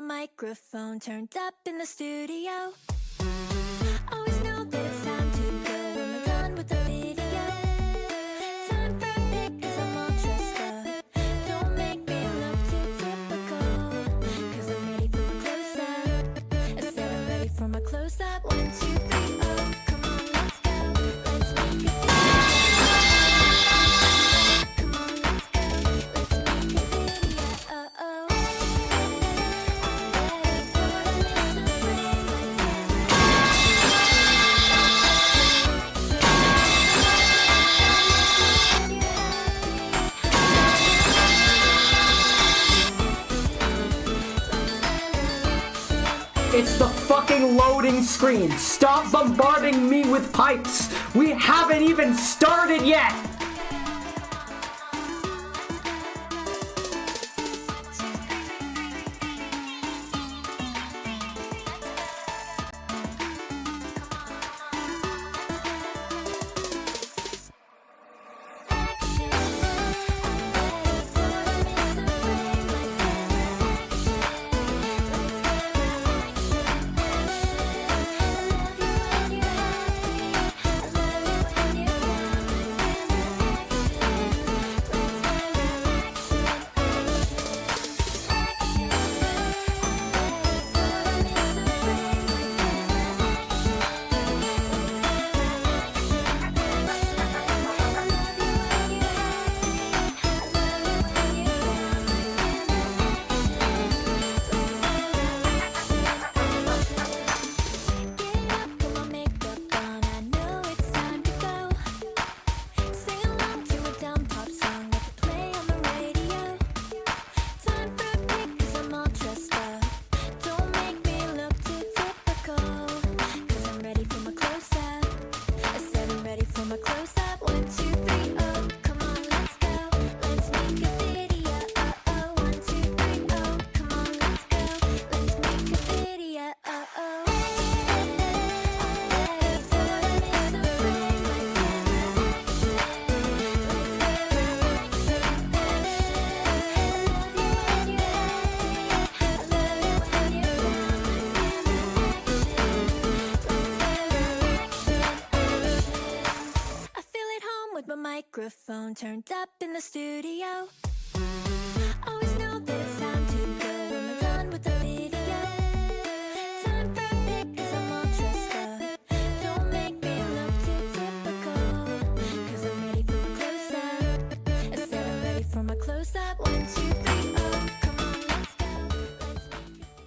Microphone turned up in the studio. Always know that it's time to go when we're done with the video. Time for a pic 'cause I'm all dressed up. Don't make me look too typical 'cause I'm ready for my close-up. I said I'm ready for my close-up. 1, 2, 3, oh, come on, let's go. Let's make a video. Come on, let's go. Let's make a video. Oh, oh. It's the fucking loading screen. Stop bombarding me with pipes. We haven't even started yet. Microphone turned up in the studio. Always know that it's time to go when we're done with the video. Time for a pic 'cause I'm all dressed up. Don't make me look too typical 'cause I'm ready for my close-up. I said I'm ready for my close-up. 1, 2, 3, oh, come on, let's go. Let's make a video.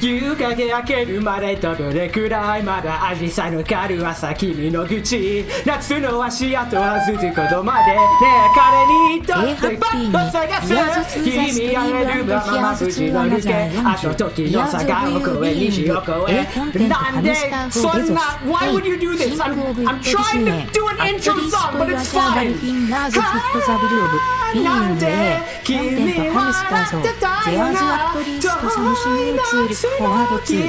夕影明けるまでどれくらいまだ紫陽花の軽朝君の口夏の足跡は続くことまでねえ彼にとってバッと探す君あれるまま筋の抜けあと時の坂を越え西を越えなんでそんな Why would you do this? I'm trying to do an intro song but it's fine なんで君はだったよな遠い夏フォワード2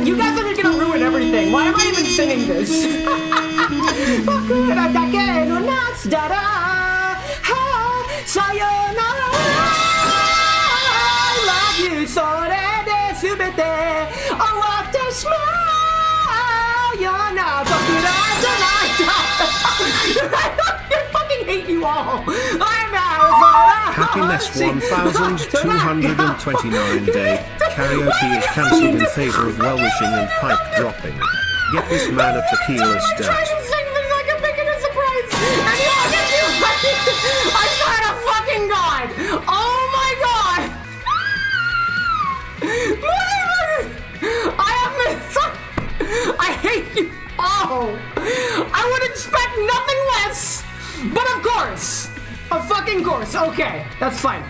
You guys are gonna ruin everything. Why am I even singing this? I fucking hate you all. I'm out. Happiness 1229 day. Karaoke is cancelled in favor of well-wishing and pipe dropping. Get this man a tequila Trying stat. to sing this like a big a surprise. And you all get you. I swear to fucking God. Oh my God. I hate you all. I would expect nothing less. But of course. A fucking course. Okay. That's fine.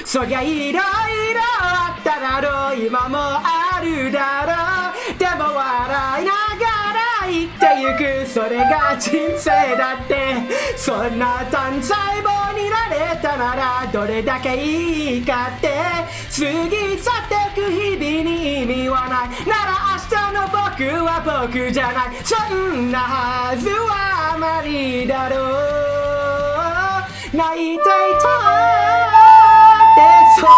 そりゃいろいろあっただろう今もあるだろうでも笑いながら生きてゆくそれが人生だってそんな単細胞になれたならどれだけいいかって過ぎ去ってく日々に意味はないなら明日の僕は僕じゃないそんなはずはあまりだろう泣いていた空は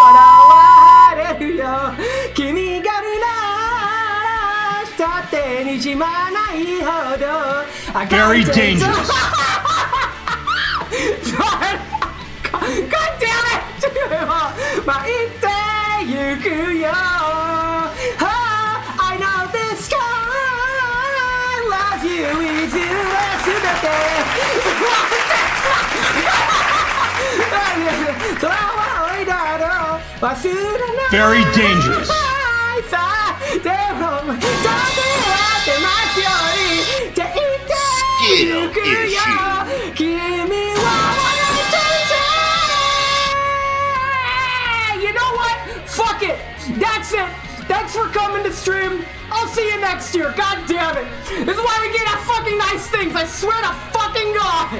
晴れるよ君がるなしたってにじまないほど Very dangerous. God damn it 巻いてゆくよ I know this sky loves you is you すべて空は追いだろう忘れない Very dangerous. さあでもどうやってますようにって言ってゆくよ君は You know what? Fuck it. That's it. Thanks for coming to stream. I'll see you next year. God damn it. This is why we get out fucking nice things. I swear to fucking God.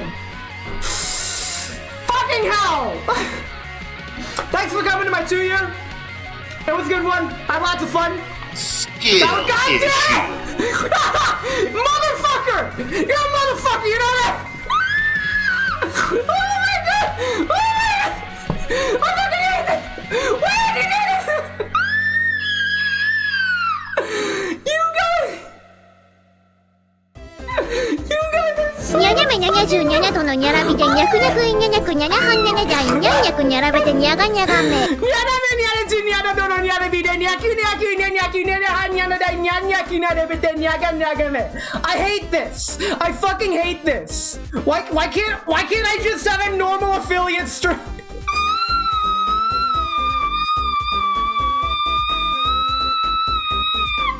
Fucking hell. Thanks for coming to my 2-year. It was a good one. I had lots of fun. Skill God issue. damn it. Motherfucker. You're a motherfucker. You know that? Oh my God. Oh my God. I'm fucking hate it. Why did you do this? You guys are so にゃにゃめにゃにゃじゅうにゃにゃとのにゃらびでにゃくにゃくいにゃにゃくにゃにゃはんにゃにゃじゃいにゃにゃくにゃらべてにゃがにゃがめニャラメニャラジュニャラドのニャラビでニャキュニャキュニャニャキュニャニャハニャナダイニャニャキュニャラベテニャガニャガメ I hate this. I fucking hate this. Why can't I just have a normal affiliate stream?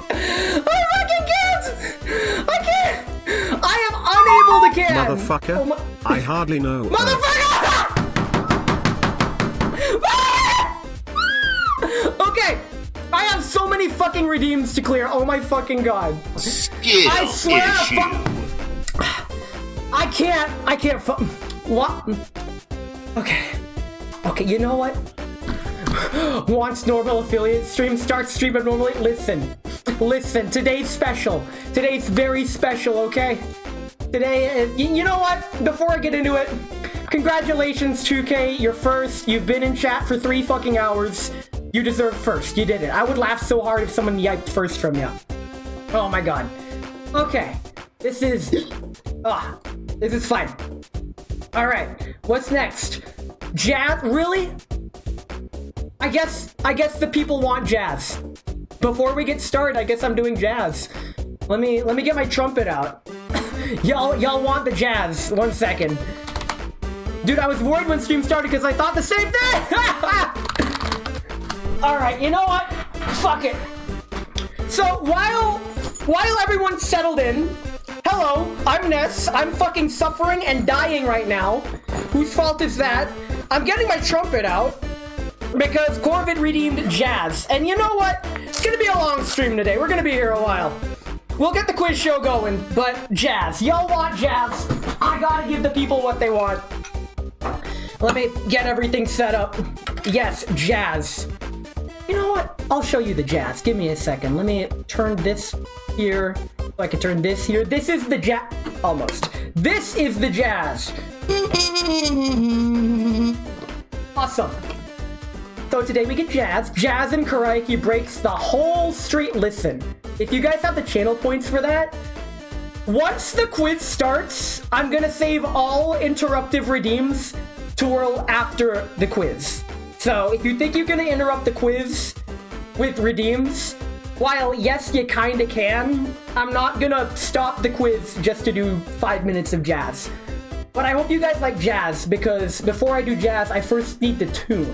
I fucking can't. I can't. I am unable to can. Motherfucker. Oh my- I hardly know. Motherfucker! Okay, I have so many fucking redeems to clear. Oh my fucking God. Skill I swear to issue. I can't what? Okay, you know what? Wants normal affiliate stream, start streaming normally. Listen, today's special. Today's very special, okay? Today, you know what? Before I get into it, congratulations 2K, you're first. You've been in chat for 3 fucking hours. You deserve first. You did it. I would laugh so hard if someone yiped first from you. Oh my God. Okay. This is fine. Alright. What's next? Jazz? Really? I guess the people want jazz. Before we get started, I guess I'm doing jazz. Let me get my trumpet out. Y'all want the jazz. 1 second. Dude, I was worried when stream started because I thought the same thing! Alright, you know what? Fuck it. So, while everyone's settled in, hello, I'm Ness. I'm fucking suffering and dying right now. Whose fault is that? I'm getting my trumpet out because Corvid redeemed jazz. And you know what? It's gonna be a long stream today. We're gonna be here a while. We'll get the quiz show going, but jazz. Y'all want jazz. I gotta give the people what they want. let me get everything set up. Yes, jazz. You know what? I'll show you the jazz. Give me a second. Let me turn this here. So I can turn this here. This is the jazz. Almost. This is the jazz. Awesome. So today we get jazz. Jazz and karaoke breaks the whole street. Listen, if you guys have the channel points for that, once the quiz starts, I'm gonna save all interruptive redeems to after the quiz. So if you think you're gonna interrupt the quiz with redeems, while yes, you kinda can, I'm not gonna stop the quiz just to do 5 minutes of jazz. But I hope you guys like jazz, because before I do jazz, I first need to tune.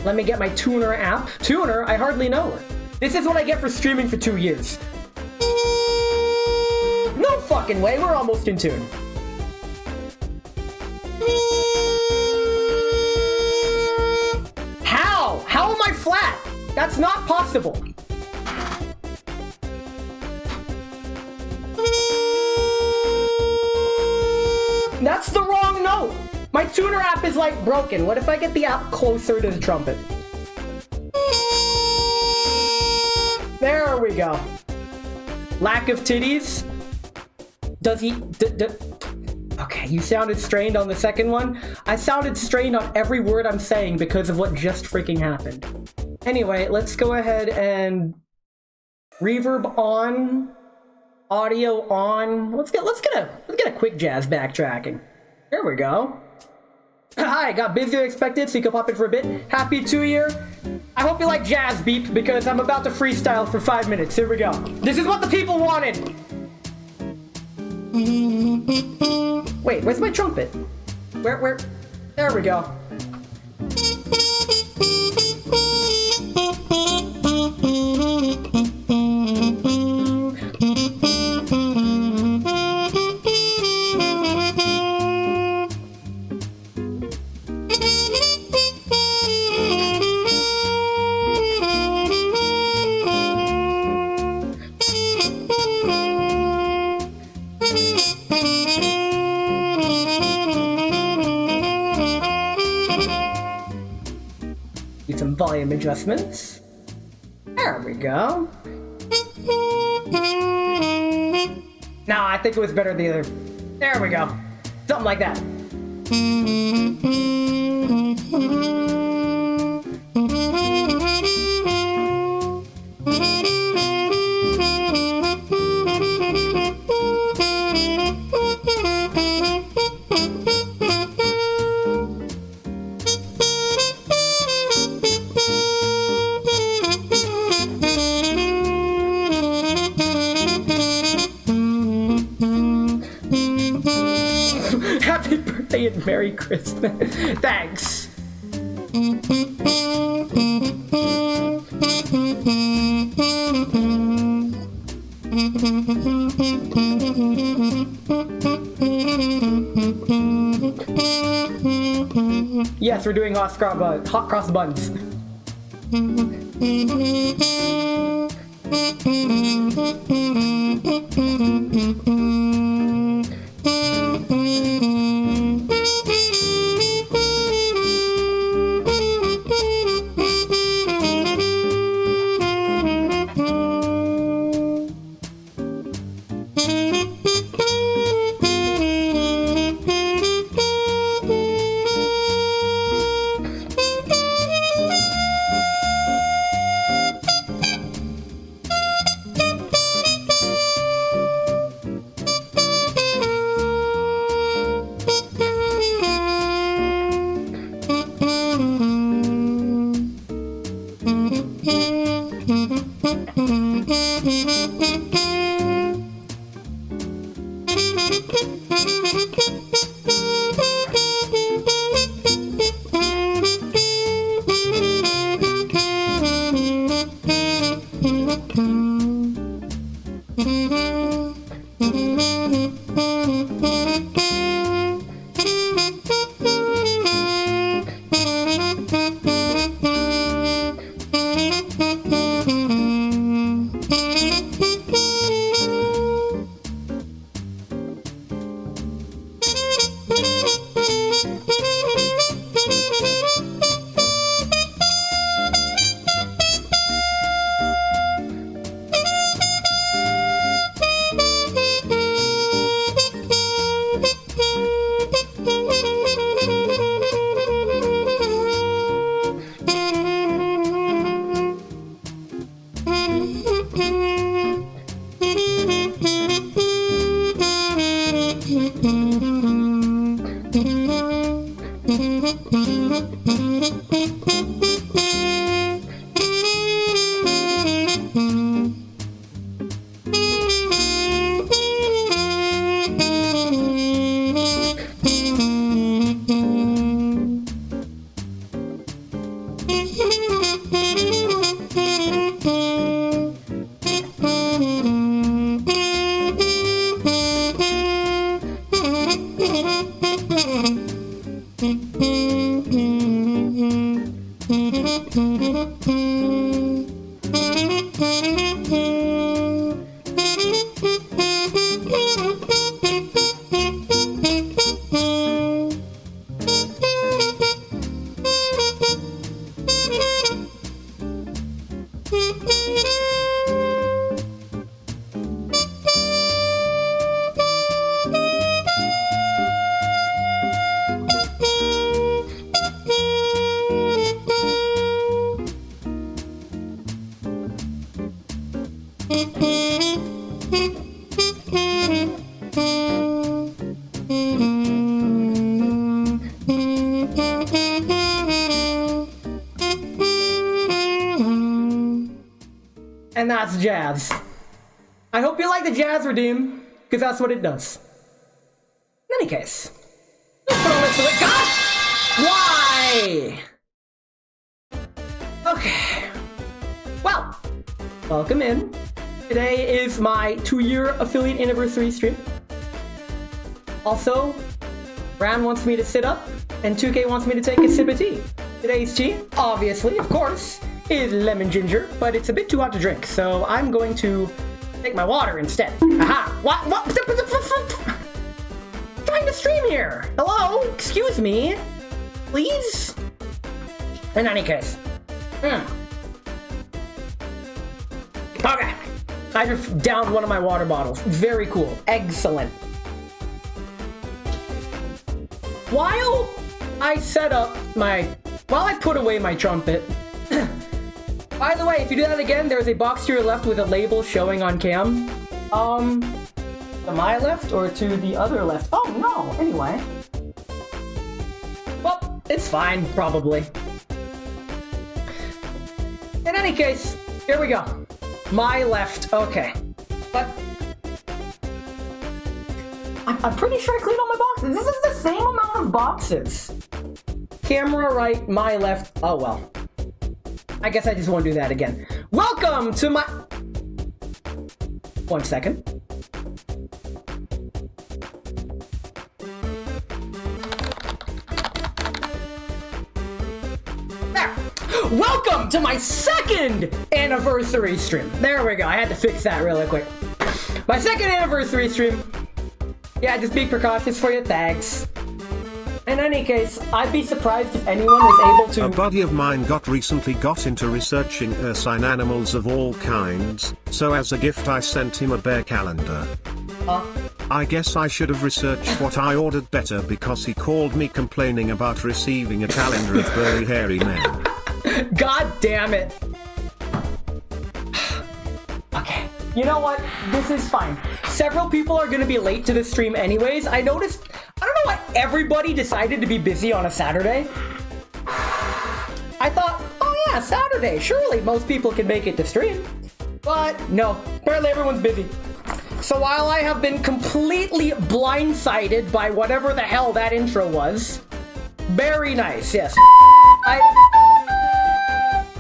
Let me get my tuner app. Tuner? I hardly know her. This is what I get for streaming for 2 years. No fucking way, we're almost in tune. How? How am I flat? That's not possible. That's the wrong note. My tuner app is like broken. What if I get the app closer to the trumpet? There we go. Lack of titties. Does he... Okay, you sounded strained on the second one. I sounded strained on every word I'm saying because of what just freaking happened. Anyway, let's go ahead and reverb on, audio on. Let's get a quick jazz backtracking. There we go. Hi, got busier than expected, so you can pop in for a bit. Happy 2 year. I hope you like jazz beep because I'm about to freestyle for 5 minutes. Here we go. This is what the people wanted. Wait, where's my trumpet? Where? There we go. Do some volume adjustments. There we go. No, I think it was better the other. There we go. Something like that. Happy birthday and Merry Christmas. Thanks. Yes, we're doing hot cross buns. And that's jazz. I hope you like the jazz redeem, because that's what it does. In any case, let's put a list of it. God! Why? Okay. Well, welcome in. Today is my 2-year affiliate anniversary stream. Also, Ran wants me to sit up, and 2K wants me to take a sip of tea. Today's tea, obviously, of course, is lemon ginger, but it's a bit too hot to drink, so I'm going to take my water instead. Aha! What? Trying to stream here! Hello? Excuse me? Please? In any case. Okay. I just downed one of my water bottles. Very cool. Excellent. While I put away my trumpet, by the way, if you do that again, there's a box to your left with a label showing on cam. To my left or to the other left? Oh no, anyway. Well, it's fine, probably. In any case, here we go. My left, okay. But I'm pretty sure I cleaned all my boxes. This is the same amount of boxes. Camera right, my left, oh well. I guess I just won't do that again. Welcome to my... 1 second. There. Welcome to my 2nd anniversary stream. There we go. I had to fix that really quick. My 2nd anniversary stream. Yeah, just be precautious for your tags. In any case, I'd be surprised if anyone was able to... A buddy of mine recently got into researching ursine animals of all kinds, so as a gift I sent him a bear calendar. I guess I should have researched what I ordered better because he called me complaining about receiving a calendar of burly hairy men. God damn it. Okay, you know what? This is fine. Several people are going to be late to the stream anyways. I noticed... I don't know why everybody decided to be busy on a Saturday. I thought, oh yeah, Saturday. Surely most people can make it to stream. But no, apparently everyone's busy. So while I have been completely blindsided by whatever the hell that intro was, very nice, yes.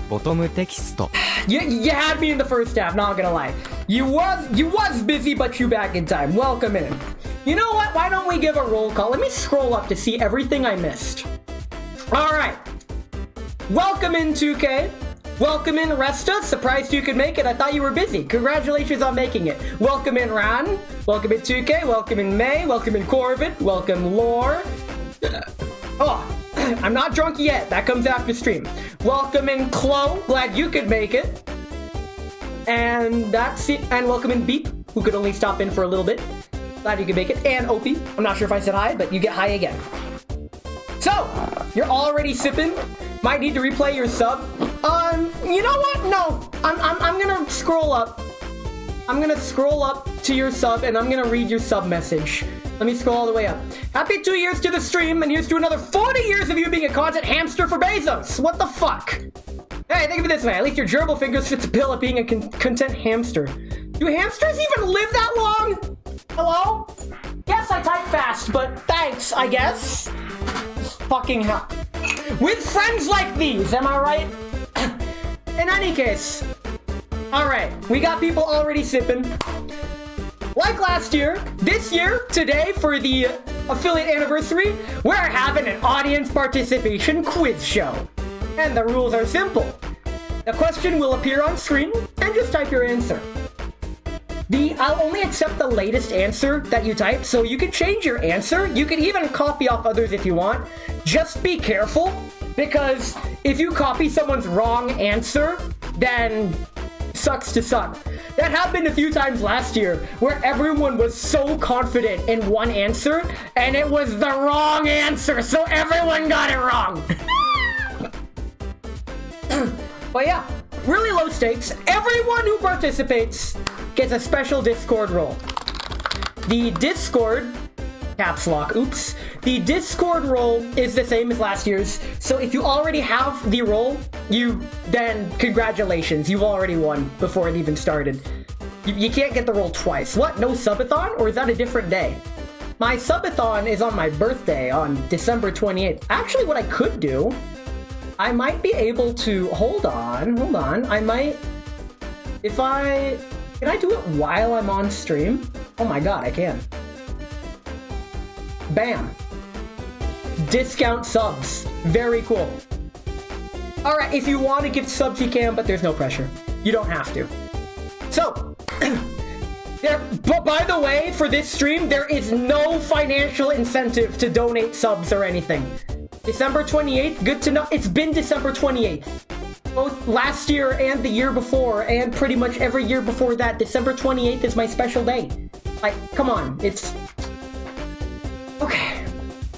Bottom text. You had me in the first half, not gonna lie. You was busy, but you back in time. Welcome in. You know what? Why don't we give a roll call? Let me scroll up to see everything I missed. All right. Welcome in, 2K. Welcome in, Resta. Surprised you could make it. I thought you were busy. Congratulations on making it. Welcome in, Ran. Welcome in, 2K. Welcome in, May. Welcome in, Corvid. Welcome, Lore. Oh, I'm not drunk yet. That comes after stream. Welcome in, Chloe. Glad you could make it. And that's it. And welcome in, Beep, who could only stop in for a little bit. Glad you could make it. And Opie. I'm not sure if I said hi, but you get hi again. So, you're already sipping. Might need to replay your sub. You know what? No. I'm gonna scroll up. I'm gonna scroll up to your sub and I'm gonna read your sub message. Let me scroll all the way up. Happy 2 years to the stream, and here's to another 40 years of you being a content hamster for Bezos. What the fuck? Hey, think of it this way. At least your gerbil fingers fit the bill of being a content hamster. Do hamsters even live that long? Hello? Yes, I type fast, but thanks, I guess. Fucking hell. With friends like these, am I right? In any case. Alright, we got people already sipping. Like last year, this year, today, for the affiliate anniversary, we're having an audience participation quiz show. And the rules are simple. The question will appear on screen, and just type your answer. I'll only accept the latest answer that you type, so you can change your answer. You can even copy off others if you want. Just be careful, because if you copy someone's wrong answer, then sucks to suck. That happened a few times last year, where everyone was so confident in one answer, and it was the wrong answer, so everyone got it wrong. But yeah, really low stakes. Everyone who participates gets a special Discord role. The Discord, caps lock, oops. The Discord role is the same as last year's, so if you already have the role, then congratulations, you've already won before it even started. You can't get the role twice. What, no subathon, or is that a different day? My subathon is on my birthday on December 28th. Actually, what I could do, I might be able to, hold on, I might, can I do it while I'm on stream? Oh my god, I can. Bam. Discount subs. Very cool. Alright, if you want to give subs, you can, but there's no pressure. You don't have to. So, but by the way, for this stream, there is no financial incentive to donate subs or anything. December 28th, good to know. It's been December 28th. Both last year and the year before, and pretty much every year before that, December 28th is my special day. Like, come on, it's... Okay,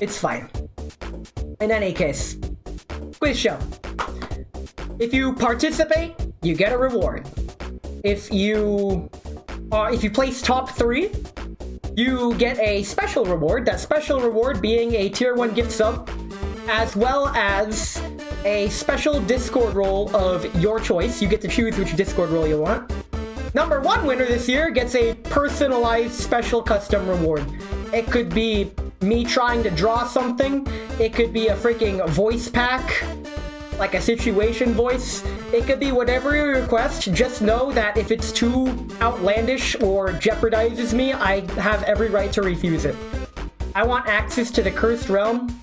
it's fine. In any case, quiz show. If you participate, you get a reward. If you place top 3, you get a special reward. That special reward being a tier 1 gift sub, as well as a special Discord role of your choice. You get to choose which Discord role you want. Number 1 winner this year gets a personalized special custom reward. It could be me trying to draw something. It could be a freaking voice pack, like a situation voice. It could be whatever you request. Just know that if it's too outlandish or jeopardizes me, I have every right to refuse it. I want access to the Cursed Realm.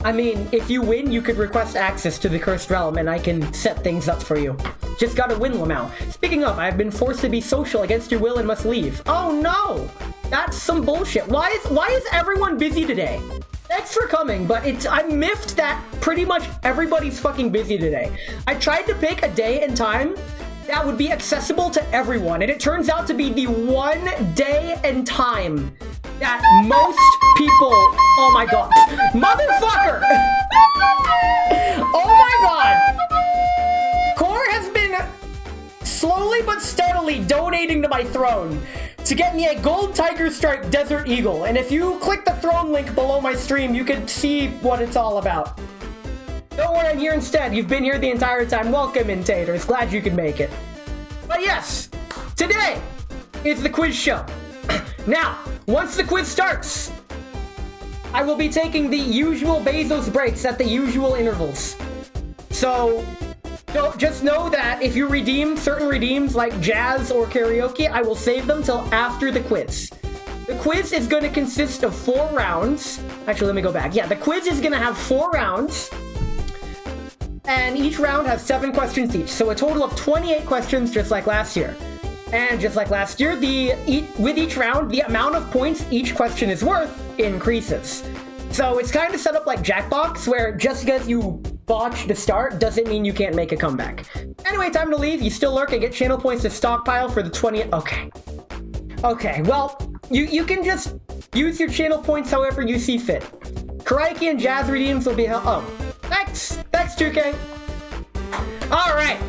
I mean, if you win, you could request access to the Cursed Realm, and I can set things up for you. Just gotta win, Lamau. Speaking of, I've been forced to be social against your will and must leave. Oh no! That's some bullshit. Why is everyone busy today? Thanks for coming, but I'm miffed that pretty much everybody's fucking busy today. I tried to pick a day and time that would be accessible to everyone, and it turns out to be the one day and time that most people... Oh my god. Motherfucker! Oh my god! Core has been slowly but steadily donating to my throne to get me a gold tiger stripe desert eagle, and if you click the throne link below my stream, you can see what it's all about. Don't worry, I'm here instead. You've been here the entire time. Welcome in, Taters. Glad you could make it. But yes, today is the quiz show. Now, once the quiz starts, I will be taking the usual Bezos breaks at the usual intervals. So just know that if you redeem certain redeems like jazz or karaoke, I will save them till after the quiz. The quiz is going to consist of 4 rounds. Actually, let me go back. Yeah, the quiz is going to have 4 rounds. And each round has 7 questions each. So a total of 28 questions, just like last year. And just like last year, with each round, the amount of points each question is worth increases. So it's kind of set up like Jackbox, where just because you botched the start doesn't mean you can't make a comeback. Anyway, time to leave. You still lurk and get channel points to stockpile for the 20th. Okay, well, you can just use your channel points however you see fit. Karaoke and jazz redeems will be held. Oh, thanks 2K. Alright.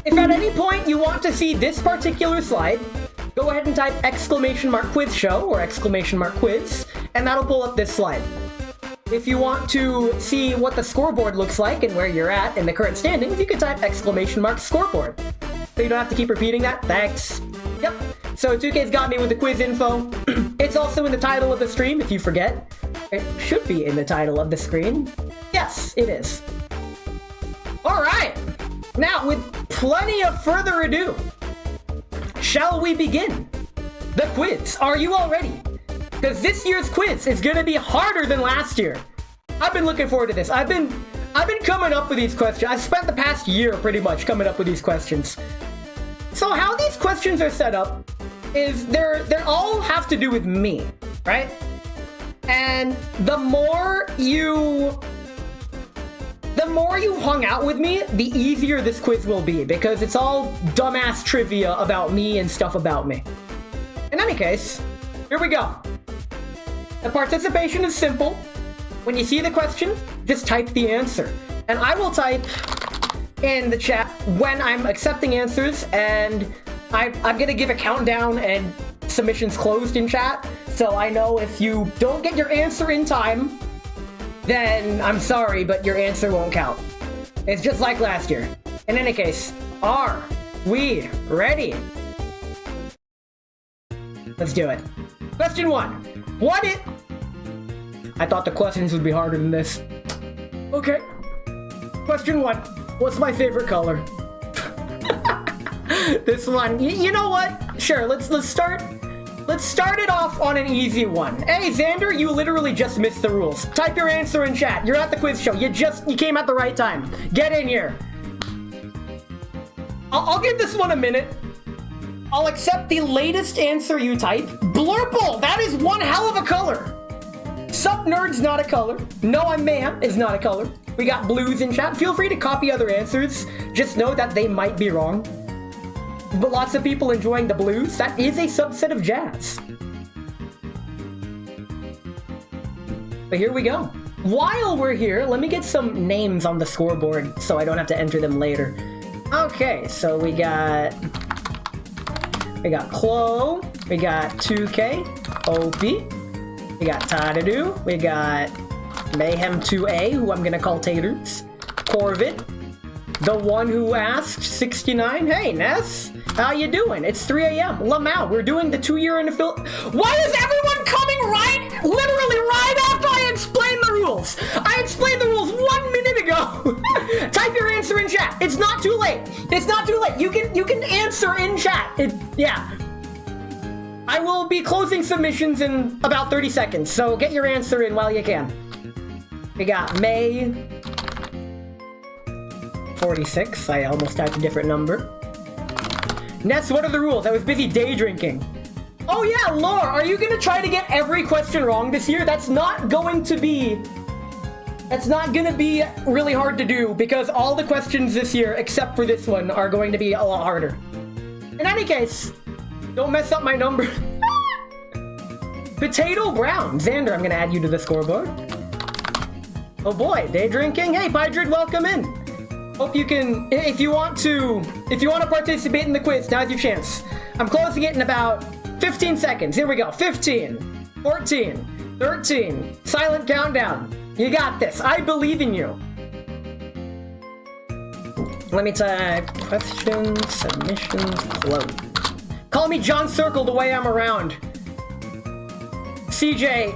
If at any point you want to see this particular slide, go ahead and type !quiz show or !quiz, and that'll pull up this slide. If you want to see what the scoreboard looks like and where you're at in the current standings, you can type !scoreboard. So you don't have to keep repeating that. Thanks. Yep. So 2K's got me with the quiz info. It's also in the title of the stream, if you forget. It should be in the title of the screen. Yes, it is. Alright. Now, with plenty of further ado, shall we begin the quiz? Are you all ready? Because this year's quiz is going to be harder than last year. I've been looking forward to this. I've I've been coming up with these questions. I spent the past year pretty much coming up with these questions. So how these questions are set up is they're all have to do with me, right? And the more you hung out with me, the easier this quiz will be because it's all dumbass trivia about me and stuff about me. In any case, here we go. The participation is simple. When you see the question, just type the answer. And I will type in the chat when I'm accepting answers, and I'm gonna give a countdown and submissions closed in chat, so I know if you don't get your answer in time, then I'm sorry, but your answer won't count. It's just like last year. In any case, are we ready? Let's do it. Question 1. I thought the questions would be harder than this. Okay. Question 1. What's my favorite color? This one. You know what? Sure, let's start it off on an easy one. Hey, Xander, you literally just missed the rules. Type your answer in chat. You're at the quiz show. You came at the right time. Get in here. I'll give this one a minute. I'll accept the latest answer you type. Blurple! That is one hell of a color. Sup Nerd's not a color. No, I'm Mayhem is not a color. We got blues in chat. Feel free to copy other answers. Just know that they might be wrong. But lots of people enjoying the blues. That is a subset of jazz. But here we go. While we're here, let me get some names on the scoreboard so I don't have to enter them later. Okay, so we got Chloe, we got 2K, OP, we got Tadadu, we got Mayhem 2A, who I'm gonna call Taters, Corvid, the one who asked 69. Hey, Ness, how you doing? It's 3 a.m. Lamau, we're doing the 2-year in the Why is everyone coming literally right after I explain the rules? I explained the rules 1 minute ago. Type your answer in chat. It's not too late. It's not too late. You can answer in chat. Yeah. I will be closing submissions in about 30 seconds, so get your answer in while you can. We got May 46. I almost typed a different number. Ness, what are the rules? I was busy day drinking. Oh yeah, Lore, are you gonna try to get every question wrong this year? That's not gonna be really hard to do because all the questions this year, except for this one, are going to be a lot harder. In any case, don't mess up my number. Potato Brown. Xander, I'm gonna add you to the scoreboard. Oh boy, day drinking. Hey, Pydrid, welcome in. Hope you can, if you want to participate in the quiz, now's your chance. I'm closing it in about 15 seconds. Here we go. 15, 14, 13. Silent countdown. You got this. I believe in you. Let me type questions, submissions, close. Call me John Circle the way I'm around. CJ,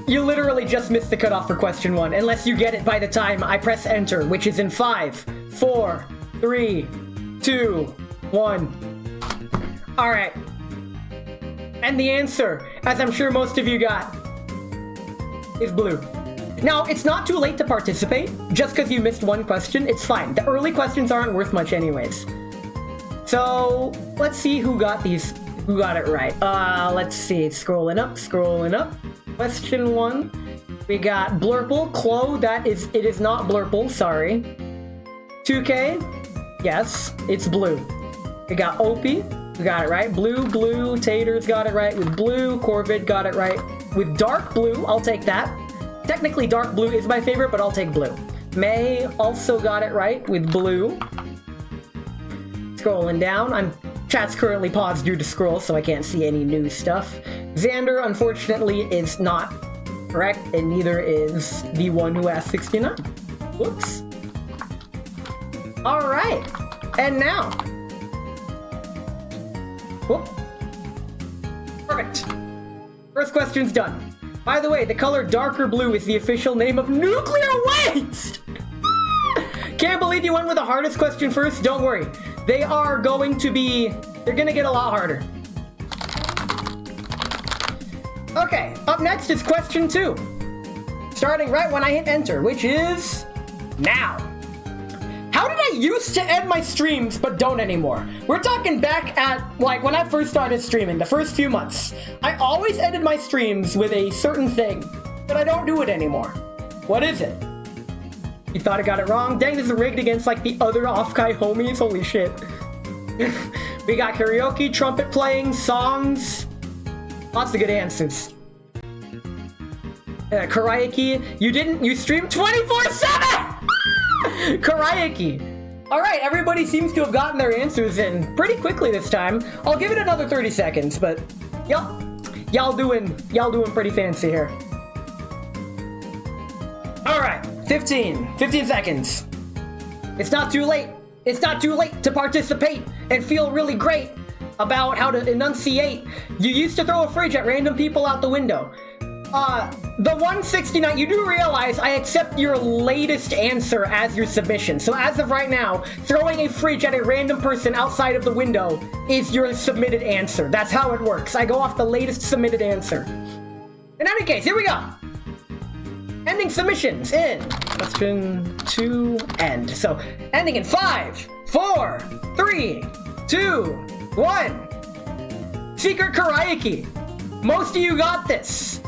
you literally just missed the cutoff for question 1, unless you get it by the time I press enter, which is in 5, 4, 3, 2, 1. Alright. And the answer, as I'm sure most of you got, is blue. Now, it's not too late to participate. Just because you missed one question, it's fine. The early questions aren't worth much anyways. So, let's see who got it right. Let's see. Scrolling up. Question 1. We got Blurple. Chloe, it is not Blurple, sorry. 2K, yes, it's blue. We got Opie, we got it right. Blue, Taters got it right with blue. Corvid got it right with dark blue, I'll take that. Technically dark blue is my favorite, but I'll take blue. May also got it right with blue. Scrolling down, chat's currently paused due to scroll, so I can't see any new stuff. Xander, unfortunately, is not correct, and neither is the one who asked 69. Whoops. Alright, and now. Whoop. Perfect. First question's done. By the way, the color darker blue is the official name of nuclear waste! Can't believe you went with the hardest question first. Don't worry. They're gonna get a lot harder. Okay, up next is question 2. Starting right when I hit enter, which is now. How did I used to end my streams but don't anymore? We're talking back at, like, when I first started streaming, the first few months. I always ended my streams with a certain thing, but I don't do it anymore. What is it? You thought I got it wrong? Dang, this is rigged against, like, the other off-kai homies? Holy shit. We got karaoke, trumpet playing, songs. Lots of good answers. Karaoke, you stream 24/7! Karaoke. Alright, everybody seems to have gotten their answers in pretty quickly this time. I'll give it another 30 seconds, but y'all doing pretty fancy here. Alright, 15 seconds. It's not too late. It's not too late to participate and feel really great about how to enunciate. You used to throw a fridge at random people out the window. The 169, you do realize I accept your latest answer as your submission. So as of right now, throwing a fridge at a random person outside of the window is your submitted answer. That's how it works. I go off the latest submitted answer. In any case, here we go. Ending submissions in question 2 end. So ending in 5, 4, 3, 2, 1. Secret karaoke. Most of you got this.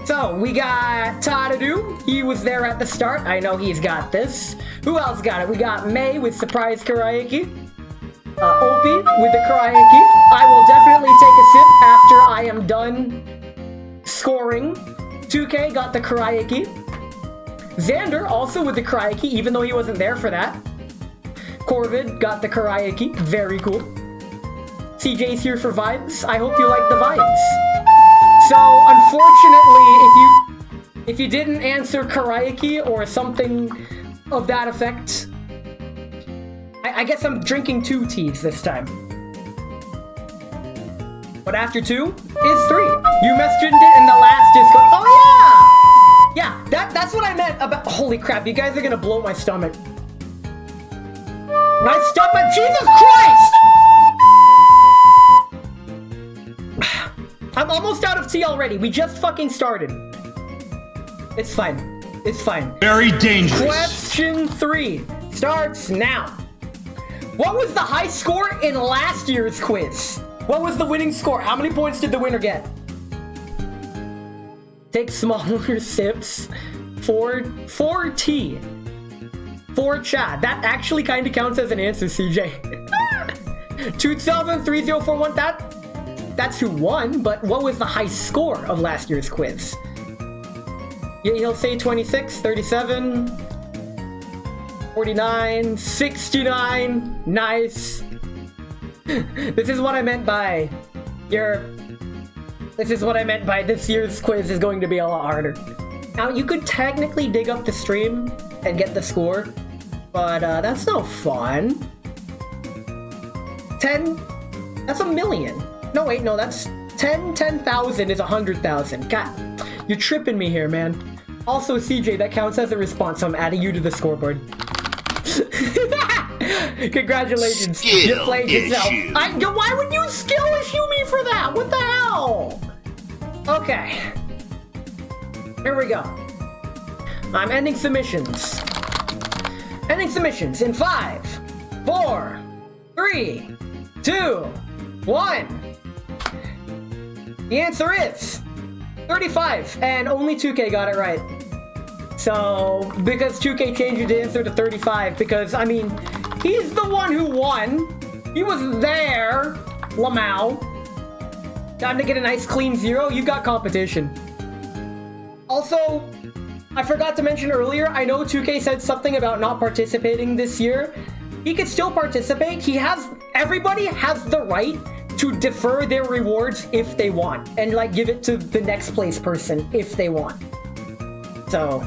So, we got Tadadu. He was there at the start. I know he's got this. Who else got it? We got May with surprise karaoke. Opie with the karaoke. I will definitely take a sip after I am done scoring. 2K got the karaoke. Xander also with the karaoke, even though he wasn't there for that. Corvid got the karaoke. Very cool. CJ's here for vibes. I hope you like the vibes. So, unfortunately, if you didn't answer karaoke or something of that effect, I guess I'm drinking 2 teas this time. But after 2 is 3. You mentioned it in the last Discord. Oh yeah! Yeah, that's what I meant about. Holy crap, you guys are gonna blow my stomach. My stomach, Jesus Christ! I'm almost out of tea already. We just fucking started. It's fine. It's fine. Very dangerous. Question 3 starts now. What was the high score in last year's quiz? What was the winning score? How many points did the winner get? Take smaller sips. 4 tea. 4 chat. That actually kind of counts as an answer, CJ. 203041. That's who won, but what was the high score of last year's quiz? Yeah, he'll say 26, 37, 49, 69. Nice. This is what I meant by this year's quiz is going to be a lot harder. Now, you could technically dig up the stream and get the score, but that's no fun. 10, that's 1,000,000. No, wait, no, that's 10,000 is 100,000. God, you're tripping me here, man. Also, CJ, that counts as a response, so I'm adding you to the scoreboard. Congratulations, Skill you played yourself. issue. Why would you skill issue me for that? What the hell? Okay. Here we go. I'm ending submissions. Ending submissions in 5, 4, 3, 2, 1. The answer is 35, and only 2K got it right. So, because 2K changed the answer to 35, because, I mean, he's the one who won. He was there, Lamau. Time to get a nice clean 0. You got competition. Also, I forgot to mention earlier, I know 2K said something about not participating this year. He could still participate. Everybody has the right to defer their rewards if they want, and like give it to the next place person if they want. So,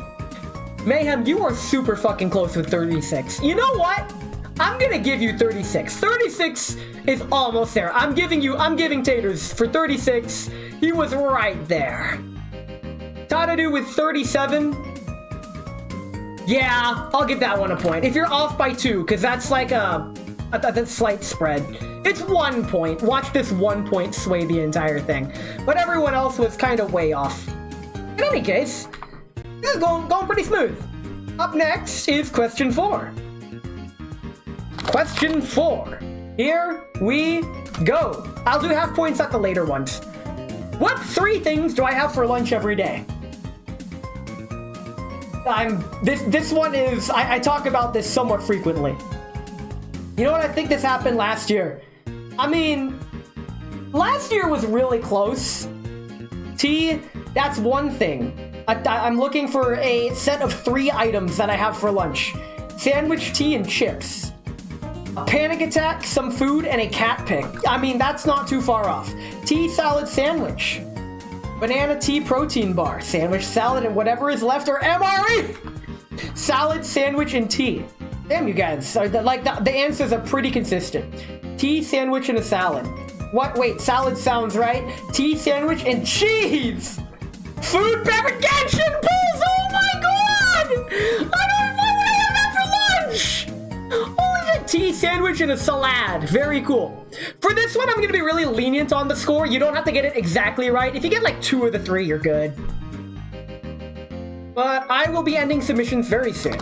Mayhem, you are super fucking close with 36. You know what? I'm gonna give you 36. 36 is almost there. I'm giving Taters for 36. He was right there. Tadadu with 37. Yeah, I'll give that one a point. If you're off by 2, because that's like a slight spread. It's 1 point. Watch this 1 point sway the entire thing. But everyone else was kind of way off. In any case, this is going pretty smooth. Up next is question 4. Question 4. Here we go. I'll do half points at the later ones. What 3 things do I have for lunch every day? This one is, I talk about this somewhat frequently. You know what, I think this happened last year. I mean, last year was really close. Tea, that's one thing. I'm looking for a set of 3 items that I have for lunch. Sandwich, tea, and chips. A panic attack, some food, and a cat pick. I mean, that's not too far off. Tea, salad, sandwich. Banana, tea, protein bar. Sandwich, salad, and whatever is left, or MRE! Salad, sandwich, and tea. Damn, you guys. The answers are pretty consistent. Tea, sandwich, and a salad. What? Wait, salad sounds right. Tea, sandwich, and cheese! Food, beverage, Genshin pulls! Oh my god! I don't know what I have that for lunch! Only a tea, sandwich, and a salad. Very cool. For this one, I'm gonna be really lenient on the score. You don't have to get it exactly right. If you get like 2 of the 3, you're good. But I will be ending submissions very soon.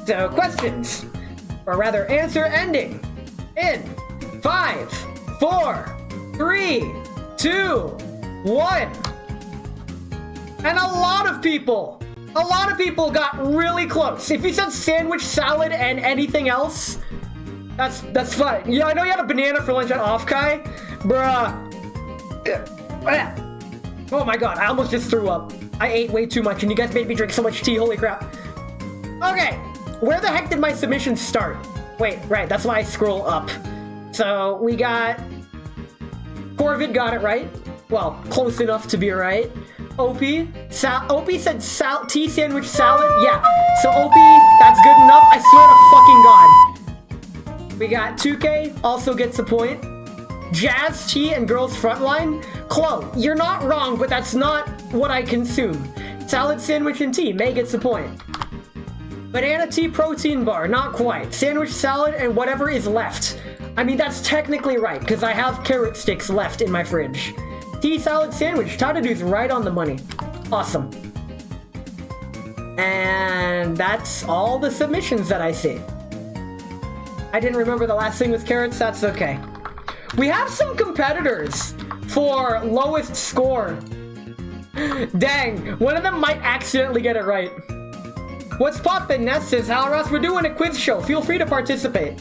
So, questions. Or rather, answer ending in 5, 4, 3, 2, 1. And a lot of people got really close. If you said sandwich, salad, and anything else, that's fine. Yeah, I know you had a banana for lunch at Offkai. Bruh. Oh my god, I almost just threw up. I ate way too much and you guys made me drink so much tea, holy crap. Okay, where the heck did my submissions start? Wait, right, that's why I scroll up. So, we got... Corvid got it right. Well, close enough to be right. Opie said tea sandwich salad. Yeah. So Opie, that's good enough. I swear to fucking god. We got 2K, also gets a point. Jazz, tea, and girls frontline. Chloe, you're not wrong, but that's not what I consume. Salad, sandwich, and tea. May gets a point. Banana tea protein bar. Not quite. Sandwich, salad, and whatever is left. I mean, that's technically right, because I have carrot sticks left in my fridge. Tea, salad, sandwich. Tadadu's right on the money. Awesome. And that's all the submissions that I see. I didn't remember the last thing was carrots. That's okay. We have some competitors for lowest score. Dang, one of them might accidentally get it right. What's poppin'? Ness says, Halros, we're doing a quiz show. Feel free to participate.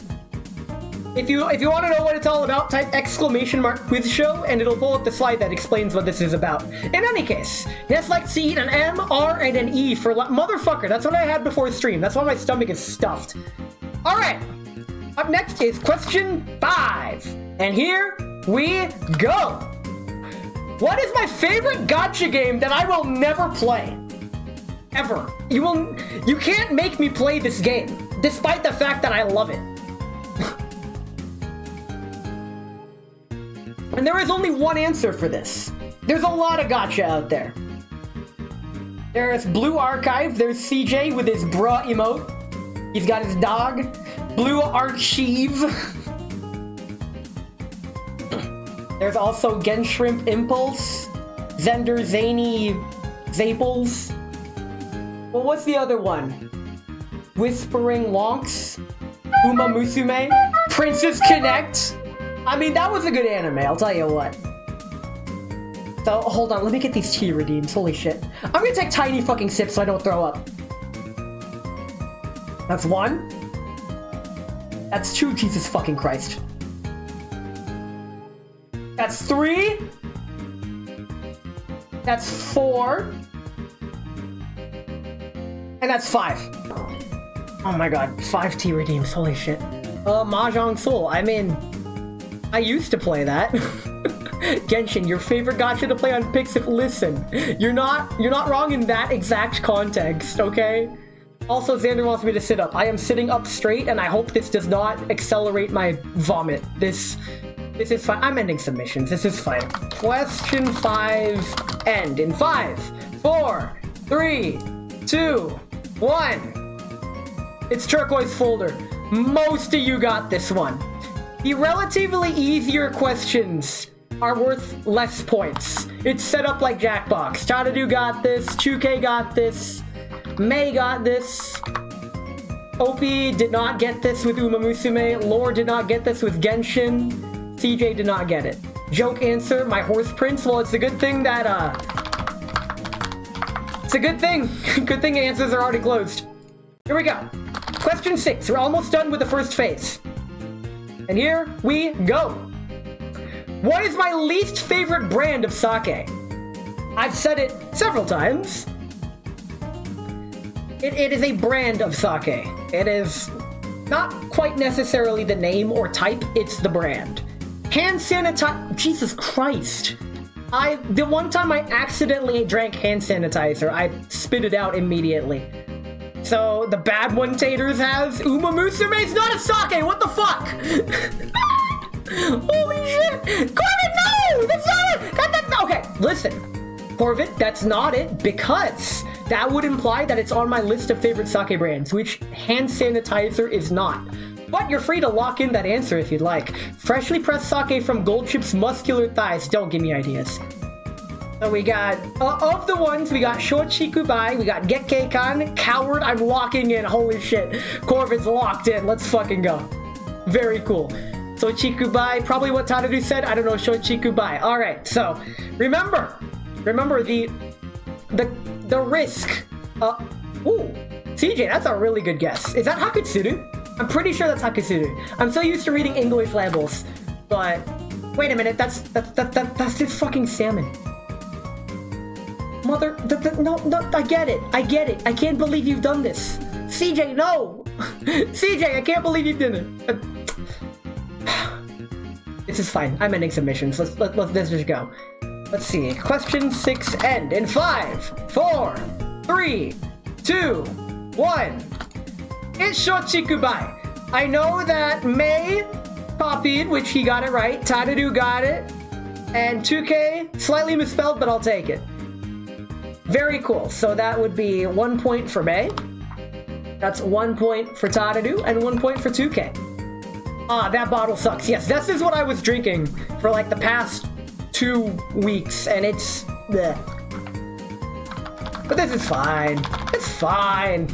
If you want to know what it's all about, type !quiz show and it'll pull up the slide that explains what this is about. In any case, Ness likes to eat an M, R, and an E for motherfucker. That's what I had before stream. That's why my stomach is stuffed. Alright, up next is question 5. And here we go. What is my favorite gacha game that I will never play? Ever. You can't make me play this game, despite the fact that I love it. And there is only one answer for this. There's a lot of gacha out there. There's Blue Archive, there's CJ with his bruh emote. He's got his dog. Blue Archive. There's also Genshrimp Impulse. Zender Zany Zaples. Well, what's the other one? Whispering Lonks. Uma Musume. Princess Connect. I mean, that was a good anime, I'll tell you what. So, hold on, let me get these tea redeems, holy shit. I'm gonna take tiny fucking sips so I don't throw up. That's 1. That's 2, Jesus fucking Christ. That's 3. That's 4. And that's 5. Oh my god, 5 tea redeems, holy shit. Mahjong Soul, I mean... I used to play that. Genshin, your favorite gacha to play on Pixip. Listen, you're not wrong in that exact context, okay? Also, Xander wants me to sit up. I am sitting up straight, and I hope this does not accelerate my vomit. This is fine. I'm ending submissions. This is fine. Question 5, end in 5, 4, 3, 2, 1. It's turquoise folder. Most of you got this one. The relatively easier questions are worth less points. It's set up like Jackbox. Tadadu got this, 2K got this. May got this. Opie did not get this with Uma Musume. Lore did not get this with Genshin. CJ did not get it. Joke answer, my horse prince. Well, it's a good thing that, it's a good thing. Good thing answers are already closed. Here we go. Question 6. We're almost done with the first phase. And here we go. What is my least favorite brand of sake? I've said it several times. It is a brand of sake. It is not quite necessarily the name or type, it's the brand. Hand sanitizer. Jesus Christ. The one time I accidentally drank hand sanitizer, I spit it out immediately. So the bad one Taters has Uma Musume's not a sake. What the fuck? Holy shit! Corbin, no! That's not it! Okay, listen. Corvin, that's not it, because that would imply that it's on my list of favorite sake brands, which hand sanitizer is not. But you're free to lock in that answer if you'd like. Freshly pressed sake from Gold Chip's muscular thighs. Don't give me ideas. So we got, of the ones, we got Shochikubai, we got Gekkeikan, Coward, I'm locking in, holy shit. Corvin's locked in, let's fucking go. Very cool. Shochikubai, probably what Tadadu said, I don't know, Shochikubai. Alright, so, remember the risk, ooh, CJ, that's a really good guess. Is that Hakutsuru? I'm pretty sure that's Hakutsuru. I'm so used to reading English labels, but, wait a minute, that's just fucking salmon. Mother, no, I get it. I can't believe you've done this. CJ, no! CJ, I can't believe you did it. This is fine. I'm ending submissions. Let's just go. Let's see. Question 6 end in 5, 4, 3, 2, 1. It's Shochikubai. I know that May copied, which he got it right. Tadadu got it. And 2K, slightly misspelled, but I'll take it. Very cool. So that would be 1 point for May. That's 1 point for Tadadu and 1 point for 2K. Ah, that bottle sucks. Yes, this is what I was drinking for like the past 2 weeks, and it's bleh. But this is fine. It's fine.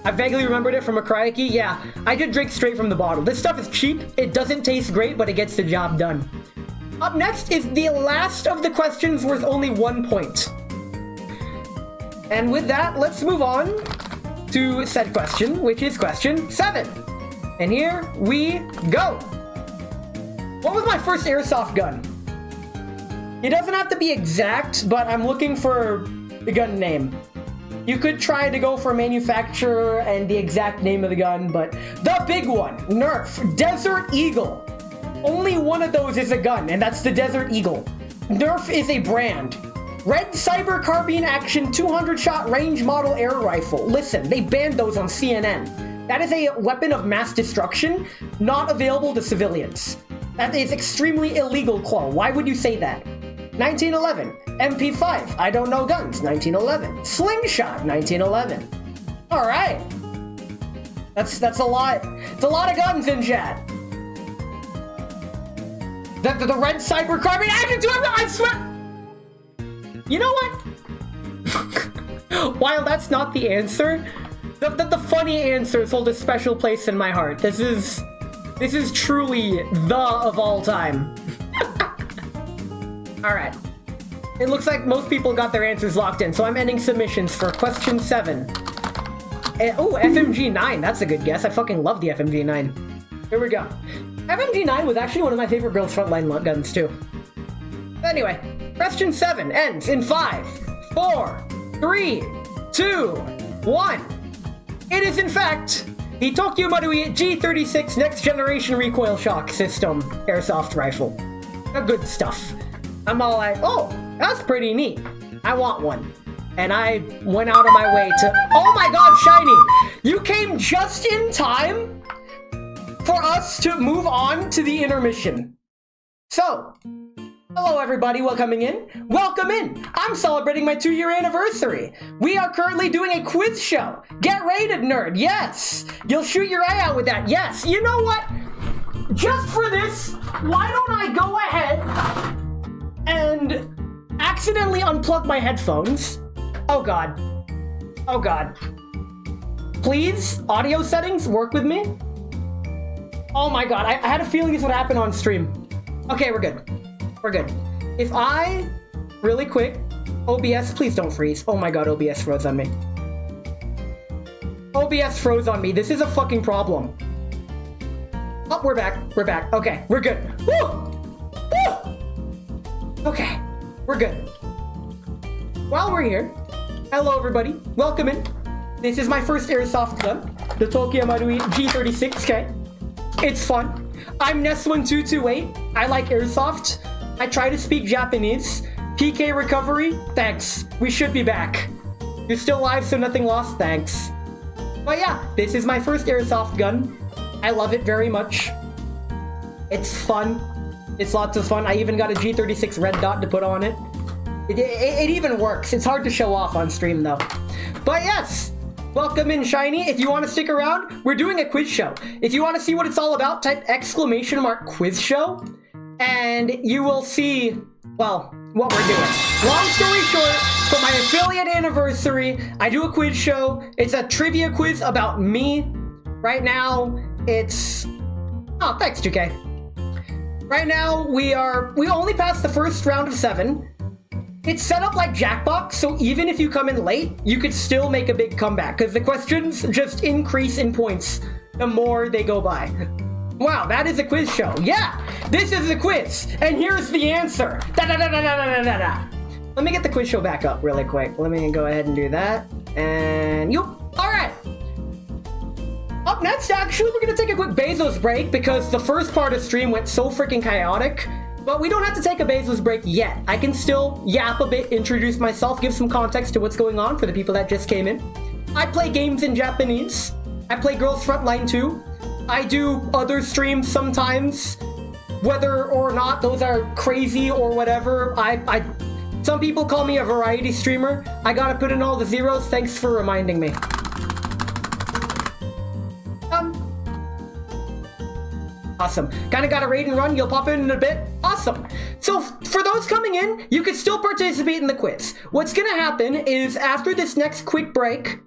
I vaguely remembered it from a Cryoke. Yeah, I did drink straight from the bottle. This stuff is cheap. It doesn't taste great, but it gets the job done. Up next is the last of the questions worth only 1 point. And with that, let's move on to said question, which is question 7. And here we go. What was my first airsoft gun? It doesn't have to be exact, but I'm looking for the gun name. You could try to go for manufacturer and the exact name of the gun, but the big one, Nerf, Desert Eagle. Only one of those is a gun, and that's the Desert Eagle. Nerf is a brand. Red Cyber Carbine Action 200-shot range model air rifle. Listen, they banned those on CNN. That is a weapon of mass destruction, not available to civilians. That is extremely illegal, Claw. Why would you say that? 1911. MP5. I don't know guns. 1911. Slingshot. 1911. All right. That's a lot. It's a lot of guns in chat. The Red Cyber Carbine Action 200. I swear. You know what? While that's not the answer, the funny answers hold a special place in my heart. This is truly the of all time. All right. It looks like most people got their answers locked in, so I'm ending submissions for question 7. Oh, FMG9. That's a good guess. I fucking love the FMG9. Here we go. FMG9 was actually one of my favorite Girls Frontline guns, too. Anyway, question 7 ends in 5, 4, 3, 2, 1. It is, in fact, the Tokyo Marui G36 Next Generation Recoil Shock System Airsoft Rifle. The good stuff. I'm all like, oh, that's pretty neat. I want one. And I went out of my way to... Oh my god, Shiny! You came just in time for us to move on to the intermission. So... Hello everybody, welcome in. Welcome in! I'm celebrating my 2-year anniversary. We are currently doing a quiz show. Get rated, nerd, yes! You'll shoot your eye out with that, yes! You know what? Just for this, why don't I go ahead and accidentally unplug my headphones. Oh god. Oh god. Please, audio settings, work with me. Oh my god, I had a feeling this would happen on stream. Okay, we're good. We're good. If I, really quick, OBS, please don't freeze. Oh my god, OBS froze on me. OBS froze on me. This is a fucking problem. Oh, we're back. We're back. Okay, we're good. Woo! Woo! Okay, we're good. While we're here, hello everybody. Welcome in. This is my first airsoft gun, the Tokyo Marui G36K. It's fun. I'm Ness1228. I like airsoft. I try to speak Japanese. PK recovery? Thanks. We should be back. You're still alive, so nothing lost? Thanks. But yeah, this is my first airsoft gun. I love it very much. It's fun. It's lots of fun. I even got a G36 red dot to put on it. It even works. It's hard to show off on stream though. But yes, welcome in Shiny. If you want to stick around, we're doing a quiz show. If you want to see what it's all about, type !quiz show and you will see, well, what we're doing. Long story short, for my affiliate anniversary, I do a quiz show. It's a trivia quiz about me. Right now, it's... Oh, thanks, 2K. Right now, we only passed the first round of 7. It's set up like Jackbox, so even if you come in late, you could still make a big comeback, because the questions just increase in points the more they go by. Wow, that is a quiz show. Yeah, this is a quiz, and here's the answer. Da-da-da-da-da-da-da-da. Let me get the quiz show back up really quick. Let me go ahead and do that. And all right. Up next, actually, we're gonna take a quick Bezos break because the first part of stream went so freaking chaotic. But we don't have to take a Bezos break yet. I can still yap a bit, introduce myself, give some context to what's going on for the people that just came in. I play games in Japanese. I play Girls Frontline 2. I do other streams sometimes, whether or not those are crazy or whatever. Some people call me a variety streamer. I gotta put in all the zeros. Thanks for reminding me. Awesome. Kind of got a raid and run. You'll pop in a bit. Awesome. So for those coming in, you can still participate in the quiz. What's going to happen is after this next quick break,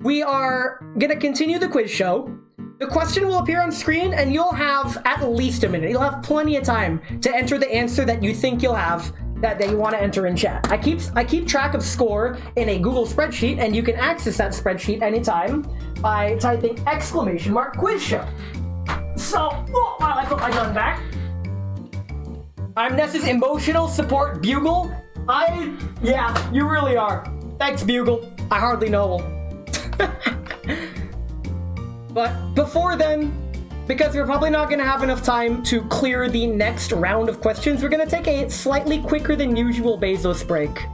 we are going to continue the quiz show. The question will appear on screen and you'll have at least a minute. You'll have plenty of time to enter the answer that you think you'll have that you want to enter in chat. I keep track of score in a Google spreadsheet and you can access that spreadsheet anytime by typing !quiz show. So, while I put my gun back, I'm Ness's emotional support bugle. Yeah, you really are. Thanks, Bugle. I hardly know him. But before then, because we're probably not going to have enough time to clear the next round of questions, we're going to take a slightly quicker than usual Bezos break.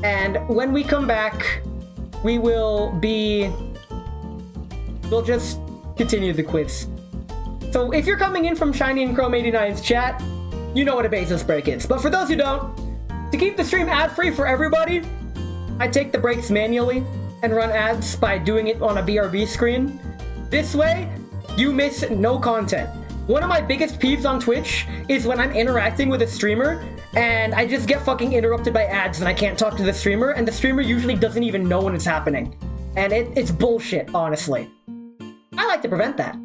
And when we come back, we'll just continue the quiz. So if you're coming in from Shiny and Chrome 89's chat, you know what a Bezos break is. But for those who don't, to keep the stream ad-free for everybody, I take the breaks manually and run ads by doing it on a BRB screen. This way, you miss no content. One of my biggest peeves on Twitch is when I'm interacting with a streamer and I just get fucking interrupted by ads and I can't talk to the streamer, and the streamer usually doesn't even know when it's happening. And it's bullshit, honestly. I like to prevent that.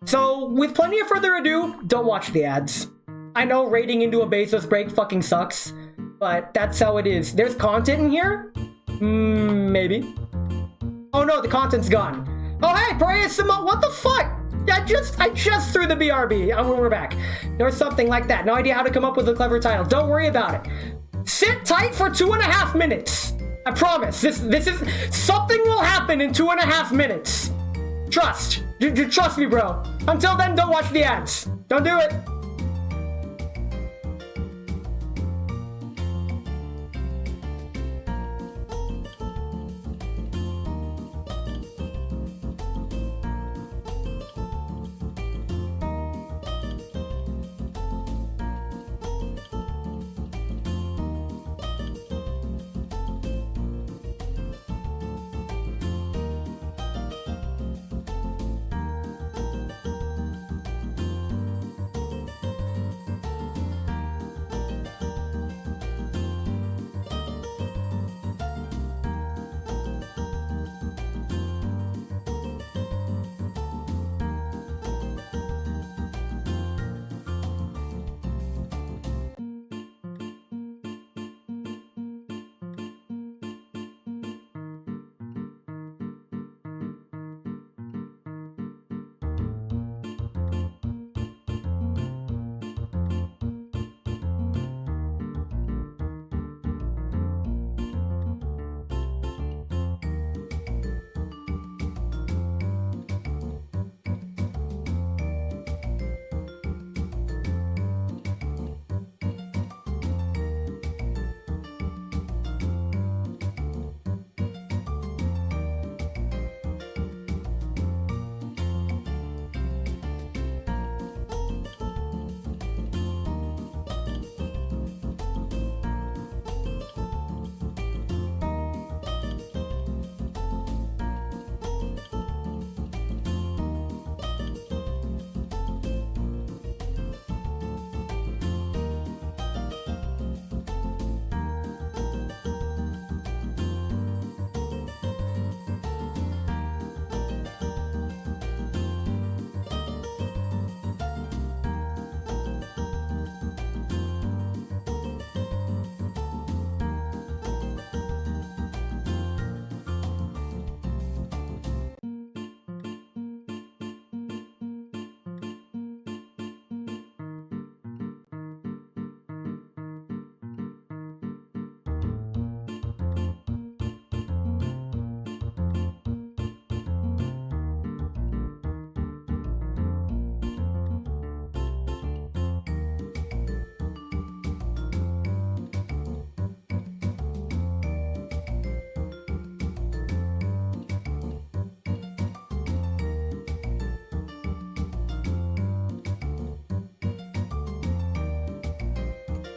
So, with plenty of further ado, don't watch the ads. I know raiding into a Bezos break fucking sucks, but that's how it is. There's content in here? Maybe. Oh no, the content's gone. Oh hey, Parayasimo, what the fuck? I just threw the BRB. Oh, we're back. Or something like that. No idea how to come up with a clever title. Don't worry about it. Sit tight for 2.5 minutes. I promise. This is... Something will happen in 2.5 minutes. Trust. Trust me, bro. Until then, don't watch the ads. Don't do it.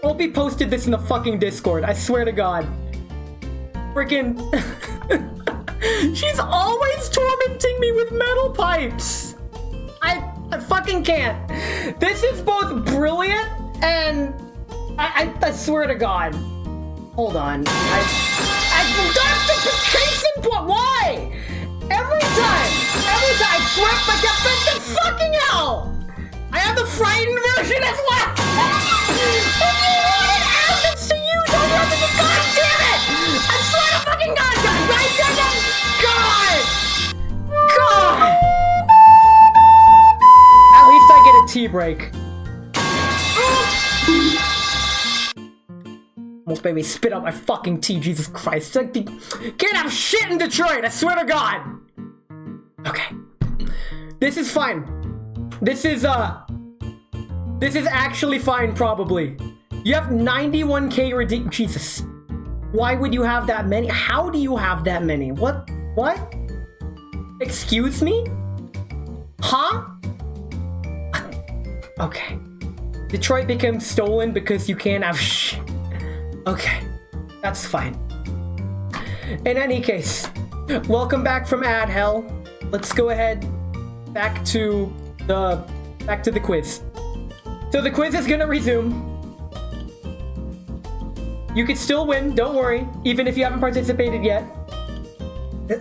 Opie posted this in the fucking Discord. I swear to God. Freaking. She's always tormenting me with metal pipes. I fucking can't. This is both brilliant and I swear to God. Hold on. I got the case in point. Why? Every time, I swear to God, the fucking hell. I have the frightened version as well. If you wanted assets to use, I'll run the God damn it! I swear to fucking God, God! At least I get a tea break. Almost made me spit out my fucking tea, Jesus Christ. Like, can't have shit in Detroit, I swear to God! Okay. This is fine. This is actually fine, probably. You have 91k redeem. Jesus. Why would you have that many? How do you have that many? What? Excuse me? Huh? Okay. Detroit becomes stolen because you can't have shit. Okay. That's fine. In any case, welcome back from ad hell. Let's go ahead back to the quiz. So the quiz is gonna resume. You could still win, don't worry, even if you haven't participated yet.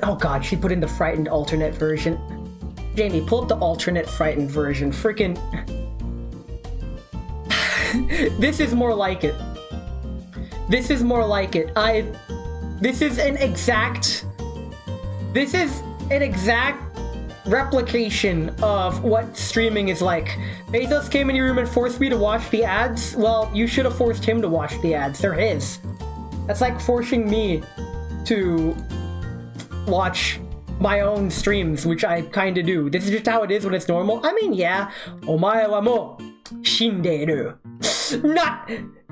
Oh God, she put in the frightened alternate version. Jamie, pull up the alternate frightened version. Freaking. This is more like it. This is more like it. This is an exact replication of what streaming is like. Bezos came in your room and forced me to watch the ads. Well, you should have forced him to watch the ads. They're his. That's like forcing me to watch my own streams, which I kinda do. This is just how it is when it's normal. I mean, yeah. Omae wa mo shinderu.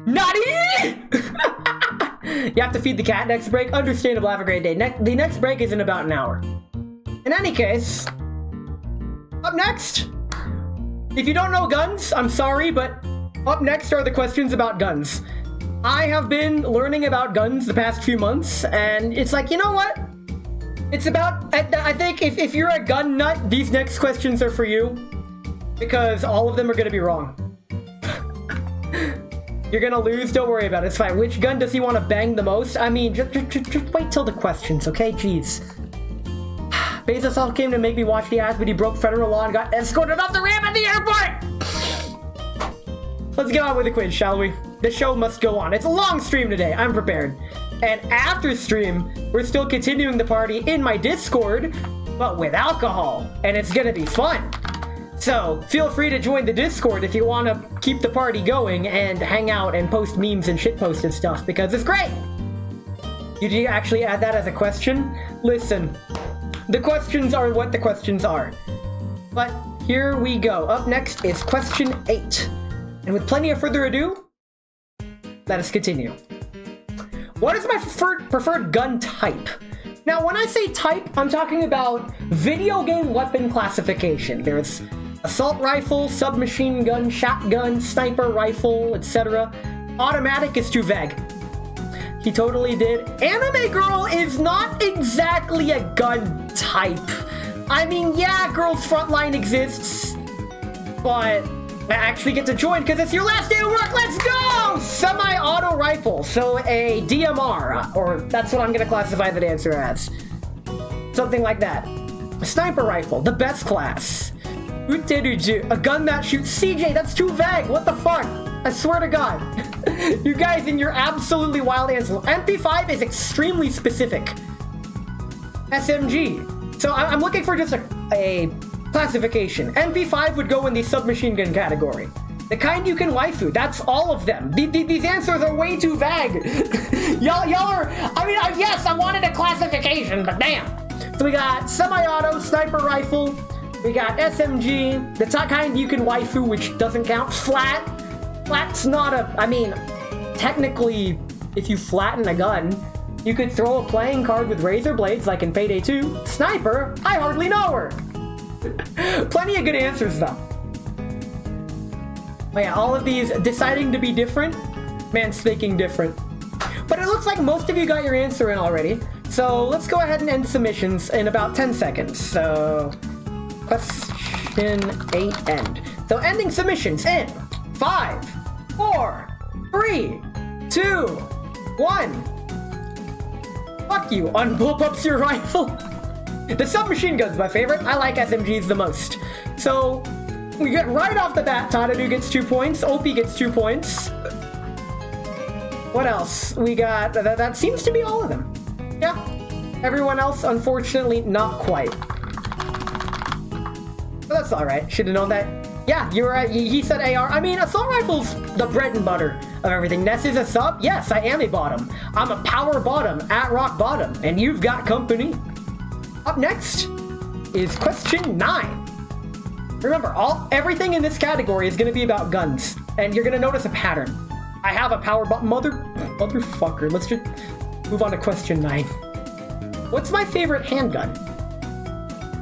Nani? You have to feed the cat next break? Understandable, have a great day. The next break is in about an hour. In any case, up next, if you don't know guns, I'm sorry, but up next are the questions about guns. I have been learning about guns the past few months, and it's like, you know what? It's about, I think if you're a gun nut, these next questions are for you, because all of them are going to be wrong. You're gonna lose, don't worry about it, it's fine. Which gun does he want to bang the most? I mean, just wait till the questions, okay? Jeez. Bezos all came to make me watch the ads, but he broke federal law and got escorted off the ramp at the airport! Let's get on with the quiz, shall we? The show must go on. It's a long stream today, I'm prepared. And after stream, we're still continuing the party in my Discord, but with alcohol. And it's gonna be fun. So, feel free to join the Discord if you want to keep the party going and hang out and post memes and shitpost and stuff, because it's great! Did you actually add that as a question? Listen, the questions are what the questions are. But here we go. Up next is question 8. And with plenty of further ado, let us continue. What is my preferred gun type? Now, when I say type, I'm talking about video game weapon classification. There's assault rifle, submachine gun, shotgun, sniper rifle, etc. Automatic is too vague. He totally did. Anime girl is not exactly a gun type. I mean, yeah, Girls Frontline exists, but I actually get to join because it's your last day of work. Let's go! Semi-auto rifle, so a DMR, or that's what I'm gonna classify that answer as. Something like that. A sniper rifle, the best class. Uteruju, a gun that shoots. CJ, that's too vague. What the fuck? I swear to God. You guys in your absolutely wild answer. MP5 is extremely specific. SMG. So I'm looking for just a classification. MP5 would go in the submachine gun category. The kind you can waifu. That's all of them. These answers are way too vague. y'all are. I mean, yes, I wanted a classification, but damn. So we got semi-auto, sniper rifle. We got SMG, the kind you can waifu, which doesn't count. Flat. Flat's not a... I mean, technically, if you flatten a gun, you could throw a playing card with razor blades like in Payday 2. Sniper, I hardly know her. Plenty of good answers, though. Oh yeah, all of these deciding to be different. Man's thinking different. But it looks like most of you got your answer in already. So let's go ahead and end submissions in about 10 seconds. So question 8 end. So ending submissions in 5, 4, 3, 2, 1. Fuck you, unbullpups your rifle. The submachine gun's my favorite. I like SMGs the most. So we get right off the bat, Tadadu gets 2 points, OP gets 2 points. What else? We got, that seems to be all of them. Yeah. Everyone else, unfortunately, not quite. But that's alright. Should have known that. Yeah, you're right. He said AR. I mean, assault rifle's the bread and butter of everything. Ness is a sub? Yes, I am a bottom. I'm a power bottom at rock bottom, and you've got company. Up next is question 9. Remember, everything in this category is going to be about guns, and you're going to notice a pattern. I have a power bottom. Motherfucker. Let's just move on to question 9. What's my favorite handgun?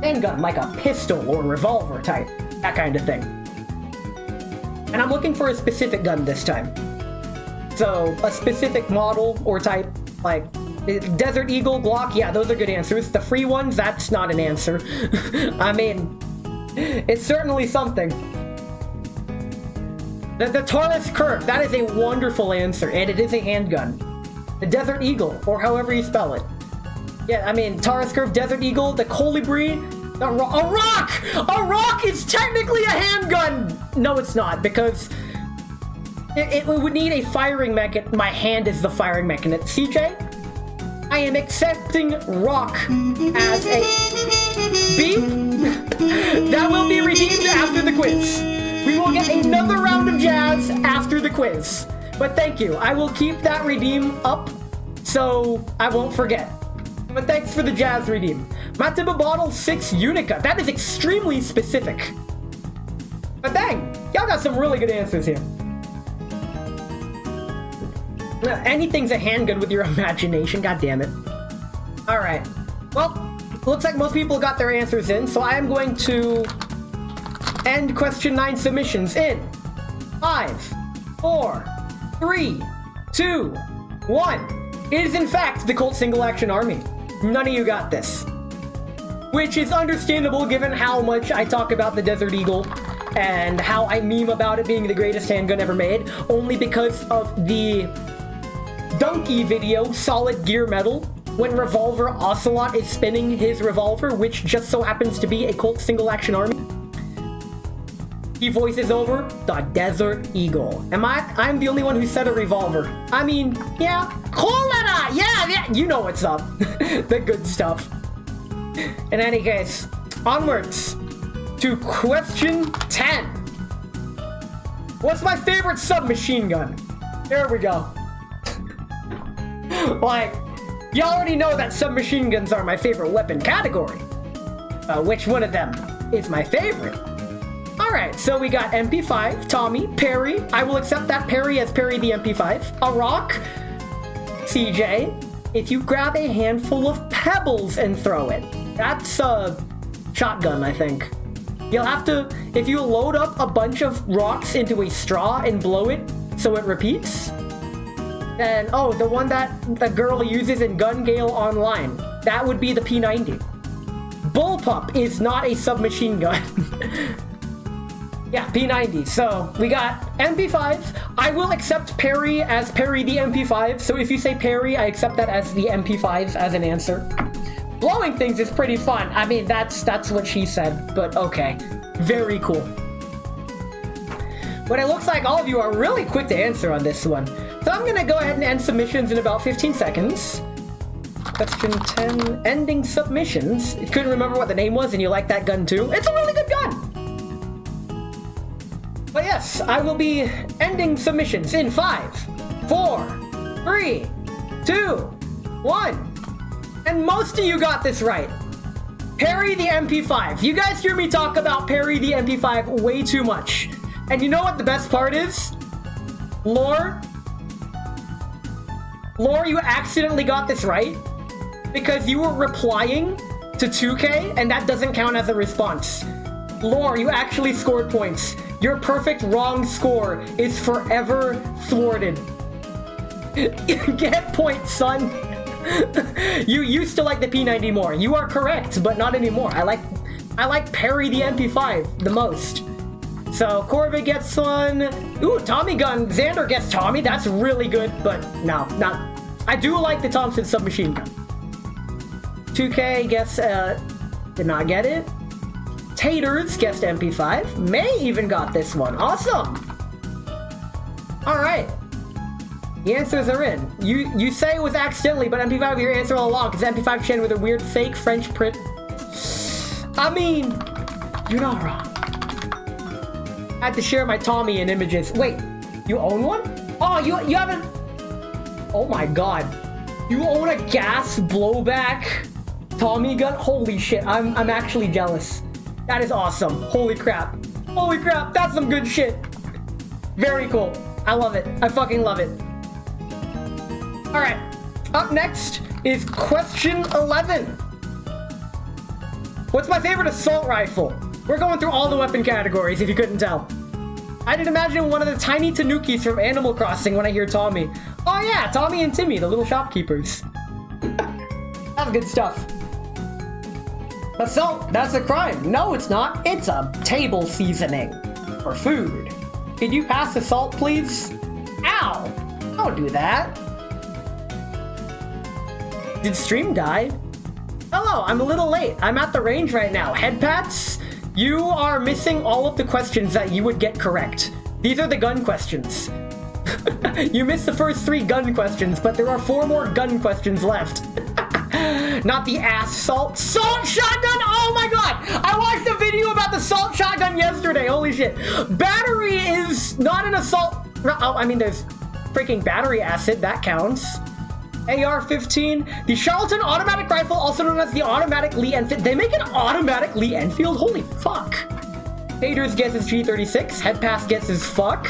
Handgun, like a pistol or revolver type. That kind of thing. And I'm looking for a specific gun this time. So, a specific model or type, like Desert Eagle, Glock, yeah, those are good answers. The free ones, that's not an answer. I mean, it's certainly something. The Taurus Curve, that is a wonderful answer, and it is a handgun. The Desert Eagle, or however you spell it. Yeah, I mean, Taurus Curve, Desert Eagle, the Colibri, a rock! A rock is technically a handgun! No, it's not, because it would need a firing mechanism. My hand is the firing mechanism. CJ, I am accepting rock as a beep. That will be redeemed after the quiz. We will get another round of jazz after the quiz. But thank you. I will keep that redeem up so I won't forget. But thanks for the jazz redeem. Matiba Bottle 6 Unica. That is extremely specific. But dang, y'all got some really good answers here. Anything's a handgun with your imagination, god damn it. Alright. Well, looks like most people got their answers in, so I am going to end question 9 submissions in 5, 4, 3, 2, 1. It is in fact the Colt Single Action Army. None of you got this. Which is understandable given how much I talk about the Desert Eagle and how I meme about it being the greatest handgun ever made, only because of the Donkey video, Solid Gear Metal, when Revolver Ocelot is spinning his revolver, which just so happens to be a Colt Single Action Army. He voices over the Desert Eagle. I'm the only one who said a revolver. I mean, yeah, cholera! Yeah, you know what's up. The good stuff. In any case, onwards to question 10. What's my favorite submachine gun? There we go. Like, you already know that submachine guns are my favorite weapon category. Which one of them is my favorite? Alright, so we got MP5, Tommy, Perry. I will accept that Perry as Perry the MP5. A rock, CJ. If you grab a handful of pebbles and throw it. That's a shotgun, I think. You'll have to, if you load up a bunch of rocks into a straw and blow it so it repeats, then, oh, the one that the girl uses in Gun Gale Online, that would be the P90. Bullpup is not a submachine gun. Yeah, P90. So we got MP5. I will accept Perry as Perry the MP5. So if you say Perry, I accept that as the MP5 as an answer. Blowing things is pretty fun. I mean, that's what she said, but okay. Very cool. But it looks like all of you are really quick to answer on this one. So I'm gonna go ahead and end submissions in about 15 seconds. Question 10, ending submissions. You couldn't remember what the name was and you like that gun too? It's a really good gun! But yes, I will be ending submissions in 5, 4, 3, 2, 1. And most of you got this right. Perry the MP5. You guys hear me talk about Perry the MP5 way too much. And you know what the best part is? Lore, you accidentally got this right because you were replying to 2K and that doesn't count as a response. Lore, you actually scored points. Your perfect wrong score is forever thwarted. Get point, son. You used to like the P90 more. You are correct, but not anymore. I like Perry the MP5 the most. So Corbett gets one. Ooh, Tommy gun. Xander gets Tommy. That's really good, but no, not. I do like the Thompson submachine gun. 2K gets did not get it. Taters guessed MP5. May even got this one. Awesome. All right. The answers are in. You say it was accidentally, but MP5 your answer all along because MP5 chain with a weird fake French print. I mean, you're not wrong. I had to share my Tommy in images. Wait, you own one? Oh, you haven't. Oh my god, you own a gas blowback Tommy gun? Holy shit, I'm actually jealous. That is awesome. Holy crap. Holy crap, that's some good shit. Very cool. I love it. I fucking love it. Alright, up next is question 11. What's my favorite assault rifle? We're going through all the weapon categories, if you couldn't tell. I did imagine one of the tiny tanukis from Animal Crossing when I hear Tommy. Oh yeah, Tommy and Timmy, the little shopkeepers. That's good stuff. Assault, that's a crime. No, it's not. It's a table seasoning. For food. Could you pass assault, please? Ow! Don't do that. Did stream die? Hello, I'm a little late. I'm at the range right now. Head pats? You are missing all of the questions that you would get correct. These are the gun questions. You missed the first 3 gun questions, but there are 4 more gun questions left. Not the salt shotgun! Oh my god! I watched a video about the salt shotgun yesterday. Holy shit. Battery is not an assault. Oh, I mean, there's freaking battery acid. That counts. AR-15. The Charlton automatic rifle, also known as the automatic Lee Enfield. They make an automatic Lee Enfield? Holy fuck. Haters guesses G36. Head pass guesses fuck.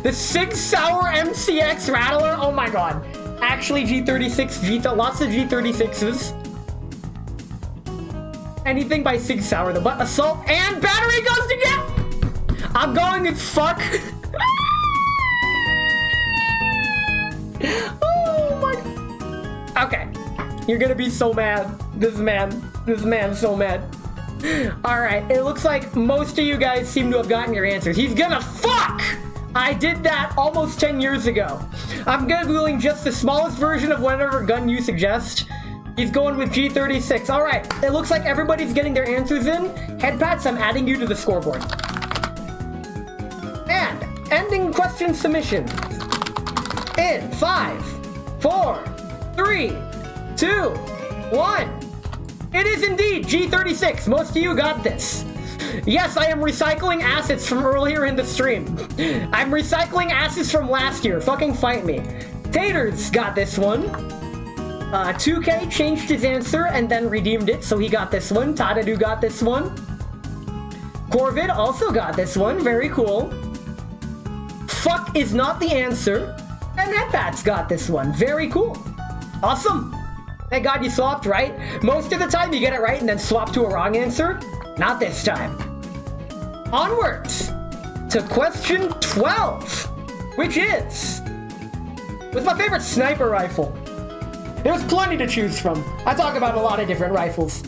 The Sig Sauer MCX Rattler. Oh my god. Actually, G36, lots of G36s. Anything by Sig Sauer, though, but assault and battery goes together. I'm going with fuck. Oh my. Okay, you're gonna be so mad. This man's so mad. All right, it looks like most of you guys seem to have gotten your answers. He's gonna fuck. I did that almost 10 years ago. I'm Googling just the smallest version of whatever gun you suggest. He's going with G36. All right, it looks like everybody's getting their answers in. Head pats, I'm adding you to the scoreboard. And ending question submission in 5, 4, 3, 2, 1. It is indeed G36. Most of you got this. Yes, I am recycling assets from earlier in the stream. I'm recycling assets from last year. Fucking fight me. Taters got this one. 2K changed his answer and then redeemed it, so he got this one. Tadadu got this one. Corvid also got this one. Very cool. Fuck is not the answer. And Headbats got this one. Very cool. Awesome. Thank God you swapped right. Most of the time you get it right and then swap to a wrong answer. Not this time. Onwards to question 12, which is, what's my favorite sniper rifle? There's plenty to choose from. I talk about a lot of different rifles.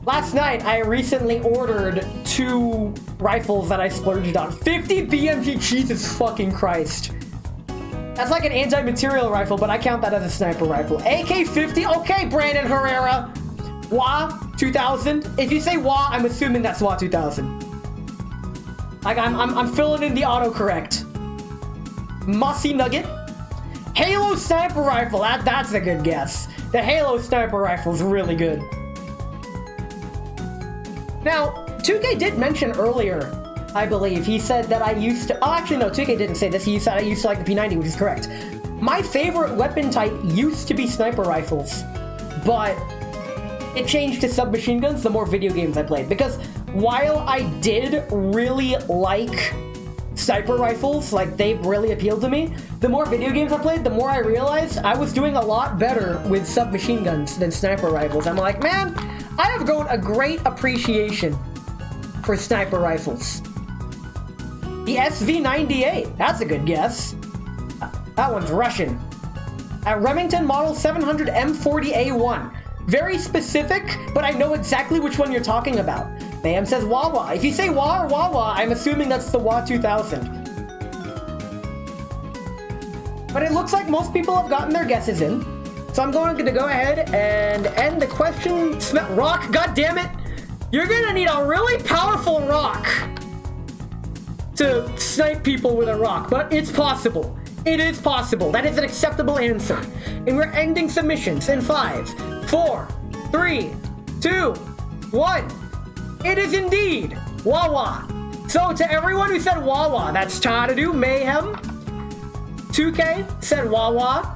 Last night, I recently ordered 2 rifles that I splurged on. 50 BMG, Jesus fucking Christ. That's like an anti-material rifle, but I count that as a sniper rifle. AK-50, okay, Brandon Herrera. WA 2000. If you say WA, I'm assuming that's WA 2000. Like I'm filling in the autocorrect. Mossy Nugget. Halo sniper rifle. That's a good guess. The Halo sniper rifle is really good. Now, 2K did mention earlier, I believe, he said that I used to. Oh, actually, no, 2K didn't say this. He said I used to like the P90, which is correct. My favorite weapon type used to be sniper rifles, but it changed to submachine guns the more video games I played. Because while I did really like sniper rifles, like they really appealed to me, the more video games I played, the more I realized I was doing a lot better with submachine guns than sniper rifles. I'm like, man, I have grown a great appreciation for sniper rifles. The SV98, that's a good guess. That one's Russian. Remington Model 700 M40A1. Very specific, but I know exactly which one you're talking about. Mayhem says Wawa. If you say Wah or Wawa, I'm assuming that's the Wah 2000. But it looks like most people have gotten their guesses in. So I'm going to go ahead and end the question. Rock, god damn it! You're gonna need a really powerful rock to snipe people with a rock, but it's possible. It is possible. That is an acceptable answer. And we're ending submissions in 5, 4, 3, 2, 1. It is indeed Wawa. So to everyone who said Wawa, that's Tadadu, Mayhem, 2K said Wawa.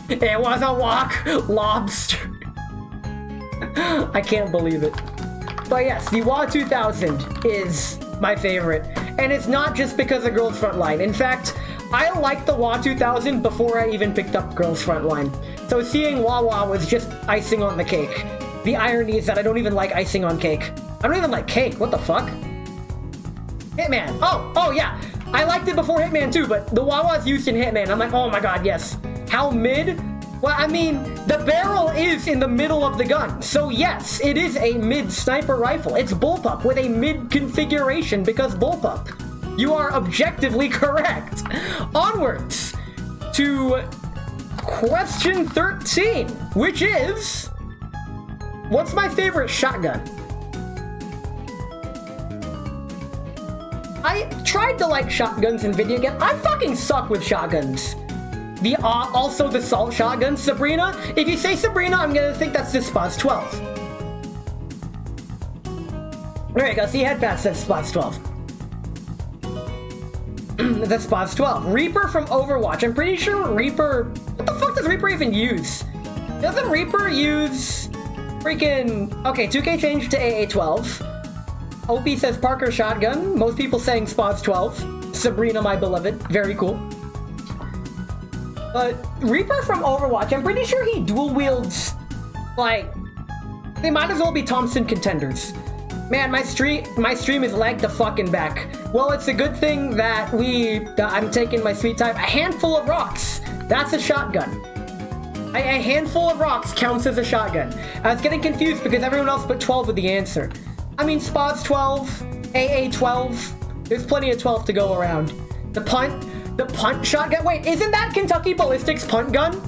It was a walk lobster. I can't believe it. But yes, the Wah 2000 is my favorite. And it's not just because of Girls Frontline. In fact, I liked the Wah 2000 before I even picked up Girls Frontline. So seeing Wawa was just icing on the cake. The irony is that I don't even like icing on cake. I don't even like cake. What the fuck? Hitman. Oh yeah. I liked it before Hitman too, but the Wawa's used in Hitman. I'm like, oh my god, yes. How mid? Well, I mean, the barrel is in the middle of the gun. So yes, it is a mid sniper rifle. It's bullpup with a mid configuration because bullpup. You are objectively correct. Onwards to question 13, which is, what's my favorite shotgun? I tried to like shotguns in video games. I fucking suck with shotguns. Also the assault shotgun, Sabrina. If you say Sabrina, I'm gonna think that's the Spots 12. There you go, see Headpat says Spots 12. That's Spots 12. Reaper from Overwatch. I'm pretty sure Reaper... What the fuck does Reaper even use? Doesn't Reaper use freaking... Okay, 2K changed to AA12. Opie says Parker Shotgun. Most people saying Spots 12. Sabrina, my beloved. Very cool. But Reaper from Overwatch, I'm pretty sure he dual wields, like, they might as well be Thompson contenders. Man, my stream is lagged the fucking back. Well, it's a good thing that I'm taking my sweet time. A handful of rocks, that's a shotgun. A handful of rocks counts as a shotgun. I was getting confused because everyone else put 12 with the answer. I mean, Spots 12, AA 12, there's plenty of 12 to go around. The punt shotgun? Wait, isn't that Kentucky Ballistics punt gun?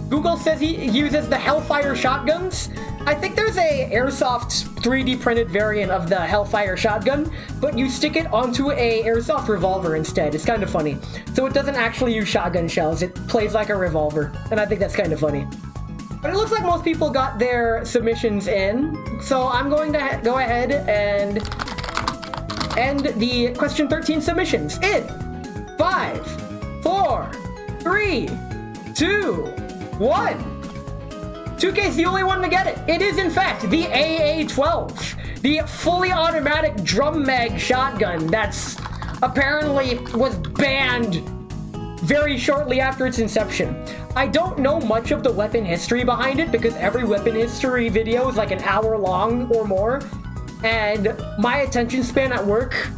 Google says he uses the Hellfire shotguns. I think there's a airsoft 3D printed variant of the Hellfire shotgun, but you stick it onto a airsoft revolver instead. It's kind of funny. So it doesn't actually use shotgun shells. It plays like a revolver, and I think that's kind of funny. But it looks like most people got their submissions in, so I'm going to go ahead and end the question 13 submissions in 5, 4, 3, 2, 1. 2K's the only one to get it. It is, in fact, the AA-12, the fully automatic drum mag shotgun that's apparently was banned very shortly after its inception. I don't know much of the weapon history behind it because every weapon history video is like an hour long or more, and my attention span at work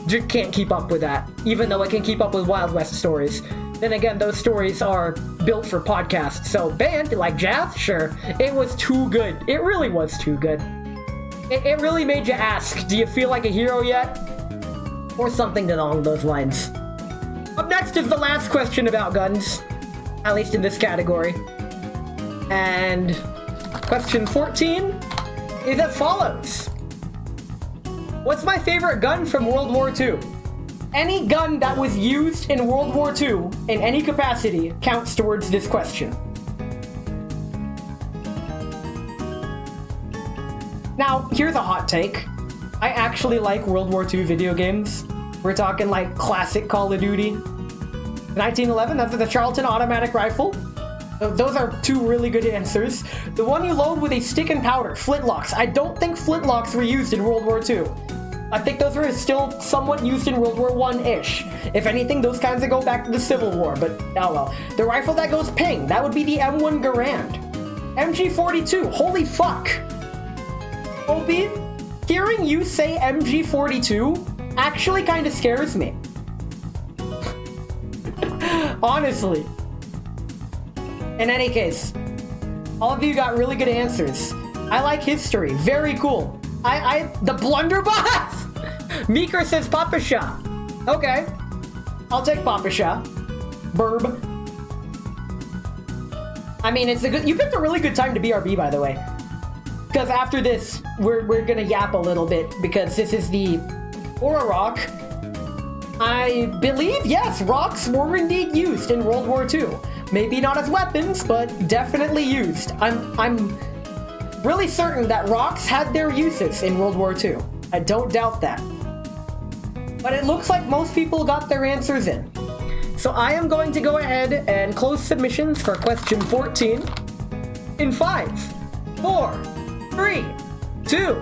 just can't keep up with that, even though I can keep up with Wild West stories. Then again, those stories are built for podcasts, so banned, like Jazz? Sure. It was too good. It really was too good. It really made you ask, do you feel like a hero yet? Or something along those lines. Up next is the last question about guns, at least in this category. And question 14 is as follows. What's my favorite gun from World War II? Any gun that was used in World War II in any capacity counts towards this question. Now, here's a hot take. I actually like World War II video games. We're talking like classic Call of Duty. 1911, that's the Charlton automatic rifle. Those are two really good answers. The one you load with a stick and powder, flintlocks. I don't think flintlocks were used in World War II. I think those were still somewhat used in World War I-ish. If anything, those kinds of go back to the Civil War, but oh well. The rifle that goes ping, that would be the M1 Garand. MG42, holy fuck. Opie, hearing you say MG42 actually kind of scares me. Honestly. In any case, all of you got really good answers. I like history. Very cool. The blunderbuss! Meeker says Papa Shah. Okay. I'll take Papa Shah. Burb. I mean, you picked a really good time to BRB, by the way. Because after this, we're gonna yap a little bit, because this is the Aura Rock. I believe, yes, rocks were indeed used in World War II. Maybe not as weapons, but definitely used. I'm really certain that rocks had their uses in World War II. I don't doubt that. But it looks like most people got their answers in. So I am going to go ahead and close submissions for question 14 in 5, 4, 3, 2,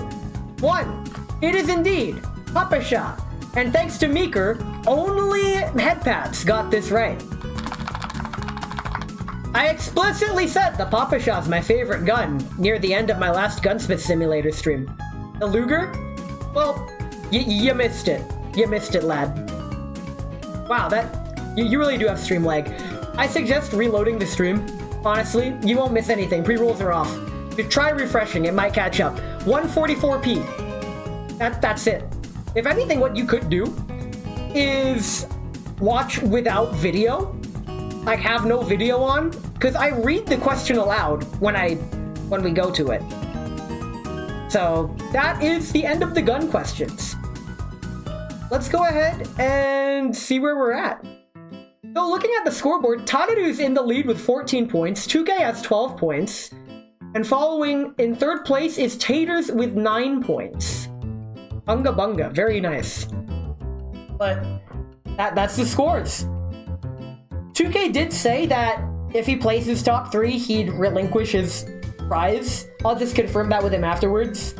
1. It is indeed Papa Shah. And thanks to Meeker, only Headpats got this right. I explicitly said the Papa Shah is my favorite gun near the end of my last Gunsmith Simulator stream. The Luger? Well, you missed it. You missed it, lad. Wow, you really do have stream lag. I suggest reloading the stream. Honestly, you won't miss anything. Pre-rolls are off. Just try refreshing, it might catch up. 144p. That's it. If anything, what you could do is watch without video. Like, have no video on. Because I read the question aloud when we go to it. So, that is the end of the gun questions. Let's go ahead and see where we're at. So looking at the scoreboard, Tanadu's in the lead with 14 points, 2K has 12 points, and following in third place is Taters with 9 points. Bunga bunga, very nice. But that's the scores. 2K did say that if he places top 3, he'd relinquish his prize. I'll just confirm that with him afterwards.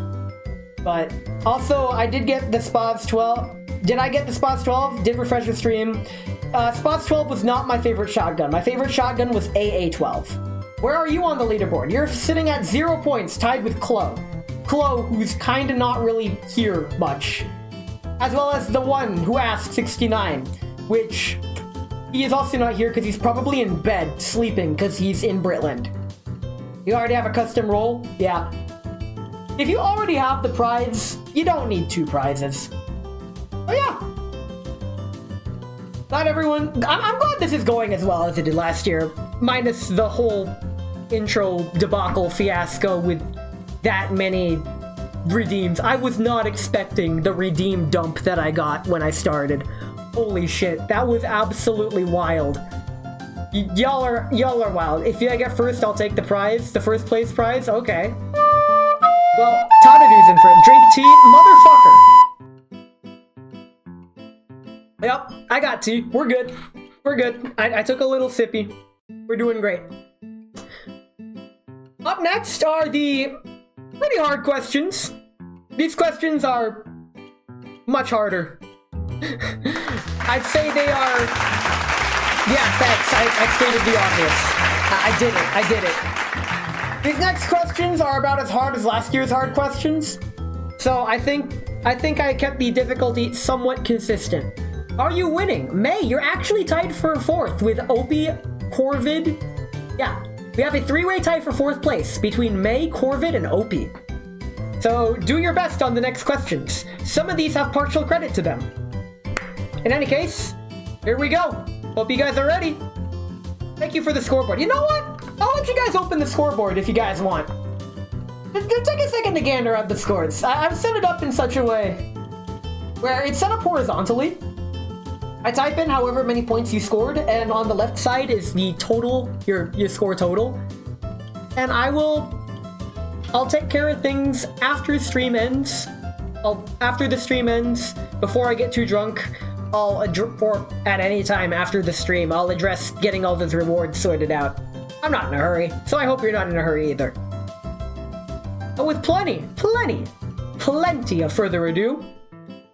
But also, I did get the Spots 12. Did I get the Spots 12? Did refresh the stream. Spots 12 was not my favorite shotgun. My favorite shotgun was AA12. Where are you on the leaderboard? You're sitting at 0 points, tied with Chloe. Chloe, who's kinda not really here much. As well as the one who asked 69, which he is also not here because he's probably in bed, sleeping, because he's in Britland. You already have a custom roll? Yeah. If you already have the prize, you don't need 2 prizes. Oh yeah. Not everyone... I'm glad this is going as well as it did last year. Minus the whole intro debacle fiasco with that many redeems. I was not expecting the redeem dump that I got when I started. Holy shit, that was absolutely wild. Y'all are wild. If I get first, I'll take the prize. The first place prize? Okay. Well, Tanadu's in for it. Drink tea, motherfucker. Yep, I got tea. We're good. We're good. I took a little sippy. We're doing great. Up next are the pretty hard questions. These questions are much harder. I'd say they are... Yeah, thanks. I stated the obvious. I did it. These next questions are about as hard as last year's hard questions. So I think I kept the difficulty somewhat consistent. Are you winning? May, you're actually tied for 4th with Opie, Corvid. Yeah, we have a 3-way tie for 4th place between May, Corvid, and Opie. So do your best on the next questions. Some of these have partial credit to them. In any case, here we go. Hope you guys are ready. Thank you for the scoreboard. You know what? I'll let you guys open the scoreboard if you guys want. Just take a second to gander at the scores. I've set it up in such a way where it's set up horizontally. I type in however many points you scored, and on the left side is the total, your score total. And I'll take care of things after stream ends. After the stream ends, before I get too drunk, or at any time after the stream, I'll address getting all those rewards sorted out. I'm not in a hurry, so I hope you're not in a hurry either. But with plenty of further ado,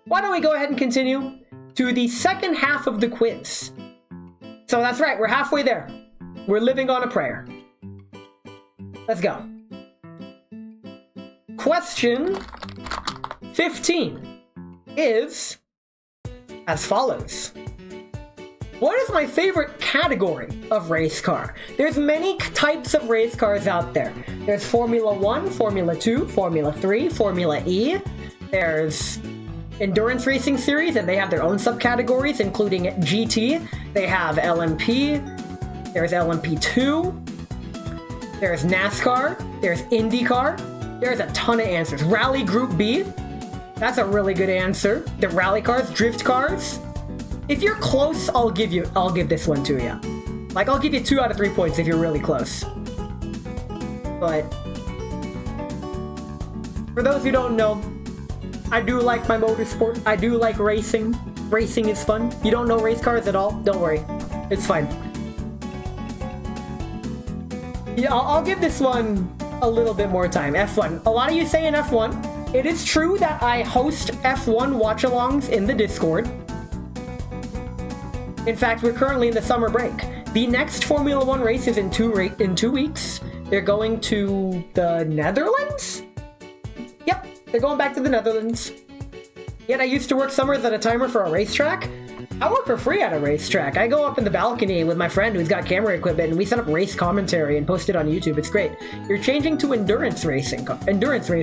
why don't we go ahead and continue to the second half of the quiz. So that's right, we're halfway there. We're living on a prayer. Let's go. Question 15 is as follows. What is my favorite category of race car? There's many types of race cars out there. There's Formula 1, Formula 2, Formula 3, Formula E. There's Endurance Racing Series, and they have their own subcategories, including GT. They have LMP. There's LMP2. There's NASCAR. There's IndyCar. There's a ton of answers. Rally Group B. That's a really good answer. The rally cars, drift cars. If you're close, I'll give this one to you. Like, I'll give you 2 out of 3 points if you're really close. But for those who don't know, I do like my motorsport. I do like racing. Racing is fun. You don't know race cars at all? Don't worry. It's fine. Yeah, I'll give this one a little bit more time. F1. A lot of you say in F1. It is true that I host F1 watch-alongs in the Discord. In fact, we're currently in the summer break. The next Formula 1 race is in 2 weeks. They're going to the Netherlands? Yep, they're going back to the Netherlands. Yet I used to work summers at a timer for a racetrack. I work for free at a racetrack. I go up in the balcony with my friend who's got camera equipment, and we set up race commentary and post it on YouTube. It's great. You're changing to endurance race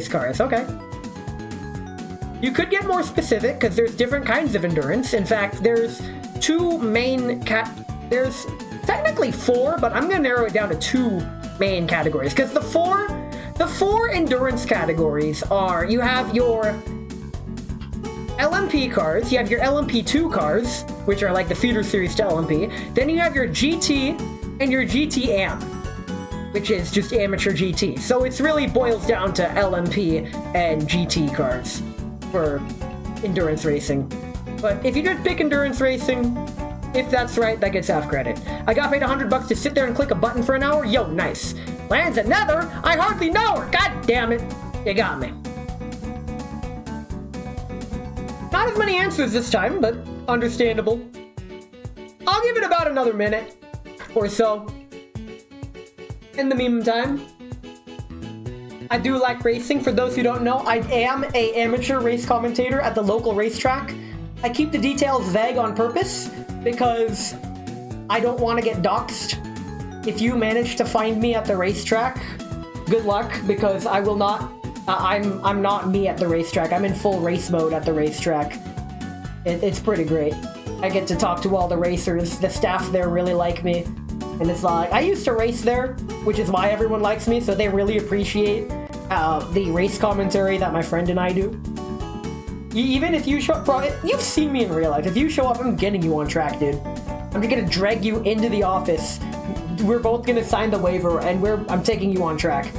cars. Okay. You could get more specific because there's different kinds of endurance. In fact, there's there's technically 4, but I'm gonna narrow it down to 2 main categories, because the four endurance categories are: you have your LMP cars, you have your LMP2 cars, which are like the feeder series to LMP, then you have your GT and your GT Am, which is just amateur GT. So it really boils down to LMP and GT cars for endurance racing. But if you just pick endurance racing, if that's right, that gets half credit. I got paid $100 to sit there and click a button for an hour? Yo, nice. Lands at Nether? I hardly know her! God damn it! You got me. Not as many answers this time, but understandable. I'll give it about another minute or so. In the meantime, I do like racing. For those who don't know, I am an amateur race commentator at the local racetrack. I keep the details vague on purpose because I don't want to get doxxed. If you manage to find me at the racetrack, good luck, because I will not. I'm not me at the racetrack. I'm in full race mode at the racetrack. It's pretty great. I get to talk to all the racers. The staff there really like me. And it's like, I used to race there, which is why everyone likes me, so they really appreciate the race commentary that my friend and I do. Even if you show up, bro, you've seen me in real life. If you show up, I'm getting you on track, dude. I'm gonna drag you into the office. We're both gonna sign the waiver, and I'm taking you on track.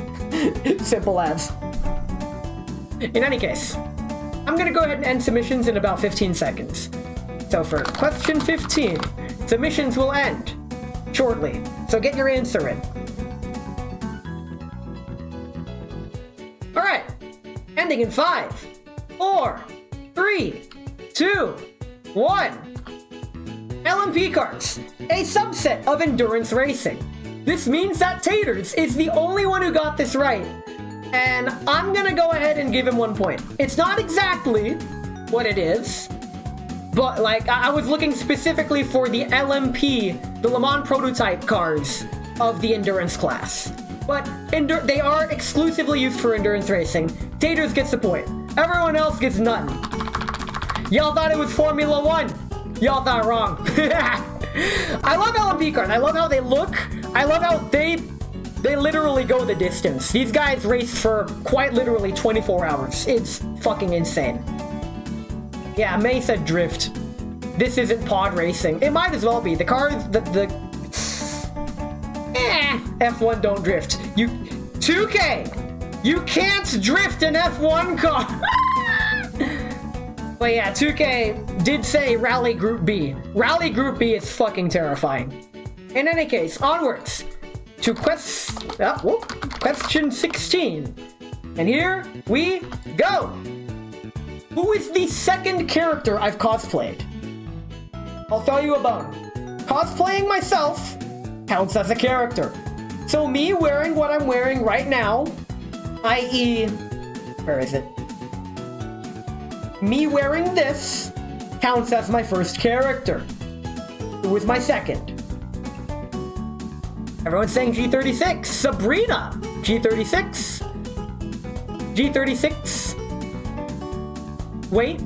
Simple as. In any case, I'm gonna go ahead and end submissions in about 15 seconds. So for question 15, submissions will end shortly. So get your answer in. All right, ending in 5, 4, 3, 2, 1. LMP cars, a subset of endurance racing. This means that Taters is the only one who got this right, and I'm gonna go ahead and give him 1 point. It's not exactly what it is, but like I was looking specifically for the LMP, the Le Mans prototype cars of the endurance class. But they are exclusively used for endurance racing. Taters gets the point. Everyone else gets none. Y'all thought it was Formula 1. Y'all thought wrong. I love LMP cars. I love how they look. I love how they literally go the distance. These guys race for quite literally 24 hours. It's fucking insane. Yeah, May said drift. This isn't pod racing. It might as well be. The cars, F1 don't drift. 2K! You can't drift an F1 car! But yeah, 2K did say Rally Group B. Rally Group B is fucking terrifying. In any case, onwards to question 16. And here we go! Who is the second character I've cosplayed? I'll throw you a bone. Cosplaying myself counts as a character. So me wearing what I'm wearing right now, i.e., where is it? Me wearing this counts as my first character. Who was my second? Everyone's saying G36. Sabrina. G36. G36. Wait.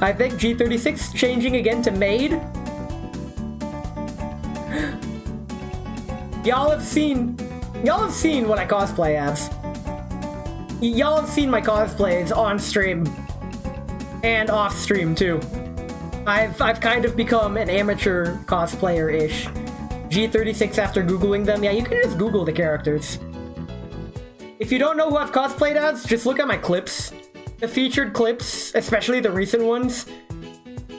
I think G36 changing again to maid. Y'all have seen what I cosplay as. Y'all have seen my cosplays on stream and off stream too. I've kind of become an amateur cosplayer-ish. G36 after Googling them. Yeah, you can just Google the characters. If you don't know who I've cosplayed as, just look at my clips. The featured clips, especially the recent ones,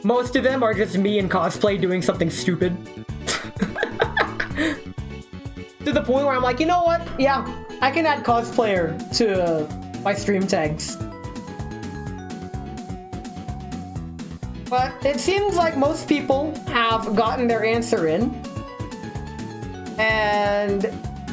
most of them are just me in cosplay doing something stupid. To the point where I'm like, you know what? Yeah, I can add cosplayer to my stream tags. But it seems like most people have gotten their answer in. And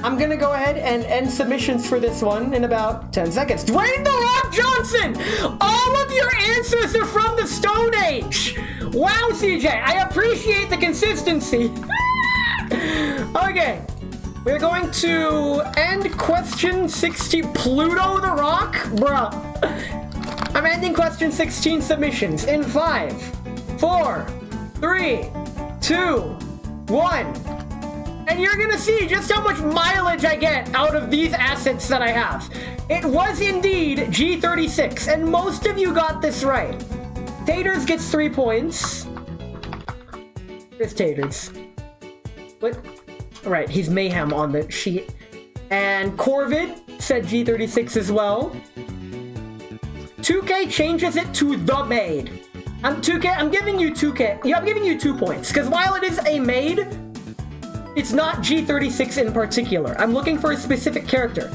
I'm gonna go ahead and end submissions for this one in about 10 seconds. Dwayne "The Rock" Johnson! All of your answers are from the Stone Age! Wow, CJ, I appreciate the consistency. Okay, we're going to end question 60. Pluto the Rock? Bruh. I'm ending question 16 submissions in 5, 4, 3, 2, 1. And you're gonna see just how much mileage I get out of these assets that I have. It was indeed G36, and most of you got this right. Taters gets 3 points. Where's Taters? What? Right, he's Mayhem on the sheet. And Corvid said G36 as well. 2K changes it to the maid. I'm giving you 2K. Yeah, I'm giving you 2 points, because while it is a maid, it's not G36 in particular. I'm looking for a specific character.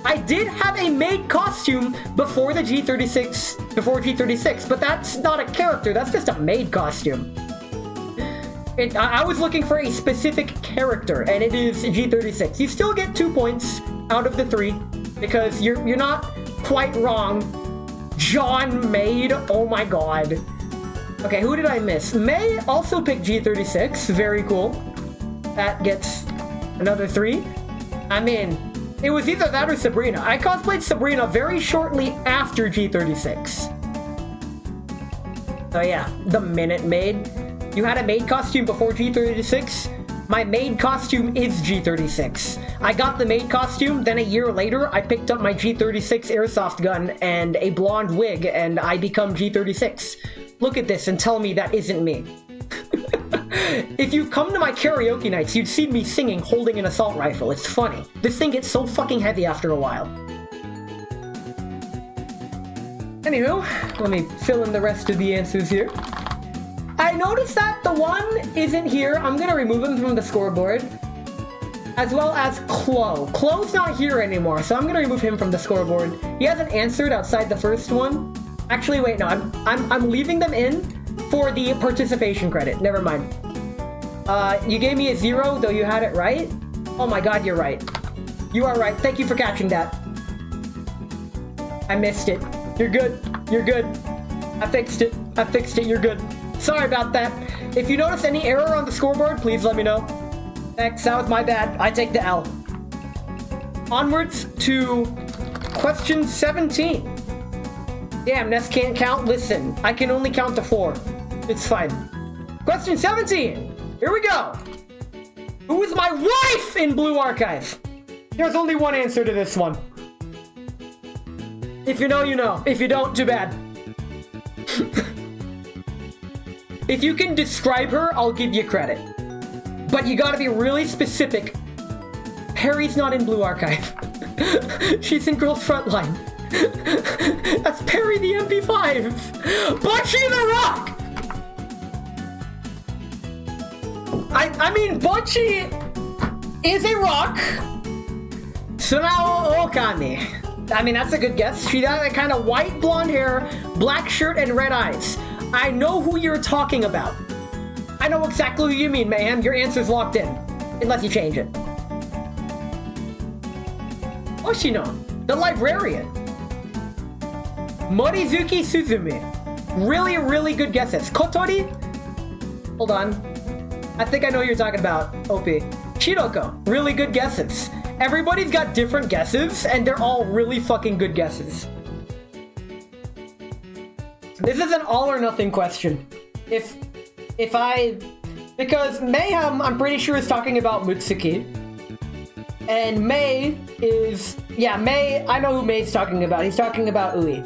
I did have a maid costume before G36, but that's not a character, that's just a maid costume. I was looking for a specific character, and it is G36. You still get 2 points out of the 3, because you're not quite wrong. John Maid, oh my god. Okay, who did I miss? May also picked G36, very cool. That gets another 3. I mean, it was either that or Sabrina. I cosplayed Sabrina very shortly after G36. So yeah, the Minute Maid. You had a maid costume before G36? My maid costume is G36. I got the maid costume, then a year later, I picked up my G36 airsoft gun and a blonde wig, and I become G36. Look at this and tell me that isn't me. If you come to my karaoke nights, you'd see me singing holding an assault rifle. It's funny. This thing gets so fucking heavy after a while. Anywho, let me fill in the rest of the answers here. I noticed that the one isn't here. I'm gonna remove him from the scoreboard. As well as Chloe. Chloe's not here anymore, so I'm gonna remove him from the scoreboard. He hasn't answered outside the first one. Actually, wait, no, I'm leaving them in for the participation credit. Never mind. You gave me a 0, though you had it right? Oh my god, you're right. You are right. Thank you for catching that. I missed it. You're good. You're good. I fixed it. You're good. Sorry about that. If you notice any error on the scoreboard, please let me know. Thanks, that was my bad. I take the L. Onwards to question 17. Damn, Ness can't count. Listen, I can only count to 4. It's fine. Question 17. Here we go. Who is my wife in Blue Archive? There's only one answer to this one. If you know, you know. If you don't, too bad. If you can describe her, I'll give you credit. But you gotta be really specific. Perry's not in Blue Archive. She's in Girls Frontline. That's Perry the MP5. Butchie the Rock! I mean, Butchie is a rock. Sunao Okami. I mean, that's a good guess. She got that kind of white blonde hair, black shirt, and red eyes. I know who you're talking about. I know exactly who you mean, Mayhem. Your answer's locked in. Unless you change it. Oshino, the librarian. Morizuki Suzumi. Really, really good guesses. Kotori? Hold on. I think I know who you're talking about, OP. Shiroko. Really good guesses. Everybody's got different guesses, and they're all really fucking good guesses. This is an all or nothing question. Because Mayhem, I'm pretty sure, is talking about Mutsuki. And May is... Yeah, May, I know who May's talking about. He's talking about Ui.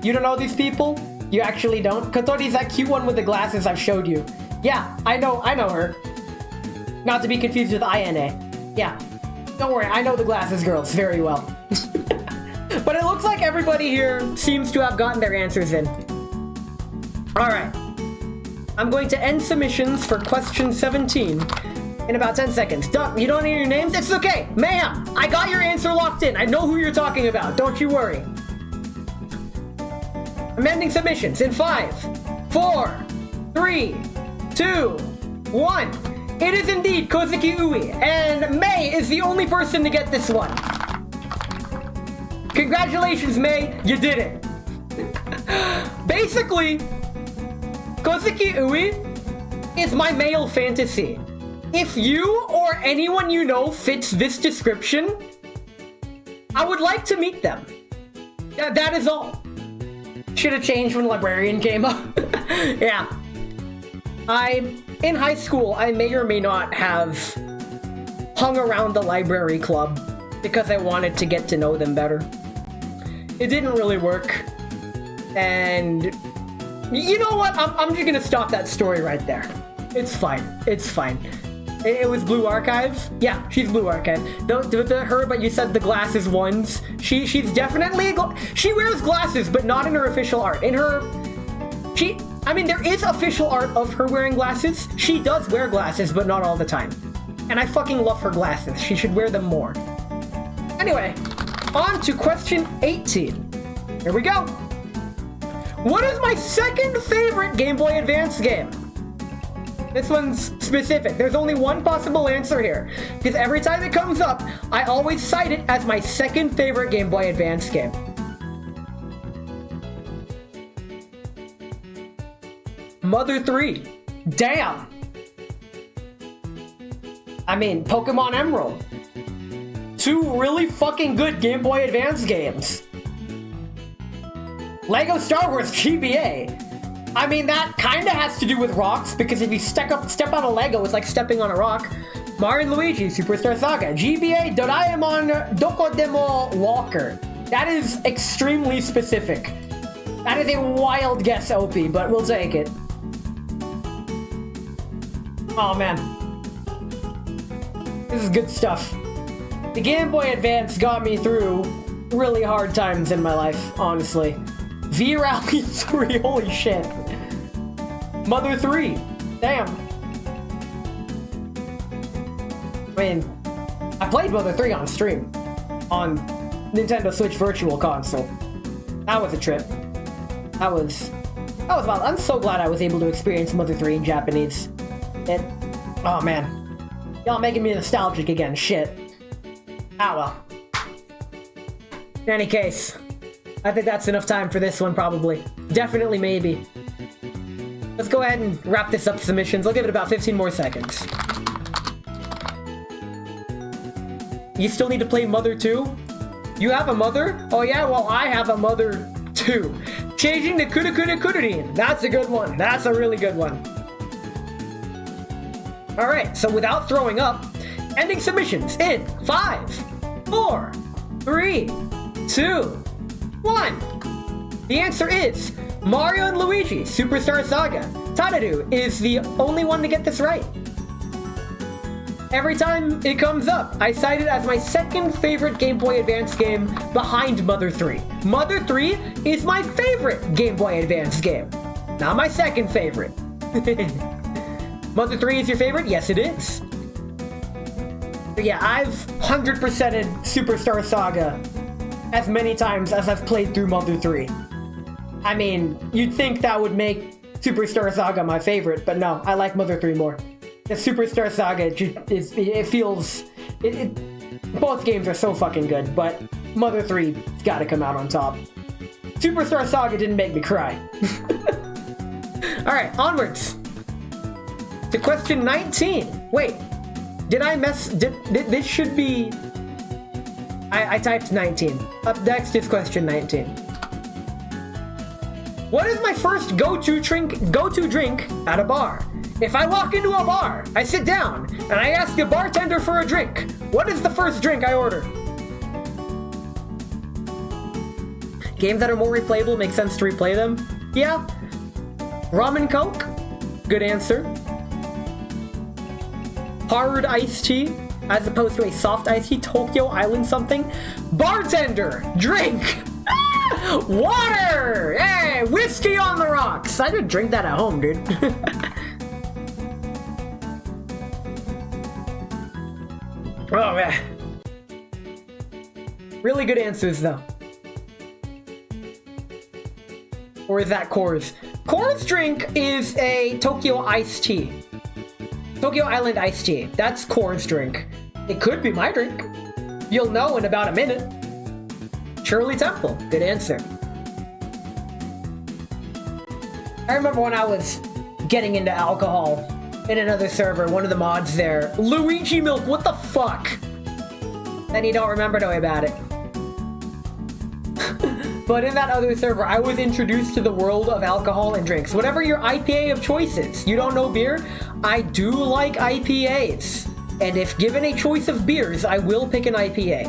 You don't know these people? You actually don't? Kotori's that cute one with the glasses I've showed you. Yeah, I know her. Not to be confused with INA. Yeah. Don't worry, I know the glasses girls very well. But it looks like everybody here seems to have gotten their answers in. Alright. I'm going to end submissions for question 17 in about 10 seconds. Duck, you don't need your names? It's okay. Ma'am, I got your answer locked in. I know who you're talking about. Don't you worry. I'm ending submissions in 5, 4, 3, 2, 1. It is indeed Kozuki Ui, and May is the only person to get this one. Congratulations, May, you did it. Basically, Kozuki Ui is my male fantasy. If you or anyone you know fits this description, I would like to meet them. That is all. Should have changed when Librarian came up. Yeah. In high school, I may or may not have hung around the library club because I wanted to get to know them better. It didn't really work. And you know what? I'm just gonna stop that story right there. It's fine. It's fine. It was Blue Archive? Yeah, she's Blue Archive. Her, but you said the glasses ones. She's definitely... She wears glasses, but not in her official art. In her... I mean, there is official art of her wearing glasses. She does wear glasses, but not all the time. And I fucking love her glasses. She should wear them more. Anyway, on to question 18. Here we go. What is my second favorite Game Boy Advance game? This one's specific. There's only one possible answer here, because every time it comes up, I always cite it as my second favorite Game Boy Advance game. Mother 3. Damn. I mean, Pokemon Emerald. Two really fucking good Game Boy Advance games. Lego Star Wars GBA. I mean, that kind of has to do with rocks, because if you step on a Lego, it's like stepping on a rock. Mario and Luigi, Superstar Saga, GBA, Doraemon, Dokodemo Walker. That is extremely specific. That is a wild guess, OP, but we'll take it. Oh man. This is good stuff. The Game Boy Advance got me through really hard times in my life, honestly. V-Rally 3, holy shit. Mother 3, damn. I mean, I played Mother 3 on stream. On Nintendo Switch Virtual Console. That was a trip. That was wild. I'm so glad I was able to experience Mother 3 in Japanese. Oh man. Y'all making me nostalgic again, shit. Ah well. In any case, I think that's enough time for this one, probably. Definitely, maybe. Let's go ahead and wrap this up submissions. I'll give it about 15 more seconds. You still need to play Mother 2? You have a mother? Oh yeah, well I have a Mother 2. Changing to Kururin. That's a good one. That's a really good one. Alright, so without throwing up, ending submissions in 5, 4, 3, 2, 1. The answer is Mario and Luigi Superstar Saga. Tadadu is the only one to get this right. Every time it comes up, I cite it as my second favorite Game Boy Advance game behind Mother 3. Mother 3 is my favorite Game Boy Advance game. Not my second favorite. Mother 3 is your favorite? Yes, it is. But yeah, I've 100%ed Superstar Saga as many times as I've played through Mother 3. I mean, you'd think that would make Superstar Saga my favorite, but no, I like Mother 3 more. The Superstar Saga, both games are so fucking good, but Mother 3's gotta come out on top. Superstar Saga didn't make me cry. Alright, onwards. To question 19. Wait, did I mess... This should be... I typed 19. Up next is question 19. What is my first go-to drink at a bar? If I walk into a bar, I sit down, and I ask the bartender for a drink. What is the first drink I order? Games that are more replayable make sense to replay them. Yeah. Rum and Coke? Good answer. Hard iced tea, as opposed to a soft iced tea. Tokyo Island something. Bartender! Drink! Water! Hey! Whiskey on the rocks! I could drink that at home, dude. Oh, man. Really good answers, though. Or is that Coors? Coors drink is a Tokyo iced tea. Tokyo Island iced tea. That's Coors drink. It could be my drink. You'll know in about a minute. Shirley Temple. Good answer. I remember when I was getting into alcohol in another server, one of the mods there. Luigi Milk, what the fuck? Then you don't remember to about it. But in that other server, I was introduced to the world of alcohol and drinks. Whatever your IPA of choice is. You don't know beer? I do like IPAs. And if given a choice of beers, I will pick an IPA.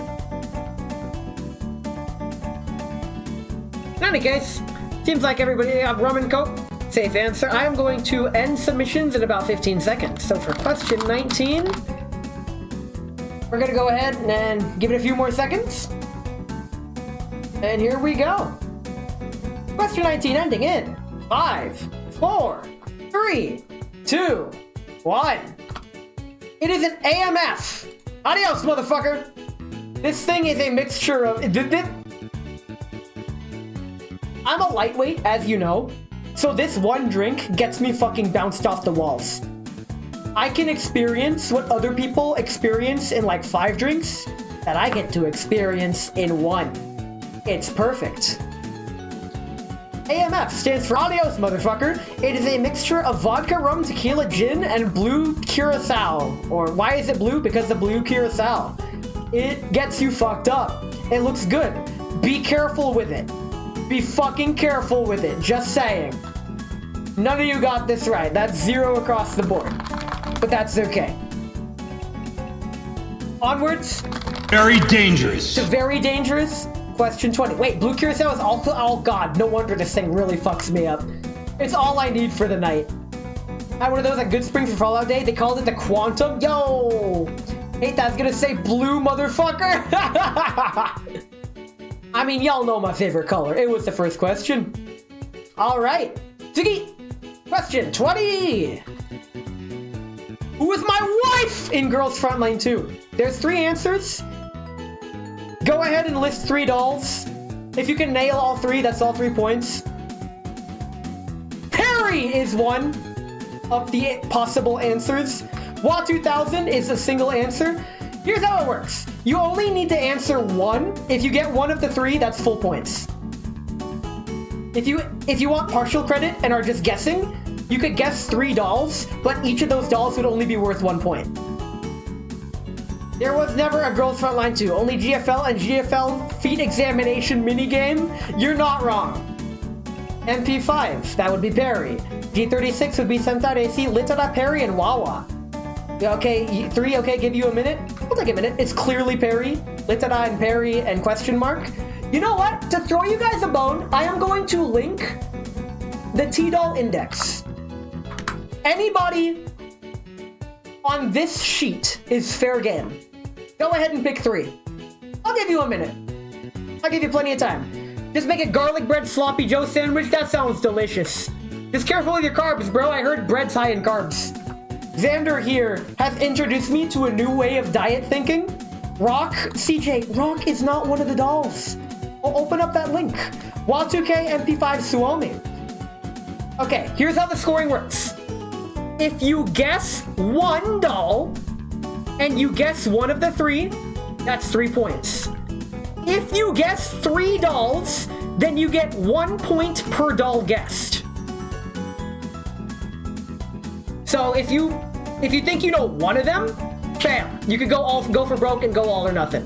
In any case, seems like everybody have rum and coke. Safe answer. I am going to end submissions in about 15 seconds. So for question 19, we're gonna go ahead and give it a few more seconds. And here we go. Question 19 ending in 5, 4, 3, 2, 1. It is an AMF. Adios, motherfucker. This thing is a mixture of... I'm a lightweight, as you know. So this one drink gets me fucking bounced off the walls. I can experience what other people experience in like 5 drinks that I get to experience in 1. It's perfect. AMF stands for Adios, motherfucker. It is a mixture of vodka, rum, tequila, gin, and blue curacao. Or why is it blue? Because the blue curacao. It gets you fucked up. It looks good. Be careful with it. Be fucking careful with it. Just saying. None of you got this right. That's 0 across the board. But that's okay. Onwards. Very dangerous. To very dangerous. Question 20. Wait, blue curacao is all... Oh god, no wonder this thing really fucks me up. It's all I need for the night. I had one of those at Good Springs for Fallout Day. They called it the Quantum. Yo! Hate that. I was gonna say blue, motherfucker. I mean, y'all know my favorite color. It was the first question. Alright. Ziggy! Question 20! Who is my wife in Girls Frontline 2? There's 3 answers. Go ahead and list 3 dolls. If you can nail all 3, that's all 3 points. Perry is one of the possible answers. WA 2000 is a single answer. Here's how it works. You only need to answer 1. If you get 1 of the 3, that's full points. If you want partial credit and are just guessing, you could guess 3 dolls, but each of those dolls would only be worth 1 point. There was never a Girls Frontline 2, only GFL and GFL feet examination minigame. You're not wrong. MP5, that would be Perry. G36 would be Sentai AC, Litada, Perry, and Wawa. Okay, 3, okay, give you a minute. We'll take a minute. It's clearly Perry, Litada, and Perry, and question mark. You know what? To throw you guys a bone, I am going to link the T-Doll Index. Anybody on this sheet is fair game. Go ahead and pick 3. I'll give you a minute. I'll give you plenty of time. Just make a garlic bread sloppy Joe sandwich. That sounds delicious. Just careful with your carbs, bro. I heard bread's high in carbs. Xander here has introduced me to a new way of diet thinking. Rock, CJ, Rock is not one of the dolls. I'll open up that link. WA2K MP5 Suomi. Okay, here's how the scoring works. If you guess 1 doll, and you guess 1 of the 3, that's 3 points. If you guess 3 dolls, then you get 1 point per doll guessed. So if you think you know one of them, bam, you could go for broke and go all or nothing.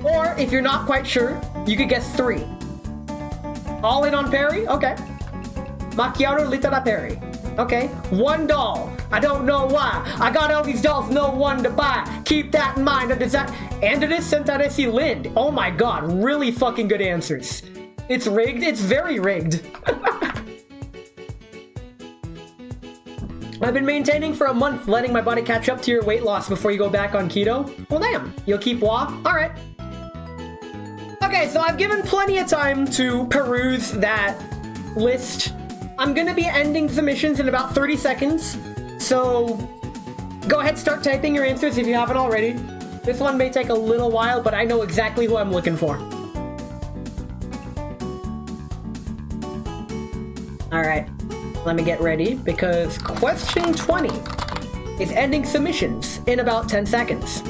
Or if you're not quite sure, you could guess 3. All in on Perry? Okay. Macchiato Litera Perry. Okay. 1 doll. I don't know why. I got all these dolls, no one to buy. Keep that in mind. Andres Sentaresi Lind. Oh my god, really fucking good answers. It's rigged. It's very rigged. I've been maintaining for a month, letting my body catch up to your weight loss before you go back on keto. Well, damn. You'll keep WA? Alright. Okay, so I've given plenty of time to peruse that list. I'm gonna be ending submissions in about 30 seconds. So go ahead, start typing your answers if you haven't already. This one may take a little while, but I know exactly who I'm looking for. Alright, let me get ready because question 20 is ending submissions in about 10 seconds.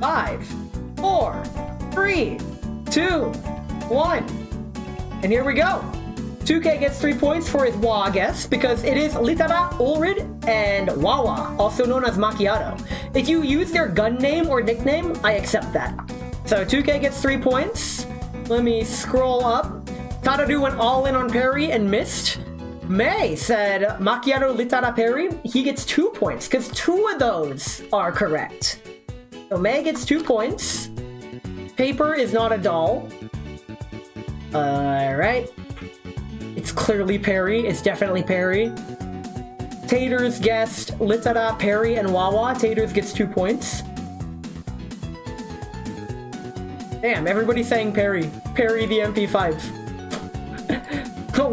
5, 4, 3, 2, 1. And here we go. 2K gets 3 points for his WA guess because it is Litara, Ulrid, and Wawa, also known as Macchiato. If you use their gun name or nickname, I accept that. So 2K gets 3 points. Let me scroll up. Tadadu went all in on Perry and missed. May said Macchiato Litara Perry. He gets 2 points because 2 of those are correct. So May gets 2 points. Paper is not a doll. Alright. It's clearly Perry. It's definitely Perry. Taters guessed Litara, Perry, and Wawa. Taters gets 2 points. Damn, everybody's saying Perry. Perry the MP5.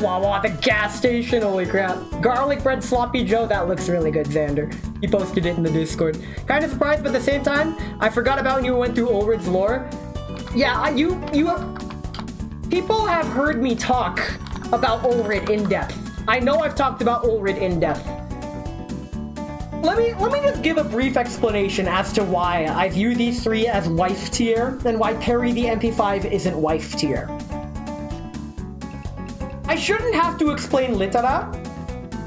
Wawa, the gas station. Holy crap. Garlic bread sloppy Joe. That looks really good, Xander. He posted it in the Discord. Kind of surprised, but at the same time, I forgot about when you went through Ulrid's lore. Yeah, people have heard me talk about Ulrid in depth. I know I've talked about Ulrid in depth. Let me just give a brief explanation as to why I view these 3 as wife tier and why Perry the MP5 isn't wife tier. I shouldn't have to explain Litara,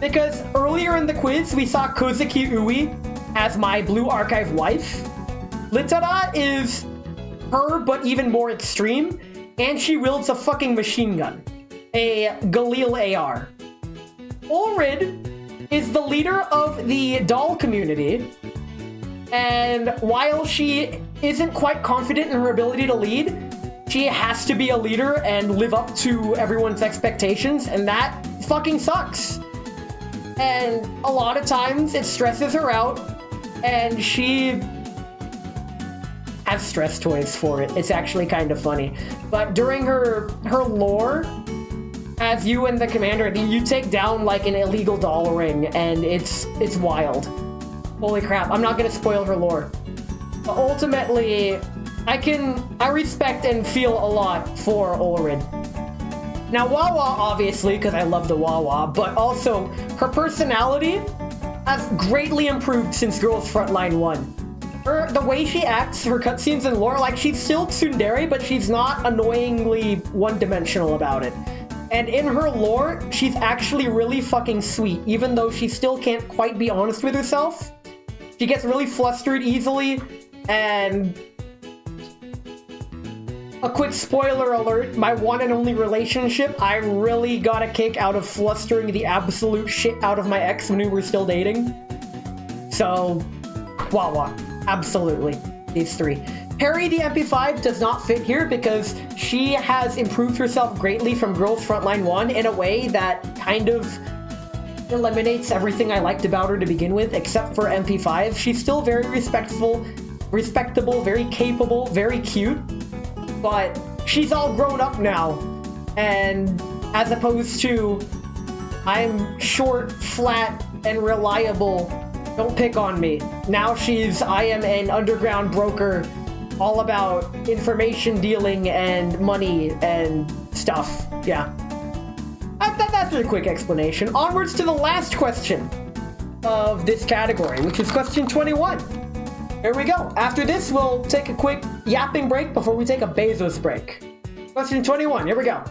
because earlier in the quiz we saw Kozuki Ui as my Blue Archive wife. Litara is her, but even more extreme, and she wields a fucking machine gun. A Galil AR. Ulrid is the leader of the doll community, and while she isn't quite confident in her ability to lead, she has to be a leader and live up to everyone's expectations, and that fucking sucks. And a lot of times it stresses her out, and she has stress toys for it. It's actually kind of funny. But during her lore, as you and the commander, you take down like an illegal doll ring, and it's wild. Holy crap, I'm not gonna spoil her lore. But ultimately, I respect and feel a lot for Ulrid. Now Wawa, obviously, because I love the Wawa, but also her personality has greatly improved since Girls Frontline 1. The way she acts, her cutscenes and lore, like she's still tsundere, but she's not annoyingly one-dimensional about it. And in her lore, she's actually really fucking sweet, even though she still can't quite be honest with herself. She gets really flustered easily, and a quick spoiler alert, my one and only relationship, I really got a kick out of flustering the absolute shit out of my ex when we were still dating. So, Wawa, absolutely, these 3. Perry the MP5 does not fit here because she has improved herself greatly from Girls Frontline 1 in a way that kind of eliminates everything I liked about her to begin with, except for MP5. She's still very respectable, very capable, very cute, but she's all grown up now, and as opposed to I'm short, flat, and reliable, don't pick on me. Now I am an underground broker, all about information dealing and money and stuff. Yeah. That's a quick explanation. Onwards to the last question of this category, which is question 21. Here we go. After this, we'll take a quick yapping break before we take a Bezos break. Question 21, here we go.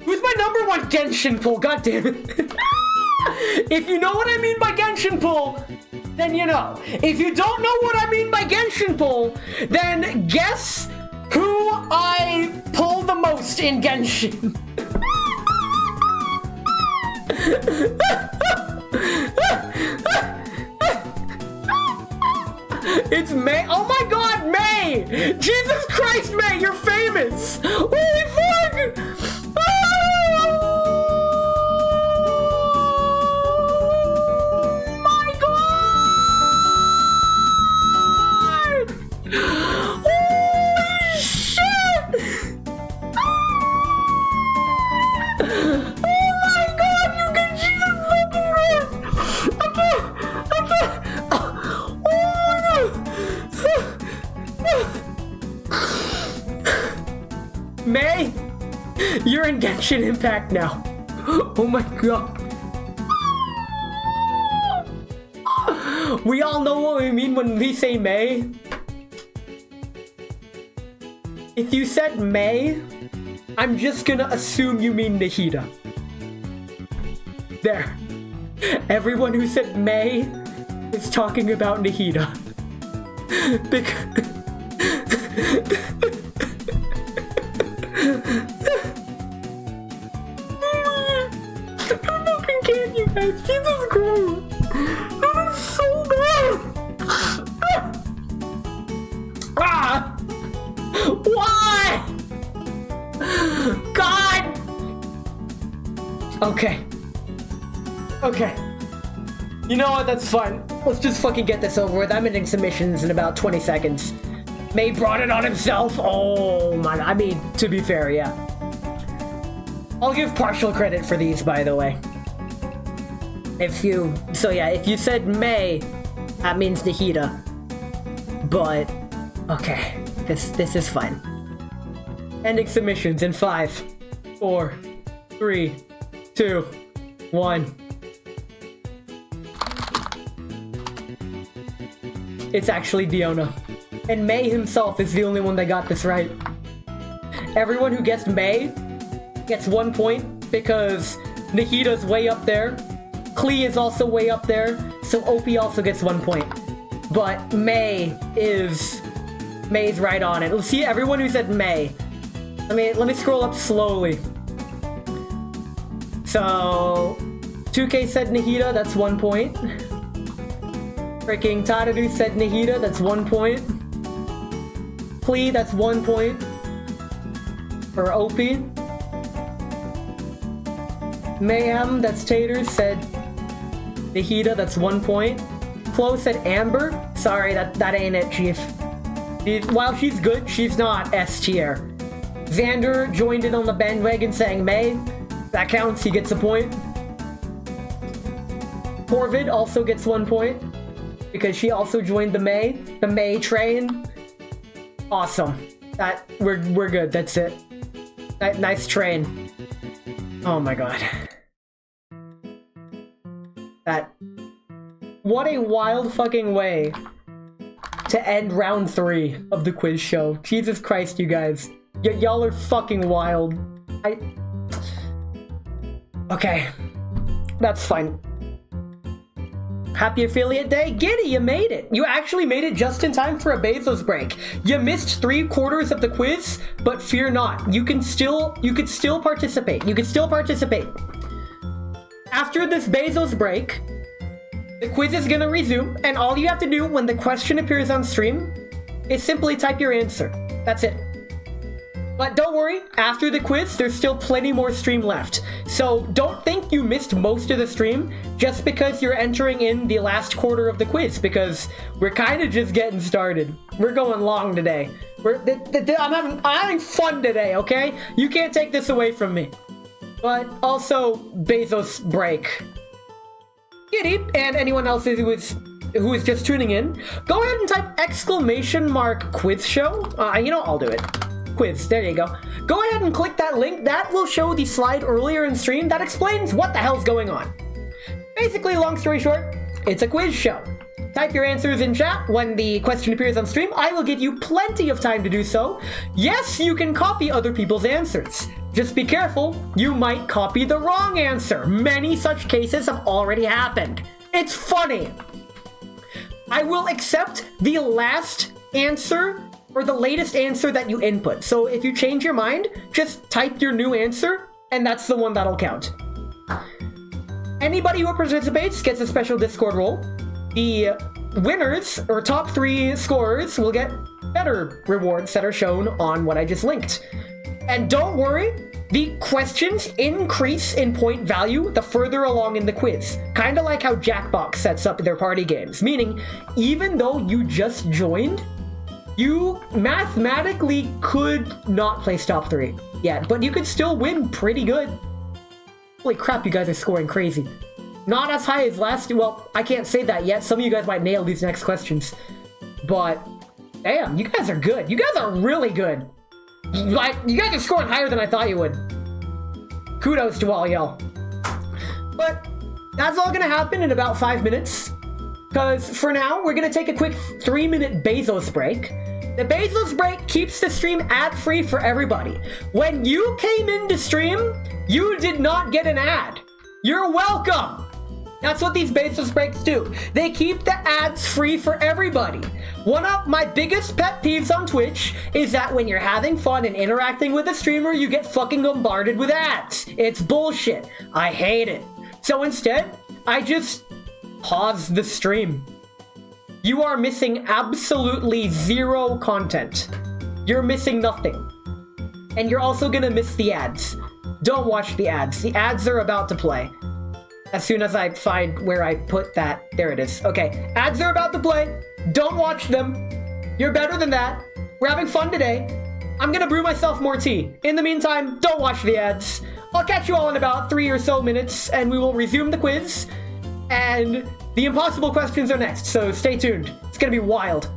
Who's my number one Genshin pull? God damn it. If you know what I mean by Genshin pull, then you know. If you don't know what I mean by Genshin pull, then guess who I pull the most in Genshin. It's May. Oh my god, May! Jesus Christ, May, you're famous! Holy fuck! May, you're in Genshin Impact now. Oh my god. We all know what we mean when we say May. If you said May, I'm just gonna assume you mean Nahida. There. Everyone who said May is talking about Nahida. Because... I fucking can't, you guys. Jesus Christ. That is so bad. Ah! Why? God! Okay. Okay. You know what? That's fine. Let's just fucking get this over with. I'm ending submissions in about 20 seconds. May brought it on himself. Oh my, I mean, to be fair, yeah. I'll give partial credit for these, by the way. If you said May, that means Nahida. But, okay, this is fine. Ending submissions in 5, 4, 3, 2, 1. It's actually Diona. And May himself is the only one that got this right. Everyone who guessed May gets 1 point because Nahida's way up there. Klee is also way up there, so OP also gets 1 point. But May's right on it. Let's see everyone who said May. Let me scroll up slowly. So 2K said Nahida, that's 1 point. Freaking Tadadu said Nahida, that's 1 point. Klee, that's 1 point. For OP. Mayhem, that's Tater, said Nahida, that's 1 point. Flo said Amber. Sorry, that ain't it, Chief. While she's good, she's not S tier. Xander joined in on the bandwagon saying May. That counts, he gets a point. Corvid also gets 1 point because she also joined the May train. Awesome. We're good, that's it. Nice train. Oh my god. What a wild fucking way to end round 3 of the quiz show. Jesus Christ, you guys. Y'all are fucking wild. Okay. That's fine. Happy affiliate day. Giddy, you made it. You actually made it just in time for a Bezos break. You missed 3/4 of the quiz, but fear not. You could still participate. You could still participate. After this Bezos break, the quiz is gonna resume, and all you have to do when the question appears on stream is simply type your answer. That's it. But don't worry, after the quiz, there's still plenty more stream left. So don't think you missed most of the stream just because you're entering in the last quarter of the quiz, because we're kind of just getting started. We're going long today. I'm having fun today, okay? You can't take this away from me. But also, Bezos break. Giddy, and anyone else who is just tuning in, go ahead and type ! quiz show. I'll do it. Quiz, there you go. Go ahead and click that link. That will show the slide earlier in stream that explains what the hell's going on. Basically, long story short, it's a quiz show. Type your answers in chat. When the question appears on stream, I will give you plenty of time to do so. Yes, you can copy other people's answers. Just be careful, you might copy the wrong answer. Many such cases have already happened. It's funny. I will accept the last answer or the latest answer that you input. So if you change your mind, just type your new answer, and that's the one that'll count. Anybody who participates gets a special Discord role. The winners, or top 3 scorers, will get better rewards that are shown on what I just linked. And don't worry, the questions increase in point value the further along in the quiz. Kinda like how Jackbox sets up their party games. Meaning, even though you just joined, you mathematically could not place top 3 yet, but you could still win pretty good. Holy crap, you guys are scoring crazy. Not as high as last, well, I can't say that yet. Some of you guys might nail these next questions. But, damn, you guys are good. You guys are really good. Like, you guys are scoring higher than I thought you would. Kudos to all y'all. But, that's all gonna happen in about 5 minutes. Because for now, we're gonna take a quick 3-minute Bezos break. The Bezos break keeps the stream ad-free for everybody. When you came into stream, you did not get an ad. You're welcome. That's what these Bezos breaks do. They keep the ads free for everybody. One of my biggest pet peeves on Twitch is that when you're having fun and interacting with a streamer, you get fucking bombarded with ads. It's bullshit. I hate it. So instead, I just pause the stream. You are missing absolutely 0 content. You're missing nothing. And you're also gonna miss the ads. Don't watch the ads. The ads are about to play. As soon as I find where I put that. There it is. Okay, ads are about to play. Don't watch them. You're better than that. We're having fun today. I'm gonna brew myself more tea. In the meantime, don't watch the ads. I'll catch you all in about 3 or so minutes, and we will resume the quiz. And the impossible questions are next, so stay tuned. It's gonna be wild.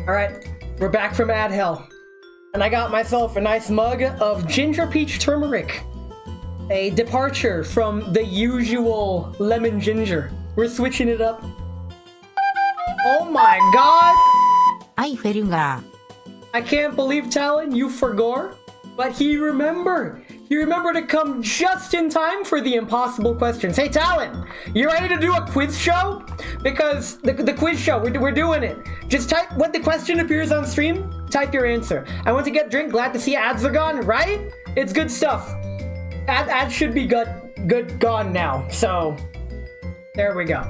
Alright, we're back from ad hell. And I got myself a nice mug of ginger peach turmeric. A departure from the usual lemon ginger. We're switching it up. Oh my god! アイフェルガー I can't believe, Talon, you forgot. But he remembered. He remembered to come just in time for the impossible questions. Hey, Talon, you ready to do a quiz show? Because the quiz show, we're doing it. Just type when the question appears on stream, type your answer. I want to get drink, glad to see ads are gone, right? It's good stuff. Ads should be good gone now. So, there we go.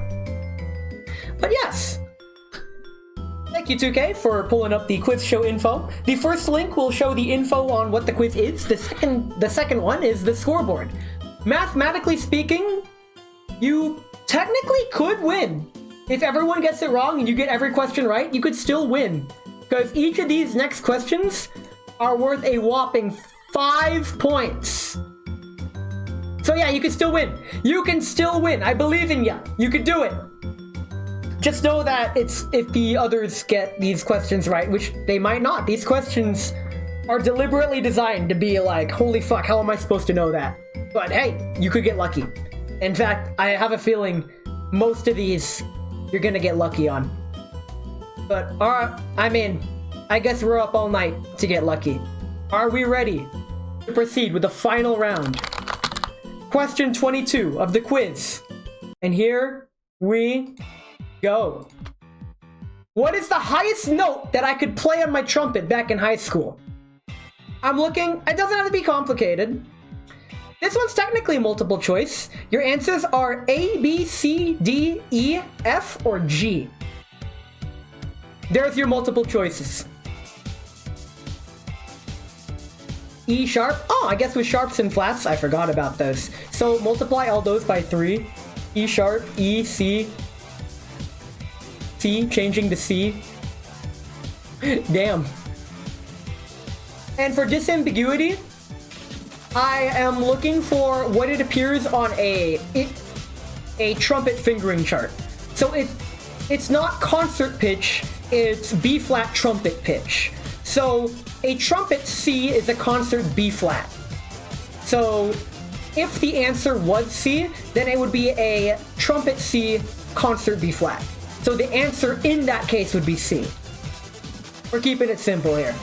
But yes. Thank you, 2K, for pulling up the quiz show info. The first link will show the info on what the quiz is. The second one is the scoreboard. Mathematically speaking, you technically could win. If everyone gets it wrong and you get every question right, you could still win. Because each of these next questions are worth a whopping 5 points. So yeah, you can still win. You can still win. I believe in ya. You can do it. Just know that it's if the others get these questions right, which they might not. These questions are deliberately designed to be like, holy fuck, how am I supposed to know that? But hey, you could get lucky. In fact, I have a feeling most of these you're gonna get lucky on. But alright, I mean, I guess we're up all night to get lucky. Are we ready to proceed with the final round? Question 22 of the quiz. And here we go. What is the highest note that I could play on my trumpet back in high school? I'm looking, it doesn't have to be complicated. This one's technically multiple choice. Your answers are A, B, C, D, E, F, or G. There's your multiple choices. E sharp. Oh, I guess with sharps and flats, I forgot about those. So multiply all those by 3. E sharp, E, C, C, changing to C. Damn. And for disambiguity, I am looking for what it appears on a trumpet fingering chart. So it's not concert pitch, it's B flat trumpet pitch. So a trumpet C is a concert B flat. So if the answer was C, then it would be a trumpet C concert B flat. So the answer in that case would be C. We're keeping it simple here.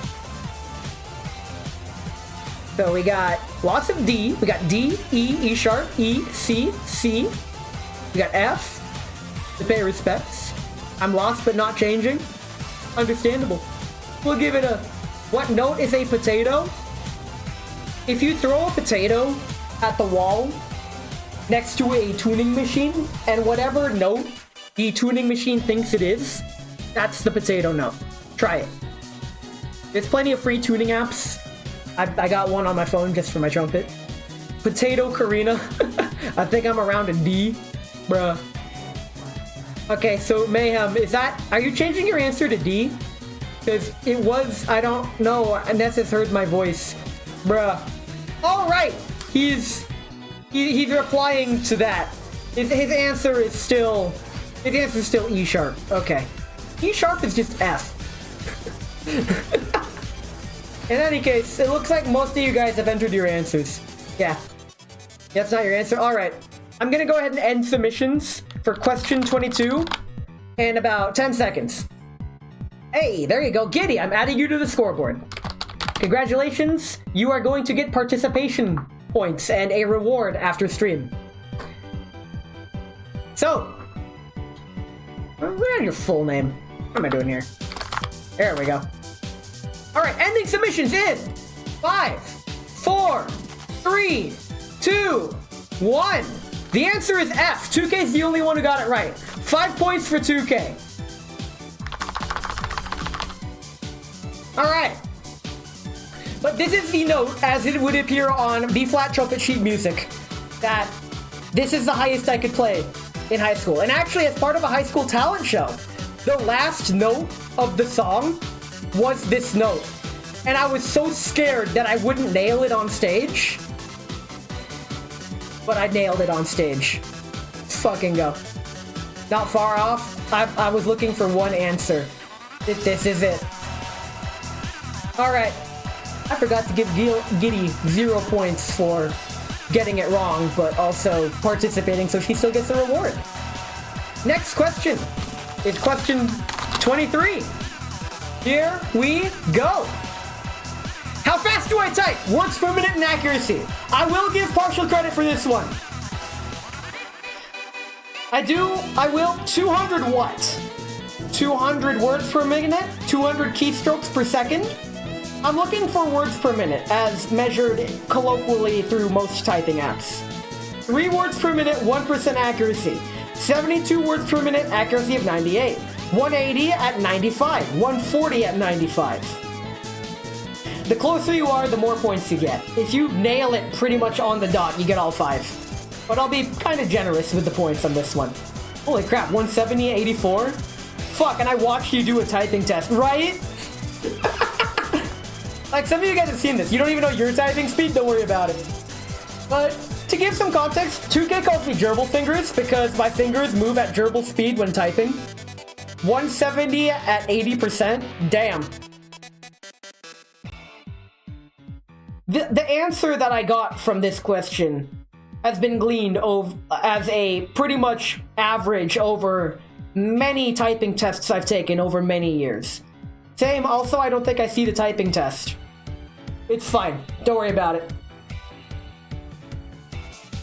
So we got lots of D. We got D, E, E sharp, E, C, C. We got F to pay respects. I'm lost but not changing. Understandable. We'll give it a... What note is a potato? If you throw a potato at the wall next to a tuning machine, and whatever note the tuning machine thinks it is, that's the potato note. Try it. There's plenty of free tuning apps. I got one on my phone just for my trumpet. Potato Karina. I think I'm around a D. Bruh. Okay, so Mayhem, are you changing your answer to D? Because it was, I don't know, Nessus heard my voice. Bruh. Alright! He's replying to that. His answer is still E sharp. Okay. E sharp is just F. In any case, it looks like most of you guys have entered your answers. Yeah. That's not your answer. Alright. I'm gonna go ahead and end submissions for question 22 in about 10 seconds. Hey, there you go. Giddy, I'm adding you to the scoreboard. Congratulations. You are going to get participation points and a reward after stream. So, where's your full name? What am I doing here? There we go. Alright, ending submissions in 5, 4, 3, 2, 1. The answer is F. 2K's the only one who got it right. 5 points for 2K. Alright. But this is the note as it would appear on B-flat trumpet sheet music. That this is the highest I could play in high school. And actually, as part of a high school talent show, the last note of the song was this note. And I was so scared that I wouldn't nail it on stage. But I nailed it on stage. Let's fucking go. Not far off. I was looking for one answer. This is it. Alright. I forgot to give Giddy 0 points for getting it wrong, but also participating, so she still gets a reward. Next question is question 23. Here we go. How fast do I type? Words per minute and accuracy. I will give partial credit for this one. I will 200 what? 200 words per minute, 200 keystrokes per second. I'm looking for words per minute as measured colloquially through most typing apps. 3 words per minute, 1% accuracy. 72 words per minute, accuracy of 98. 180 at 95. 140 at 95. The closer you are, the more points you get. If you nail it pretty much on the dot, you get all 5. But I'll be kind of generous with the points on this one. Holy crap, 170, 84? Fuck, and I watched you do a typing test, right? Like, some of you guys have seen this. You don't even know your typing speed, don't worry about it. But to give some context, 2K calls me gerbil fingers because my fingers move at gerbil speed when typing. 170 at 80%, damn. The answer that I got from this question has been gleaned as a pretty much average over many typing tests I've taken over many years. Same, also I don't think I see the typing test. It's fine, don't worry about it.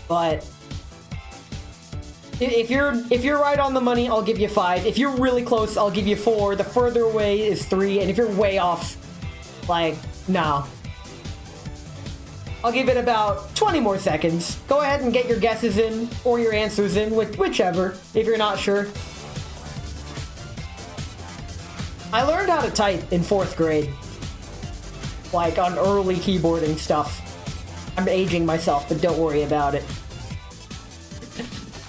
But if you're right on the money, I'll give you 5. If you're really close, I'll give you 4. The further away is 3, and if you're way off, like, no. I'll give it about 20 more seconds. Go ahead and get your guesses in, or your answers in, whichever, if you're not sure. I learned how to type in 4th grade. Like, on early keyboarding stuff. I'm aging myself, but don't worry about it.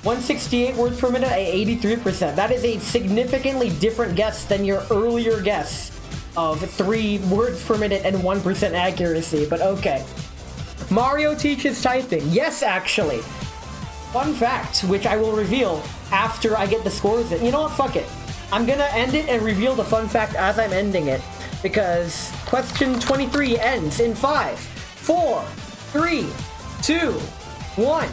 168 words per minute at 83%. That is a significantly different guess than your earlier guess of 3 words per minute and 1% accuracy, but okay. Mario teaches typing. Yes, actually. Fun fact, which I will reveal after I get the scores in. You know what? Fuck it. I'm gonna end it and reveal the fun fact as I'm ending it, because question 23 ends in 5, 4, 3, 2, 1.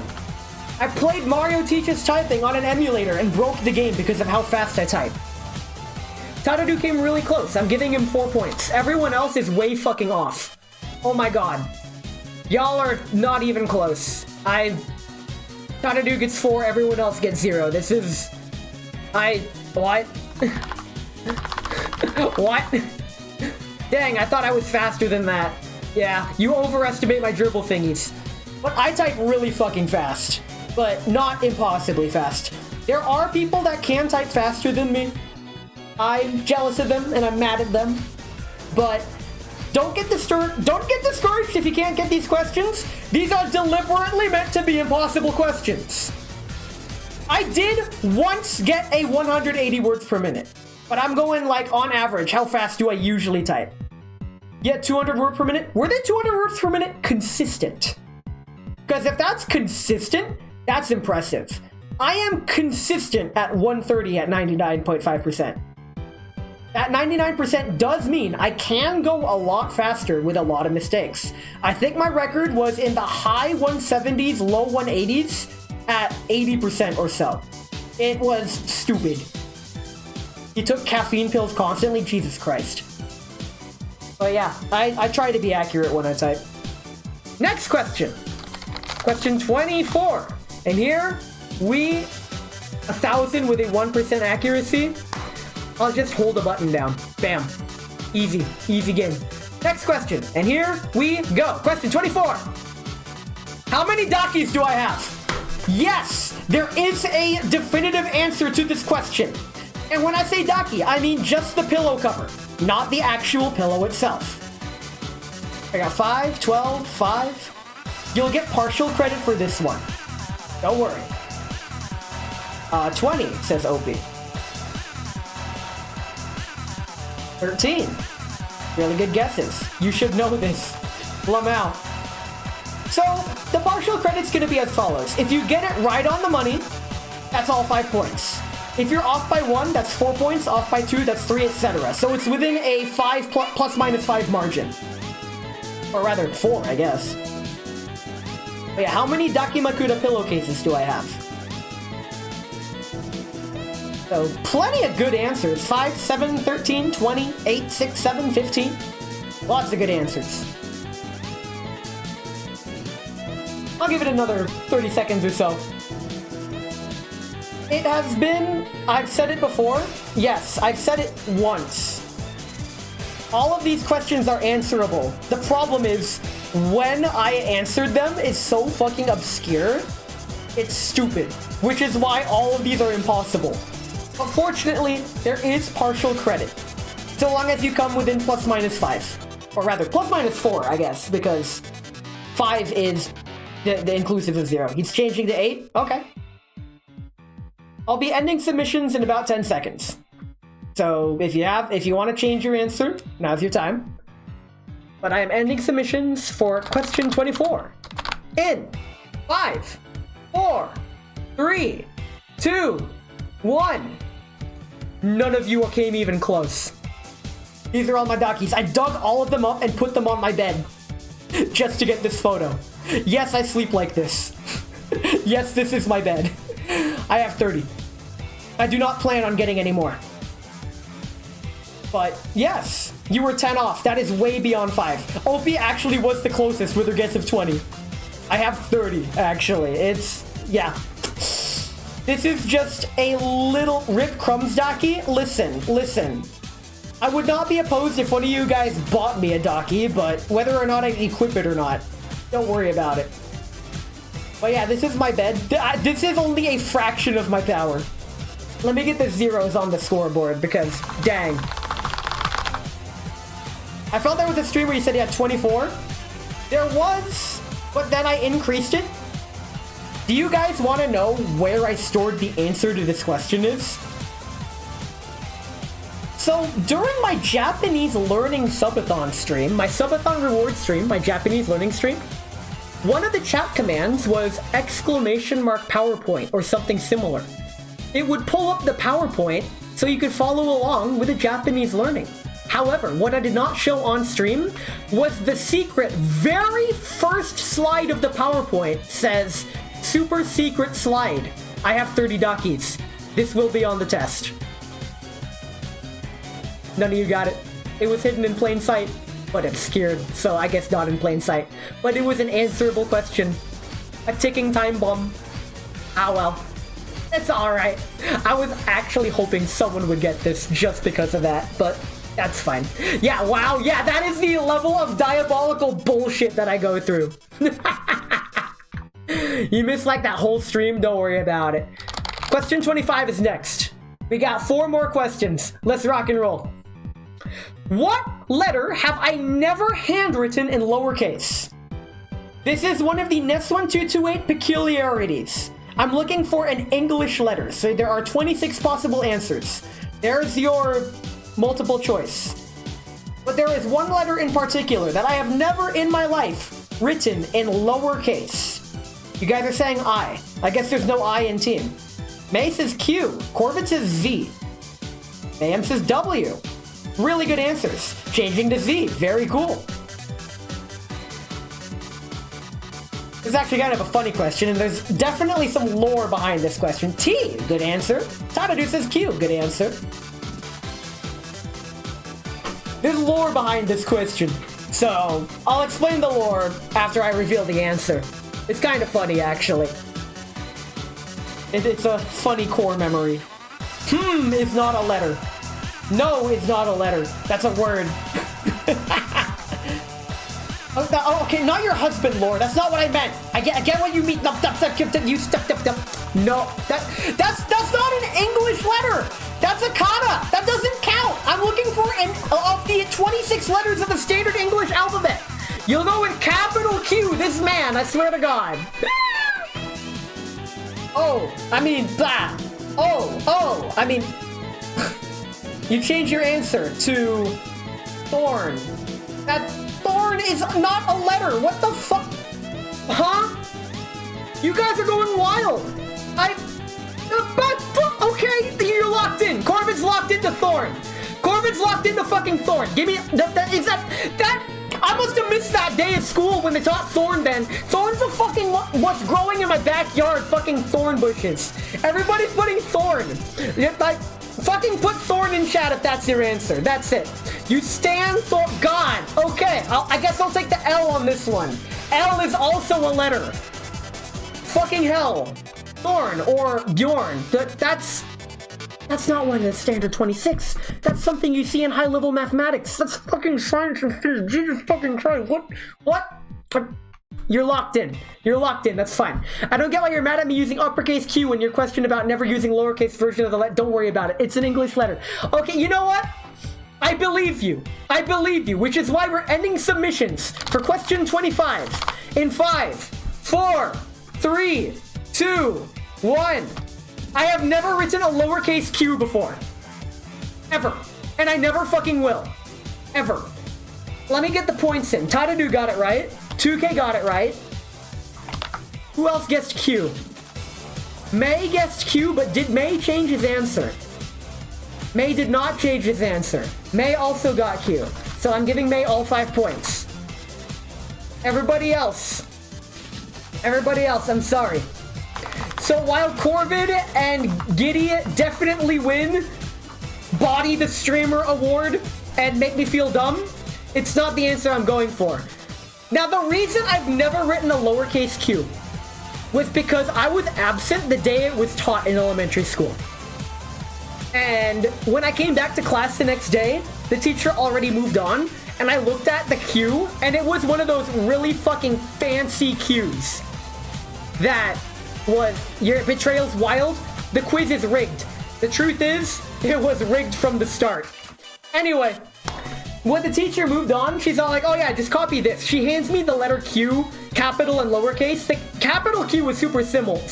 I played Mario Teaches Typing on an emulator and broke the game because of how fast I type. Tadadu came really close. I'm giving him 4 points. Everyone else is way fucking off. Oh my god. Y'all are not even close. Tadadu gets 4, everyone else gets 0. This is... What? What? Dang, I thought I was faster than that. Yeah, you overestimate my dribble thingies. But I type really fucking fast. But not impossibly fast. There are people that can type faster than me. I'm jealous of them and I'm mad at them. But don't get discouraged if you can't get these questions. These are deliberately meant to be impossible questions. I did once get a 180 words per minute. But I'm going like on average, how fast do I usually type? Yeah, 200 words per minute? Were they 200 words per minute consistent? Because if that's consistent, that's impressive. I am consistent at 130 at 99.5%. That 99% does mean I can go a lot faster with a lot of mistakes. I think my record was in the high 170s, low 180s at 80% or so. It was stupid. He took caffeine pills constantly? Jesus Christ. But yeah, I try to be accurate when I type. Next question. Question 24. And here, 1,000 with a 1% accuracy. I'll just hold the button down. Bam. Easy. Easy game. Next question. And here we go. Question 24. How many Dakis do I have? Yes, there is a definitive answer to this question. And when I say Daki, I mean just the pillow cover, not the actual pillow itself. I got 5, 12, 5. You'll get partial credit for this one. Don't worry. 20, says OP. 13. Really good guesses. You should know this. Lamau. So, the partial credit's gonna be as follows. If you get it right on the money, that's all 5 points. If you're off by 1, that's 4 points. Off by 2, that's 3, etc. So it's within a 5 plus minus 5 margin. Or rather, 4, I guess. But yeah, how many Dakimakura pillowcases do I have? So, plenty of good answers. 5, 7, 13, 20, 8, 6, 7, 15. Lots of good answers. I'll give it another 30 seconds or so. It has been... I've said it before. Yes, I've said it once. All of these questions are answerable. The problem is, when I answered them, it's so fucking obscure. It's stupid. Which is why all of these are impossible. But fortunately, there is partial credit. So long as you come within plus minus 5. Or rather, plus minus 4, I guess, because 5 is the inclusive of 0. He's changing to 8? Okay. I'll be ending submissions in about 10 seconds. So if you want to change your answer, now's your time. But I am ending submissions for question 24. In 5, 4, 3, 2, 1. None of you came even close. These are all my Dakis. I dug all of them up and put them on my bed. Just to get this photo. Yes, I sleep like this. Yes, this is my bed. I have 30. I do not plan on getting any more. But yes, you were 10 off. That is way beyond 5. Opie actually was the closest with her guess of 20. I have 30, actually. Yeah. This is just a little Rip Crumbs Daki. Listen. I would not be opposed if one of you guys bought me a Daki, but whether or not I equip it or not, don't worry about it. But yeah, this is my bed. This is only a fraction of my power. Let me get the zeros on the scoreboard because, dang. I felt there was a stream where you said you had 24. There was, but then I increased it. Do you guys want to know where I stored the answer to this question is? So, during my Japanese learning subathon stream, my subathon reward stream, my Japanese learning stream, one of the chat commands was !PowerPoint or something similar. It would pull up the PowerPoint so you could follow along with the Japanese learning. However, what I did not show on stream was the secret very first slide of the PowerPoint says, super secret slide. I have 30 Dakis. This will be on the test. None of you got it. It was hidden in plain sight, but obscured, so I guess not in plain sight. But it was an answerable question. A ticking time bomb. Ah well. It's alright. I was actually hoping someone would get this just because of that, but that's fine. Yeah, wow, yeah, that is the level of diabolical bullshit that I go through. You missed like that whole stream, don't worry about it. Question 25 is next. We got 4 more questions. Let's rock and roll. What letter have I never handwritten in lowercase? This is one of the NES1228 peculiarities. I'm looking for an English letter, so there are 26 possible answers. There's your multiple choice. But there is one letter in particular that I have never in my life written in lowercase. You guys are saying I. I guess there's no I in team. May says Q. Corbett says Z. Mayhem says W. Really good answers. Changing to Z. Very cool. This is actually kind of a funny question, and there's definitely some lore behind this question. T. Good answer. Tadadu says Q. Good answer. There's lore behind this question, so I'll explain the lore after I reveal the answer. It's kind of funny, actually. It's a funny core memory. Is not a letter. No is not a letter. That's a word. Okay, not your husband, lore. That's not what I meant. I get what you mean. No, that's not an English letter. That's a kana. That doesn't count. I'm looking for of the 26 letters of the standard English alphabet. You'll go with capital Q. This man, I swear to God. You change your answer to Thorn. That Thorn is not a letter. What the fuck? Huh? You guys are going wild. Okay, locked into fucking thorn. Give me that. I must have missed that day of school when they taught thorn then. Thorn's a fucking what's growing in my backyard, fucking thorn bushes. Everybody's putting thorn. Like, fucking put thorn in chat if that's your answer. That's it. You stand thorn. God. Okay, I guess I'll take the L on this one. L is also a letter. Fucking hell. Thorn or Bjorn. That's not one in standard 26. That's something you see in high-level mathematics. That's fucking science and physics. Jesus fucking Christ. What? You're locked in. You're locked in. That's fine. I don't get why you're mad at me using uppercase Q when your question about never using lowercase version of the letter. Don't worry about it. It's an English letter. Okay, you know what? I believe you. I believe you, which is why we're ending submissions for question 25 in 5, 4, 3, 2, 1. I have never written a lowercase q before. Ever. And I never fucking will. Ever. Let me get the points in. Tadadu got it right. 2K got it right. Who else guessed Q? May guessed Q, but did May change his answer? May did not change his answer. May also got Q. So I'm giving May all 5 points. Everybody else, I'm sorry. So while Corvid and Giddy definitely win Body the Streamer award and make me feel dumb, it's not the answer I'm going for. Now, the reason I've never written a lowercase q was because I was absent the day it was taught in elementary school. And when I came back to class the next day, the teacher already moved on, and I looked at the Q, and it was one of those really fucking fancy Qs that was, your betrayal's wild, the quiz is rigged. The truth is, it was rigged from the start. Anyway, when the teacher moved on, she's all like, oh yeah, just copy this. She hands me the letter Q, capital and lowercase. The capital Q was super simple.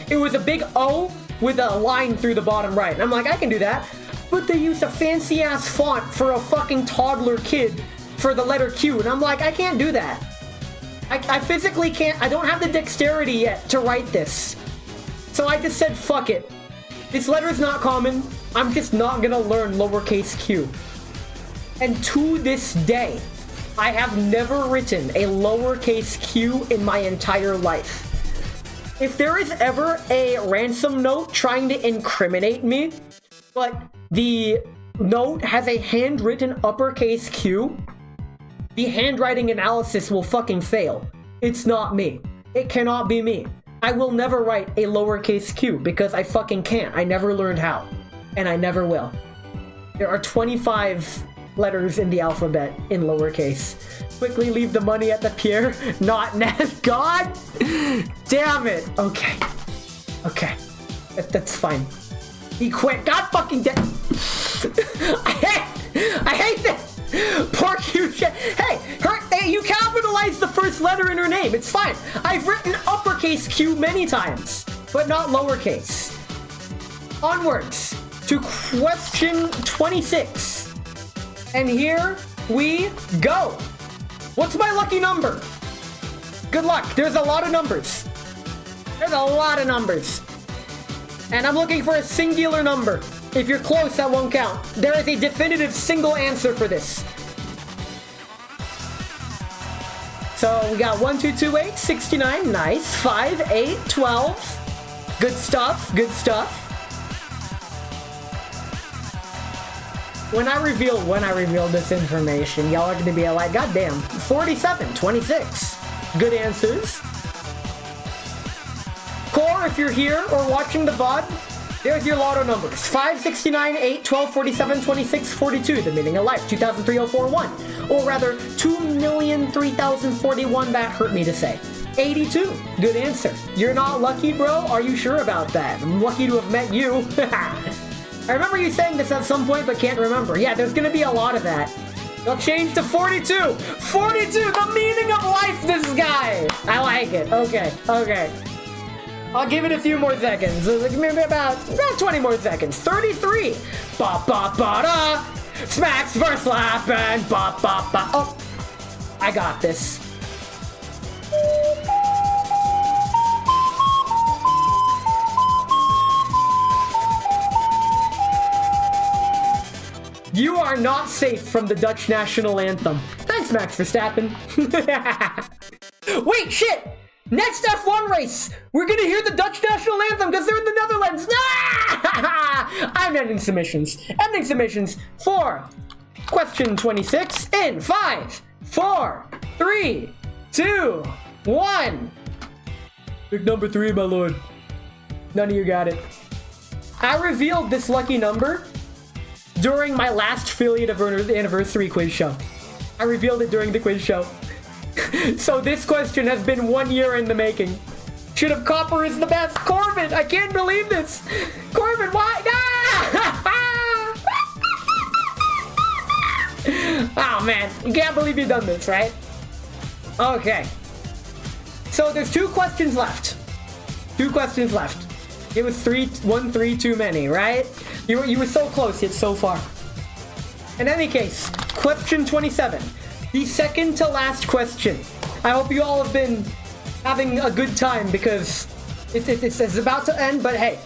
It was a big O with a line through the bottom right. And I'm like, I can do that. But they used a fancy ass font for a fucking toddler kid for the letter Q. And I'm like, I can't do that. I physically can't. I don't have the dexterity yet to write this. So I just said, fuck it. This letter is not common. I'm just not gonna learn lowercase q. And to this day, I have never written a lowercase q in my entire life. If there is ever a ransom note trying to incriminate me, but the note has a handwritten uppercase q, the handwriting analysis will fucking fail. It's not me. It cannot be me. I will never write a lowercase q because I fucking can't. I never learned how. And I never will. There are 25 letters in the alphabet in lowercase. Quickly leave the money at the pier. Not now. God damn it. Okay. Okay. That's fine. He quit. God fucking damn. I hate this. Poor cute shit. Hey, you capitalized the first letter in her name. It's fine. I've written uppercase Q many times, but not lowercase. Onwards to question 26. And here we go. What's my lucky number? Good luck. There's a lot of numbers. There's a lot of numbers. And I'm looking for a singular number. If you're close, that won't count. There is a definitive single answer for this. So we got 1, 2, 2, 8, 69. Nice. 5, 8, 12. Good stuff. Good stuff. When I reveal this information, y'all are going to be like, God damn. 47, 26. Good answers. Core, if you're here or watching the VOD, there's your lotto numbers. 5, 69, 8, 12, 47, 26, 42. The meaning of life. 2003-041. Or rather, 2,003,041. That hurt me to say. 82. Good answer. You're not lucky, bro? Are you sure about that? I'm lucky to have met you. I remember you saying this at some point, but can't remember. Yeah, there's gonna be a lot of that. They'll change to 42. 42, the meaning of life, this guy. I like it. Okay, okay. I'll give it a few more seconds. Maybe about 20 more seconds. 33. Ba ba ba da. Smacks for slapping. Ba ba ba. Oh, I got this. You are not safe from the Dutch national anthem. Thanks, Max Verstappen. Wait, shit! Next F1 race, we're gonna hear the Dutch national anthem because they're in the Netherlands. I'm ending submissions. Ending submissions for question 26 in 5, 4, 3, 2, 1. Pick number 3, my lord. None of you got it. I revealed this lucky number during my last affiliate anniversary quiz show. I revealed it during the quiz show. So this question has been 1 year in the making. Should have copper is the best. Corbin, I can't believe this. Corbin, why? Oh man, you can't believe you've done this, right? Okay. So there's 2 questions left. 2 questions left. It was 1, 3 too many, right? You were so close yet so far. In any case, question 27. The second to last question. I hope you all have been having a good time because it's about to end, but hey,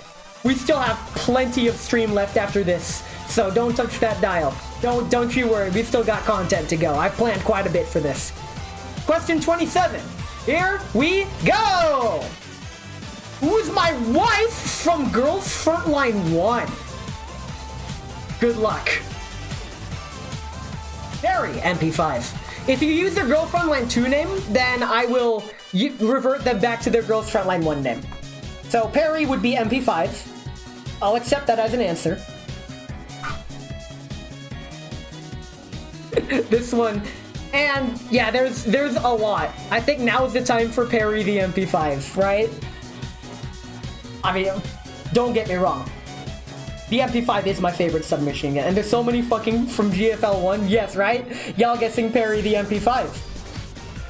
we still have plenty of stream left after this. So don't touch that dial. Don't you worry, we've still got content to go. I planned quite a bit for this. Question 27. Here we go! Who's my wife from Girls Frontline 1? Good luck. Perry, MP5. If you use their Girls Frontline 2 name, then I will revert them back to their Girls Frontline 1 name. So Perry would be MP5. I'll accept that as an answer. This one, and yeah, there's a lot. I think now is the time for Perry the MP5, right? I mean, don't get me wrong. The MP5 is my favorite submission, and there's so many fucking from GFL 1. Yes, right? Y'all guessing Perry the MP5.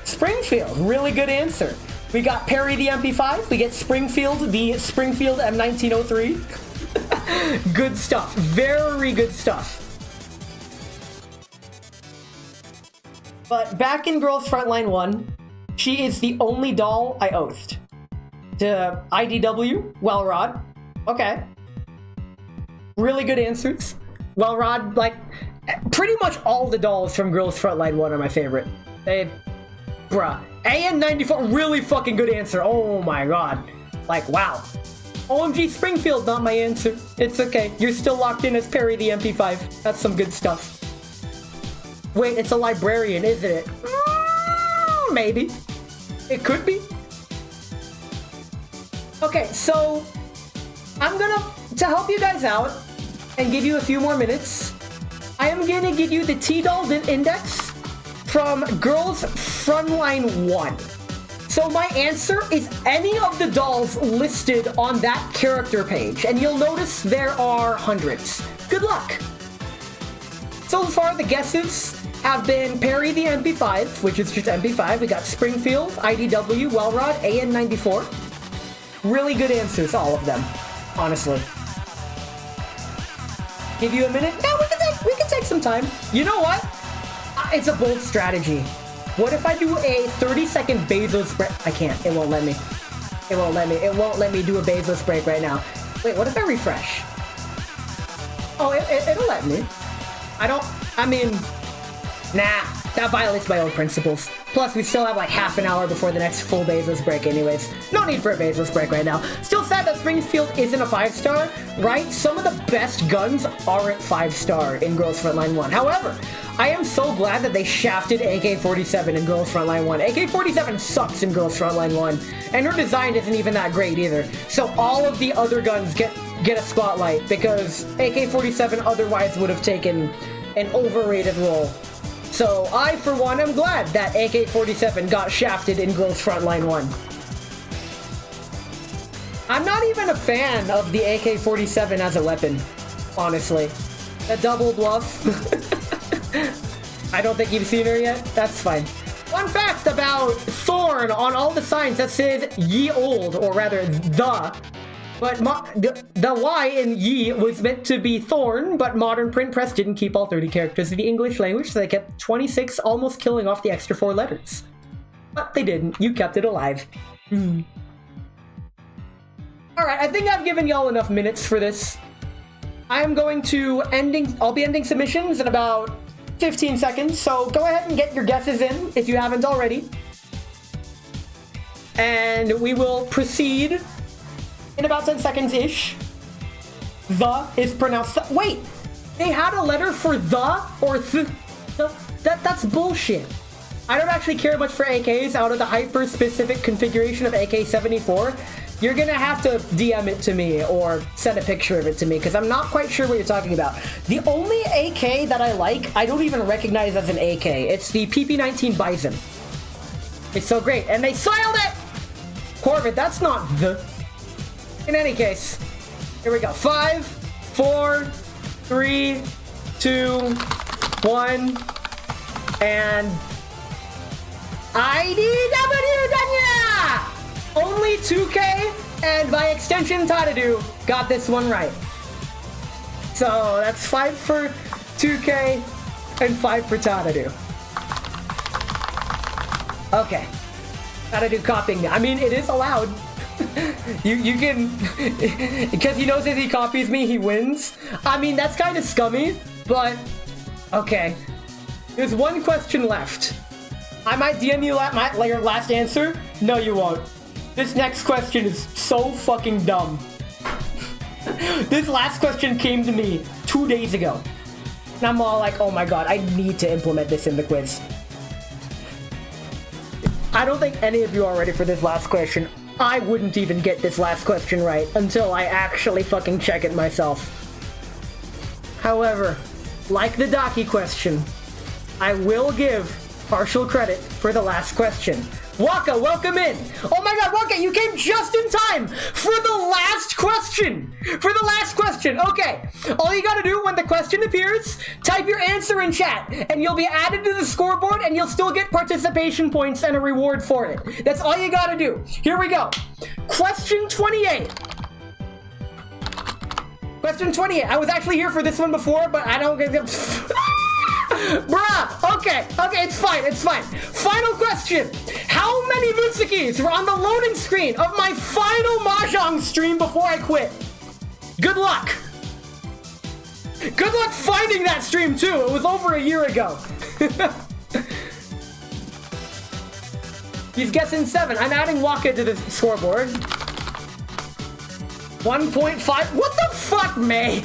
Springfield, really good answer. We got Perry the MP5. We get Springfield, the Springfield M1903. Good stuff. Very good stuff. But back in Girls Frontline 1, she is the only doll I oathed. To IDW, Wellrod. Okay. Really good answers. Wellrod, like, pretty much all the dolls from Girls Frontline 1 are my favorite. Bruh. AN94, really fucking good answer. Oh my god. Like, wow. OMG Springfield, not my answer. It's okay. You're still locked in as Perry the MP5. That's some good stuff. Wait, it's a librarian, isn't it? Maybe. It could be. Okay, so I'm gonna, to help you guys out and give you a few more minutes, I am gonna give you the T-Doll Index from Girls Frontline 1. So my answer is any of the dolls listed on that character page, and you'll notice there are hundreds. Good luck! So far, the guesses have been Perry the MP5, which is just MP5. We got Springfield, IDW, Wellrod, AN94. Really good answers, all of them, honestly. Give you a minute? Yeah, we can take some time. You know what? It's a bold strategy. What if I do a 30-second Bezos break? I can't. It won't let me. It won't let me. It won't let me do a Bezos break right now. Wait, what if I refresh? Oh, it'll let me. I mean, nah, that violates my own principles. Plus, we still have like half an hour before the next full Bezos break anyways. No need for a Bezos break right now. Still sad that Springfield isn't a 5-star, right? Some of the best guns aren't 5-star in Girls Frontline 1. However, I am so glad that they shafted AK-47 in Girls Frontline 1. AK-47 sucks in Girls Frontline 1, and her design isn't even that great either. So all of the other guns get a spotlight because AK-47 otherwise would have taken an overrated role. So I, for one, am glad that AK-47 got shafted in Girls Frontline 1. I'm not even a fan of the AK-47 as a weapon, honestly. The double bluff. I don't think you've seen her yet? That's fine. Fun fact about Thorn: on all the signs that says ye old, or rather the. But the Y in Yi was meant to be Thorn, but modern print press didn't keep all 30 characters of the English language, so they kept 26, almost killing off the extra 4 letters. But they didn't. You kept it alive. Alright, I think I've given y'all enough minutes for this. I am going to I'll be ending submissions in about 15 seconds, so go ahead and get your guesses in if you haven't already. And we will proceed in about 10 seconds-ish. The is pronounced wait, they had a letter for the or th. That's bullshit. I don't actually care much for AKs out of the hyper-specific configuration of AK-74. You're gonna have to DM it to me or send a picture of it to me because I'm not quite sure what you're talking about. The only AK that I like, I don't even recognize as an AK. It's the PP-19 Bison. It's so great, and they soiled it! Corvid, that's not the. In any case, here we go. 5, 4, 3, 2, 1, and IDW Danya! Only 2K and by extension Tadadu got this one right. So that's 5 for 2K and 5 for Tadadu. Okay. Tadadu copying me. I mean, it is allowed. you can, because he knows if he copies me, he wins. I mean, that's kind of scummy, but okay. There's one question left. I might DM you your last answer. No, you won't. This next question is so fucking dumb. This last question came to me 2 days ago. And I'm all like, oh my god, I need to implement this in the quiz. I don't think any of you are ready for this last question. I wouldn't even get this last question right until I actually fucking check it myself. However, like the Daki question, I will give partial credit for the last question. Waka, welcome in! Oh my god, Waka, you came just in time for the last question! For the last question, okay. All you gotta do when the question appears, type your answer in chat, and you'll be added to the scoreboard, and you'll still get participation points and a reward for it. That's all you gotta do. Here we go. Question 28. Question 28. I was actually here for this one before, but I don't get... Bruh, okay, it's fine. Final question. How many Mutsukis were on the loading screen of my final Mahjong stream before I quit? Good luck. Good luck finding that stream too. It was over a year ago. He's guessing 7. I'm adding Waka to the scoreboard. 1.5. What the fuck, May?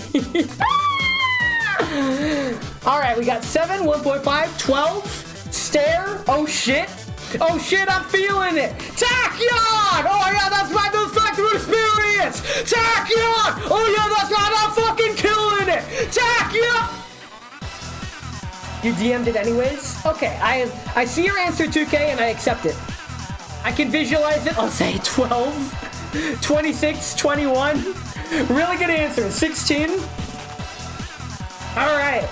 Alright, we got 7, 1.5, 12, stare, oh shit, I'm feeling it, Tachyon! Oh yeah, that's my defective experience, Tachyon! Oh yeah, that's right, I'm fucking killing it, Tachyon! You DM'd it anyways? Okay, I see your answer 2K and I accept it. I can visualize it, I'll say 12, 26, 21, really good answer, 16, alright.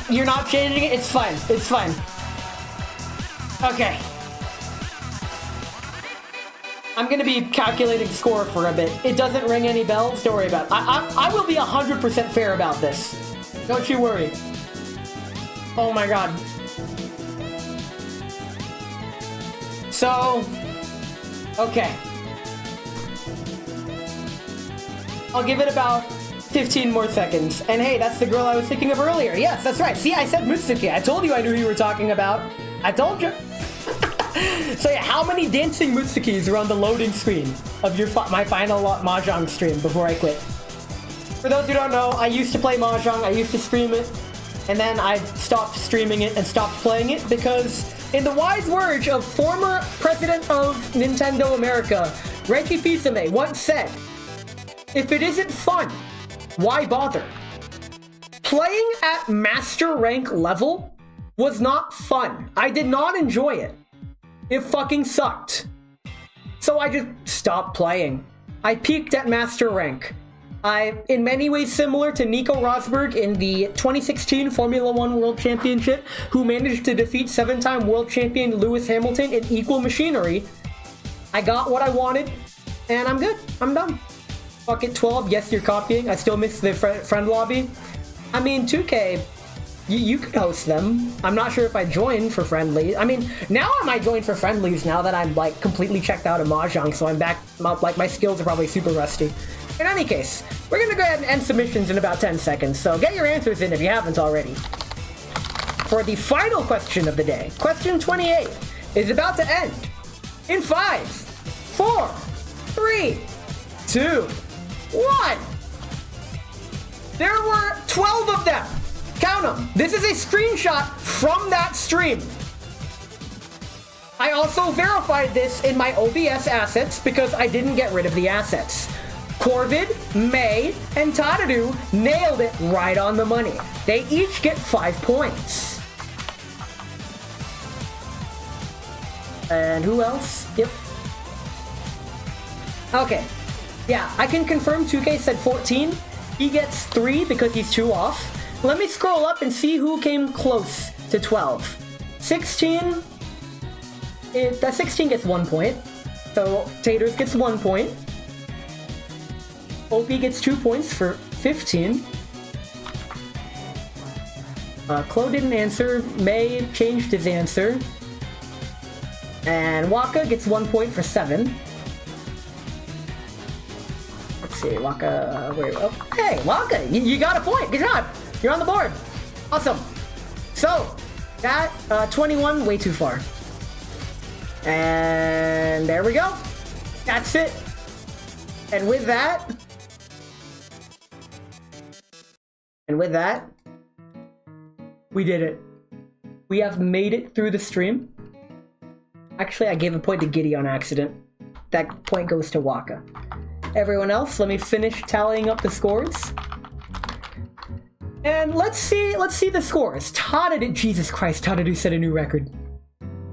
You're not changing it? It's fine. Okay. I'm gonna be calculating score for a bit. It doesn't ring any bells, don't worry about it. I will be 100% fair about this. Don't you worry. Oh my god. So, okay. I'll give it about 15 more seconds. And hey, that's the girl I was thinking of earlier. Yes, that's right. See, I said Mutsuki. I told you I knew who you were talking about. I told you. So yeah, how many dancing Mutsukis are on the loading screen of my final Mahjong stream before I quit? For those who don't know, I used to play Mahjong. I used to stream it. And then I stopped streaming it and stopped playing it because, in the wise words of former president of Nintendo America, Renki Fils-aimé, once said, if it isn't fun, why bother? Playing at master rank level was not fun. I did not enjoy it. It fucking sucked. So I just stopped playing. I peaked at master rank. In many ways similar to Nico Rosberg in the 2016 Formula 1 World Championship, who managed to defeat 7-time world champion Lewis Hamilton in equal machinery. I got what I wanted, and I'm good. I'm done. Fuck it, 12. Yes, you're copying. I still miss the friend lobby. I mean, 2K. You could host them. I'm not sure if I join for friendlies. I mean, now I might join for friendlies now that I'm like completely checked out of Mahjong, so I'm back, like my skills are probably super rusty. In any case, we're gonna go ahead and end submissions in about 10 seconds, so get your answers in if you haven't already. For the final question of the day, question 28 is about to end in 5, 4, 3, 2, 1. There were 12 of them. Count them. This is a screenshot from that stream. I also verified this in my OBS assets because I didn't get rid of the assets. Corvid, May, and Tadadu nailed it right on the money. They each get 5 points. And who else? Yep. Okay. Yeah, I can confirm 2K said 14. He gets 3 because he's 2 off. Let me scroll up and see who came close to 12. 16. That 16 gets 1 point. So Taters gets 1 point. OP gets 2 points for 15. Chloe didn't answer. May changed his answer. And Waka gets 1 point for 7. Let's see, Waka, where, oh, hey, Waka, you got a point, good job. You're on the board. Awesome. So, that, 21, way too far. And there we go. That's it. And with that, we did it. We have made it through the stream. Actually, I gave a point to Giddy on accident. That point goes to Waka. Everyone else, let me finish tallying up the scores. And let's see the scores. Tadadu, Jesus Christ, Tadadu set a new record.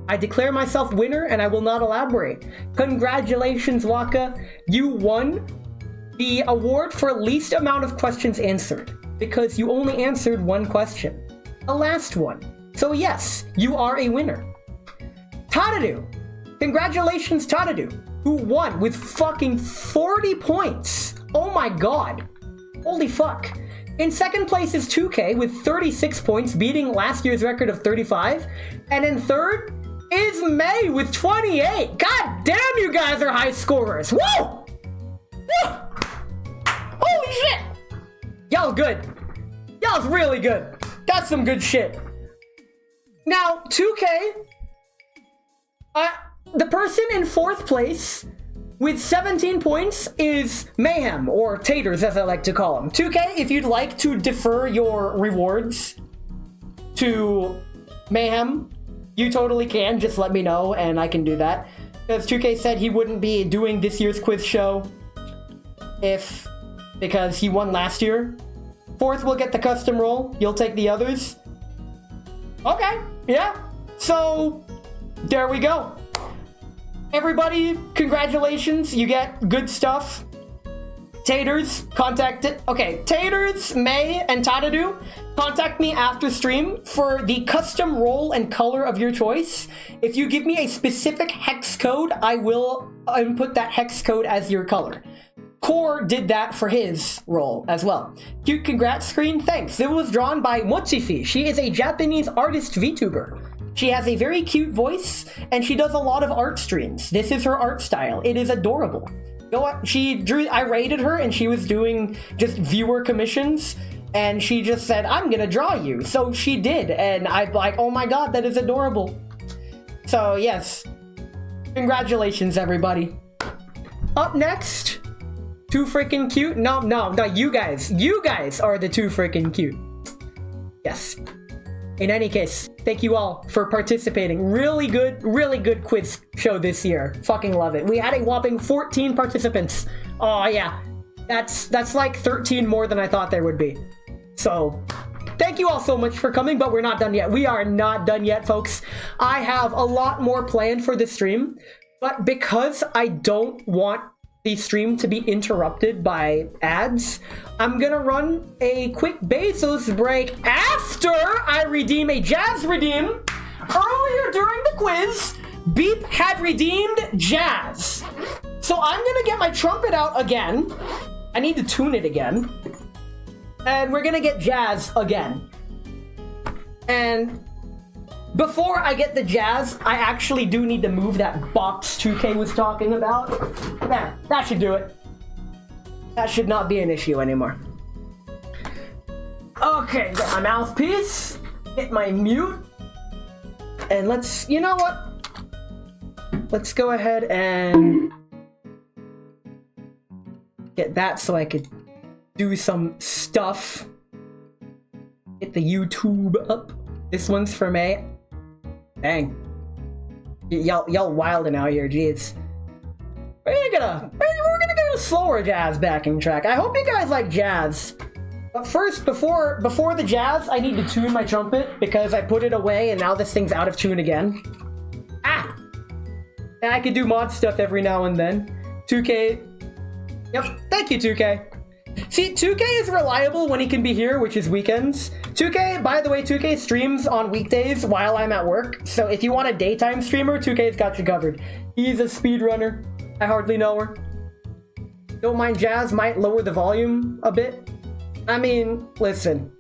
I declare myself winner and I will not elaborate. Congratulations, Waka. You won the award for least amount of questions answered because you only answered 1 question. The last one. So yes, you are a winner. Tadadu. Congratulations, Tadadu, who won with fucking 40 points. Oh my god. Holy fuck. In second place is 2K with 36 points, beating last year's record of 35. And in third is May with 28. God damn, you guys are high scorers. Woo! Woo! Holy shit! Y'all good. Y'all's really good. That's some good shit. Now, 2K, the person in 4th place with 17 points is Mayhem, or Taters as I like to call him. 2K, if you'd like to defer your rewards to Mayhem, you totally can. Just let me know and I can do that. Because 2K said he wouldn't be doing this year's quiz show because he won last year. 4th will get the custom roll. You'll take the others. Okay, yeah. So, there we go. Everybody, congratulations, you get good stuff. Taters, contact it. Okay, Taters, May, and Tadadu, contact me after stream for the custom role and color of your choice. If you give me a specific hex code, I will input that hex code as your color. Core did that for his role as well. Cute congrats screen, thanks. It was drawn by Mochifi. She is a Japanese artist VTuber. She has a very cute voice, and she does a lot of art streams. This is her art style. It is adorable. I rated her, and she was doing just viewer commissions, and she just said, I'm gonna draw you. So she did, and I'm like, oh my god, that is adorable. So yes, congratulations, everybody. Up next, too freaking cute. No, you guys are the too freaking cute. Yes. In any case, thank you all for participating. Really good quiz show this year. Fucking love it. We had a whopping 14 participants. Oh yeah, that's like 13 more than I thought there would be. So, thank you all so much for coming, but we're not done yet. We are not done yet, folks. I have a lot more planned for the stream, but because I don't want the stream to be interrupted by ads, I'm gonna run a quick Bezos break after I redeem a Jazz redeem. Earlier during the quiz, Beep had redeemed Jazz. So I'm gonna get my trumpet out again. I need to tune it again. And we're gonna get Jazz again. And before I get the jazz, I actually do need to move that box 2K was talking about. Yeah, that should do it. That should not be an issue anymore. Okay, get my mouthpiece, get my mute, and let's, you know what? Let's go ahead and get that so I could do some stuff. Get the YouTube up. This one's for May. Dang. Y'all wildin' out here, geez. We're gonna get a slower jazz backing track. I hope you guys like jazz. But first, before the jazz, I need to tune my trumpet because I put it away and now this thing's out of tune again. Ah! And I could do mod stuff every now and then. 2K. Yep, thank you, 2K. See, 2K is reliable when he can be here, which is weekends. 2K, by the way, 2K streams on weekdays while I'm at work. So if you want a daytime streamer, 2K's got you covered. He's a speedrunner. I hardly know her. Don't mind jazz, might lower the volume a bit. I mean, listen.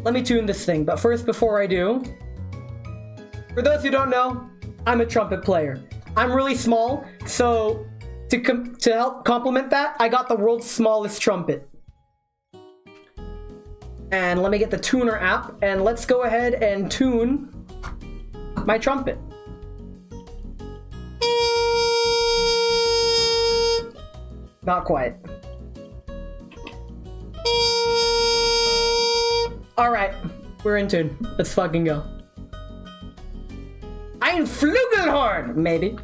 Let me tune this thing, but first, before I do, for those who don't know, I'm a trumpet player. I'm really small, so to help complement that, I got the world's smallest trumpet. And let me get the tuner app, and let's go ahead and tune my trumpet. Not quite. Alright, we're in tune. Let's fucking go. Ein Flugelhorn, maybe.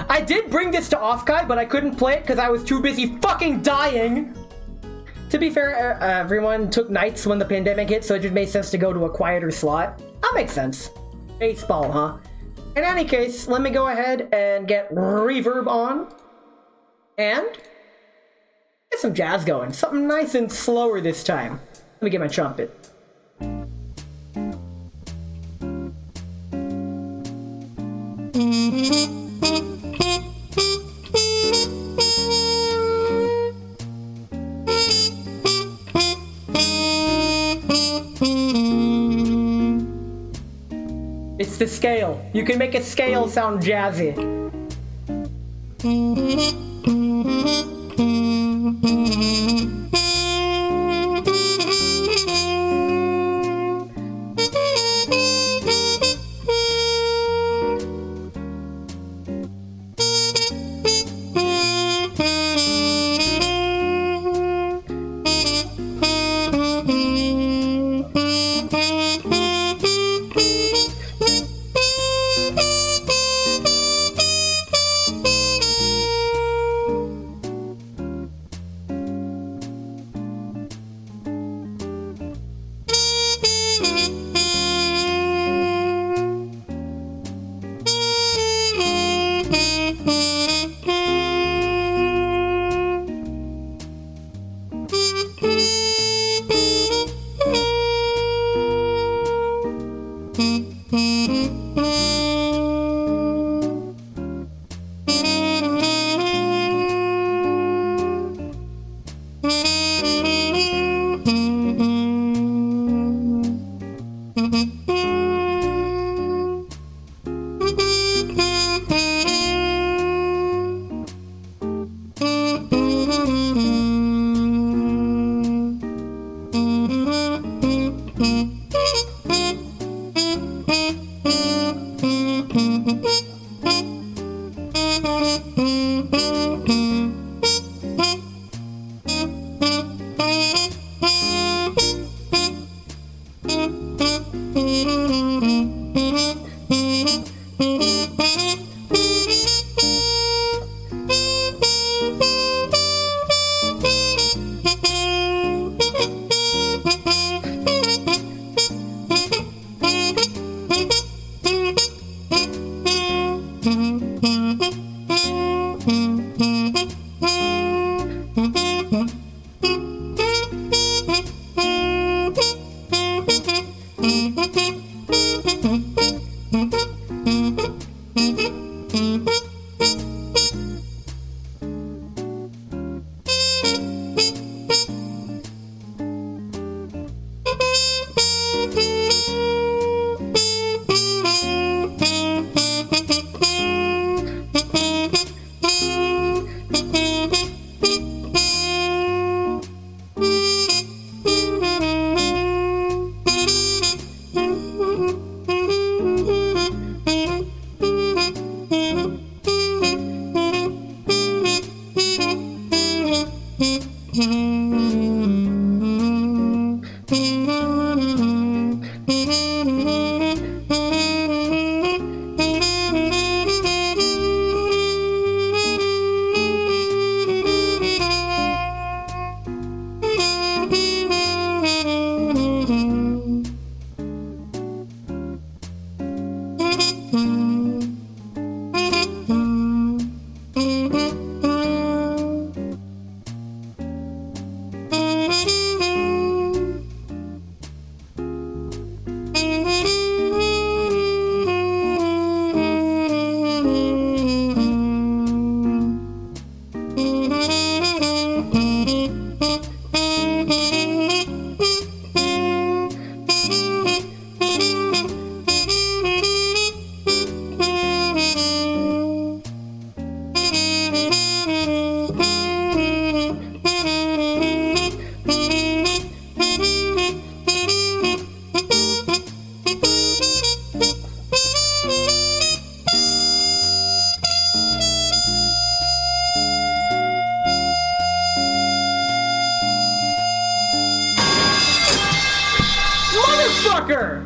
I did bring this to Offkai, but I couldn't play it because I was too busy fucking dying. To be fair, everyone took nights when the pandemic hit, so it just made sense to go to a quieter slot. That makes sense. Baseball, huh? In any case, let me go ahead and get reverb on. And get some jazz going. Something nice and slower this time. Let me get my trumpet. It's the scale. You can make a scale sound jazzy. motherfucker!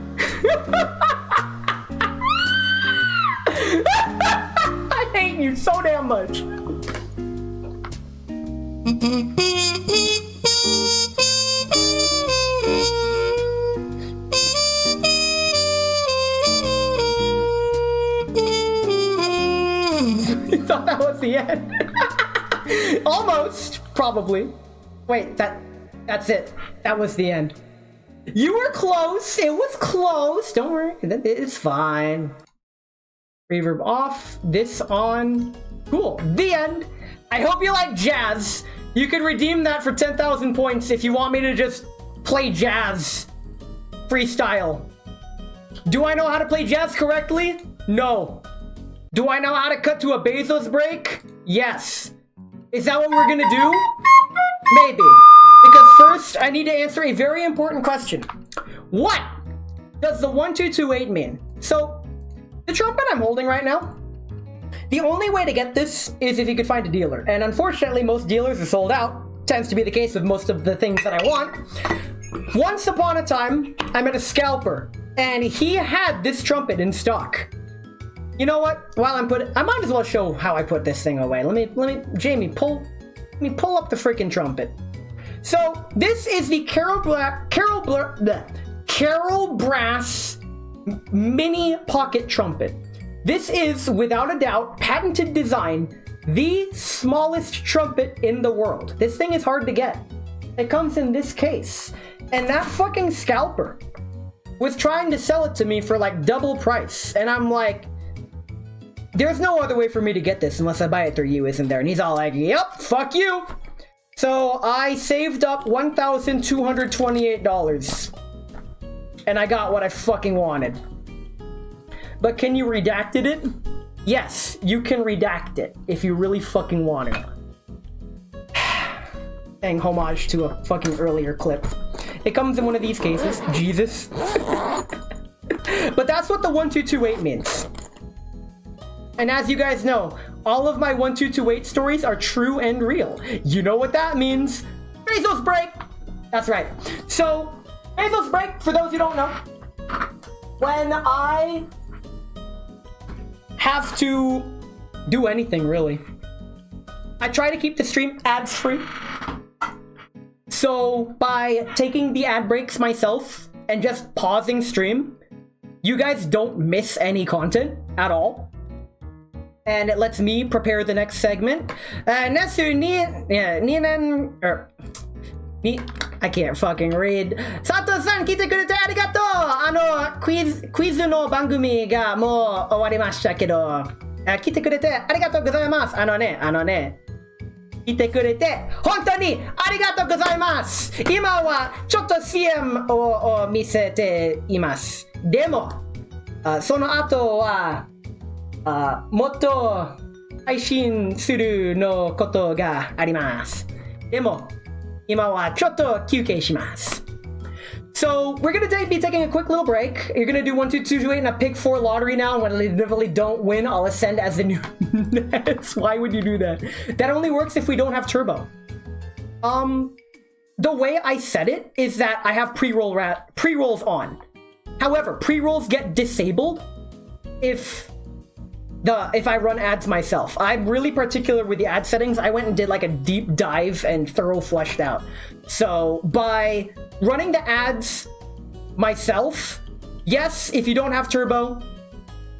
I hate you so damn much. You thought that was the end? Almost, probably. Wait, that's it. That was the end. You were close. It was close. Don't worry. It's fine. Reverb off. This on. Cool. The end. I hope you like jazz. You can redeem that for 10,000 points if you want me to just play jazz. Freestyle. Do I know how to play jazz correctly? No. Do I know how to cut to a Bezos break? Yes. Is that what we're gonna do? Maybe. Because first, I need to answer a very important question. What does the 1228 mean? So, the trumpet I'm holding right now, the only way to get this is if you could find a dealer. And unfortunately, most dealers are sold out. Tends to be the case with most of the things that I want. Once upon a time, I met a scalper, and he had this trumpet in stock. You know what? While I might as well show how I put this thing away. Jamie, pull up the freaking trumpet. So this is the Carol Brass mini pocket trumpet. This is, without a doubt, patented design, the smallest trumpet in the world. This thing is hard to get. It comes in this case. And that fucking scalper was trying to sell it to me for like double price. And I'm like, there's no other way for me to get this unless I buy it through you, isn't there? And he's all like, yep, fuck you. So I saved up $1,228. And I got what I fucking wanted. But can you redact it? Yes, you can redact it if you really fucking want it. Paying homage to a fucking earlier clip. It comes in one of these cases. Jesus. But that's what the 1228 means. And as you guys know, all of my 1228 stories are true and real. You know what that means. Bezos break! That's right. So, Bezos break, for those who don't know, when I have to do anything, really, I try to keep the stream ads free. So, by taking the ad breaks myself and just pausing stream, you guys don't miss any content at all. And it lets me prepare the next segment. I can't fucking read. Sato-san, 来てくれてありがとう。クイズの番組がもう終わりましたけど、来てくれてありがとうございます。来てくれて本当にありがとうございます。今はちょっと CM を見せています。でも、その後はもっと配信するのことがあります。でも、今はちょっと休憩します。So, we're gonna be taking a quick little break. You're gonna do 1, 2, 2, 2, 8 and a pick 4 lottery now. And when I literally don't win, I'll ascend as the new Nets. Why would you do that? That only works if we don't have turbo. The way I set it is that I have pre-rolls on. However, pre-rolls get disabled if I run ads myself. I'm really particular with the ad settings. I went and did like a deep dive and thorough fleshed out. So by running the ads myself, yes, if you don't have turbo,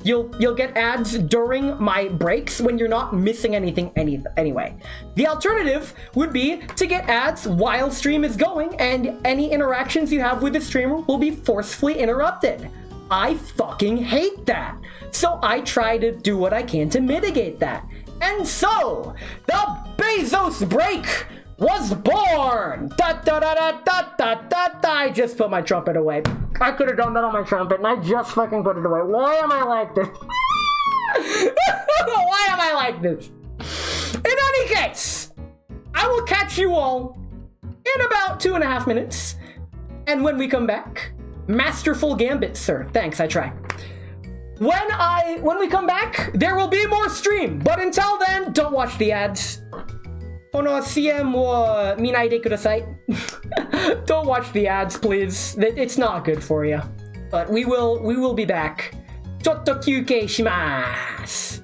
you'll get ads during my breaks when you're not missing anything anyway. The alternative would be to get ads while stream is going, and any interactions you have with the streamer will be forcefully interrupted. I fucking hate that. So I try to do what I can to mitigate that. And so, the Bezos break was born! I just put my trumpet away. I could have done that on my trumpet, and I just fucking put it away. Why am I like this? Why am I like this? In any case, I will catch you all in about 2.5 minutes. And when we come back, masterful gambit, sir. Thanks, I try. When we come back, there will be more stream. But until then, don't watch the ads. この CM を見ないでください. Don't watch the ads, please. It's not good for you. But we will be back. ちょっと休憩します。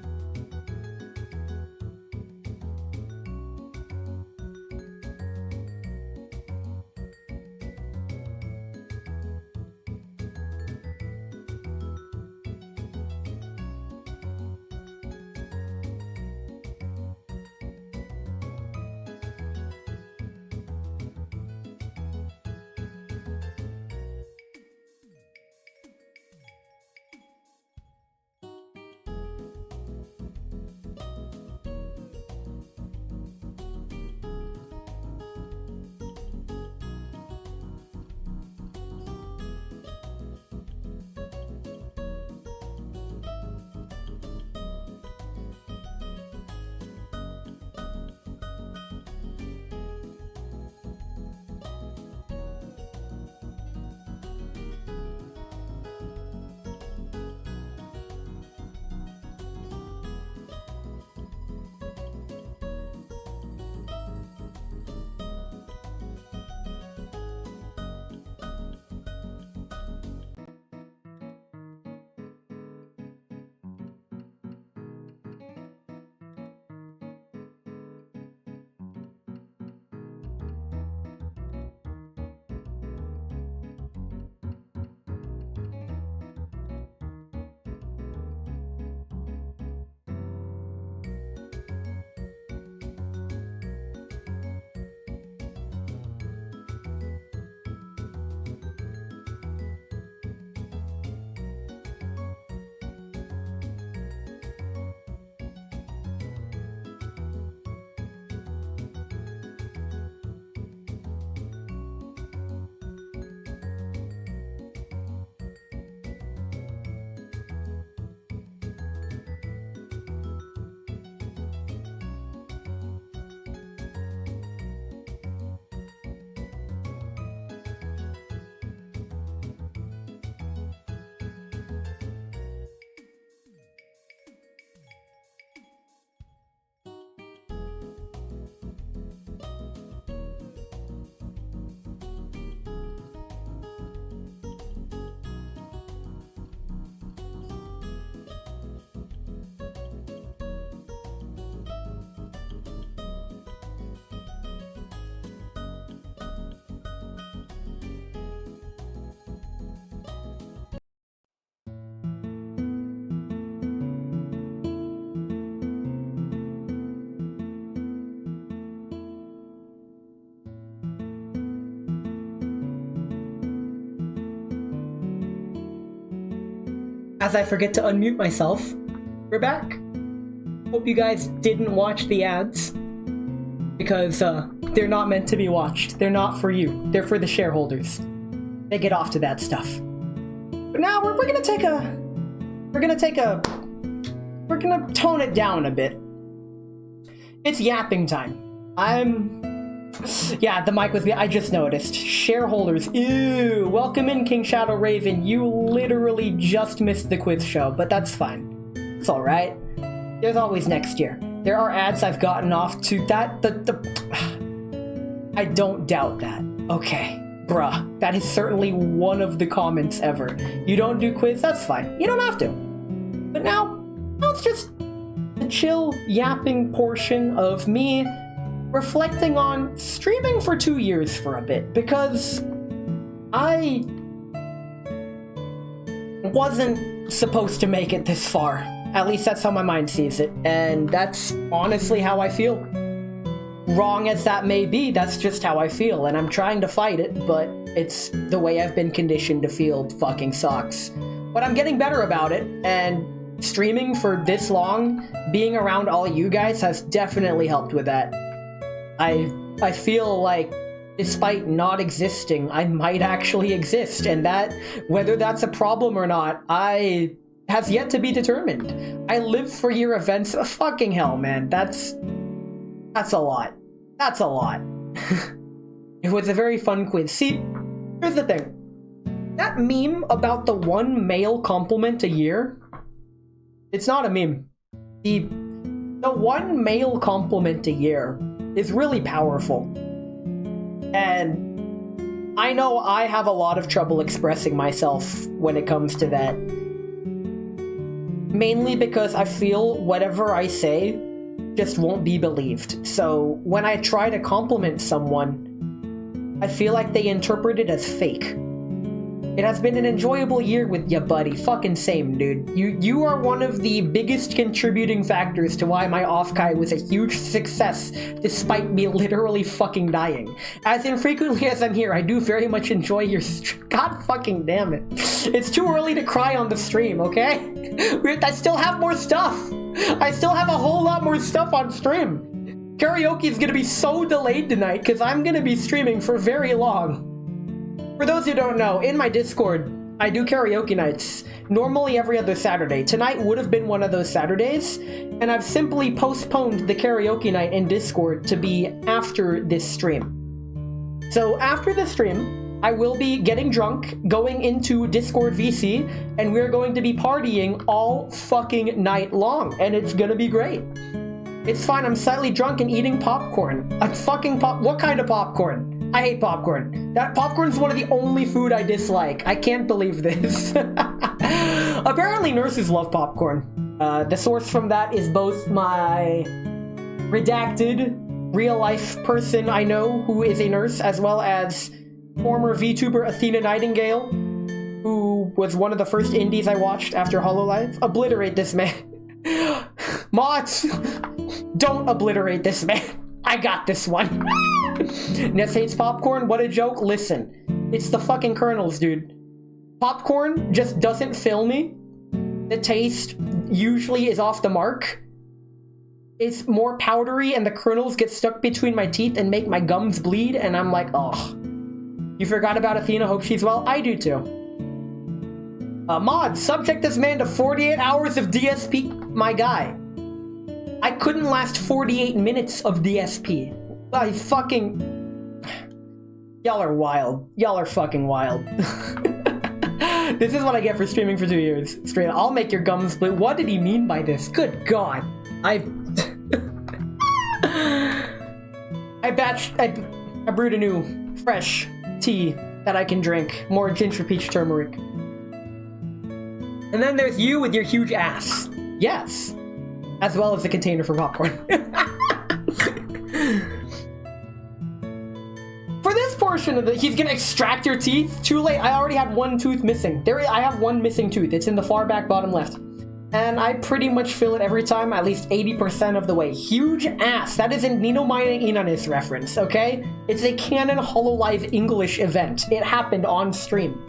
As I forget to unmute myself, we're back. Hope you guys didn't watch the ads, because they're not meant to be watched. They're not for you. They're for the shareholders. They get off to that stuff. But now we're gonna tone it down a bit. It's yapping time. Yeah, the mic was. I just noticed. Shareholders. Ew. Welcome in, King Shadow Raven. You literally just missed the quiz show, but that's fine. It's all right. There's always next year. There are ads I've gotten off to. I don't doubt that. Okay, bruh. That is certainly one of the comments ever. You don't do quiz? That's fine. You don't have to. But now it's just the chill yapping portion of me reflecting on streaming for 2 years for a bit, because I wasn't supposed to make it this far. At least that's how my mind sees it, and that's honestly how I feel. Wrong as that may be, that's just how I feel, and I'm trying to fight it, but it's the way I've been conditioned to feel. Fucking sucks. But I'm getting better about it, and streaming for this long, being around all you guys has definitely helped with that. I feel like, despite not existing, I might actually exist, and that, whether that's a problem or not, has yet to be determined. I live for your events. Fucking hell, man. That's a lot. That's a lot. It was a very fun quiz. See, here's the thing. That meme about the one male compliment a year, it's not a meme. The one male compliment a year is really powerful. And I know I have a lot of trouble expressing myself when it comes to that. Mainly because I feel whatever I say just won't be believed. So when I try to compliment someone, I feel like they interpret it as fake. It has been an enjoyable year with ya, buddy. Fucking same, dude. You are one of the biggest contributing factors to why my off-kai was a huge success, despite me literally fucking dying. As infrequently as I'm here, I do very much enjoy your God fucking damn it. It's too early to cry on the stream, okay? I still have more stuff. I still have a whole lot more stuff on stream. Karaoke is gonna be so delayed tonight, because I'm gonna be streaming for very long. For those who don't know, in my Discord, I do karaoke nights, normally every other Saturday. Tonight would have been one of those Saturdays, and I've simply postponed the karaoke night in Discord to be after this stream. So after the stream, I will be getting drunk, going into Discord VC, and we're going to be partying all fucking night long, and it's gonna be great. It's fine, I'm slightly drunk and eating popcorn. What kind of popcorn? I hate popcorn. That popcorn's one of the only food I dislike. I can't believe this. Apparently nurses love popcorn. The source from that is both my redacted real-life person I know who is a nurse, as well as former VTuber Athena Nightingale, who was one of the first indies I watched after HoloLive. Obliterate this man. Mods! Don't obliterate this man. I got this one. Ness hates popcorn? What a joke. Listen, it's the fucking kernels, dude. Popcorn just doesn't fill me. The taste usually is off the mark. It's more powdery and the kernels get stuck between my teeth and make my gums bleed, and I'm like, oh. You forgot about Athena, hope she's well? I do too. Mod, subject this man to 48 hours of DSP, my guy. I couldn't last 48 minutes of DSP. I fucking... Y'all are wild. Y'all are fucking wild. This is what I get for streaming for 2 years. Straight up. I'll make your gums bleed. What did he mean by this? Good God. I brewed a new, fresh tea that I can drink. More ginger peach turmeric. And then there's you with your huge ass. Yes. As well as the container for popcorn. For this portion of it, he's gonna extract your teeth. Too late, I already had one tooth missing. I have one missing tooth. It's in the far back bottom left. And I pretty much fill it every time, at least 80% of the way. Huge ass. That is a Nino Maina Inanis reference, okay? It's a canon HoloLive English event. It happened on stream.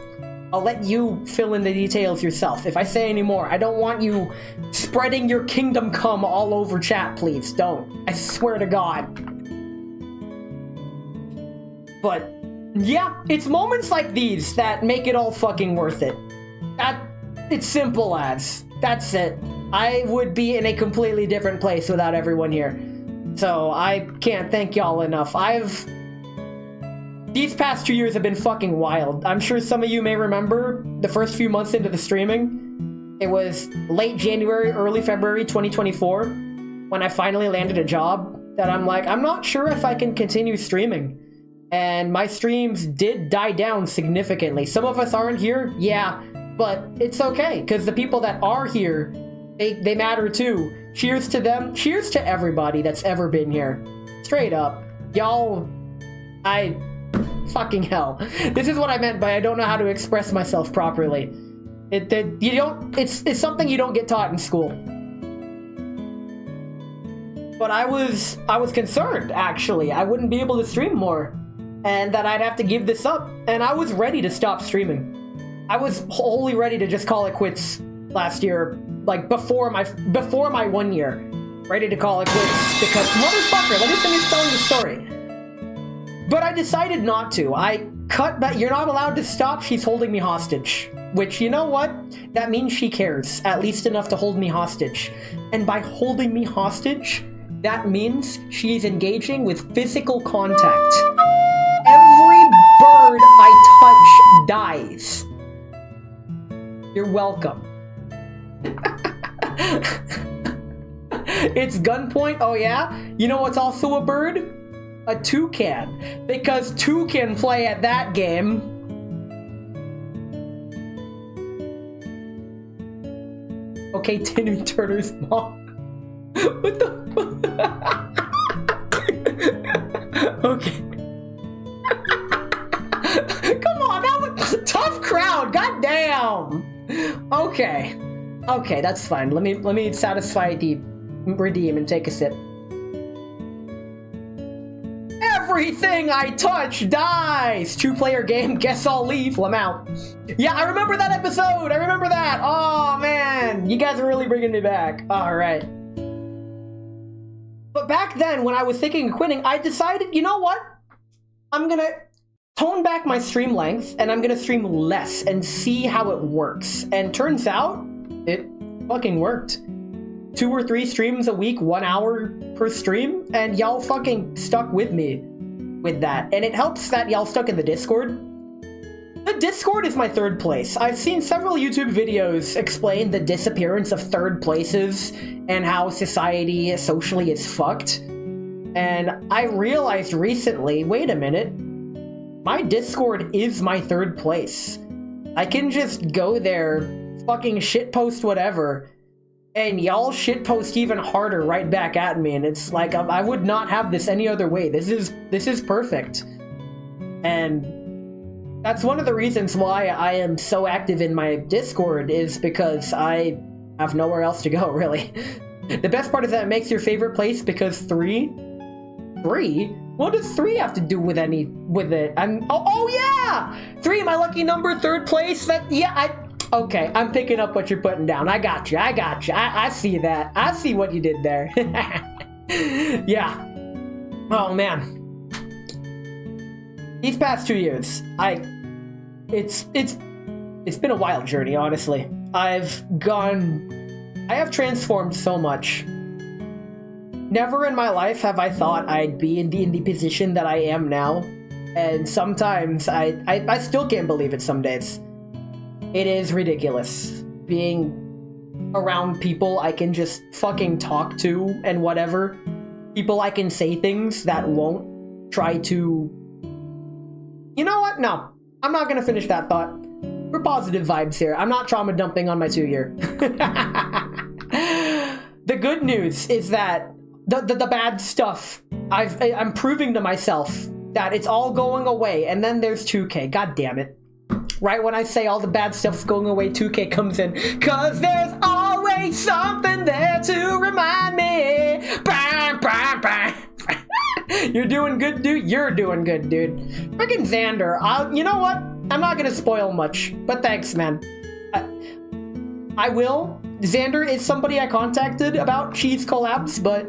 I'll let you fill in the details yourself. If I say any more, I don't want you spreading your kingdom come all over chat, please. Don't. I swear to God. But, yeah, it's moments like these that make it all fucking worth it. It's simple as. That's it. I would be in a completely different place without everyone here. So, I can't thank y'all enough. These past 2 years have been fucking wild. I'm sure some of you may remember the first few months into the streaming. It was late January, early February 2024 when I finally landed a job that I'm like, I'm not sure if I can continue streaming. And my streams did die down significantly. Some of us aren't here, yeah, but it's okay, because the people that are here, they matter too. Cheers to them. Cheers to everybody that's ever been here. Straight up. Y'all, fucking hell. This is what I meant by I don't know how to express myself properly. It's something you don't get taught in school. But I was concerned, actually. I wouldn't be able to stream more. And that I'd have to give this up. And I was ready to stop streaming. I was wholly ready to just call it quits last year. Like, before my 1 year. Ready to call it quits. Because, motherfucker, let me finish telling the story. But I decided not to. I cut back. You're not allowed to stop. She's holding me hostage. Which, you know what? That means she cares. At least enough to hold me hostage. And by holding me hostage, that means she's engaging with physical contact. Every bird I touch dies. You're welcome. It's gunpoint? Oh yeah? You know what's also a bird? a toucan, because two can play at that game. Okay, Timmy Turner's mom. What the fuck? Okay. Come on, that was a tough crowd. God damn. Okay. Okay, that's fine. Let me satisfy the redeem and take a sip. Everything I touch dies! Two-player game, guess I'll leave. I'm out. Yeah, I remember that episode! I remember that! Oh, man! You guys are really bringing me back. Alright. But back then, when I was thinking of quitting, I decided, you know what? I'm gonna tone back my stream length, and I'm gonna stream less and see how it works. And turns out, it fucking worked. 2 or 3 streams a week, 1 hour per stream, and y'all fucking stuck with me with that. And it helps that y'all stuck in the Discord. The Discord is my third place. I've seen several YouTube videos explain the disappearance of third places and how society socially is fucked. And I realized recently, wait a minute, my Discord is my third place. I can just go there, fucking shitpost whatever, and y'all shitpost even harder right back at me, and it's like, I would not have this any other way. This is perfect. And that's one of the reasons why I am so active in my Discord, is because I have nowhere else to go, really. The best part is that it makes your favorite place, because 3? What does 3 have to do with it? Oh yeah! 3, my lucky number, third place. Okay, I'm picking up what you're putting down. I got you. I see that. I see what you did there. Yeah. Oh man. These past 2 years, it's been a wild journey, honestly. I have transformed so much. Never in my life have I thought I'd be in the position that I am now. And sometimes I still can't believe it some days. It is ridiculous being around people I can just fucking talk to and whatever. People I can say things that won't try to... You know what? No. I'm not gonna finish that thought. We're positive vibes here. I'm not trauma dumping on my 2-year. The good news is that the bad stuff, I'm proving to myself that it's all going away, and then there's 2K. God damn it. Right when I say all the bad stuff's going away, 2K comes in. 'Cause there's always something there to remind me. Bam, bam, bam. You're doing good, dude. You're doing good, dude. Freaking Xander. You know what? I'm not gonna spoil much, but thanks, man. I will. Xander is somebody I contacted about cheese collabs, but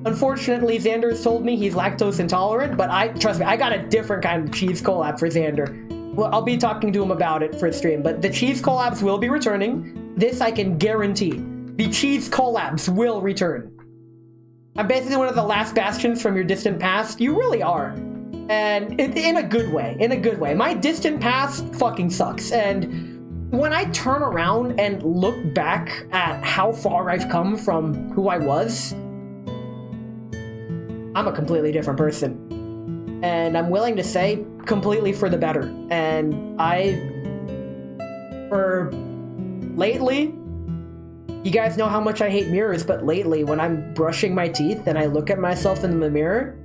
unfortunately, Xander has told me he's lactose intolerant, but trust me, I got a different kind of cheese collab for Xander. Well, I'll be talking to him about it for a stream, but the cheese collabs will be returning. This I can guarantee. The cheese collabs will return. I'm basically one of the last bastions from your distant past. You really are. And in a good way. In a good way. My distant past fucking sucks. And when I turn around and look back at how far I've come from who I was, I'm a completely different person. And I'm willing to say completely for the better. And lately, you guys know how much I hate mirrors, but lately when I'm brushing my teeth and I look at myself in the mirror,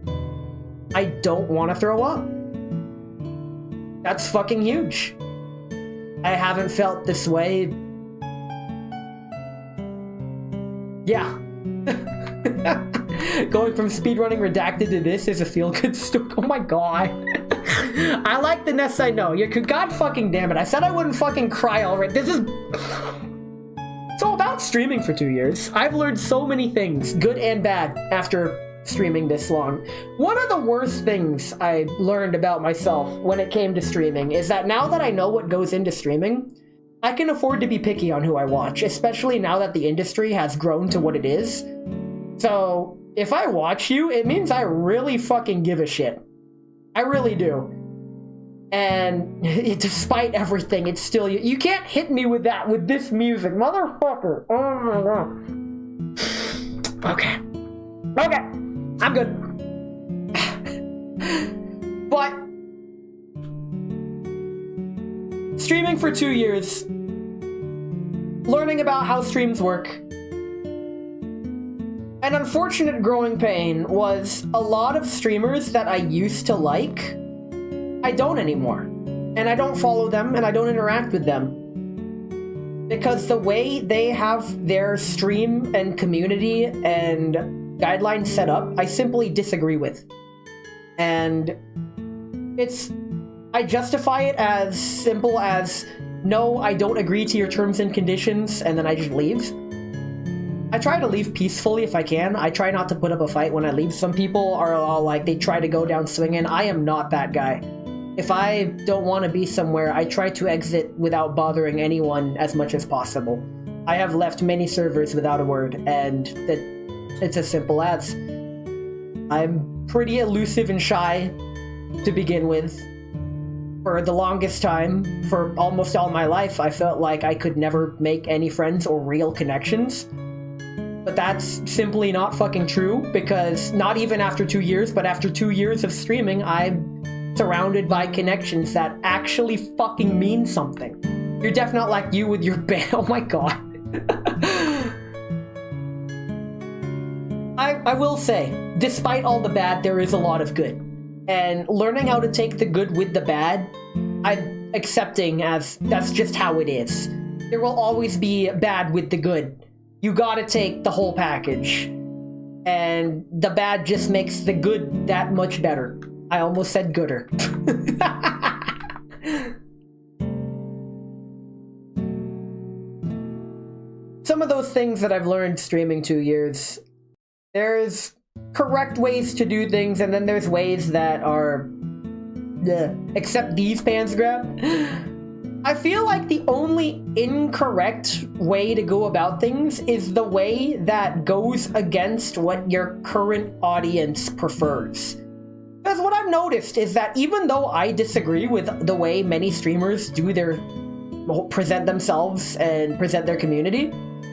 I don't want to throw up. That's fucking huge. I haven't felt this way. Yeah. Going from speedrunning Redacted to this is a feel-good story. Oh my god. I like the Ness I know. God fucking damn it. I said I wouldn't fucking cry already. This is... It's all about streaming for 2 years. I've learned so many things, good and bad, after streaming this long. One of the worst things I learned about myself when it came to streaming is that now that I know what goes into streaming, I can afford to be picky on who I watch, especially now that the industry has grown to what it is. So, if I watch you, it means I really fucking give a shit. I really do. And despite everything, it's still... You can't hit me with that, with this music. Motherfucker. Oh my god. Okay. Okay. I'm good. for 2 years, learning about how streams work. An unfortunate growing pain was a lot of streamers that I used to like, I don't anymore. And I don't follow them, and I don't interact with them. Because the way they have their stream and community and guidelines set up, I simply disagree with. And I justify it as simple as, no, I don't agree to your terms and conditions, and then I just leave. I try to leave peacefully if I can. I try not to put up a fight when I leave. Some people are all like, they try to go down swinging. I am not that guy. If I don't want to be somewhere, I try to exit without bothering anyone as much as possible. I have left many servers without a word, and it's as simple as. I'm pretty elusive and shy to begin with. For the longest time, for almost all my life, I felt like I could never make any friends or real connections. But that's simply not fucking true, because not even after 2 years, but after 2 years of streaming, I'm surrounded by connections that actually fucking mean something. You're definitely not like you with your band. Oh my god. I will say, despite all the bad, there is a lot of good. And learning how to take the good with the bad, I'm accepting as that's just how it is. There will always be bad with the good. You gotta take the whole package. And the bad just makes the good that much better. I almost said gooder. Some of those things that I've learned streaming 2 years, there's correct ways to do things, and then there's ways that are... except these pants grab. I feel like the only incorrect way to go about things is the way that goes against what your current audience prefers. Because what I've noticed is that even though I disagree with the way many streamers present themselves and present their community,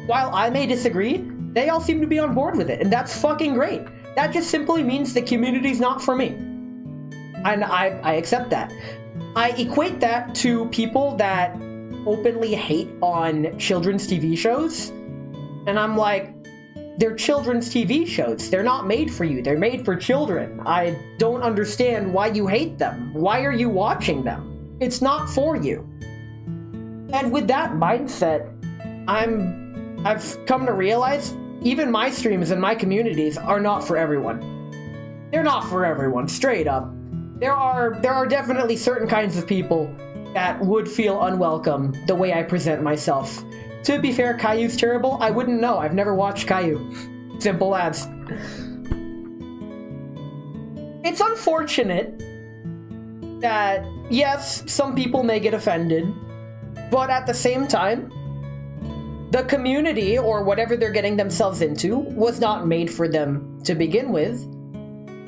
while I may disagree, they all seem to be on board with it, and that's fucking great. That just simply means the community's not for me. And I accept that. I equate that to people that openly hate on children's TV shows, and I'm like, they're children's TV shows. They're not made for you. They're made for children. I don't understand why you hate them. Why are you watching them? It's not for you. And with that mindset, I've come to realize even my streams and my communities are not for everyone. They're not for everyone, straight up. There are definitely certain kinds of people that would feel unwelcome the way I present myself. To be fair, Caillou's terrible. I wouldn't know. I've never watched Caillou. Simple as. It's unfortunate that, yes, some people may get offended, but at the same time, the community, or whatever they're getting themselves into, was not made for them to begin with.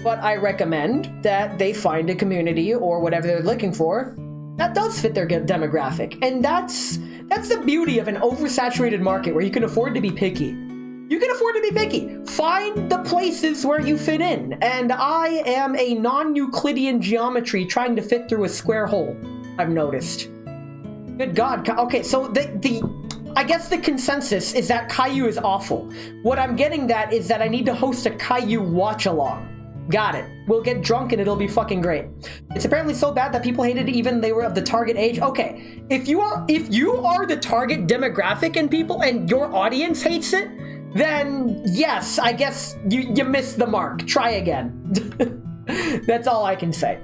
But I recommend that they find a community, or whatever they're looking for, that does fit their demographic. And that's the beauty of an oversaturated market where you can afford to be picky. You can afford to be picky. Find the places where you fit in. And I am a non-Euclidean geometry trying to fit through a square hole, I've noticed. Good God. Okay, so I guess the consensus is that Caillou is awful. What I'm getting at is that I need to host a Caillou watch-along. Got it. We'll get drunk and it'll be fucking great. It's apparently so bad that people hated it even they were of the target age. Okay, if you are the target demographic and people and your audience hates it, then yes, I guess you missed the mark. Try again. That's all I can say.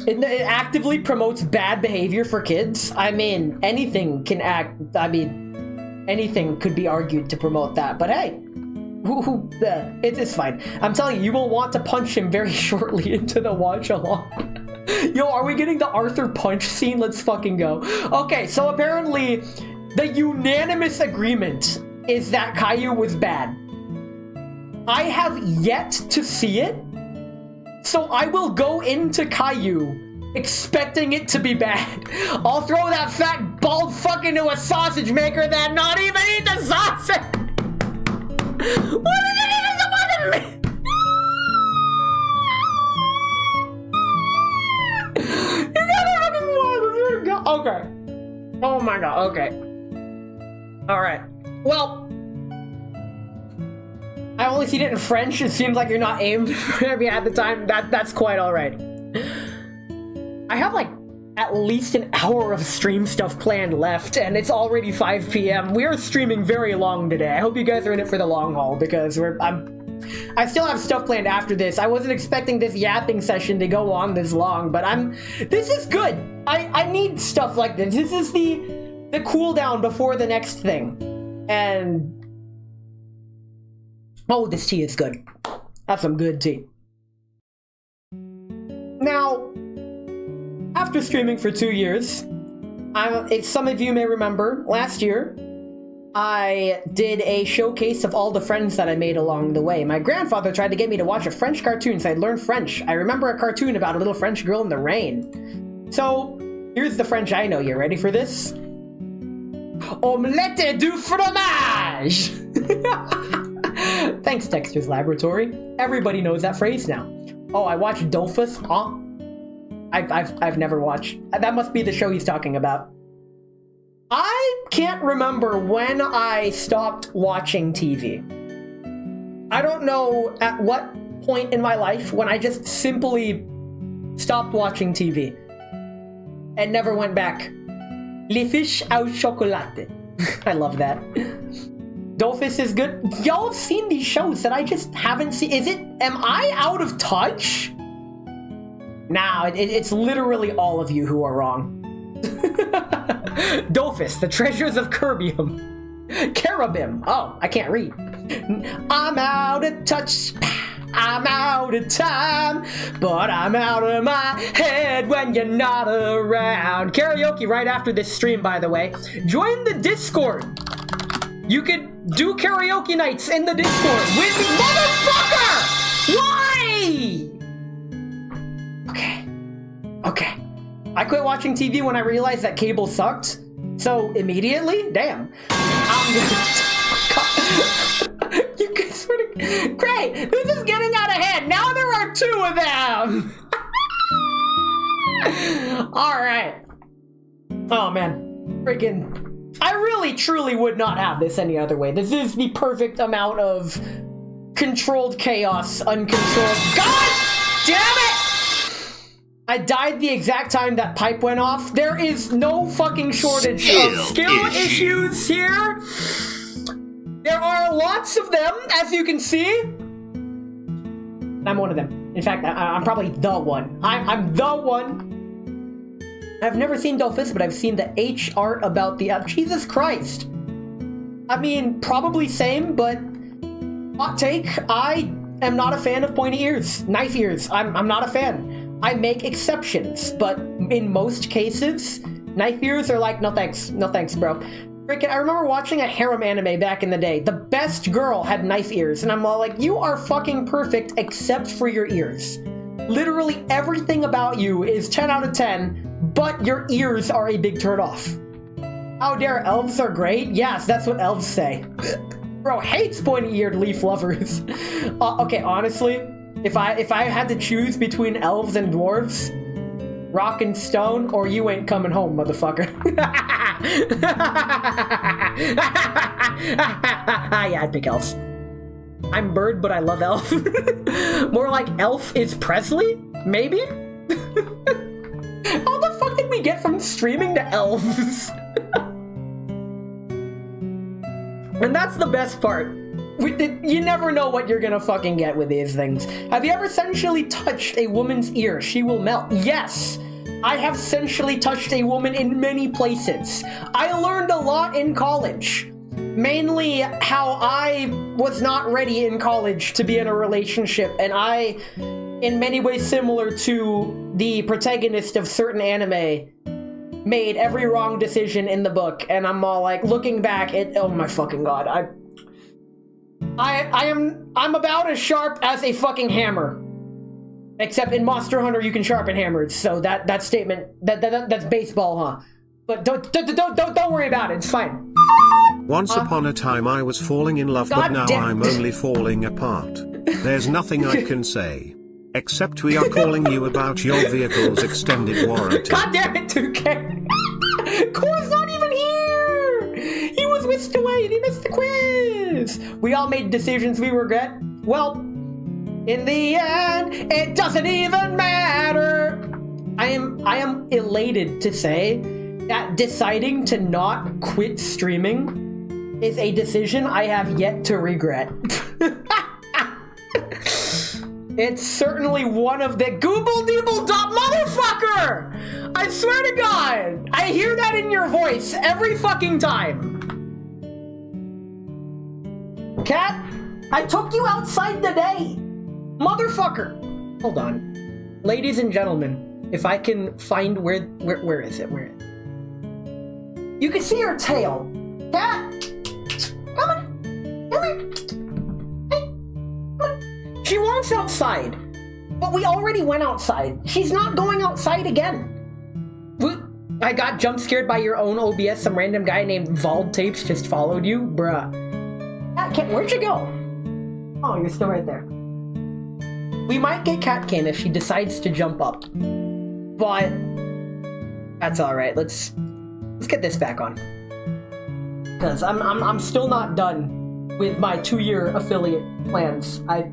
It actively promotes bad behavior for kids. I mean, anything could be argued to promote that, but hey. It's fine. I'm telling you, you will want to punch him very shortly into the watch-along. Yo, are we getting the Arthur punch scene? Let's fucking go. Okay, so apparently the unanimous agreement is that Caillou was bad. I have yet to see it, so I will go into Caillou expecting it to be bad. I'll throw that fat bald fuck into a sausage maker that not even eat the sausage! What is it even supposed to be? You gotta fucking watch, my god, okay. Alright. Well, I only seen it in French. It seems like you're not aimed maybe at the time. That's quite alright. I have like at least an hour of stream stuff planned left, and it's already 5 p.m. We are streaming very long today. I hope you guys are in it for the long haul, because I still have stuff planned after this. I wasn't expecting this yapping session to go on this long, but this is good. I need stuff like this. This is the cooldown before the next thing. And oh, this tea is good. That's some good tea. Now, after streaming for 2 years, if some of you may remember, last year, I did a showcase of all the friends that I made along the way. My grandfather tried to get me to watch a French cartoon, so I'd learn French. I remember a cartoon about a little French girl in the rain. So, here's the French I know. You ready for this? Omelette du fromage! Thanks, Dexter's Laboratory. Everybody knows that phrase now. Oh, I watched Dolphus, huh? I've never watched. That must be the show he's talking about. I can't remember when I stopped watching TV. I don't know at what point in my life when I just simply stopped watching TV and never went back. Les fiches au chocolat. I love that. Dolphus is good. Y'all have seen these shows that I just haven't seen. Am I out of touch? Nah, it's literally all of you who are wrong. Dolphus, the treasures of Kerbium. Carabim. Oh, I can't read. I'm out of touch. I'm out of time. But I'm out of my head when you're not around. Karaoke right after this stream, by the way. Join the Discord. You could do karaoke nights in the Discord with me. Motherfucker! Why? Okay. I quit watching TV when I realized that cable sucked. So immediately, damn. You guys sort of great. This is getting out of hand. Now there are 2 of them. All right. Oh man, freaking! I really, truly would not have this any other way. This is the perfect amount of controlled chaos, uncontrolled. God damn it! I died the exact time that pipe went off. There is no fucking shortage of skill issues here. There are lots of them, as you can see. I'm one of them. In fact, I'm probably the one. I'm the one. I've never seen Dolphus, but I've seen the H art about the app. Jesus Christ. I mean, probably same, but hot take. I am not a fan of pointy ears. Knife ears. I'm not a fan. I make exceptions, but in most cases, knife ears are like, no thanks, bro. Freaking, I remember watching a harem anime back in the day. The best girl had knife ears, and I'm all like, you are fucking perfect except for your ears. Literally everything about you is 10 out of 10, but your ears are a big turn off. How dare elves are great? Yes, that's what elves say. Bro hates pointy-eared leaf lovers. Okay, honestly, if I had to choose between elves and dwarves, rock and stone, or you ain't coming home, motherfucker. Yeah, I'd pick elf. I'm bird, but I love elf. More like elf is Presley? Maybe? How the fuck did we get from streaming to elves? And that's the best part. You never know what you're gonna fucking get with these things. Have you ever sensually touched a woman's ear? She will melt. Yes, I have sensually touched a woman in many places. I learned a lot in college. Mainly how I was not ready in college to be in a relationship, and I, in many ways similar to the protagonist of certain anime, made every wrong decision in the book, and I'm all like, looking back, oh my fucking god, I'm about as sharp as a fucking hammer. Except in Monster Hunter you can sharpen hammers, so that statement, that's baseball, huh? But don't worry about it, it's fine. Once upon a time I was falling in love, but now I'm only falling apart. There's nothing I can say. Except we are calling you about your vehicle's extended warranty. God damn it, 2K! Core's not even missed away and he missed the quiz. We all made decisions we regret. Well, in the end, it doesn't even matter. I am elated to say that deciding to not quit streaming is a decision I have yet to regret. It's certainly one of the gooble-deeble dot motherfucker! I swear to God, I hear that in your voice every fucking time. Cat, I took you outside today. Motherfucker. Hold on. Ladies and gentlemen, if I can find where is it? Where is it? You can see her tail. Cat, come on. Come here. Hey, come on. She wants outside, but we already went outside. She's not going outside again. I got jump scared by your own OBS. Some random guy named Vald Tapes just followed you, bruh. Where'd you go? Oh, you're still right there. We might get Cat Cam if she decides to jump up, but that's all right. Let's get this back on, because I'm still not done with my 2-year affiliate plans. I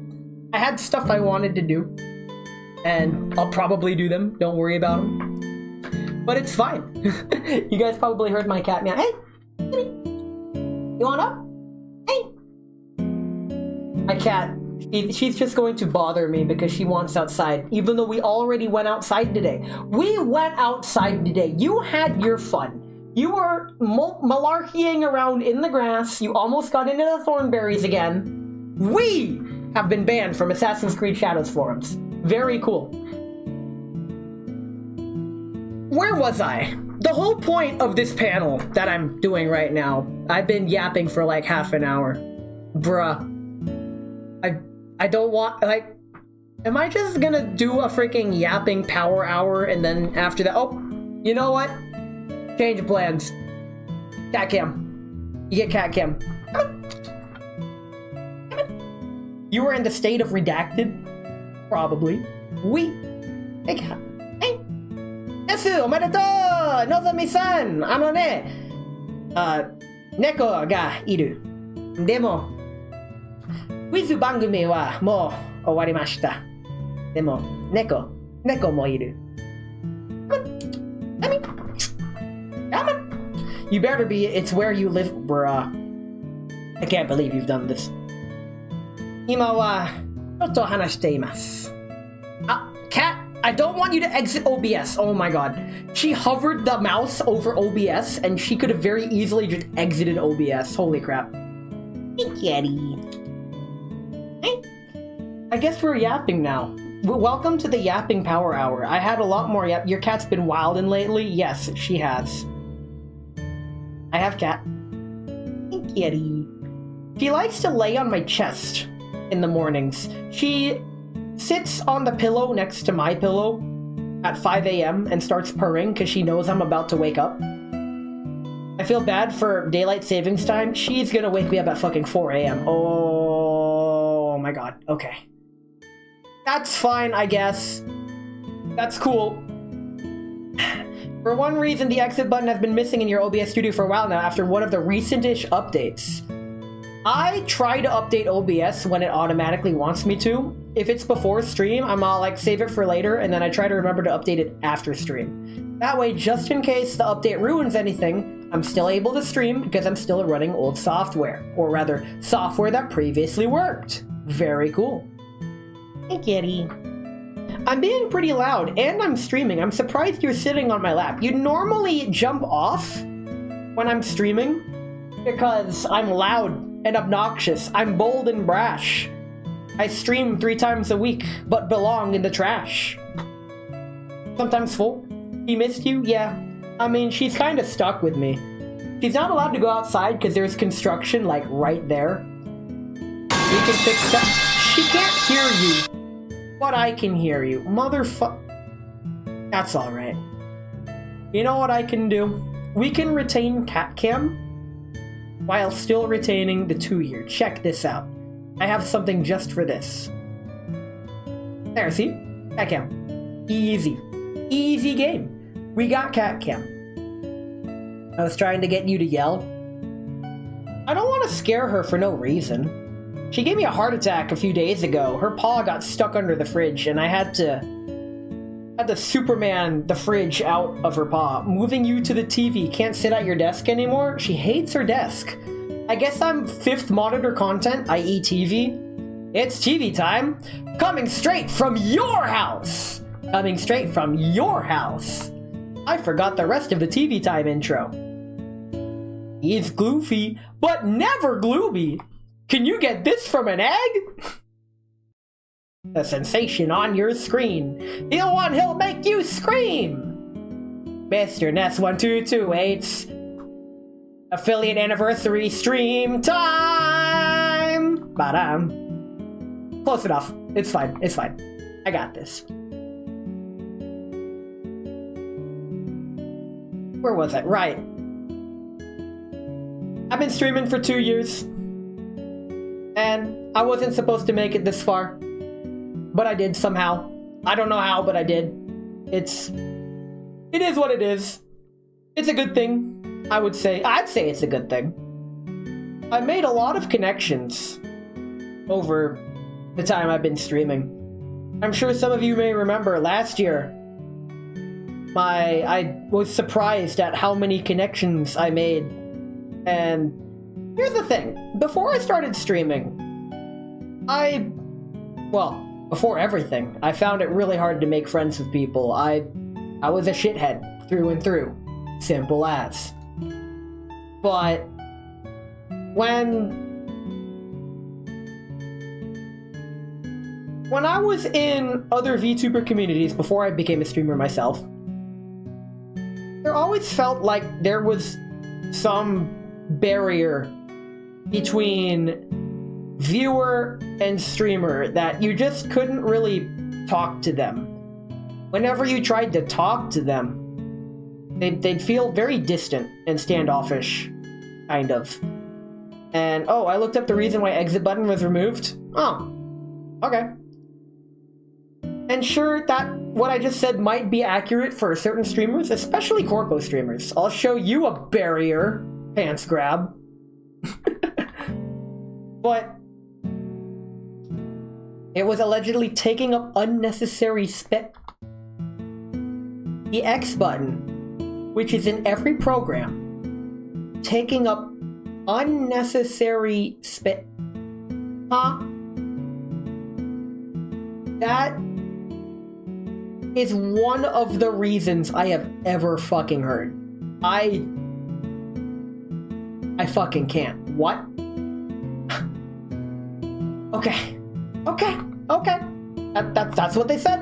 had stuff I wanted to do, and I'll probably do them. Don't worry about them. But it's fine. You guys probably heard my cat meow. Hey, you want up? Hey. My cat, she's just going to bother me because she wants outside, even though we already went outside today. We went outside today. You had your fun. You were malarkeying around in the grass. You almost got into the thornberries again. We have been banned from Assassin's Creed Shadows forums. Very cool. Where was I? The whole point of this panel that I'm doing right now, I've been yapping for like half an hour. Bruh. I don't want, like, am I just gonna do a freaking yapping power hour and then after that, oh, you know what? Change of plans. Cat Cam. You get Cat Cam. You were in the state of redacted? Probably. Hey, Cat. Hey. Yasu, omedetou! Nozomi-san! 猫がいる。でも、クイズ番組はもう終わりました。でも、猫もいる。You better be, it's where you live, bruh. I can't believe you've done this. 今はちょっと話しています。Cat, I don't want you to exit OBS. Oh my god. She hovered the mouse over OBS and she could have very easily just exited OBS. Holy crap. Hey, kitty. Hey. I guess we're yapping now. Welcome to the yapping power hour. I had a lot more yap. Your cat's been wildin' lately? Yes, she has. I have Cat. Hey, kitty. She likes to lay on my chest in the mornings. She sits on the pillow next to my pillow at 5 a.m. and starts purring because she knows I'm about to wake up. I feel bad for daylight savings time. She's gonna wake me up at fucking 4 a.m. Oh my god. Okay. That's fine, I guess. That's cool. For one reason, the exit button has been missing in your OBS studio for a while now after one of the recent-ish updates. I try to update OBS when it automatically wants me to. If it's before stream, I'm all like, save it for later, and then I try to remember to update it after stream. That way, just in case the update ruins anything, I'm still able to stream because I'm still running old software. Or rather, software that previously worked. Very cool. Hey, kitty. I'm being pretty loud, and I'm streaming. I'm surprised you're sitting on my lap. You normally jump off when I'm streaming because I'm loud and obnoxious. I'm bold and brash. I stream 3 times a week, but belong in the trash. Sometimes full. He missed you? Yeah. I mean, she's kind of stuck with me. She's not allowed to go outside because there's construction, like, right there. We can fix that. She can't hear you. But I can hear you. That's alright. You know what I can do? We can retain Cat Cam while still retaining the 2-year. Check this out. I have something just for this. There, see? Cat Cam. Easy. Easy game. We got Cat Cam. I was trying to get you to yell. to scare her for no reason. She gave me a heart attack a few days ago. Her paw got stuck under the fridge, and I had to Superman the fridge out of her paw. Moving you to the TV. Can't sit at your desk anymore? She hates her desk. I guess I'm 5th monitor content, i.e. TV. It's TV time. Coming straight from your house. Coming straight from your house. I forgot the rest of the TV time intro. He's goofy, but never gloomy. Can you get this from an egg? The sensation on your screen. The one he'll make you scream. Mr. Ness 1228's affiliate anniversary stream time. Ba-dum. Close enough. It's fine. It's fine. I got this. Where was it? Right. I've been streaming for 2 years. And I wasn't supposed to make it this far. But I did somehow. I don't know how, but I did. It is what it is. It's a good thing, I would say. I'd say it's a good thing. I made a lot of connections over the time I've been streaming. I'm sure some of you may remember last year, I was surprised at how many connections I made. And here's the thing. Before I started streaming, before everything, I found it really hard to make friends with people. I was a shithead through and through. Simple as. But when I was in other VTuber communities before I became a streamer myself, there always felt like there was some barrier between viewer and streamer that you just couldn't really talk to them. Whenever you tried to talk to them, they'd feel very distant and standoffish, kind of. And, I looked up the reason why exit button was removed. Oh, okay. And sure, that what I just said might be accurate for certain streamers, especially corpo streamers. I'll show you a barrier, pants grab. But it was allegedly taking up unnecessary space. The X button, which is in every program, taking up unnecessary space. Huh? That is one of the reasons I have ever fucking heard. I fucking can't. What? Okay. That's what they said.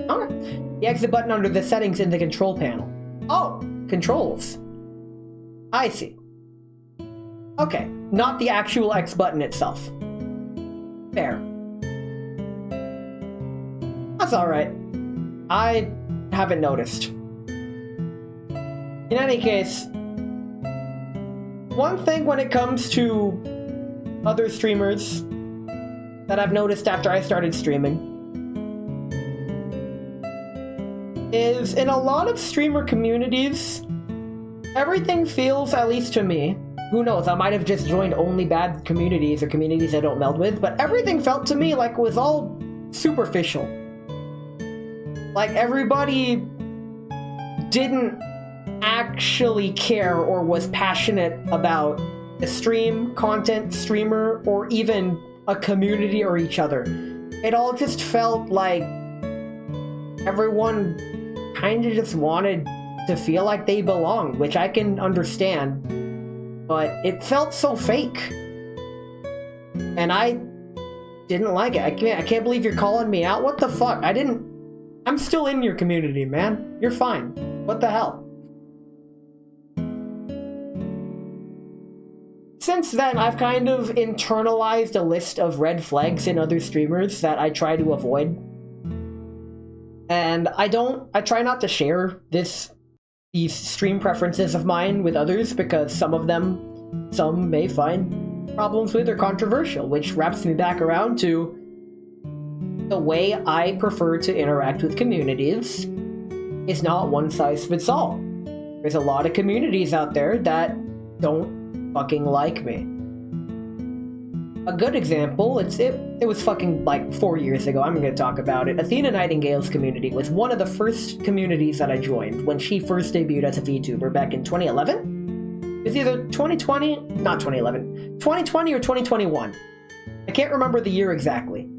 Okay. The exit button under the settings in the control panel. Oh, controls. I see. Okay, not the actual X button itself. Fair. That's alright. I haven't noticed. In any case, one thing when it comes to other streamers that I've noticed after I started streaming is in a lot of streamer communities, everything feels, at least to me, who knows, I might have just joined only bad communities or communities I don't meld with, but everything felt to me like it was all superficial. Like everybody didn't actually care or was passionate about the stream, content, streamer, or even a community or each other. It all just felt like everyone kind of just wanted to feel like they belonged, which I can understand, but it felt so fake. And I didn't like it. I can't believe you're calling me out. What the fuck? I'm still in your community, man. You're fine. What the hell? Since then, I've kind of internalized a list of red flags in other streamers that I try to avoid. And I try not to share these stream preferences of mine with others because some may find problems with or controversial, which wraps me back around to the way I prefer to interact with communities is not one size fits all. There's a lot of communities out there that don't fucking like me. A good example, it was fucking like 4 years ago, I'm gonna talk about it. Athena Nightingale's community was one of the first communities that I joined when she first debuted as a VTuber back in 2011? It's either 2020, not 2011, 2020 or 2021. I can't remember the year exactly.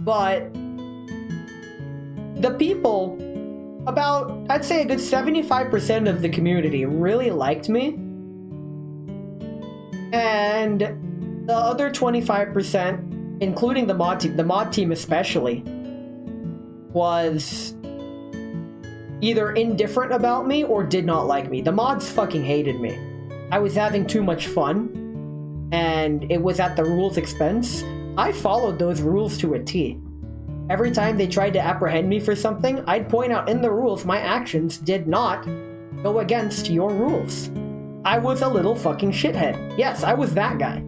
But the people, about, I'd say a good 75% of the community really liked me. And the other 25%, including the mod team especially, was either indifferent about me or did not like me. The mods fucking hated me. I was having too much fun, and it was at the rules' expense. I followed those rules to a T. Every time they tried to apprehend me for something, I'd point out in the rules my actions did not go against your rules. I was a little fucking shithead. Yes, I was that guy.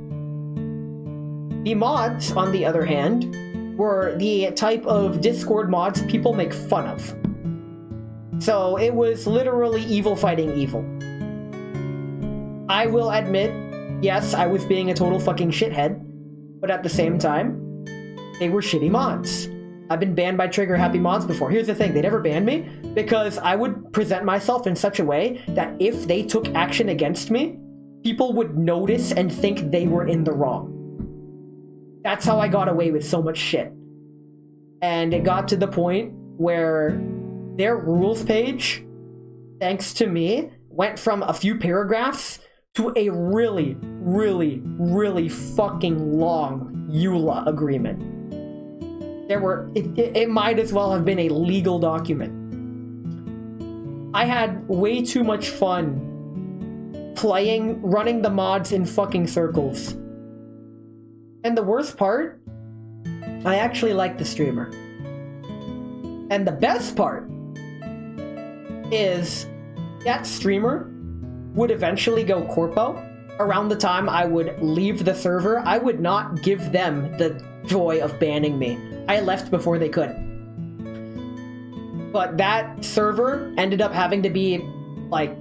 The mods, on the other hand, were the type of Discord mods people make fun of. So it was literally evil fighting evil. I will admit, yes, I was being a total fucking shithead, but at the same time, they were shitty mods. I've been banned by Trigger Happy mods before. Here's the thing, they never banned me because I would present myself in such a way that if they took action against me, people would notice and think they were in the wrong. That's how I got away with so much shit. And it got to the point where their rules page, thanks to me, went from a few paragraphs to a really, really, really fucking long EULA agreement. It might as well have been a legal document. I had way too much fun running the mods in fucking circles. And the worst part, I actually like the streamer. And the best part is that streamer would eventually go corpo. Around the time I would leave the server, I would not give them the joy of banning me. I left before they could. But that server ended up having to be, like,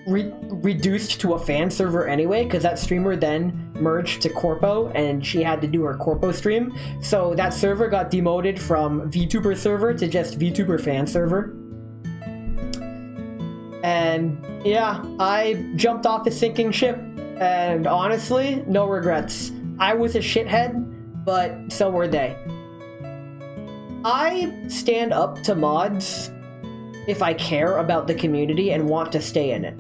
reduced to a fan server anyway, because that streamer then merged to Corpo, and she had to do her Corpo stream. So that server got demoted from VTuber server to just VTuber fan server. And yeah, I jumped off a sinking ship, and honestly, no regrets. I was a shithead, but so were they. I stand up to mods if I care about the community and want to stay in it.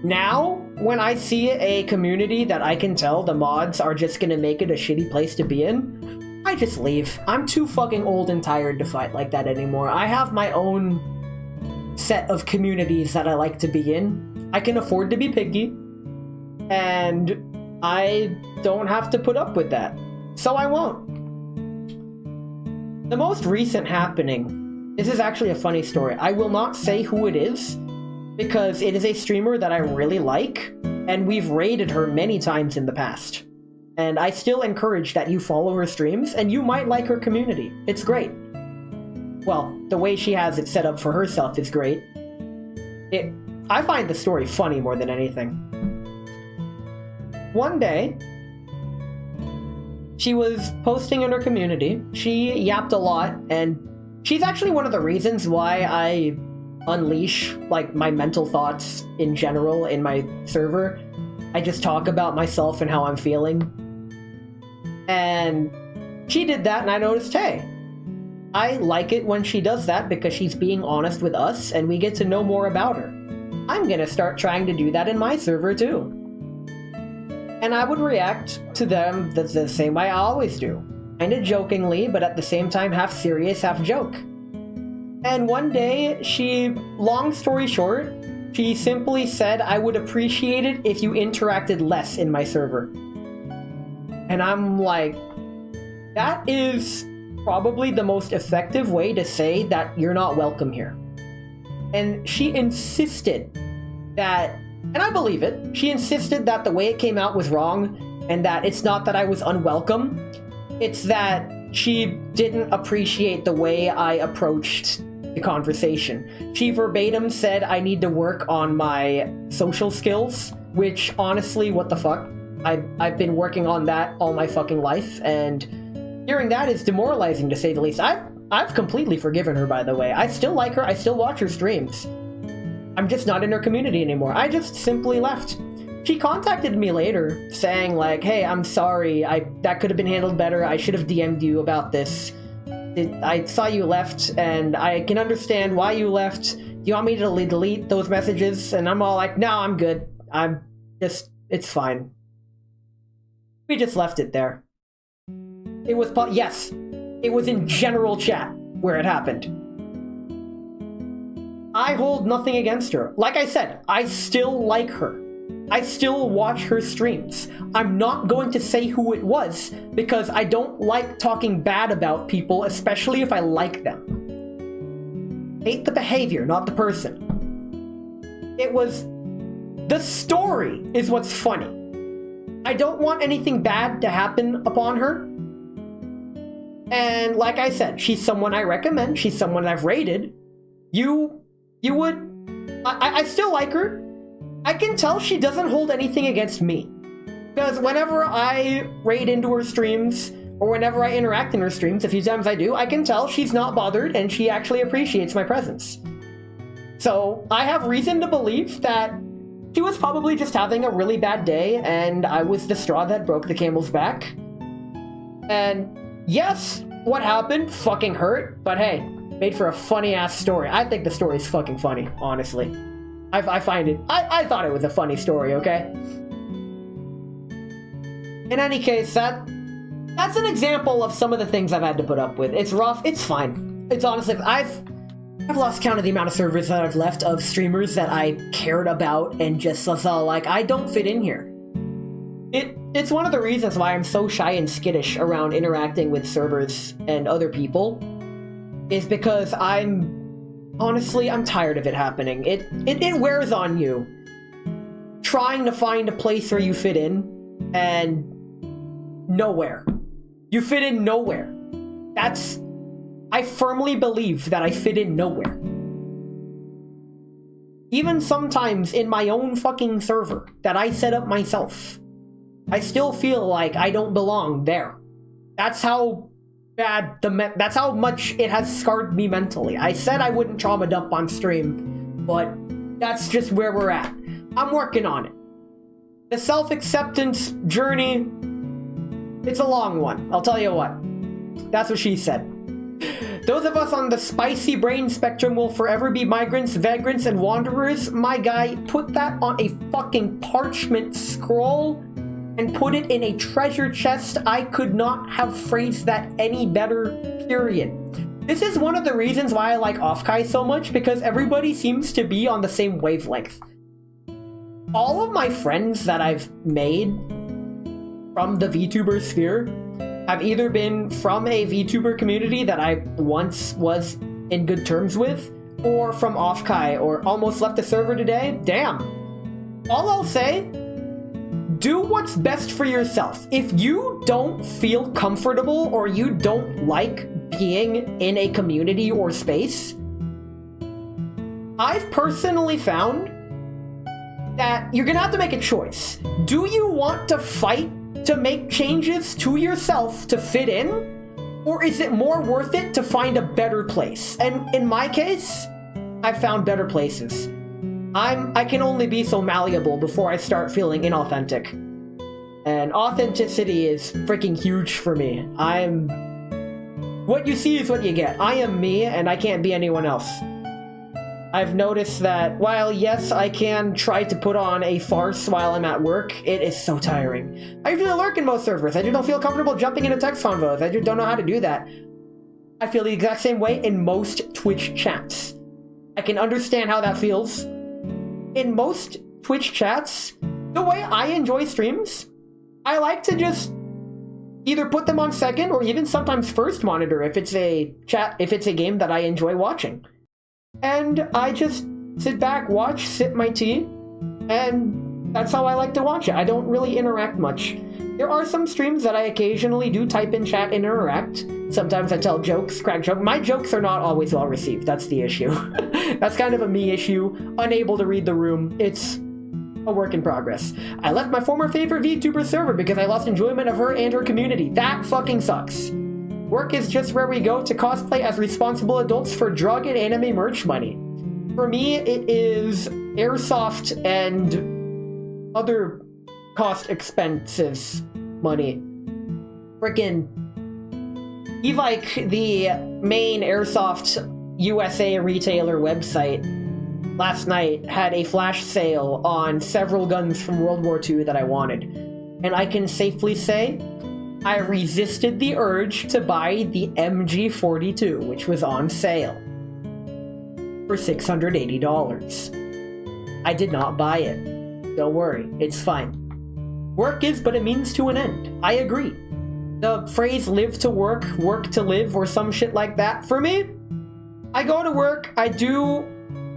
Now, when I see a community that I can tell the mods are just gonna make it a shitty place to be in, I just leave. I'm too fucking old and tired to fight like that anymore. I have my own set of communities that I like to be in. I can afford to be picky, and I don't have to put up with that. So I won't. The most recent happening, this is actually a funny story. I will not say who it is, because it is a streamer that I really like, and we've raided her many times in the past. And I still encourage that you follow her streams, and you might like her community. It's great. Well, the way she has it set up for herself is great. I find the story funny more than anything. One day, she was posting in her community. She yapped a lot, and she's actually one of the reasons why I unleash, like, my mental thoughts in general in my server. I just talk about myself and how I'm feeling. And she did that, and I noticed, hey, I like it when she does that because she's being honest with us and we get to know more about her. I'm gonna start trying to do that in my server too. And I would react to them the same way I always do. Kinda jokingly, but at the same time half serious, half joke. And one day, long story short, she simply said, I would appreciate it if you interacted less in my server. And I'm like, that is probably the most effective way to say that you're not welcome here. And she insisted that, and I believe it, she insisted that the way it came out was wrong, and that it's not that I was unwelcome, it's that she didn't appreciate the way I approached the conversation. She verbatim said I need to work on my social skills, which honestly, what the fuck? I've been working on that all my fucking life, and hearing that is demoralizing to say the least. I've completely forgiven her, by the way. I still like her, I still watch her streams. I'm just not in her community anymore. I just simply left. She contacted me later, saying like, hey, I'm sorry, that could have been handled better, I should have DM'd you about this. I saw you left, and I can understand why you left. Do you want me to delete those messages? And I'm all like, no, I'm good. It's fine. We just left it there. It was, yes, it was in general chat where it happened. I hold nothing against her. Like I said, I still like her. I still watch her streams. I'm not going to say who it was because I don't like talking bad about people, especially if I like them. Hate the behavior, not the person. It was... The story is what's funny. I don't want anything bad to happen upon her. And like I said, she's someone I recommend. She's someone I've rated. You would... I still like her. I can tell she doesn't hold anything against me. Because whenever I raid into her streams, or whenever I interact in her streams, a few times I do, I can tell she's not bothered and she actually appreciates my presence. So I have reason to believe that she was probably just having a really bad day and I was the straw that broke the camel's back. And yes, what happened fucking hurt, but hey, made for a funny ass story. I think the story's fucking funny, honestly. I find it, I thought it was a funny story, okay? In any case, that's an example of some of the things I've had to put up with. It's rough, it's fine. It's honestly, I've lost count of the amount of servers that I've left of streamers that I cared about and just was all like, I don't fit in here. It's one of the reasons why I'm so shy and skittish around interacting with servers and other people, is because honestly, I'm tired of it happening. It wears on you. Trying to find a place where you fit in, and nowhere. You fit in nowhere. I firmly believe that I fit in nowhere. Even sometimes in my own fucking server that I set up myself, I still feel like I don't belong there. That's how bad that's how much it has scarred me mentally. I said I wouldn't trauma dump on stream, but that's just where we're at. I'm working on it. The self-acceptance journey, it's a long one, I'll tell you what. That's what she said. Those of us on the spicy brain spectrum will forever be migrants, vagrants, and wanderers. My guy, put that on a fucking parchment scroll and put it in a treasure chest. I could not have phrased that any better, period. This is one of the reasons why I like Offkai so much, because everybody seems to be on the same wavelength. All of my friends that I've made from the VTuber sphere have either been from a VTuber community that I once was in good terms with, or from Offkai, or almost left the server today. Damn. All I'll say, do what's best for yourself. If you don't feel comfortable or you don't like being in a community or space, I've personally found that you're gonna have to make a choice. Do you want to fight to make changes to yourself to fit in? Or is it more worth it to find a better place? And in my case, I've found better places. I can only be so malleable before I start feeling inauthentic. And authenticity is freaking huge for me. What you see is what you get. I am me, and I can't be anyone else. I've noticed that while, yes, I can try to put on a farce while I'm at work, it is so tiring. I usually lurk in most servers. I just don't feel comfortable jumping into text convos. I just don't know how to do that. I feel the exact same way in most Twitch chats. I can understand how that feels. In most Twitch chats, the way I enjoy streams, I like to just either put them on second or even sometimes first monitor if it's a game that I enjoy watching. And I just sit back, watch, sip my tea, and that's how I like to watch it. I don't really interact much. There are some streams that I occasionally do type in chat and interact. Sometimes I tell jokes, crack jokes. My jokes are not always well received. That's the issue. That's kind of a me issue. Unable to read the room. a work in progress. I left my former favorite VTuber server because I lost enjoyment of her and her community. That fucking sucks. Work is just where we go to cosplay as responsible adults for drug and anime merch money. For me, it is airsoft and other cost expenses money. Frickin' Evike, the main airsoft USA retailer website, last night had a flash sale on several guns from World War II that I wanted. And I can safely say, I resisted the urge to buy the MG42, which was on sale for $680. I did not buy it. Don't worry, it's fine. Work is but a means to an end. I agree. The phrase live to work to live, or some shit like that, for me, I go to work, I do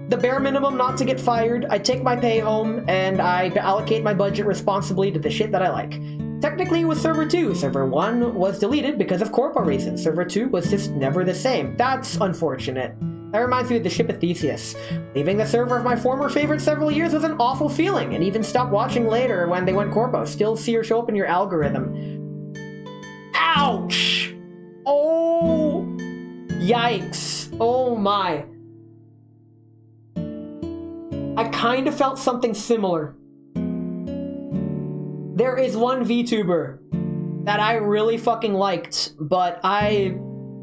the bare minimum not to get fired, I take my pay home, and I allocate my budget responsibly to the shit that I like. Technically, with Server 2, Server 1 was deleted because of corpo reasons. Server 2 was just never the same. That's unfortunate. That reminds me of the ship of Theseus. Leaving the server of my former favorite several years was an awful feeling, and even stopped watching later when they went corpo. Still see her show up in your algorithm. Ouch! Oh! Yikes. Oh my. I kind of felt something similar. There is one VTuber that I really fucking liked, but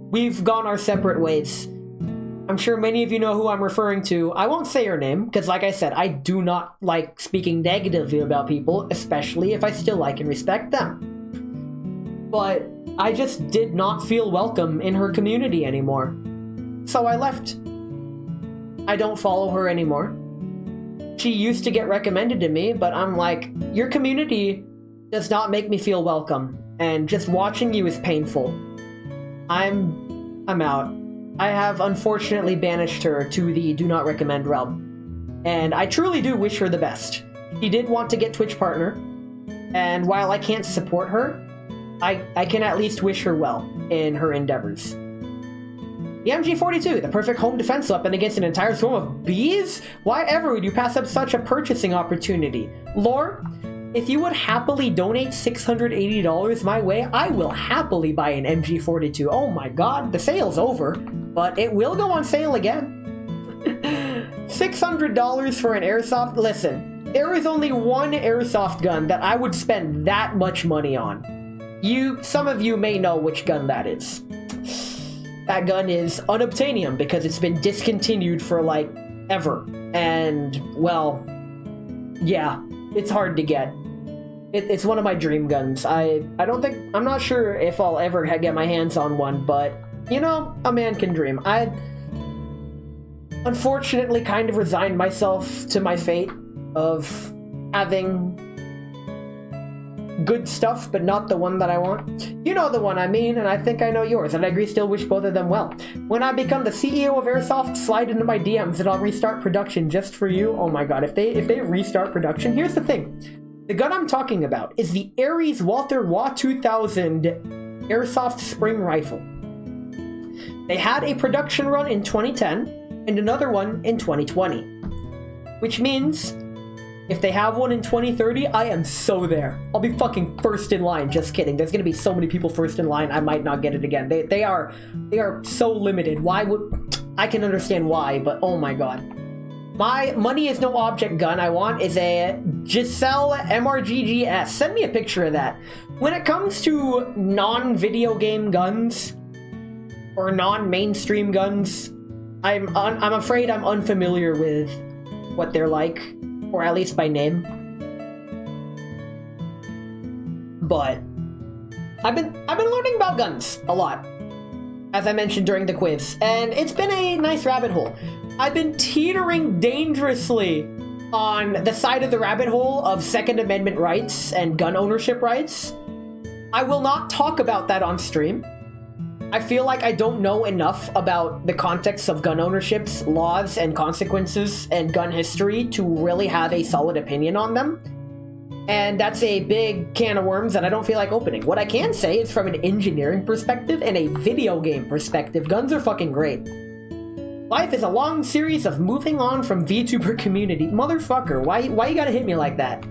we've gone our separate ways. I'm sure many of you know who I'm referring to. I won't say her name, because like I said, I do not like speaking negatively about people, especially if I still like and respect them. But I just did not feel welcome in her community anymore. So I left. I don't follow her anymore. She used to get recommended to me, but I'm like, your community does not make me feel welcome, and just watching you is painful. I'm out. I have unfortunately banished her to the do not recommend realm, and I truly do wish her the best. She did want to get Twitch partner, and while I can't support her, I can at least wish her well in her endeavors. The MG42, the perfect home defense weapon against an entire swarm of bees? Why ever would you pass up such a purchasing opportunity? Lore, if you would happily donate $680 my way, I will happily buy an MG42. Oh my god, the sale's over, but it will go on sale again. $600 for an airsoft? Listen, there is only one airsoft gun that I would spend that much money on. Some of you may know which gun that is. That gun is unobtainium because it's been discontinued for like ever. And well, yeah, it's hard to get. It's one of my dream guns. I'm not sure if I'll ever get my hands on one, but you know, a man can dream. I unfortunately kind of resigned myself to my fate of having good stuff, but not the one that I want. You know the one I mean, and I think I know yours, and I agree still wish both of them well. When I become the CEO of Airsoft, slide into my DMs and I'll restart production just for you. Oh my god, if they restart production, here's the thing. The gun I'm talking about is the Ares Walther WA 2000 Airsoft Spring Rifle. They had a production run in 2010 and another one in 2020. Which means if they have one in 2030, I am so there. I'll be fucking first in line. Just kidding. There's gonna be so many people first in line, I might not get it again. They are so limited. Why would... I can understand why, but oh my god. My money is no object gun I want is a Giselle MRGGS. Send me a picture of that. When it comes to non-video game guns, or non-mainstream guns, I'm afraid I'm unfamiliar with what they're like. Or at least by name. But I've been learning about guns a lot, as I mentioned during the quiz, and it's been a nice rabbit hole. I've been teetering dangerously on the side of the rabbit hole of Second Amendment rights and gun ownership rights. I will not talk about that on stream. I feel like I don't know enough about the context of gun ownerships, laws, and consequences, and gun history to really have a solid opinion on them. And that's a big can of worms that I don't feel like opening. What I can say is from an engineering perspective and a video game perspective, guns are fucking great. Life is a long series of moving on from VTuber community. Motherfucker, why you gotta hit me like that?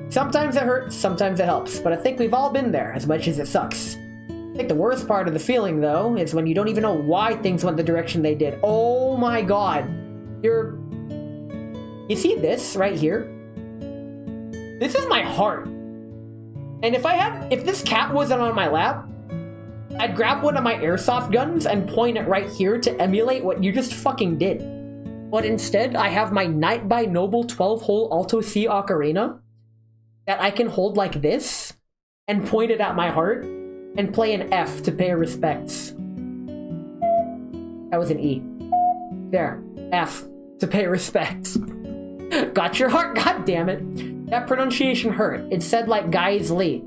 Sometimes it hurts, sometimes it helps, but I think we've all been there, as much as it sucks. I think the worst part of the feeling, though, is when you don't even know why things went the direction they did. Oh my god. You see this right here? This is my heart. And if this cat wasn't on my lap, I'd grab one of my airsoft guns and point it right here to emulate what you just fucking did. But instead, I have my Night by Noble 12-hole Alto C Ocarina that I can hold like this and point it at my heart and play an F to pay respects. That was an E. There, F to pay respects. Got your heart, god damn it. That pronunciation hurt. It said like Guys Lee.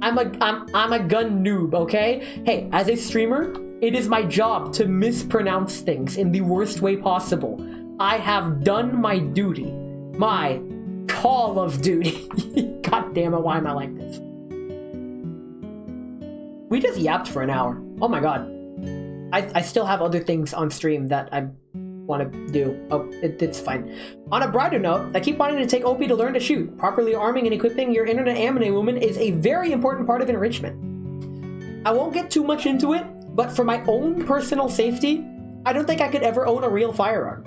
I'm a gun noob, okay? Hey, as a streamer, it is my job to mispronounce things in the worst way possible. I have done my duty. My Call of Duty. God damn it, why am I like this? We just yapped for an hour. Oh my god. I still have other things on stream that I want to do. Oh, it's fine. On a brighter note, I keep wanting to take OP to learn to shoot. Properly arming and equipping your internet anime woman is a very important part of enrichment. I won't get too much into it, but for my own personal safety, I don't think I could ever own a real firearm.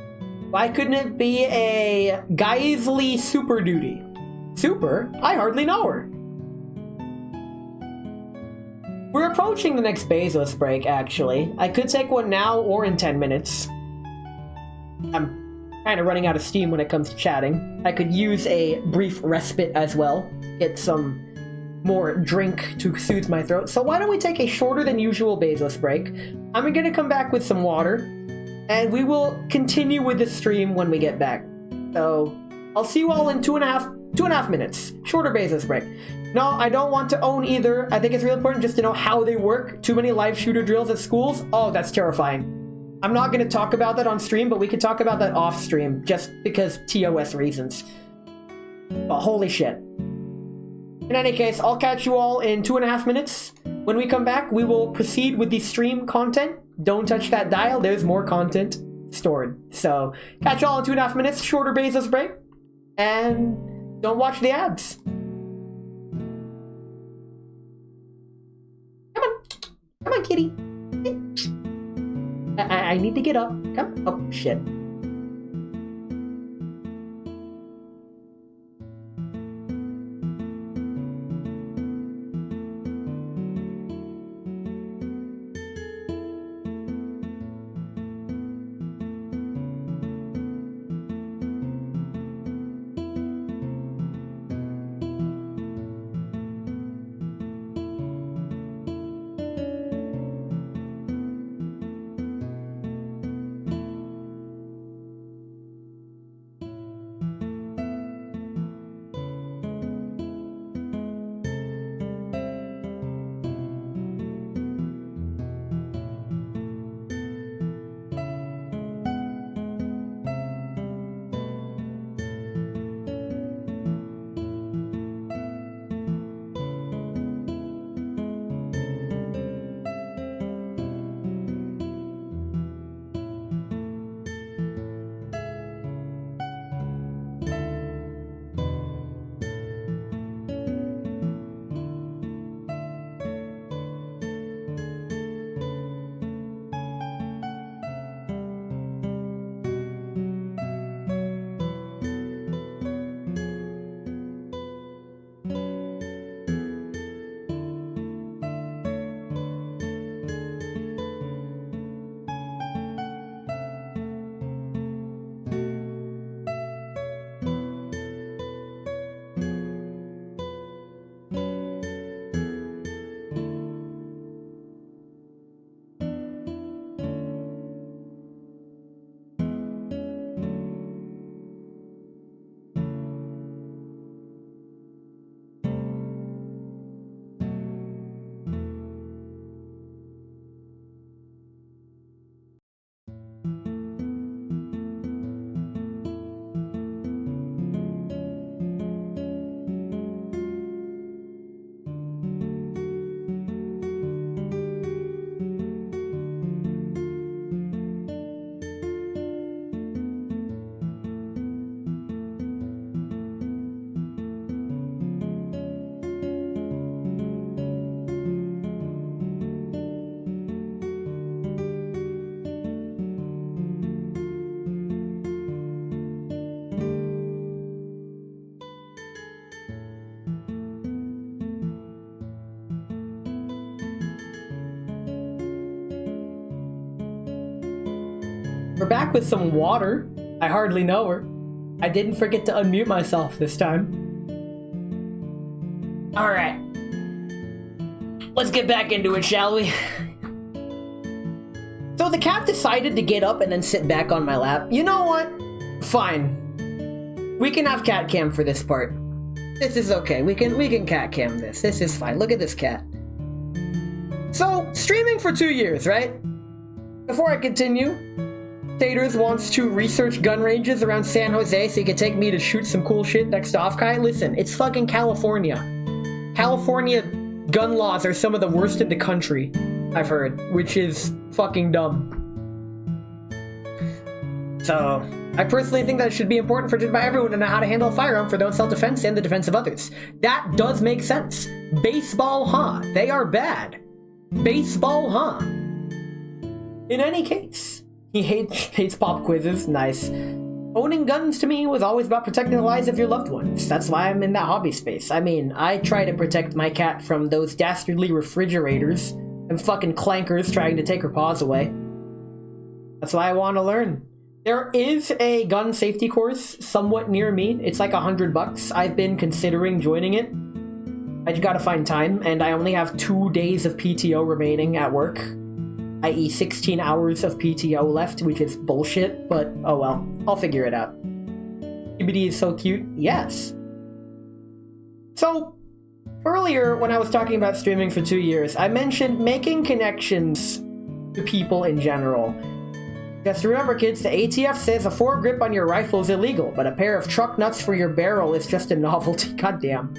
Why couldn't it be a Geisley Super Duty? Super? I hardly know her. We're approaching the next Bezos break, actually. I could take one now or in 10 minutes. I'm kind of running out of steam when it comes to chatting. I could use a brief respite as well. Get some more drink to soothe my throat. So why don't we take a shorter than usual Bezos break? I'm gonna come back with some water, and we will continue with the stream when we get back. So I'll see you all in two and a half minutes. Shorter Bezos break. No, I don't want to own either. I think it's really important just to know how they work. Too many live shooter drills at schools? Oh, that's terrifying. I'm not going to talk about that on stream, but we could talk about that off stream, just because TOS reasons. But holy shit. In any case, I'll catch you all in 2.5 minutes. When we come back, we will proceed with the stream content. Don't touch that dial, there's more content stored. So, catch you all in 2.5 minutes, shorter Bezos break. And don't watch the ads. Come on, kitty. I need to get up. Come. Oh, shit. We're back with some water. I hardly know her. I didn't forget to unmute myself this time. Alright. Let's get back into it, shall we? So the cat decided to get up and then sit back on my lap. You know what? Fine. We can have cat cam for this part. This is okay. We can cat cam this. This is fine. Look at this cat. So, streaming for 2 years, right? Before I continue, Taters wants to research gun ranges around San Jose so he can take me to shoot some cool shit next to Offkite. Listen, it's fucking California. California gun laws are some of the worst in the country, I've heard, which is fucking dumb. So, I personally think that it should be important for just about everyone to know how to handle a firearm for their own self-defense and the defense of others. That does make sense. Baseball, huh? They are bad. Baseball, huh? In any case, he hates pop quizzes. Nice. Owning guns to me was always about protecting the lives of your loved ones. That's why I'm in that hobby space. I mean, I try to protect my cat from those dastardly refrigerators and fucking clankers trying to take her paws away. That's why I want to learn. There is a gun safety course somewhat near me. It's like $100. I've been considering joining it. I just gotta find time, and I only have 2 days of PTO remaining at work, i.e. 16 hours of PTO left, which is bullshit, but oh well, I'll figure it out. TBD is so cute, yes. So, earlier when I was talking about streaming for 2 years, I mentioned making connections to people in general. Just remember kids, the ATF says a foregrip on your rifle is illegal, but a pair of truck nuts for your barrel is just a novelty, goddamn.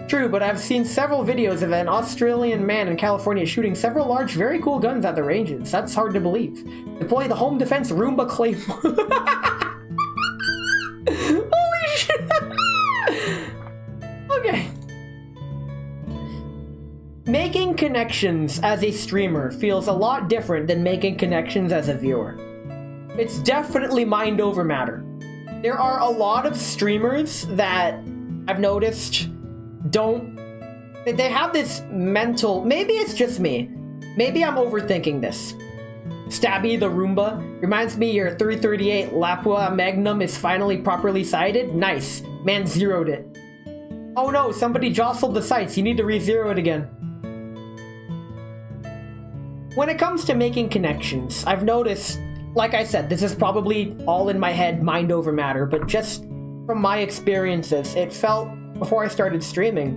True, but I've seen several videos of an Australian man in California shooting several large, very cool guns at the ranges. That's hard to believe. Deploy the home defense Roomba Claymore. Holy shit! Okay. Making connections as a streamer feels a lot different than making connections as a viewer. It's definitely mind over matter. There are a lot of streamers that I've noticed they have this mental, maybe it's just me, maybe I'm overthinking this. Stabby the Roomba reminds me your 338 Lapua Magnum is finally properly sighted. Nice, man zeroed it. Oh no, somebody jostled the sights, you need to re-zero it again. When it comes to making connections, I've noticed, like I said, this is probably all in my head, mind over matter, but just from my experiences, it felt, before I started streaming,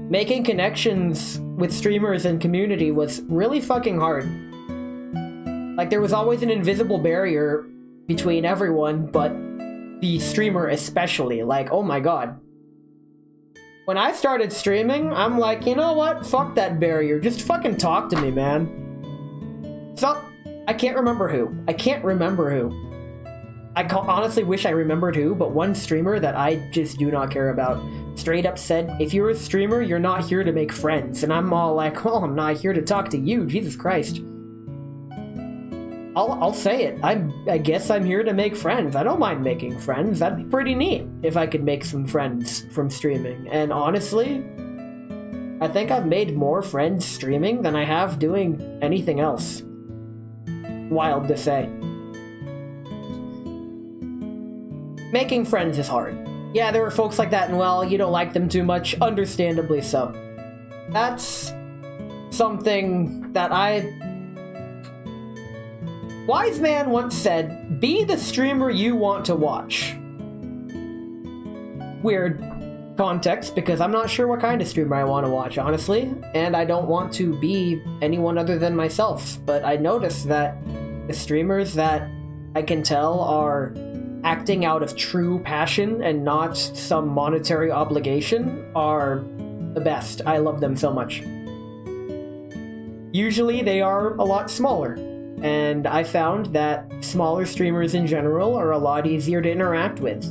making connections with streamers and community was really fucking hard. Like, there was always an invisible barrier between everyone, but the streamer especially. Like, oh my god. When I started streaming, I'm like, you know what? Fuck that barrier. Just fucking talk to me, man. So, I can't remember who. I honestly wish I remembered who, but one streamer that I just do not care about straight up said, if you're a streamer, you're not here to make friends. And I'm all like, well, I'm not here to talk to you, Jesus Christ. I'll say it. I guess I'm here to make friends. I don't mind making friends. That'd be pretty neat if I could make some friends from streaming. And honestly, I think I've made more friends streaming than I have doing anything else. Wild to say. Making friends is hard. Yeah, there are folks like that, and well, you don't like them too much, understandably so. That's something that Wise man once said, be the streamer you want to watch. Weird context, because I'm not sure what kind of streamer I want to watch, honestly, and I don't want to be anyone other than myself, but I noticed that the streamers that I can tell are acting out of true passion and not some monetary obligation are the best. I love them so much. Usually they are a lot smaller, and I found that smaller streamers in general are a lot easier to interact with.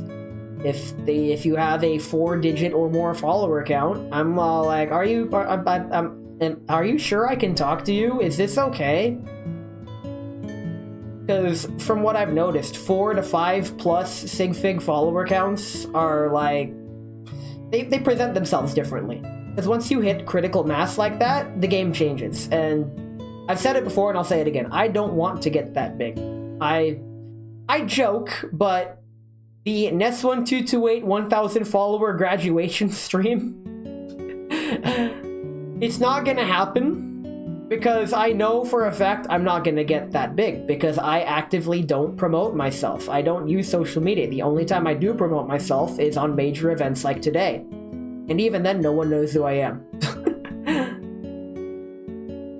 If you have a 4-digit or more follower count, I'm all like, are you sure I can talk to you? Is this okay? Because from what I've noticed, 4 to 5 plus sig fig follower counts are like, they present themselves differently. Because once you hit critical mass like that, the game changes. And I've said it before and I'll say it again, I don't want to get that big. I joke, but the Ness1228 1000 follower graduation stream, it's not gonna happen because I know for a fact I'm not gonna get that big because I actively don't promote myself. I don't use social media. The only time I do promote myself is on major events like today. And even then, no one knows who I am.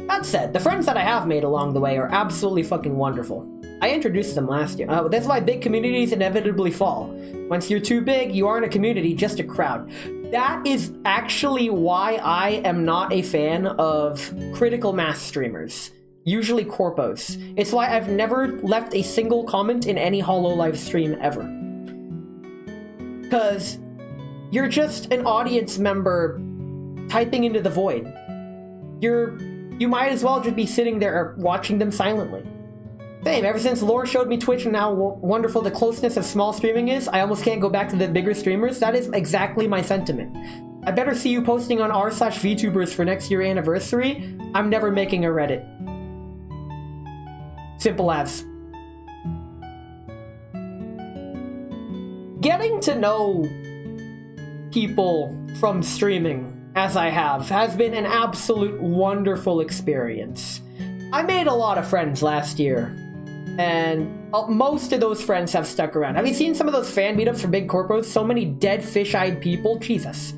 That said, the friends that I have made along the way are absolutely fucking wonderful. I introduced them last year. That's why big communities inevitably fall. Once you're too big, you aren't a community, just a crowd. That is actually why I am not a fan of critical mass streamers. Usually corpos. It's why I've never left a single comment in any HoloLive stream ever. Because you're just an audience member typing into the void. You might as well just be sitting there watching them silently. Same, ever since Lore showed me Twitch and how wonderful the closeness of small streaming is, I almost can't go back to the bigger streamers. That is exactly my sentiment. I better see you posting on r/VTubers for next year anniversary. I'm never making a Reddit. Simple as. Getting to know people from streaming, as I have, has been an absolute wonderful experience. I made a lot of friends last year, and most of those friends have stuck around. Have you seen some of those fan meetups for big corporates? So many dead fish-eyed people. Jesus.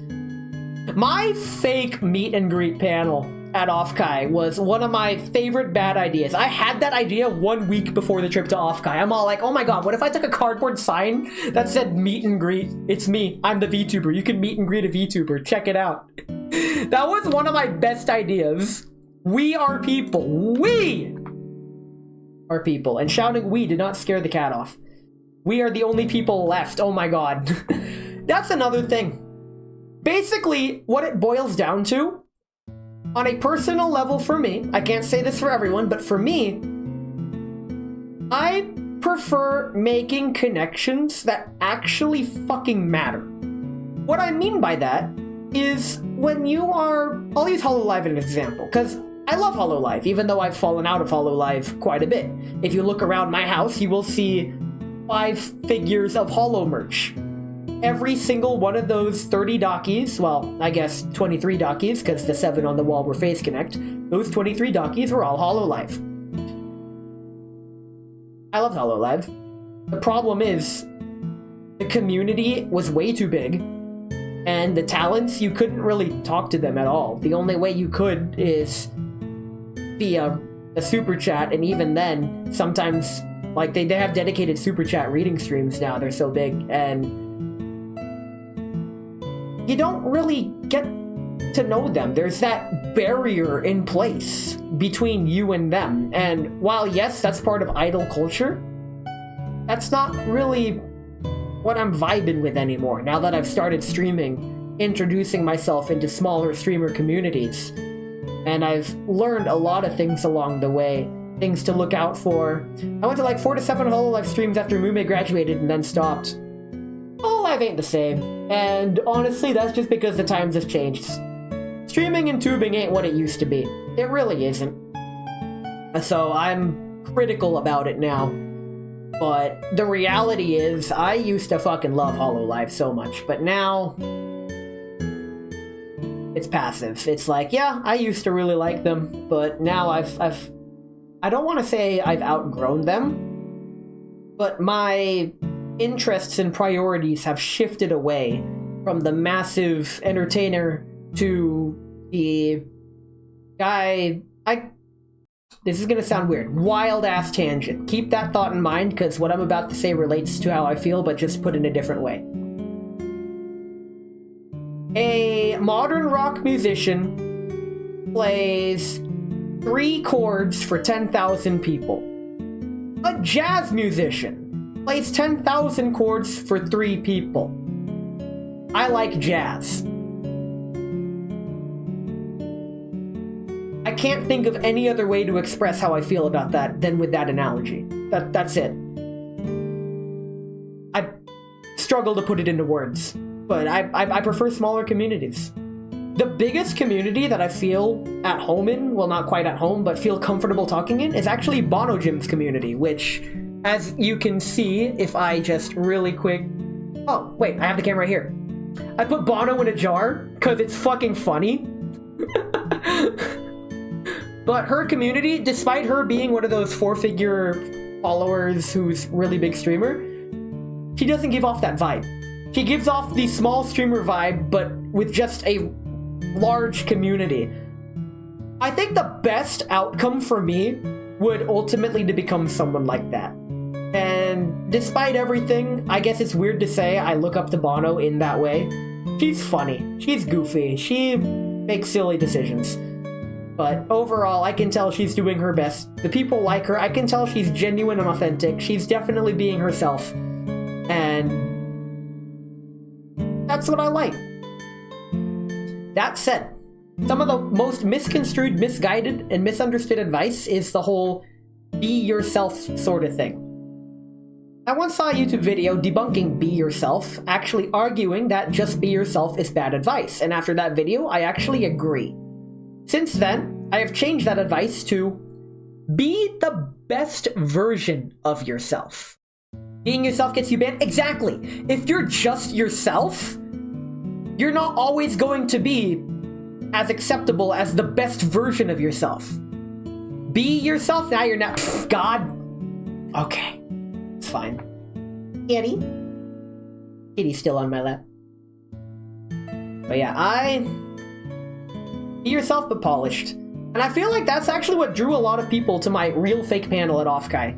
My fake meet and greet panel at Offkai was one of my favorite bad ideas. I had that idea 1 week before the trip to Offkai. I'm all like, oh my god, what if I took a cardboard sign that said meet and greet? It's me. I'm the VTuber. You can meet and greet a VTuber. Check it out. That was one of my best ideas. We are people. We are people. And shouting we did not scare the cat off. We are the only people left. Oh my god. That's another thing. Basically, what it boils down to, on a personal level for me, I can't say this for everyone, but for me, I prefer making connections that actually fucking matter. What I mean by that is when you are... I'll use HoloLive as an example, because I love HoloLive, even though I've fallen out of HoloLive quite a bit. If you look around my house, you will see 5 figures of Holo merch. Every single one of those 30 dockies, well, I guess 23 dockies, because the 7 on the wall were Face Connect, those 23 dockies were all HoloLive. I love HoloLive. The problem is, the community was way too big, and the talents, you couldn't really talk to them at all. The only way you could is via a super chat, and even then, sometimes, like, they have dedicated super chat reading streams now, they're so big, and you don't really get to know them. There's that barrier in place between you and them. And while, yes, that's part of idol culture, that's not really what I'm vibing with anymore. Now that I've started streaming, introducing myself into smaller streamer communities, and I've learned a lot of things along the way, things to look out for. I went to like 4 to 7 HoloLive streams after Mume graduated and then stopped. HoloLive ain't the same, and honestly, that's just because the times have changed. Streaming and tubing ain't what it used to be. It really isn't. So I'm critical about it now. But the reality is, I used to fucking love HoloLive so much, but now it's passive. It's like, yeah, I used to really like them, but now I don't want to say I've outgrown them, but my interests and priorities have shifted away from the massive entertainer to the guy. This is gonna sound weird. Wild ass tangent. Keep that thought in mind, because what I'm about to say relates to how I feel, but just put in a different way. A modern rock musician plays 3 chords for 10,000 people. A jazz musician plays 10,000 chords for 3 people. I like jazz. I can't think of any other way to express how I feel about that than with that analogy. That's it. I struggle to put it into words, but I prefer smaller communities. The biggest community that I feel at home in, well, not quite at home, but feel comfortable talking in, is actually Bono Jim's community, which as you can see, if I just really quick... Oh, wait, I have the camera right here. I put Bono in a jar because it's fucking funny. But her community, despite her being one of those 4-figure followers who's really big streamer, she doesn't give off that vibe. She gives off the small streamer vibe, but with just a large community. I think the best outcome for me would ultimately to become someone like that. And despite everything, I guess it's weird to say I look up to Bono in that way. She's funny, she's goofy, she makes silly decisions. But overall, I can tell she's doing her best. The people like her, I can tell she's genuine and authentic. She's definitely being herself. And that's what I like. That said, some of the most misconstrued, misguided, and misunderstood advice is the whole be yourself sort of thing. I once saw a YouTube video debunking be yourself, actually arguing that just be yourself is bad advice, and after that video, I actually agree. Since then, I have changed that advice to be the best version of yourself. Being yourself gets you banned? Exactly! If you're just yourself, you're not always going to be as acceptable as the best version of yourself. Be yourself, now you're not. Pfft, God. Okay. It's fine. Kitty? Kitty's still on my lap. But yeah, be yourself but polished. And I feel like that's actually what drew a lot of people to my real fake panel at Offkai.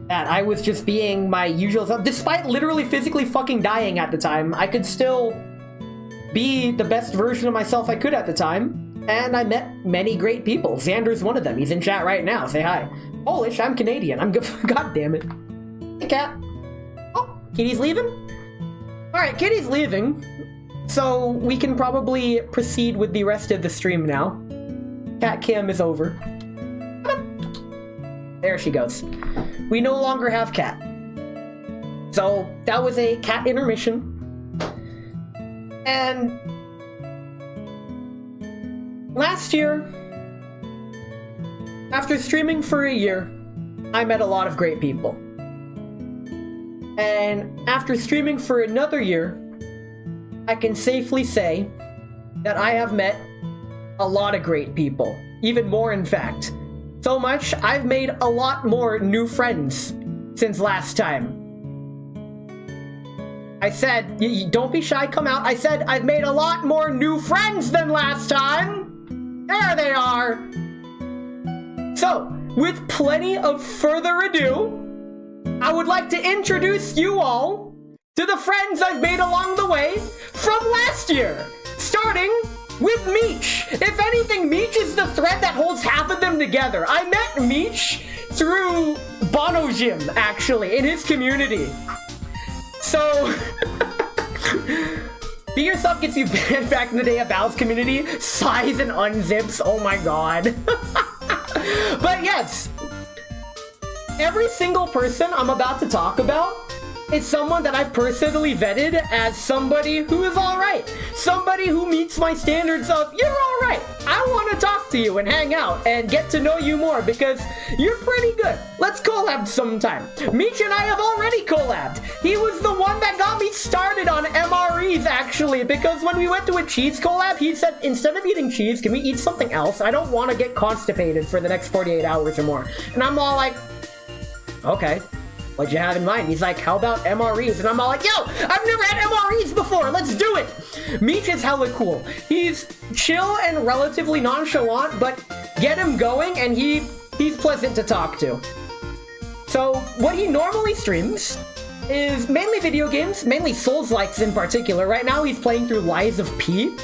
That I was just being my usual self. Despite literally physically fucking dying at the time, I could still be the best version of myself I could at the time. And I met many great people. Xander's one of them. He's in chat right now. Say hi. Polish, I'm Canadian. I'm God damn it. Hey, cat. Oh, Kitty's leaving? Alright, Kitty's leaving. So we can probably proceed with the rest of the stream now. Cat cam is over. There she goes. We no longer have cat. So that was a cat intermission. And last year, after streaming for a year, I met a lot of great people. And after streaming for another year, I can safely say that I have met a lot of great people. Even more, in fact. So much, I've made a lot more new friends since last time. I said, don't be shy, come out. I said I've made a lot more new friends than last time. There they are. So, with plenty of further ado, I would like to introduce you all to the friends I've made along the way from last year, starting with Meech. If anything, Meech is the thread that holds half of them together. I met Meech through Bono Gym, actually, in his community. So, Be Yourself gets you banned back in the day of Valve's community. Sighs and unzips, oh my god. But yes, every single person I'm about to talk about is someone that I've personally vetted as somebody who is alright. Somebody who meets my standards of, you're alright. I want to talk to you and hang out and get to know you more because you're pretty good. Let's collab sometime. Meech and I have already collabed. He was the one that got me started on MREs actually, because when we went to a cheese collab, he said, instead of eating cheese, can we eat something else? I don't want to get constipated for the next 48 hours or more. And I'm all like, okay. What'd you have in mind? He's like, how about MREs? And I'm all like, yo, I've never had MREs before. Let's do it. Meech is hella cool. He's chill and relatively nonchalant, but get him going and he's pleasant to talk to. So what he normally streams is mainly video games, mainly Souls-likes in particular. Right now he's playing through Lies of P.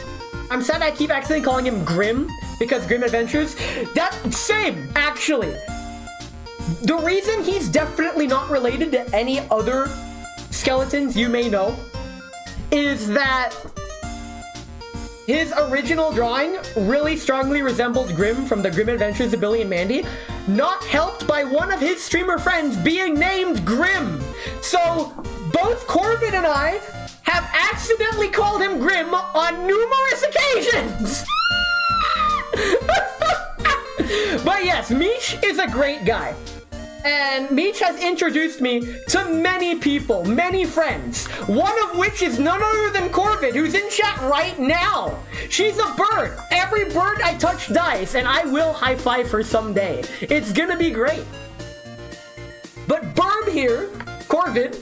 I'm sad I keep accidentally calling him Grim because Grim Adventures. That same, actually. The reason he's definitely not related to any other skeletons you may know is that his original drawing really strongly resembled Grim from the Grim Adventures of Billy and Mandy, not helped by one of his streamer friends being named Grim. So both Corbin and I have accidentally called him Grim on numerous occasions. But yes, Meech is a great guy. And Meech has introduced me to many people, many friends, one of which is none other than Corvid, who's in chat right now. She's a bird. Every bird I touch dies, and I will high five her someday. It's gonna be great. But Burb here, Corvid,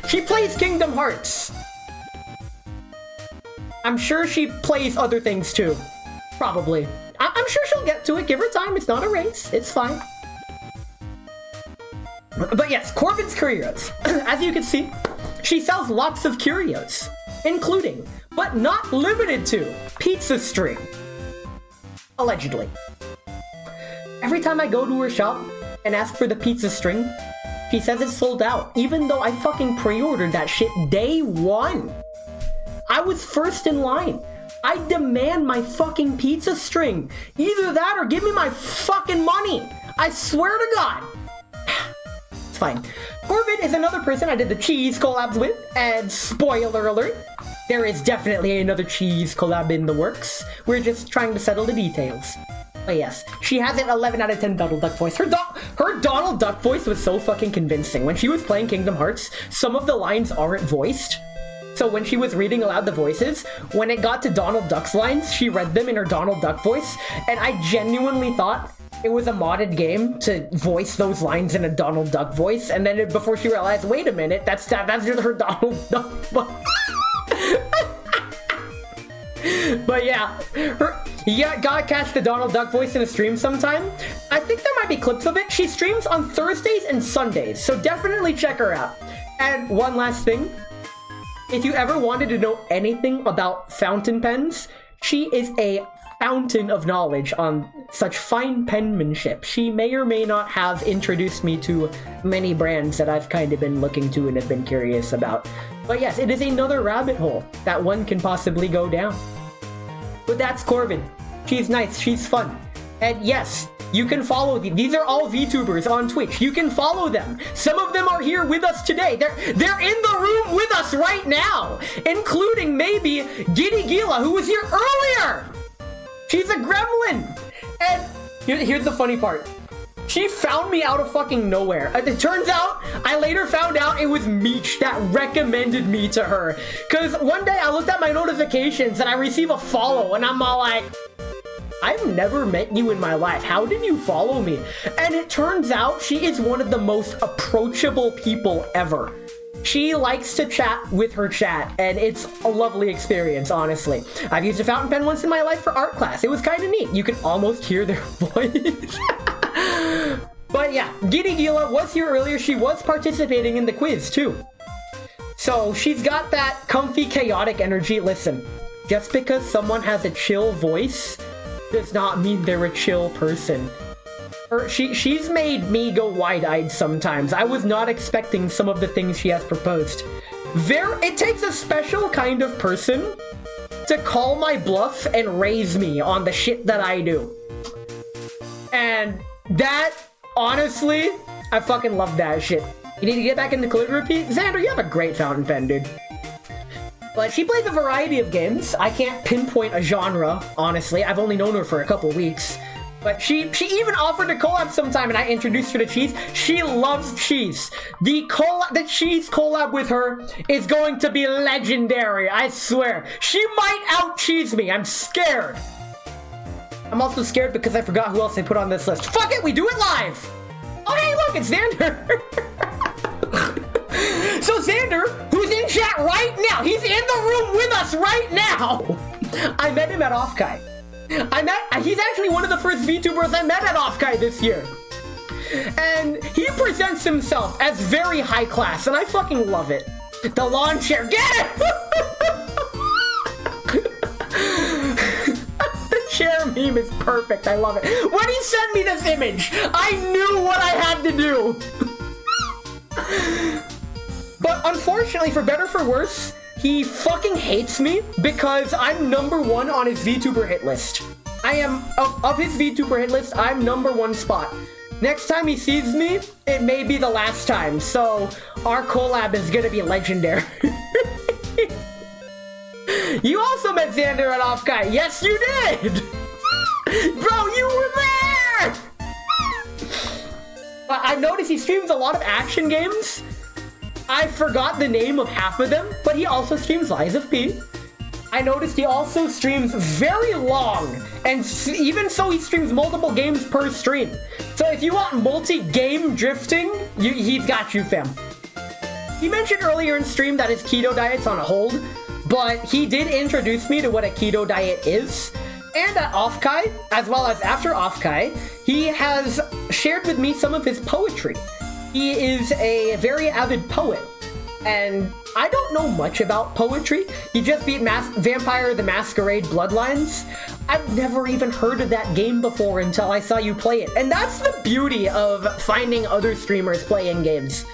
she plays Kingdom Hearts. I'm sure she plays other things too. Probably. I'm sure she'll get to it. Give her time. It's not a race. It's fine. But yes, Corvid's Curios. As you can see, she sells lots of curios, including, but not limited to, pizza string. Allegedly. Every time I go to her shop and ask for the pizza string, she says it's sold out, even though I fucking pre-ordered that shit day one. I was first in line. I demand my fucking pizza string. Either that or give me my fucking money. I swear to God. It's fine. Corvid is another person I did the cheese collabs with, and spoiler alert, there is definitely another cheese collab in the works. We're just trying to settle the details. But yes, she has an 11 out of 10 Donald Duck voice. Her Donald Duck voice was so fucking convincing. When she was playing Kingdom Hearts, some of the lines aren't voiced. So when she was reading aloud the voices, when it got to Donald Duck's lines, she read them in her Donald Duck voice, and I genuinely thought it was a modded game to voice those lines in a Donald Duck voice, and then before she realized, wait a minute, that's just her Donald Duck voice. But yeah, gotta catch the Donald Duck voice in a stream sometime. I think there might be clips of it. She streams on Thursdays and Sundays, so definitely check her out. And one last thing, if you ever wanted to know anything about fountain pens, she is a fountain of knowledge on such fine penmanship. She may or may not have introduced me to many brands that I've kind of been looking to and have been curious about. But yes, it is another rabbit hole that one can possibly go down. But that's Corvid. She's nice, she's fun. And yes, you can follow these are all VTubers on Twitch. You can follow them. Some of them are here with us today. They're in the room with us right now, including maybe Giddy Gila, who was here earlier. She's a gremlin! And here's the funny part. She found me out of fucking nowhere. It turns out, I later found out it was Meech that recommended me to her. Cause one day I looked at my notifications and I receive a follow and I'm all like, I've never met you in my life. How did you follow me? And it turns out she is one of the most approachable people ever. She likes to chat with her chat, and it's a lovely experience, honestly. I've used a fountain pen once in my life for art class. It was kind of neat. You can almost hear their voice. But yeah, Giddy Gila was here earlier. She was participating in the quiz, too. So she's got that comfy, chaotic energy. Listen, just because someone has a chill voice does not mean they're a chill person. She's made me go wide-eyed sometimes. I was not expecting some of the things she has proposed. It takes a special kind of person to call my bluff and raise me on the shit that I do. And that, honestly, I fucking love that shit. You need to get back into calligraphy? Xander, you have a great fountain pen, dude. But she plays a variety of games. I can't pinpoint a genre, honestly. I've only known her for a couple weeks. But she even offered to collab sometime, and I introduced her to cheese. She loves cheese. The cheese collab with her is going to be legendary, I swear. She might out-cheese me. I'm scared. I'm also scared because I forgot who else I put on this list. Fuck it, we do it live! Oh, hey, look, it's Xander. So Xander, who's in chat right now, he's in the room with us right now. I met him at Offkai. He's actually one of the first VTubers I met at Offkai this year. And he presents himself as very high class, and I fucking love it. The lawn chair, get it! The chair meme is perfect, I love it. When he sent me this image, I knew what I had to do. But unfortunately, for better or for worse, he fucking hates me because I'm #1 on his VTuber hit list. I am, of his VTuber hit list, I'm #1 spot. Next time he sees me, it may be the last time, so our collab is gonna be legendary. You also met Xander at Offkai. Yes, you did! Bro, you were there! But I noticed he streams a lot of action games. I forgot the name of half of them, but he also streams Lies of P. I noticed he also streams very long, and even so, he streams multiple games per stream. So if you want multi-game drifting, he's got you, fam. He mentioned earlier in stream that his keto diet's on hold, but he did introduce me to what a keto diet is. And at Offkai, as well as after Offkai, he has shared with me some of his poetry. He is a very avid poet, and I don't know much about poetry. He just beat Vampire the Masquerade Bloodlines. I've never even heard of that game before until I saw you play it. And that's the beauty of finding other streamers playing games.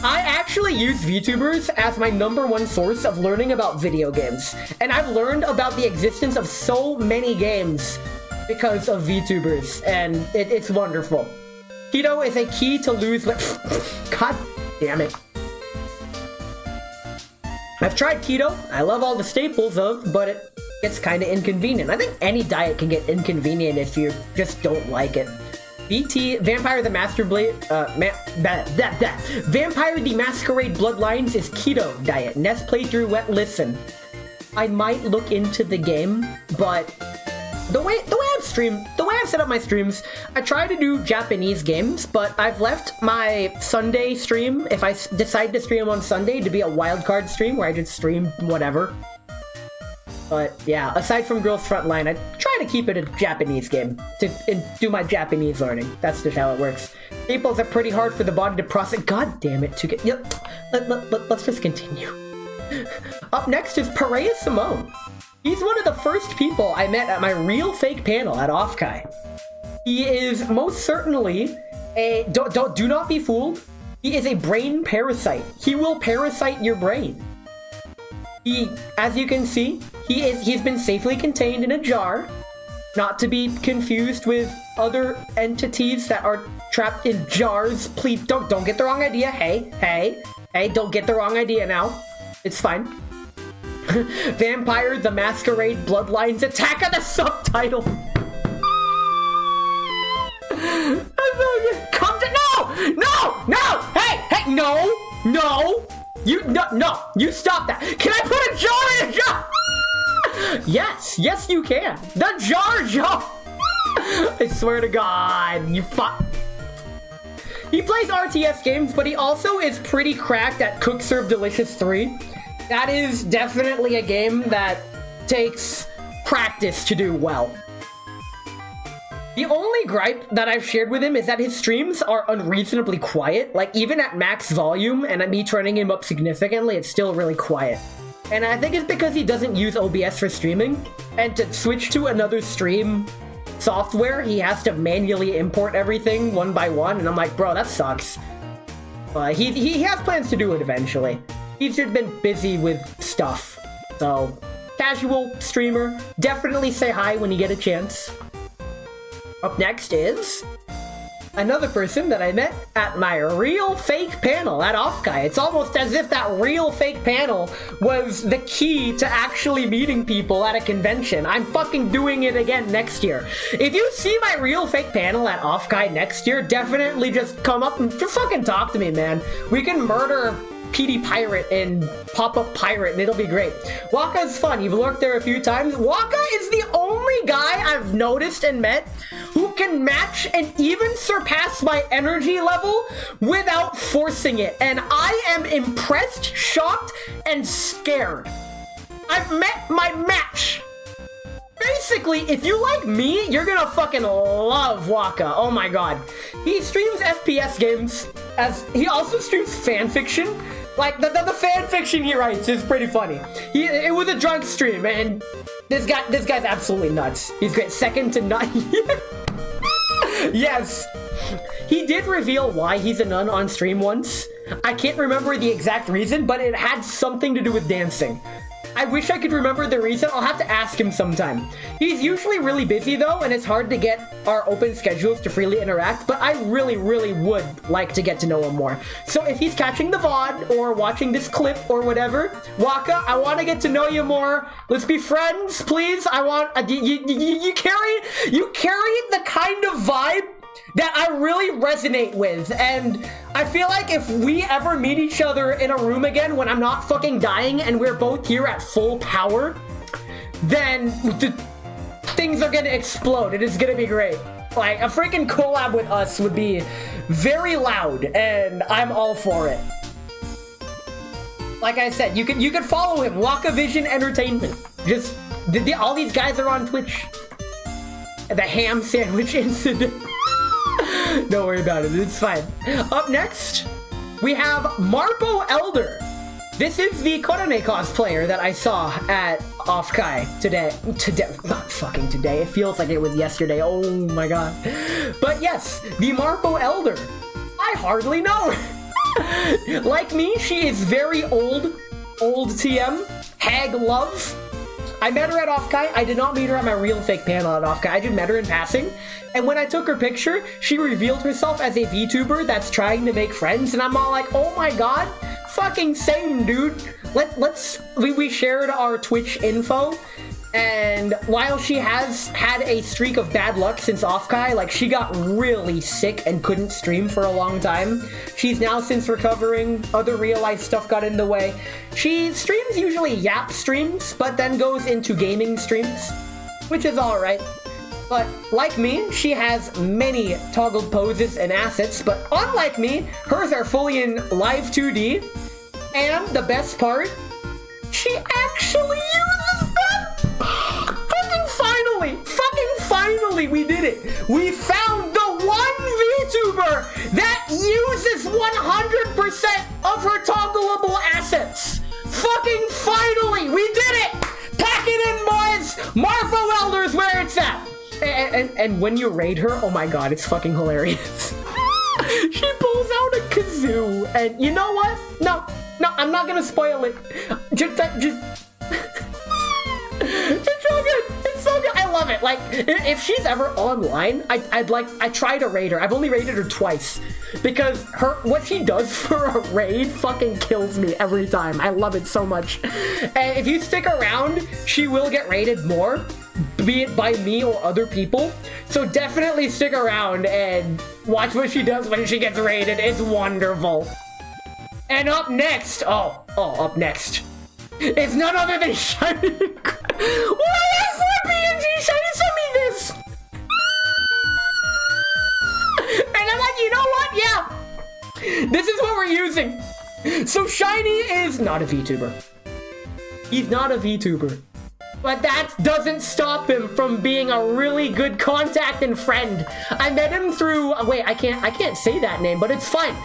I actually use VTubers as my #1 source of learning about video games. And I've learned about the existence of so many games because of VTubers, and it's wonderful. Keto is a key to lose weight. God damn it. I've tried keto. I love all the staples but it gets kind of inconvenient. I think any diet can get inconvenient if you just don't like it. Vampire the Vampire the Masquerade Bloodlines is keto diet. Nest playthrough wet listen. I might look into the game, but the way I've set up my streams, I try to do Japanese games, but I've left my Sunday stream, if I decide to stream on Sunday, to be a wildcard stream where I just stream whatever. But yeah, aside from Girls Frontline, I try to keep it a Japanese game to do my Japanese learning. That's just how it works. Staples are pretty hard for the body to process. God damn it, to get. Yep. Let's just continue. Up next is Perea Simone. He's one of the first people I met at my real fake panel at Offkai. He is most certainly a do not be fooled. He is a brain parasite. He will parasite your brain. He, as you can see, he's been safely contained in a jar, not to be confused with other entities that are trapped in jars. Please don't get the wrong idea. Hey, don't get the wrong idea now. It's fine. Vampire the Masquerade Bloodlines Attack of the Subtitle. Come to no! Hey, no! You stop that. Can I put a jar in a jar? Yes, you can. The jar. I swear to God, you fuck. He plays RTS games, but he also is pretty cracked at Cook Serve Delicious 3. That is definitely a game that takes practice to do well. The only gripe that I've shared with him is that his streams are unreasonably quiet. Like, even at max volume and at me turning him up significantly, it's still really quiet. And I think it's because he doesn't use OBS for streaming. And to switch to another stream software, he has to manually import everything one by one. And I'm like, bro, that sucks. But he has plans to do it eventually. He's just been busy with stuff. So, casual streamer. Definitely say hi when you get a chance. Up next is another person that I met at my real fake panel at Offkai. It's almost as if that real fake panel was the key to actually meeting people at a convention. I'm fucking doing it again next year. If you see my real fake panel at Offkai next year, definitely just come up and just fucking talk to me, man. We can murder PD Pirate and Pop-Up Pirate, and it'll be great. Waka's fun. You've lurked there a few times. Waka is the only guy I've noticed and met who can match and even surpass my energy level without forcing it. And I am impressed, shocked, and scared. I've met my match. Basically, if you like me, you're gonna fucking love Waka. Oh my god. He streams FPS games, as he also streams fanfiction. Like, the fanfiction he writes is pretty funny. It was a drunk stream, and this guy's absolutely nuts. He's great. Second to none. Yes. He did reveal why he's a nun on stream once. I can't remember the exact reason, but it had something to do with dancing. I wish I could remember the reason. I'll have to ask him sometime. He's usually really busy though, and it's hard to get our open schedules to freely interact, but I really, really would like to get to know him more. So if he's catching the VOD or watching this clip or whatever, Waka, I want to get to know you more. Let's be friends, please. I want you carry the kind of vibe that I really resonate with, and I feel like if we ever meet each other in a room again when I'm not fucking dying and we're both here at full power, then things are gonna explode. It is gonna be great. Like, a freaking collab with us would be very loud, and I'm all for it. Like I said, you could follow him, WakaVision Entertainment. Just, all these guys are on Twitch. The ham sandwich incident. Don't worry about it, it's fine. Up next, we have Marpo Elder. This is the Korone cosplayer that I saw at Offkai today. Not fucking today, it feels like it was yesterday, oh my god. But yes, the Marpo Elder. I hardly know her. Like me, she is very old TM, hag love. I met her at Offkai. I did not meet her at my real fake panel at Offkai. I just met her in passing. And when I took her picture, she revealed herself as a VTuber that's trying to make friends. And I'm all like, oh my god, fucking same, dude. We shared our Twitch info. And while she has had a streak of bad luck since Offkai, like, she got really sick and couldn't stream for a long time. She's now since recovering. Other real life stuff got in the way. She streams usually Yap streams, but then goes into gaming streams, which is alright. But like me, she has many toggled poses and assets, but unlike me, hers are fully in live 2D. And the best part, she actually uses them! Fucking finally, we did it. We found the one VTuber that uses 100% of her toggleable assets. Fucking finally, we did it. Pack it in, boys. Marpo Elder's where it's at. And when you raid her, oh my god, it's fucking hilarious. She pulls out a kazoo, and you know what? No, I'm not gonna spoil it. Just it's so good. It's so good. I love it. Like, if she's ever online, I try to raid her. I've only raided her twice because what she does for a raid fucking kills me every time. I love it so much. And if you stick around, she will get raided more, be it by me or other people. So definitely stick around and watch what she does when she gets raided. It's wonderful. And up next, up next, it's none other than Shiny. What is for PNG? Shiny sent me this. And I'm like, you know what? Yeah. This is what we're using. So Shiny is not a VTuber. He's not a VTuber. But that doesn't stop him from being a really good contact and friend. I met him through, wait, I can't say that name, but it's fine.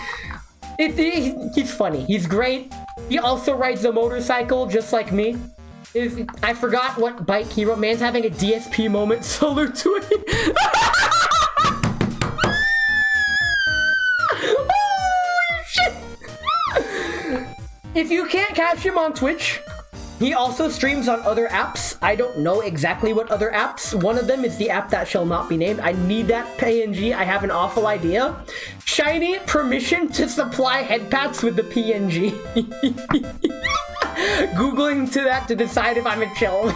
He's funny. He's great. He also rides a motorcycle just like me. I forgot what bike he rode. Man's having a DSP moment. Salute to him. Holy shit! If you can't catch him on Twitch, he also streams on other apps. I don't know exactly what other apps. One of them is the app that shall not be named. I need that PNG. I have an awful idea. Shiny, permission to supply head pats with the PNG. Googling to that to decide if I'm a chill.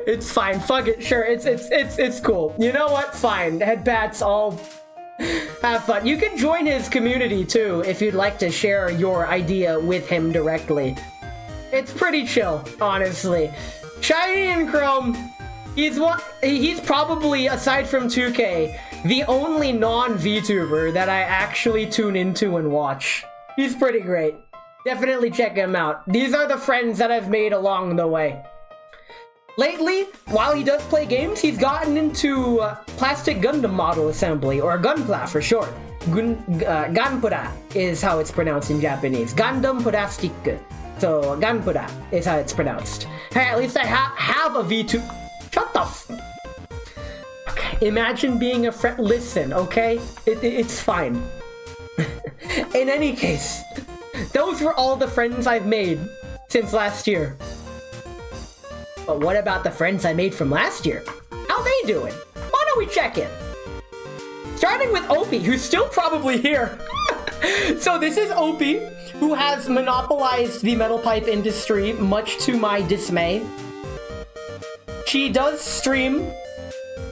It's fine. Fuck it. Sure. It's cool. You know what? Fine. Head pats. All have fun. You can join his community too if you'd like to share your idea with him directly. It's pretty chill, honestly. Shiny and Chrome, he's probably, aside from 2K, the only non-VTuber that I actually tune into and watch. He's pretty great. Definitely check him out. These are the friends that I've made along the way. Lately, while he does play games, he's gotten into plastic Gundam model assembly, or Gunpla for short. Ganpura is how it's pronounced in Japanese. Gundam Plastic. So, Ganpura is how it's pronounced. Hey, at least I have a V2. Shut the f... Okay, imagine being a friend. Listen, okay? It's fine. In any case, those were all the friends I've made since last year. But what about the friends I made from last year? How they doing? Why don't we check in? Starting with Opie, who's still probably here. So this is Opie, who has monopolized the metal pipe industry, much to my dismay. She does stream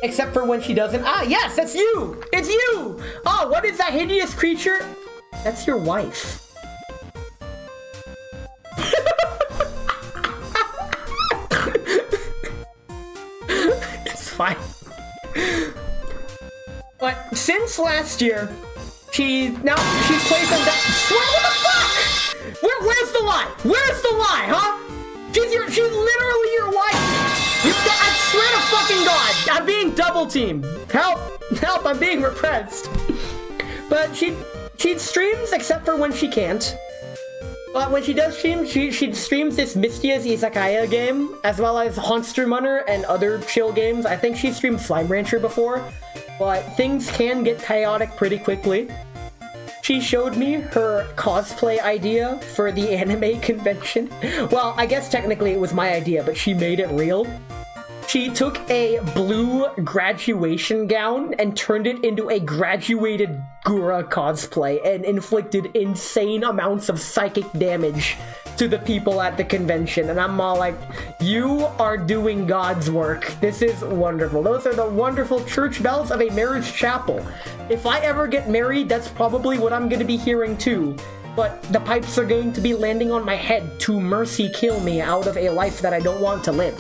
Except for when she doesn't. Ah, yes, that's you! It's you! Oh, what is that hideous creature? That's your wife. It's fine. But since last year, she's placed on that. What the fuck? Where's the lie? Where's the lie, huh? She's literally your wife. I swear to fucking God, I'm being double teamed. Help, I'm being repressed. But she streams except for when she can't. But when she does stream, she streams this Mystia's Izakaya game, as well as Monster and other chill games. I think she streamed Slime Rancher before, but things can get chaotic pretty quickly. She showed me her cosplay idea for the anime convention. Well, I guess technically it was my idea, but she made it real. She took a blue graduation gown and turned it into a graduated Gura cosplay and inflicted insane amounts of psychic damage to the people at the convention. And I'm all like, you are doing God's work. This is wonderful. Those are the wonderful church bells of a marriage chapel. If I ever get married, that's probably what I'm going to be hearing too. But the pipes are going to be landing on my head to mercy kill me out of a life that I don't want to live.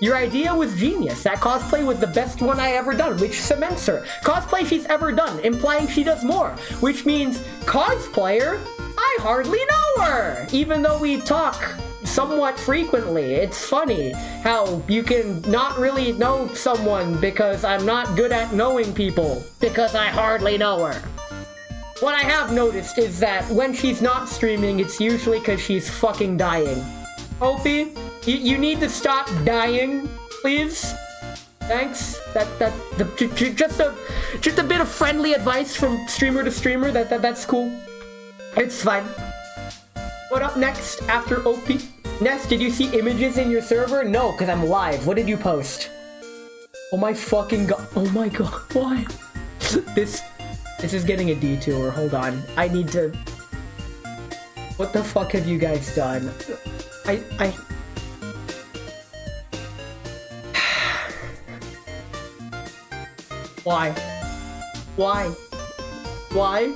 Your idea was genius. That cosplay was the best one I ever done, which cements her. Cosplay she's ever done, implying she does more, which means cosplayer, I hardly know her, even though we talk somewhat frequently. It's funny how you can not really know someone because I'm not good at knowing people, because I hardly know her. What I have noticed is that when she's not streaming, it's usually because she's fucking dying. Opie, you need to stop dying, please. Thanks. Just a bit of friendly advice from streamer to streamer. That's cool. It's fine. What up next after Opie? Ness, did you see images in your server? No, because I'm live. What did you post? Oh my fucking god. Oh my god. Why? This is getting a detour. Hold on. I need to... What the fuck have you guys done? Why? Why? Why?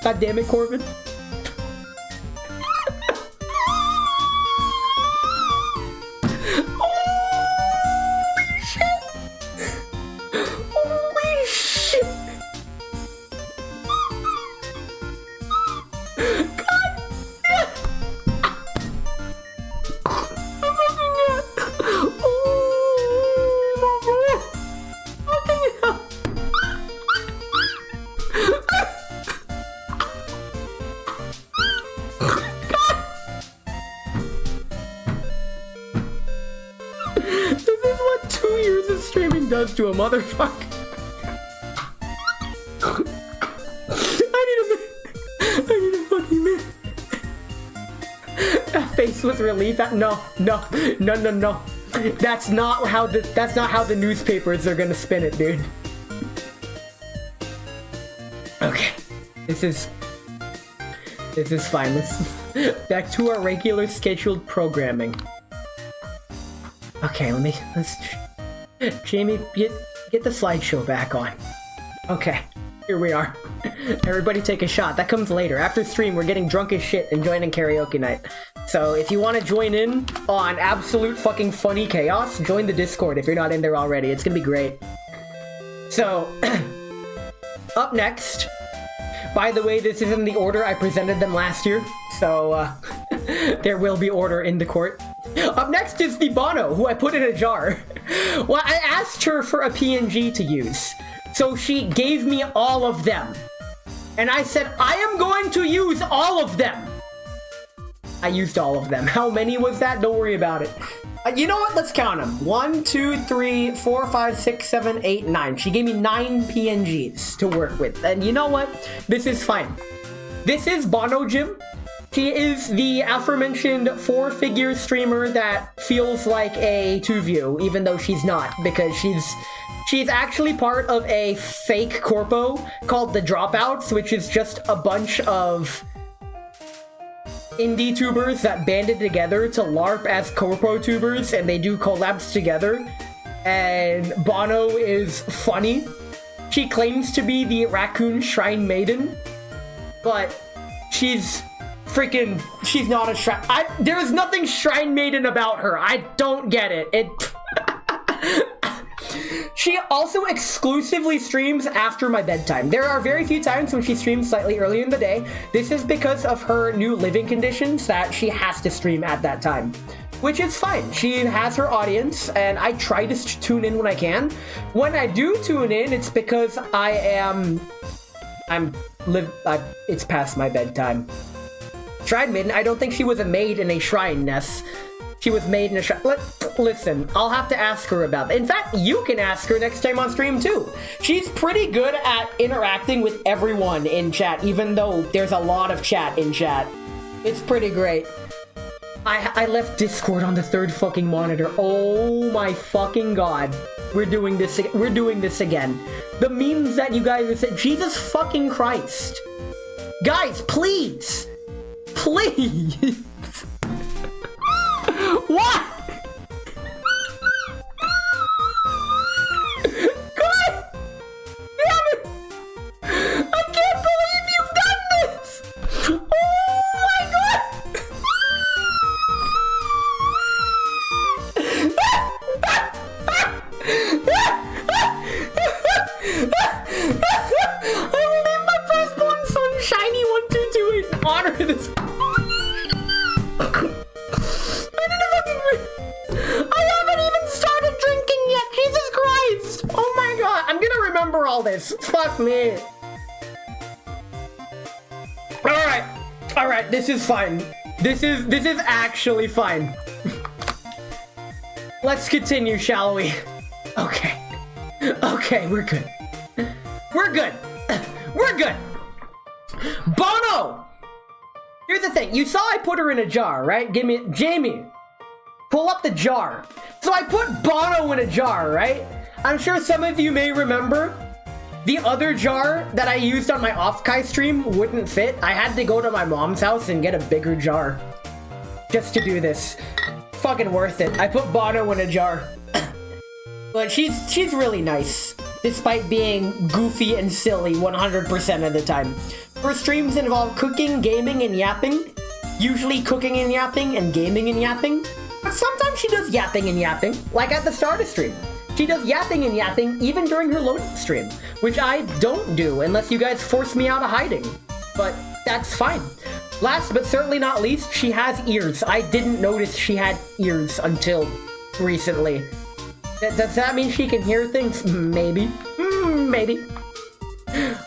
God damn it, Corbin. To a motherfucker. I need a fucking minute. That face with relief. No. That's not how the newspapers are gonna spin it, dude. Okay. This is fine. Let's back to our regular scheduled programming. Okay, let's Jamie, get the slideshow back on. Okay, here we are. Everybody take a shot. That comes later. After stream, we're getting drunk as shit and joining karaoke night. So if you want to join in on absolute fucking funny chaos, join the Discord if you're not in there already. It's gonna be great. So, up next, by the way, this is in the order I presented them last year, so there will be order in the court. Up next is the Bono, who I put in a jar. Well, I asked her for a PNG to use, so she gave me all of them. And I said, I am going to use all of them. I used all of them. How many was that? Don't worry about it. You know what? Let's count them. 1, 2, 3, 4, 5, 6, 7, 8, 9. She gave me 9 PNGs to work with. And you know what? This is fine. This is Bono Jim. She is the aforementioned 4-figure streamer that feels like a 2-view, even though she's not, because she's actually part of a fake corpo called The Dropouts, which is just a bunch of indie tubers that banded together to LARP as corpo tubers, and they do collabs together. and Bono is funny. She claims to be the raccoon shrine maiden, but she's not a shrine. There's nothing shrine maiden about her. I don't get it. She also exclusively streams after my bedtime. There are very few times when she streams slightly earlier in the day. This is because of her new living conditions that she has to stream at that time, which is fine. She has her audience, and I try to tune in when I can. When I do tune in, it's because it's past my bedtime. Shrine Maiden, I don't think she was a maid in a shrine, Ness. She was made in a shrine. Listen, I'll have to ask her about that. In fact, you can ask her next time on stream too. She's pretty good at interacting with everyone in chat, even though there's a lot of chat in chat. It's pretty great. I left Discord on the third fucking monitor. Oh my fucking god. We're doing this again. The memes that you guys have said, Jesus fucking Christ. Guys, please. Please. What? God damn it! I can't believe you've done this! Oh my god! I will name my firstborn son Shiny1228 in honor of this. I haven't even started drinking yet. Jesus Christ! Oh my god! I'm gonna remember all this. Fuck me. All right. This is fine. This is actually fine. Let's continue, shall we? Okay. Okay, we're good. We're good. We're good. Bono! Here's the thing. You saw I put her in a jar, right? Jamie, pull up the jar. So I put Bono in a jar, right? I'm sure some of you may remember the other jar that I used on my Offkai stream wouldn't fit. I had to go to my mom's house and get a bigger jar just to do this. Fucking worth it. I put Bono in a jar. But she's really nice, despite being goofy and silly 100% of the time. Her streams involve cooking, gaming, and yapping. Usually cooking and yapping and gaming and yapping. But sometimes she does yapping and yapping, like at the start of stream. She does yapping and yapping even during her loading stream, which I don't do unless you guys force me out of hiding. But that's fine. Last but certainly not least, she has ears. I didn't notice she had ears until recently. Does that mean she can hear things? Maybe. Maybe.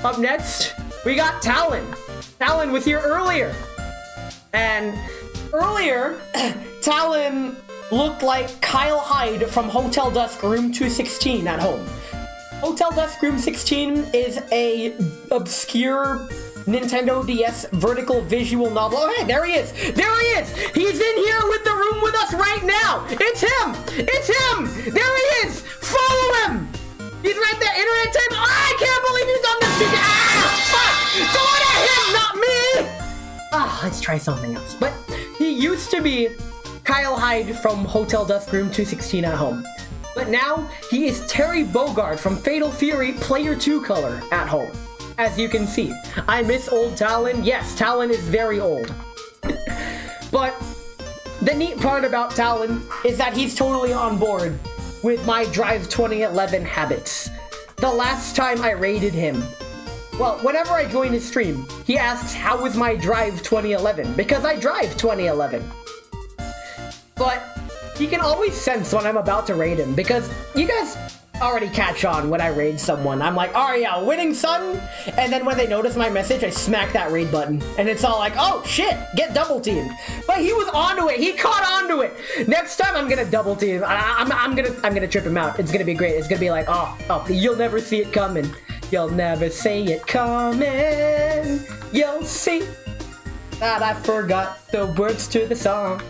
Up next, we got Talon. Talon was here earlier. And earlier, Talon looked like Kyle Hyde from Hotel Dusk Room 216 at home. Hotel Dusk Room 16 is a obscure Nintendo DS vertical visual novel. Oh, hey, there he is! There he is! He's in here with the room with us right now! It's him! It's him! There he is! Follow him! He's right there! Internet tape! Oh, I can't believe you've done this to Ah! Fuck! Go at him, not me! Ah, let's try something else. But he used to be Kyle Hyde from Hotel Dusk Room 216 at home. But now, he is Terry Bogard from Fatal Fury Player 2 Color at home. As you can see, I miss old Talon. Yes, Talon is very old. But the neat part about Talon is that he's totally on board with my Drive 2011 habits. The last time I raided him, well, whenever I join his stream, he asks how was my Drive 2011, because I drive 2011. But he can always sense when I'm about to raid him, because you guys already catch on when I raid someone. I'm like, oh yeah, winning son, and then when they notice my message, I smack that raid button, and it's all like, oh shit, get double teamed. But he was onto it. He caught onto it. Next time I'm gonna double team. I'm gonna trip him out. It's gonna be great. It's gonna be like, oh, you'll never see it coming. You'll never see it coming. You'll see that I forgot the words to the song.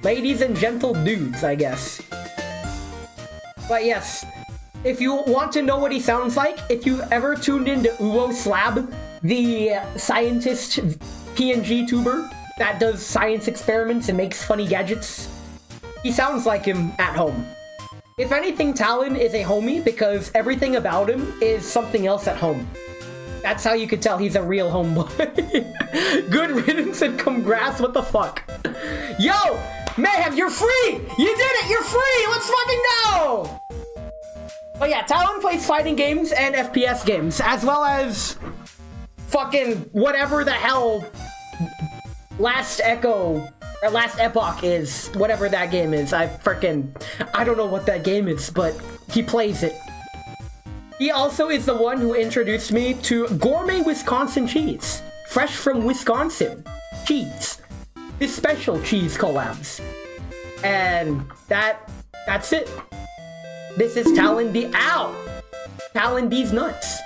Ladies and gentle dudes, I guess. But yes, if you want to know what he sounds like, if you've ever tuned into Uwo Slab, the scientist PNG tuber that does science experiments and makes funny gadgets, he sounds like him at home. If anything, Talon is a homie because everything about him is something else at home. That's how you could tell he's a real homeboy. Good riddance and congrats, what the fuck? Yo! Mayhem, you're free! You did it! You're free! Let's fucking go! But yeah, Talon plays fighting games and FPS games, as well as fucking whatever the hell Last Epoch is, whatever that game is. I don't know what that game is, but he plays it. He also is the one who introduced me to gourmet Wisconsin cheese, fresh from Wisconsin cheese. His special cheese collabs. And that's it. This is Talon D. Ow! Talon D's nuts.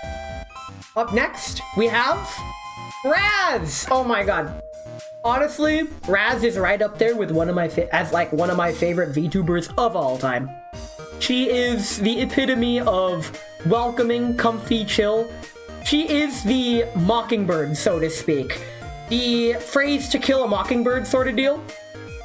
Up next, we have Raz! Oh my god. Honestly, Raz is right up there with one of my favorite VTubers of all time. She is the epitome of welcoming, comfy, chill. She is the mockingbird, so to speak. The phrase to kill a mockingbird sort of deal.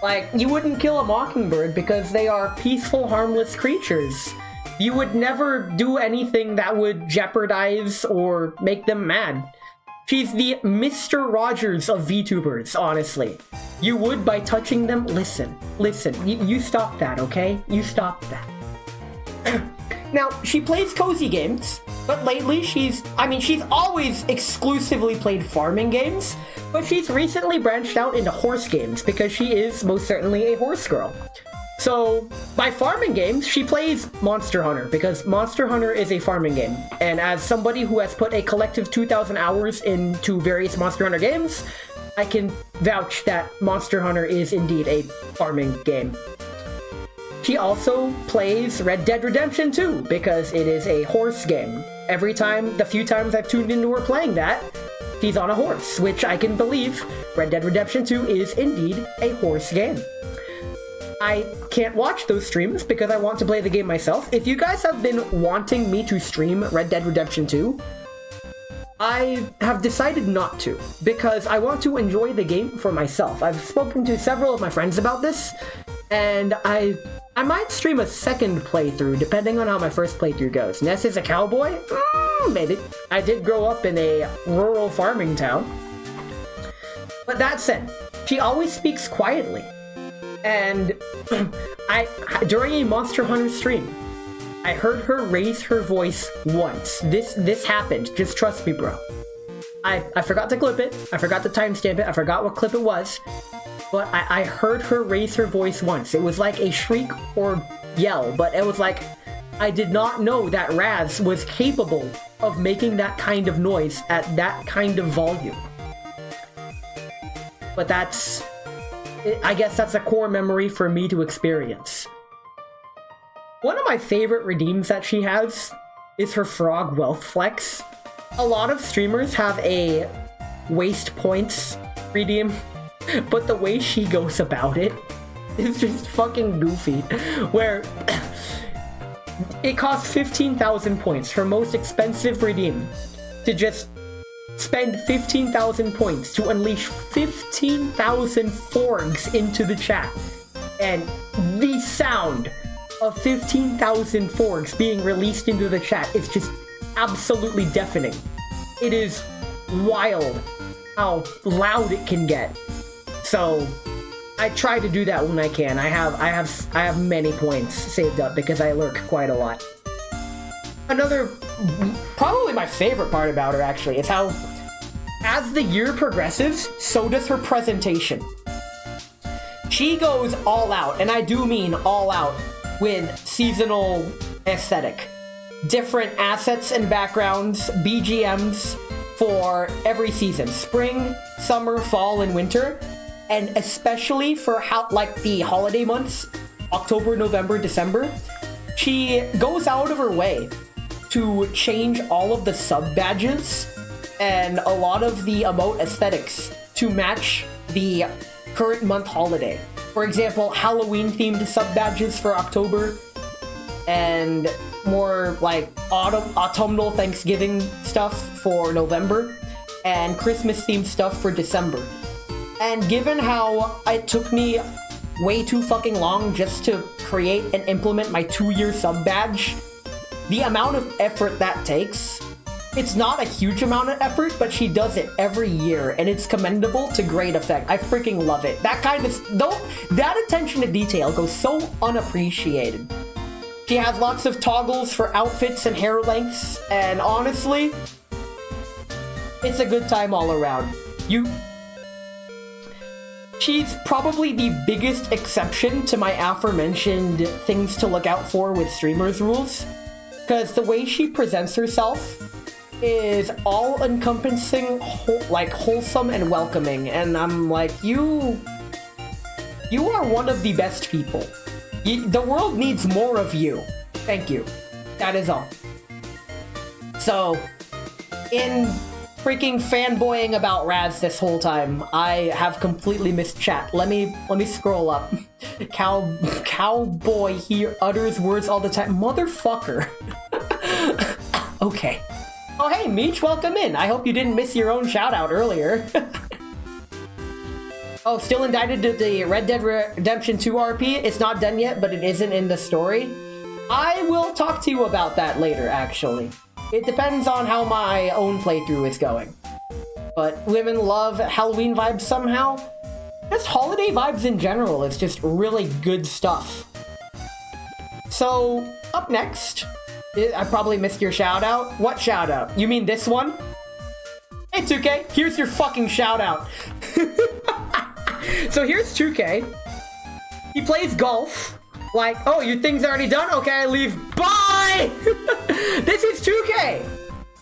Like, you wouldn't kill a mockingbird because they are peaceful, harmless creatures. You would never do anything that would jeopardize or make them mad. She's the Mr. Rogers of VTubers, honestly. You would by touching them. Listen, you stop that, okay? You stop that. Now, she plays cozy games, but lately she's always exclusively played farming games, but she's recently branched out into horse games because she is most certainly a horse girl. So, by farming games, she plays Monster Hunter, because Monster Hunter is a farming game. And as somebody who has put a collective 2,000 hours into various Monster Hunter games, I can vouch that Monster Hunter is indeed a farming game. She also plays Red Dead Redemption 2, because it is a horse game. The few times I've tuned into her playing that, she's on a horse, which I can believe Red Dead Redemption 2 is indeed a horse game. I can't watch those streams because I want to play the game myself. If you guys have been wanting me to stream Red Dead Redemption 2, I have decided not to because I want to enjoy the game for myself. I've spoken to several of my friends about this, and I might stream a second playthrough depending on how my first playthrough goes. Ness is a cowboy? Maybe. I did grow up in a rural farming town. But that said, she always speaks quietly. And during a Monster Hunter stream, I heard her raise her voice once. This happened. Just trust me, bro. I forgot to clip it. I forgot to timestamp it. I forgot what clip it was. But I heard her raise her voice once. It was like a shriek or yell, but it was like, I did not know that Raz was capable of making that kind of noise at that kind of volume. But I guess that's a core memory for me to experience. One of my favorite redeems that she has is her frog wealth flex. A lot of streamers have a waste points redeem, but the way she goes about it is just fucking goofy. Where it costs 15,000 points, her most expensive redeem, to just spend 15,000 points to unleash 15,000 forgs into the chat. And the sound of 15,000 forgs being released into the chat is just absolutely deafening. It is wild how loud it can get. So I try to do that when I can. I have many points saved up because I lurk quite a lot. Another, probably my favorite part about her actually, is how as the year progresses, so does her presentation. She goes all out, and I do mean all out, with seasonal aesthetic. Different assets and backgrounds, BGMs for every season. Spring, summer, fall, and winter. And especially for the holiday months, October, November, December, she goes out of her way to change all of the sub-badges and a lot of the emote aesthetics to match the current month holiday. For example, Halloween-themed sub-badges for October, and more like autumnal Thanksgiving stuff for November, and Christmas-themed stuff for December. And given how it took me way too fucking long just to create and implement my 2-year sub badge, the amount of effort that takes, it's not a huge amount of effort, but she does it every year, and it's commendable to great effect. I freaking love it. That kind of, that attention to detail goes so unappreciated. She has lots of toggles for outfits and hair lengths, and honestly, it's a good time all around. She's probably the biggest exception to my aforementioned things to look out for with streamers rules, because the way she presents herself is all-encompassing, wholesome and welcoming, and I'm like, you are one of the best people. The world needs more of you. Thank you. That is all. So, in freaking fanboying about Raz this whole time, I have completely missed chat. Let me scroll up. Cowboy, he utters words all the time. Motherfucker. Okay. Oh hey, Meech, welcome in. I hope you didn't miss your own shout out earlier. Oh, still indicted to the Red Dead Redemption 2 RP? It's not done yet, but it isn't in the story. I will talk to you about that later, actually. It depends on how my own playthrough is going. But women love Halloween vibes somehow. Just holiday vibes in general is just really good stuff. So, up next, I probably missed your shout out. What shout out? You mean this one? Hey 2K, here's your fucking shout out. So here's 2K. He plays golf. Like, oh, your thing's already done? Okay, I leave. Bye! This is 2K!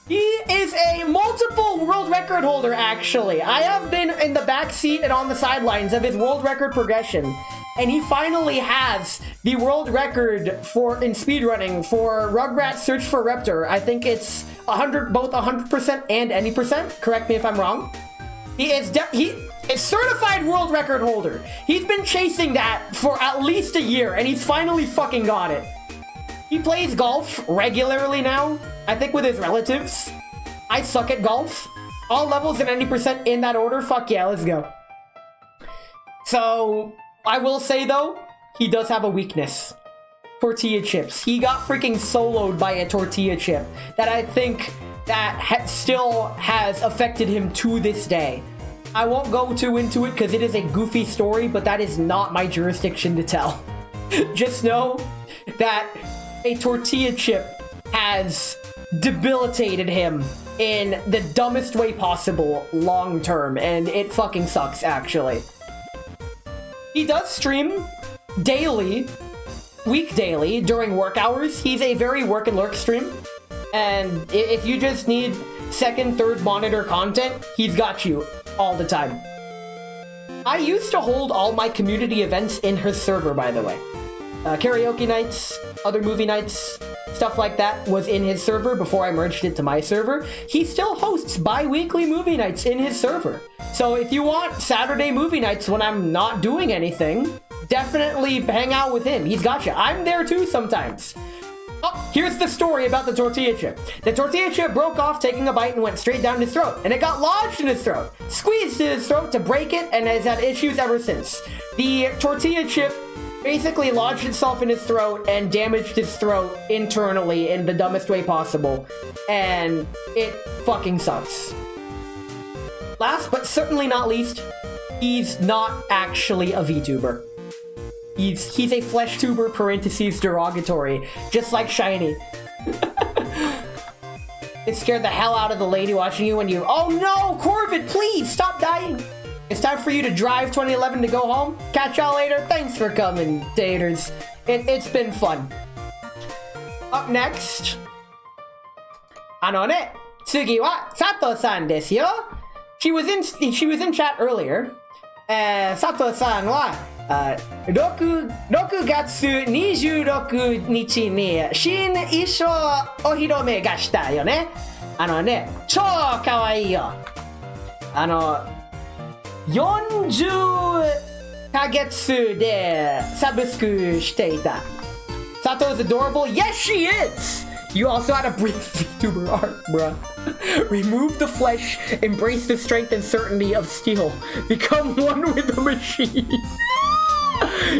He is a multiple world record holder, actually. I have been in the back seat and on the sidelines of his world record progression. And he finally has the world record in speedrunning for Rugrats Search for Raptor. I think it's both 100% and any percent. Correct me if I'm wrong. He is a certified world record holder. He's been chasing that for at least a year, and he's finally fucking got it. He plays golf regularly now, I think with his relatives. I suck at golf. All levels and any percent in that order. Fuck yeah, let's go. So, I will say though, he does have a weakness. Tortilla chips. He got freaking soloed by a tortilla chip that I think that still has affected him to this day. I won't go too into it because it is a goofy story, but that is not my jurisdiction to tell. Just know that a tortilla chip has debilitated him in the dumbest way possible long term, and it fucking sucks, actually. He does stream daily, weekdaily, during work hours. He's a very work and lurk stream, and if you just need second, third monitor content, he's got you all the time. I used to hold all my community events in his server, by the way. Karaoke nights, other movie nights, stuff like that was in his server before I merged it to my server. He still hosts bi-weekly movie nights in his server. So if you want Saturday movie nights when I'm not doing anything, definitely hang out with him. He's got you. I'm there too sometimes. Oh, here's the story about the tortilla chip. The tortilla chip broke off taking a bite and went straight down his throat, and it got lodged in his throat. Squeezed in his throat to break it, and has had issues ever since. The tortilla chip basically lodged itself in his throat and damaged his throat internally in the dumbest way possible, and it fucking sucks. Last but certainly not least, he's not actually a VTuber. He's a flesh tuber, parentheses derogatory, just like Shiny. It scared the hell out of the lady watching you when you... Oh no, Corvid, please stop dying. It's time for you to drive 2011 to go home. Catch y'all later. Thanks for coming, daters. It's been fun. Up next. 次は佐藤さんですよ. She was in chat earlier. 佐藤さんは 6月26日に新衣装お披露目がしたよね。超可愛いよ。40ヶ月でサブスクしていた。Sato is adorable. Yes, she is! You also had a brief VTuber arc, bruh. Remove the flesh, embrace the strength and certainty of steel. Become one with the machine.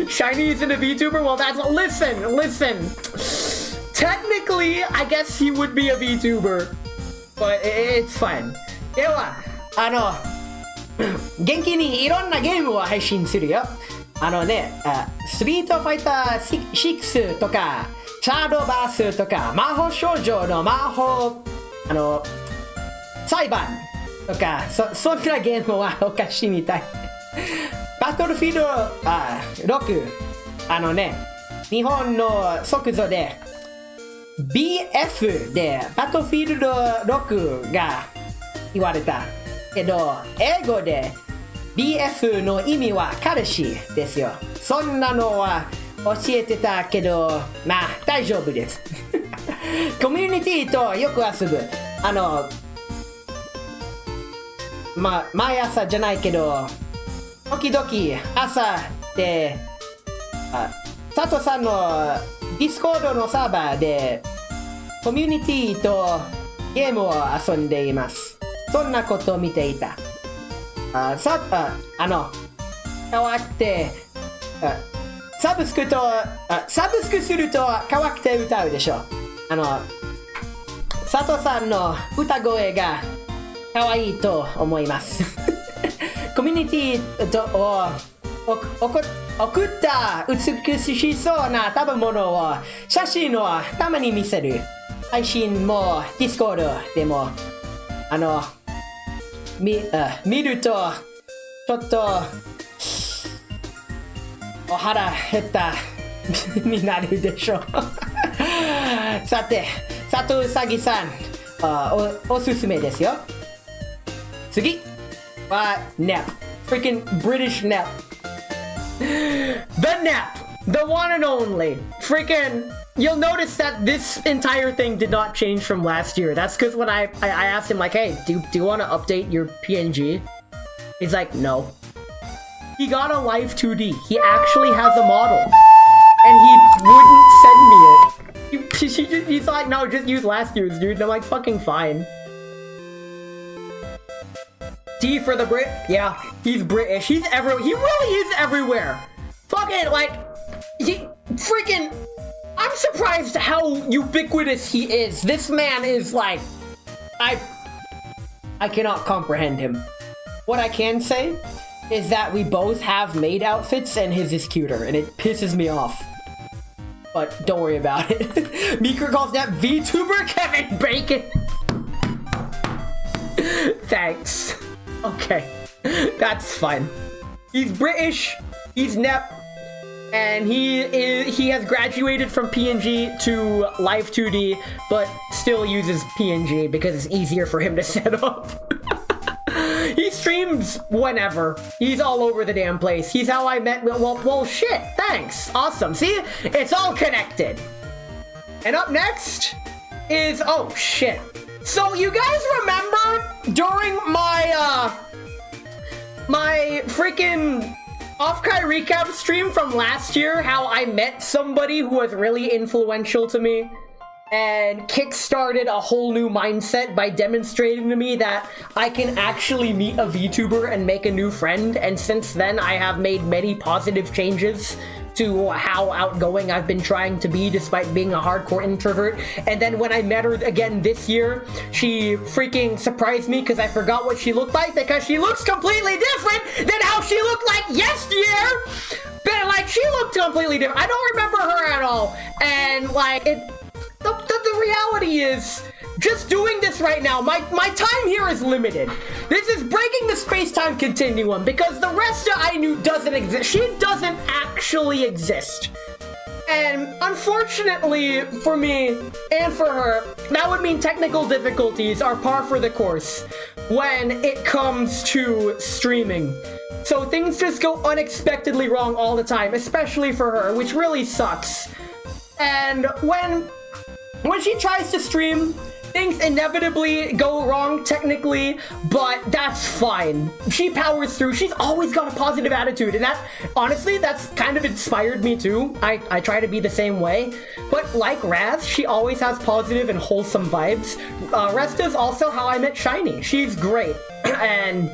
Shiny isn't a VTuber? Well, that's... Listen. Technically, I guess he would be a VTuber. But it's fine. では、元気にいろんなゲームを配信するよ。ストリートファイター6とか、シャドーバースとか、魔法少女の魔法、裁判とか、そんなゲームはおかしいみたい。バトルフィールド6、日本の即座で、BF でバトルフィールド6が言われた。けど、英語で BF の意味は彼氏ですよ。そんなのは教えてたけど、まあ大丈夫です。コミュニティとよく遊ぶ。毎朝じゃないけど、時々朝で、佐藤さんのディスコードのサーバーでコミュニティとゲームを遊んでいます。そんなことを見ていた。変わって、サブスクすると変わって歌うでしょ。佐藤さんの歌声が可愛いと思います。コミュニティを送った美しそうな食べ物を写真をたまに見せる。配信もディスコードでも見るとちょっとお腹減ったになるでしょう。さて、佐藤うさぎさん、おすすめですよ。次は Nap freaking British Nap The Nap, the one and only. Freaking, you'll notice that this entire thing did not change from last year. That's because when I asked him, like, hey, do you want to update your PNG? He's like, no. He got a live 2D. He actually has a model. And he wouldn't send me it. He's like, no, just use last year's, dude. And I'm like, fucking fine. T for the Brit? Yeah, he's British. He's everywhere. He really is everywhere. Fucking, like, freaking, I'm surprised how ubiquitous he is. This man is like, I cannot comprehend him. What I can say is that we both have maid outfits and his is cuter, and it pisses me off. But don't worry about it. Meeker calls that VTuber Kevin Bacon. Thanks. Okay, that's fine. He's British, he's Nep, and he has graduated from PNG to Live 2D, but still uses PNG because it's easier for him to set up. He streams whenever. He's all over the damn place. He's how I met. Well, shit. Thanks. Awesome. See, it's all connected. And up next is shit. So you guys remember during my my freaking Off-Kai recap stream from last year how I met somebody who was really influential to me and kickstarted a whole new mindset by demonstrating to me that I can actually meet a VTuber and make a new friend, and since then I have made many positive changes to how outgoing I've been trying to be despite being a hardcore introvert. And then when I met her again this year, she freaking surprised me because I forgot what she looked like, because she looks completely different than how she looked like yesteryear. But like, she looked completely different. I don't remember her at all. And like, the reality is, just doing this right now, my time here is limited. This is breaking the space-time continuum because the rest of I knew doesn't exist. She doesn't actually exist. And unfortunately for me and for her, that would mean technical difficulties are par for the course when it comes to streaming. So things just go unexpectedly wrong all the time, especially for her, which really sucks. And when she tries to stream, things inevitably go wrong technically, but that's fine. She powers through. She's always got a positive attitude, and that, honestly, that's kind of inspired me too. I try to be the same way. But like Raz, she always has positive and wholesome vibes. Resta's also how I met Shiny. She's great. And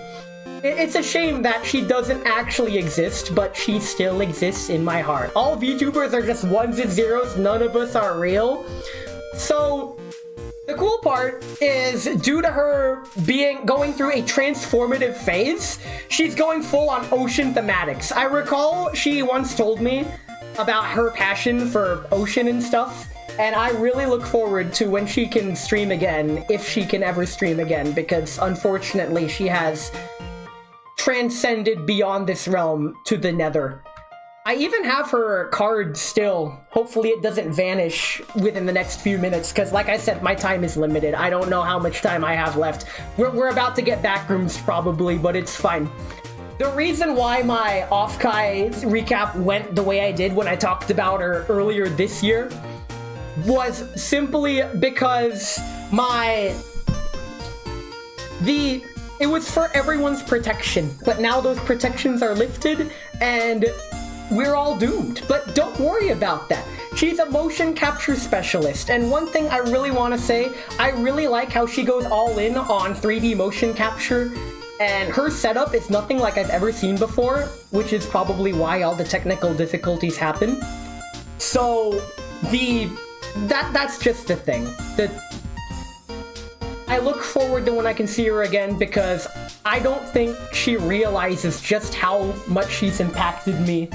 It's a shame that she doesn't actually exist, but she still exists in my heart. All VTubers are just ones and zeros, none of us are real. So, the cool part is, due to her going through a transformative phase, she's going full on ocean thematics. I recall she once told me about her passion for ocean and stuff, and I really look forward to when she can stream again, if she can ever stream again, because unfortunately she has transcended beyond this realm to the nether. I even have her card still. Hopefully it doesn't vanish within the next few minutes, because like I said, my time is limited. I don't know how much time I have left. We're about to get backrooms probably, but it's fine. The reason why my off-Kai recap went the way I did when I talked about her earlier this year was simply because it was for everyone's protection, but now those protections are lifted and we're all doomed. But don't worry about that. She's a motion capture specialist, and one thing I really want to say, I really like how she goes all in on 3D motion capture, and her setup is nothing like I've ever seen before, which is probably why all the technical difficulties happen. So, that's just the thing. I look forward to when I can see her again, because I don't think she realizes just how much she's impacted me.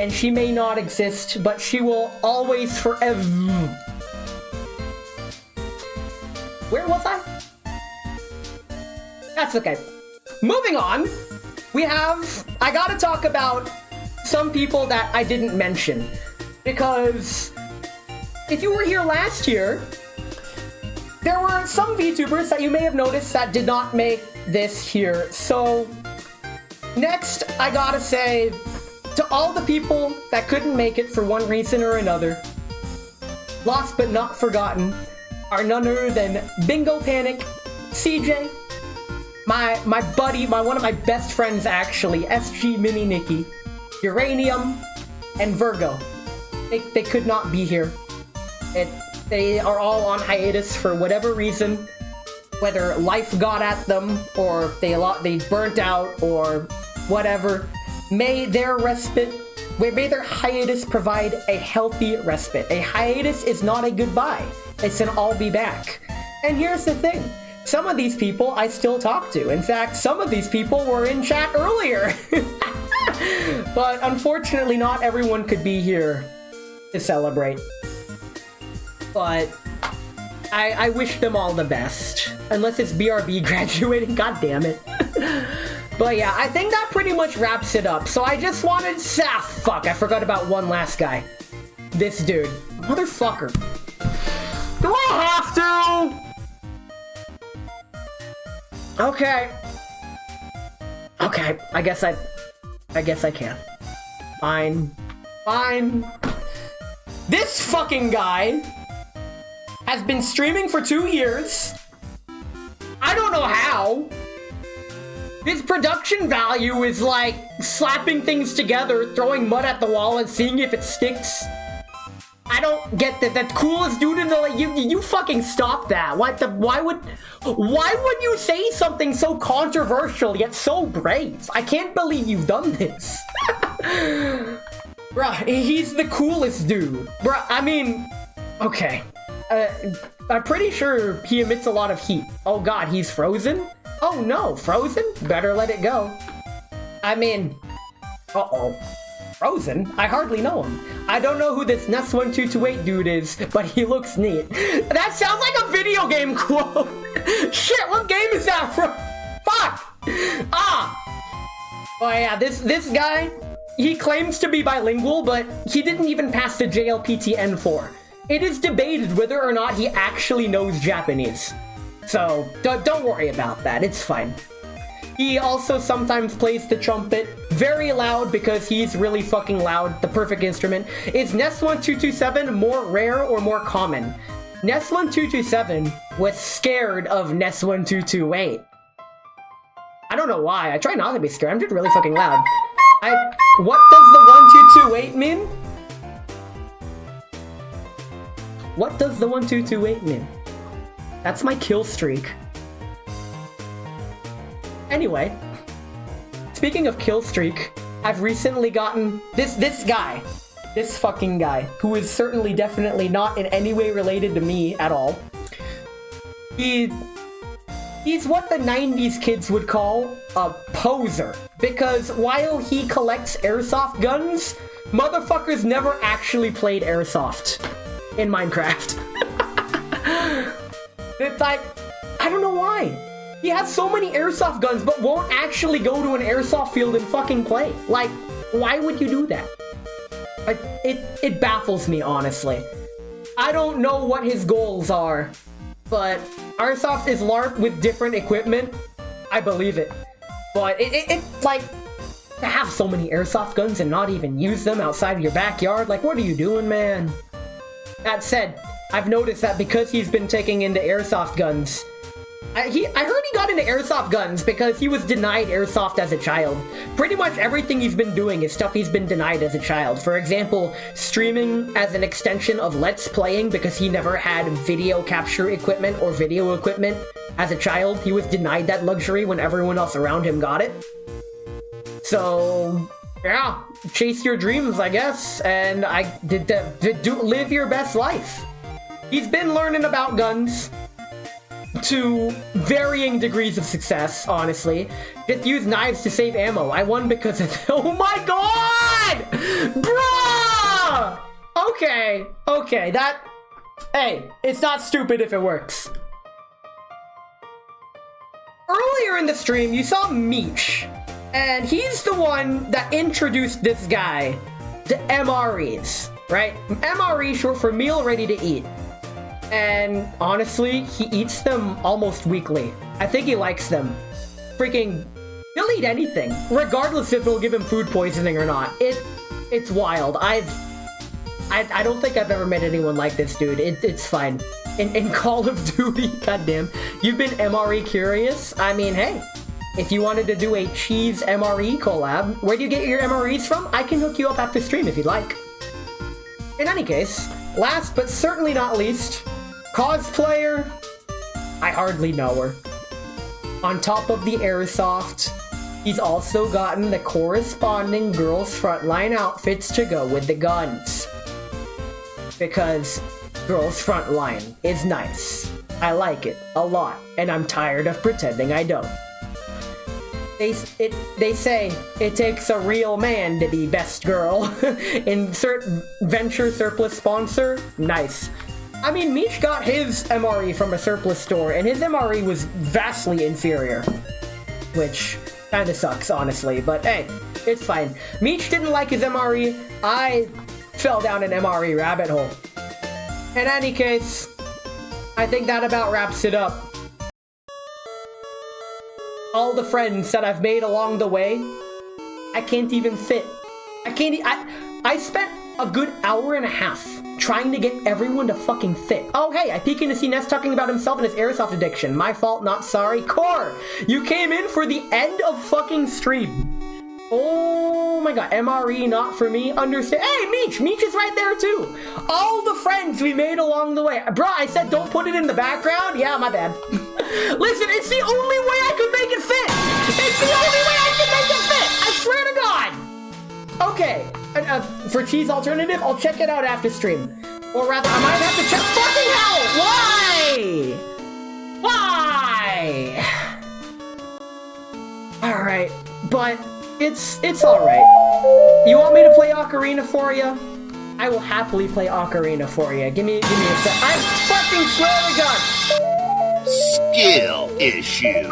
And she may not exist, but she will always forever... Where was I? That's okay. Moving on, I gotta talk about some people that I didn't mention. Because if you were here last year, there were some VTubers that you may have noticed that did not make this here. So, next, I gotta say, to all the people that couldn't make it for one reason or another, lost but not forgotten, are none other than Bingo Panic, CJ, my buddy, one of my best friends actually, SG Mini Nikki, Uranium, and Virgo. They could not be here. They are all on hiatus for whatever reason, whether life got at them, or they burnt out, or whatever. May their hiatus provide a healthy respite. A hiatus is not a goodbye. It's an I'll be back. And here's the thing. Some of these people I still talk to. In fact, some of these people were in chat earlier. But unfortunately, not everyone could be here to celebrate. But I wish them all the best. Unless it's BRB graduating, god damn it. But yeah, I think that pretty much wraps it up. So I just wanted... fuck, I forgot about one last guy. This dude. Motherfucker. Do I have to? Okay. Okay, I guess I can. Fine. This fucking guy has been streaming for 2 years. I don't know how. His production value is like slapping things together, throwing mud at the wall, and seeing if it sticks. I don't get that. The coolest dude in the you fucking stop that. Why would you say something so controversial yet so brave? I can't believe you've done this. Bruh, he's the coolest dude. Bruh, I mean, okay. I'm pretty sure he emits a lot of heat. Oh god, he's frozen? Oh no, frozen? Better let it go. I mean, uh-oh. Frozen? I hardly know him. I don't know who this Ness1228 dude is, but he looks neat. That sounds like a video game quote! Shit, what game is that from? Fuck! Oh yeah, this guy, he claims to be bilingual, but he didn't even pass the JLPT N4. It is debated whether or not he actually knows Japanese. So, don't worry about that, it's fine. He also sometimes plays the trumpet very loud because he's really fucking loud, the perfect instrument. Is Ness1227 more rare or more common? Ness1227 was scared of Ness1228. I don't know why, I try not to be scared, I'm just really fucking loud. What does the 1228 mean? What does the 1228 mean? That's my kill streak. Anyway, speaking of kill streak, I've recently gotten this fucking guy, who is certainly definitely not in any way related to me at all. He's what the 90s kids would call a poser, because while he collects airsoft guns, motherfuckers never actually played airsoft in Minecraft. It's like, I don't know why. He has so many airsoft guns, but won't actually go to an airsoft field and fucking play. Like, why would you do that? It baffles me, honestly. I don't know what his goals are, but airsoft is LARP with different equipment. I believe it. But it's like, to have so many airsoft guns and not even use them outside of your backyard, like, what are you doing, man? That said, I've noticed that because he's been taking into airsoft guns, I heard he got into airsoft guns because he was denied airsoft as a child. Pretty much everything he's been doing is stuff he's been denied as a child. For example, streaming as an extension of Let's Playing because he never had video capture equipment or video equipment as a child. He was denied that luxury when everyone else around him got it. So, yeah, chase your dreams, I guess, and live your best life. He's been learning about guns to varying degrees of success, honestly. Just use knives to save ammo. I won because of... Oh my god! Bruh! Okay, that... Hey, it's not stupid if it works. Earlier in the stream, you saw Meech, and he's the one that introduced this guy to MREs, right? MRE, short for meal ready to eat. And honestly, he eats them almost weekly. I think he likes them. Freaking, he'll eat anything, regardless if it'll give him food poisoning or not. It's wild. I don't think I've ever met anyone like this dude. It's fine. In Call of Duty, goddamn, you've been MRE curious? I mean, hey, if you wanted to do a cheese MRE collab, where do you get your MREs from? I can hook you up after stream if you'd like. In any case, last but certainly not least, cosplayer, I hardly know her. On top of the airsoft, he's also gotten the corresponding girls' frontline outfits to go with the guns. Because girls' frontline is nice. I like it a lot, and I'm tired of pretending I don't. They say it takes a real man to be best girl. Insert venture surplus sponsor. Nice. I mean, Meech got his MRE from a surplus store, and his MRE was vastly inferior. Which kinda sucks, honestly, but hey, it's fine. Meech didn't like his MRE. I fell down an MRE rabbit hole. In any case, I think that about wraps it up. All the friends that I've made along the way, I can't even fit. I spent a good hour and a half trying to get everyone to fucking fit. Oh hey, I peek in to see Ness talking about himself and his airsoft addiction. My fault, not sorry. Core, you came in for the end of fucking stream. Oh my god, MRE not for me, understand. Hey, Meech is right there too. All the friends we made along the way. Bruh, I said don't put it in the background? Yeah, my bad. Listen, it's the only way I could make it fit. It's the only way I could make it fit. I swear to God. Okay, for cheese alternative, I'll check it out after stream. Or rather, I might have to check. Fucking hell! Why? All right, but it's all right. You want me to play Ocarina for you? I will happily play Ocarina for you. Give me a sec. I fucking swear to God. Skill issue.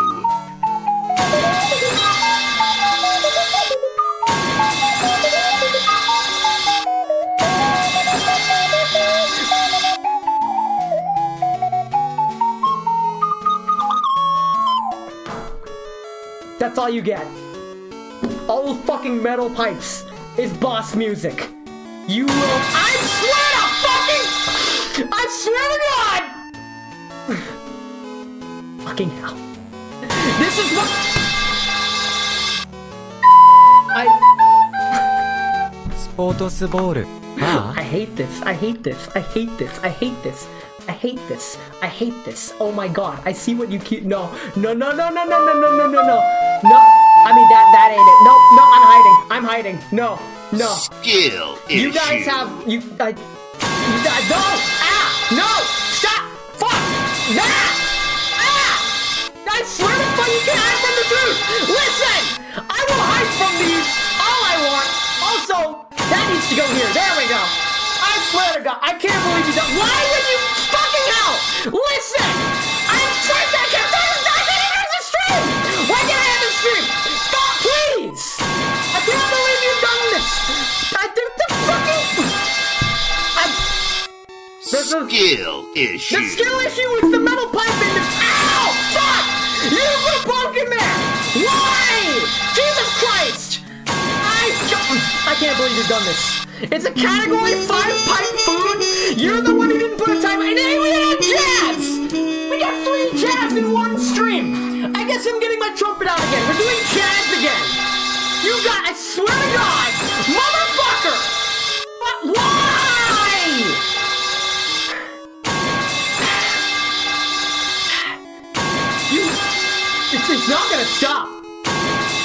That's all you get. All those fucking metal pipes is boss music. You will. I swear to God! Fucking hell. This is what. I hate this. I hate this. I hate this. I hate this. I hate this. I hate this. Oh my god. I see what you keep. No. No. I mean, that ain't it. No, I'm hiding. I'm hiding. No. Skill issue. You guys have, you guys, no! No! Stop! Fuck! I swear to fuck, you can't hide from the truth! Listen! I will hide from these all I want. Also, that needs to go here. There we go. I swear to God, I can't believe you don't. Why would you fucking hell? Listen! I'm trying to get the stream! Why can't I have the stream? Stop, please! I can't believe you've done this! I did the fucking... Skill issue. The skill issue is the metal pipe in this. Ow! Fuck! You put a poke in there! Why? Jesus Christ! I can't believe you've done this. It's a category 5 pipe food. You're the one who didn't put a timer. And then we got jazz! We got 3 jazz in one stream. I guess I'm getting my trumpet out again. We're doing jazz again. You got, I swear to God, motherfucker! Why? It's not gonna stop.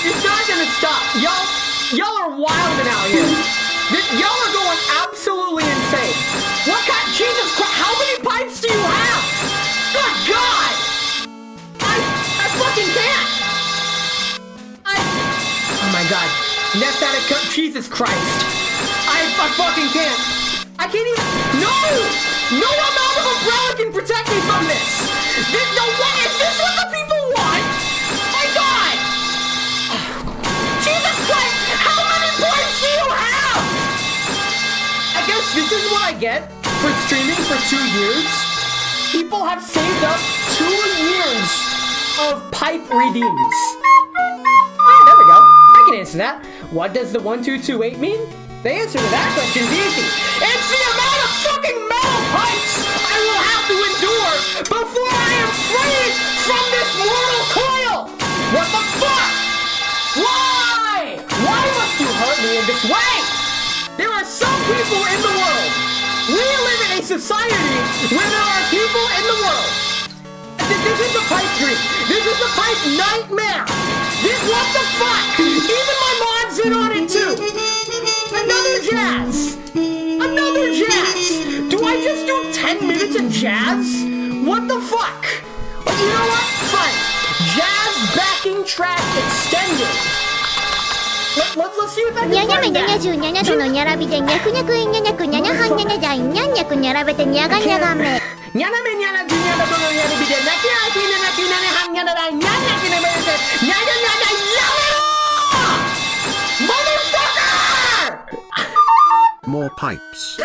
It's not gonna stop. Y'all are wilding out here. Y'all are going absolutely insane. What kind? Jesus Christ! How many pipes do you have? Good God! I fucking can't. Oh my God! Next out of Jesus Christ! I fucking can't. I can't even. No! No amount of umbrella can protect me from this. No, what is this? What the people want? My God! Jesus Christ! How many points do you have? I guess this is what I get for streaming for 2 years. People have saved up 2 years of pipe redeems. Oh, there we go. I can answer that. What does the 1228 mean? The answer to that question is easy. It's the amount of fucking metal pipes I will have to endure before I am freed from this mortal coil! What the fuck? Why? Why must you hurt me in this way? There are some people in the world. We live in a society where there are people in the world. This is the pipe dream. This is the pipe nightmare. What the fuck? Even my mom's in on it too. Another jazz. Another jazz. Do I just do 10 minutes of jazz? What the fuck? But you know what? Fine. Jazz backing track extended. Let's see if I にゃ can にゃめ find にゃにゃ that. じゅうにゃにゃとのにゃらびでにゃくにゃくいにゃにゃくにゃにゃはんにゃにゃじゃいにゃにゃくにゃらべてにゃがにゃがめ にゃなめにゃなじゅにゃなどのにゃなびでなきゃきななきなねはんにゃならにゃにゃきなめでにゃにゃにゃやめろ Motherfucker! More pipes.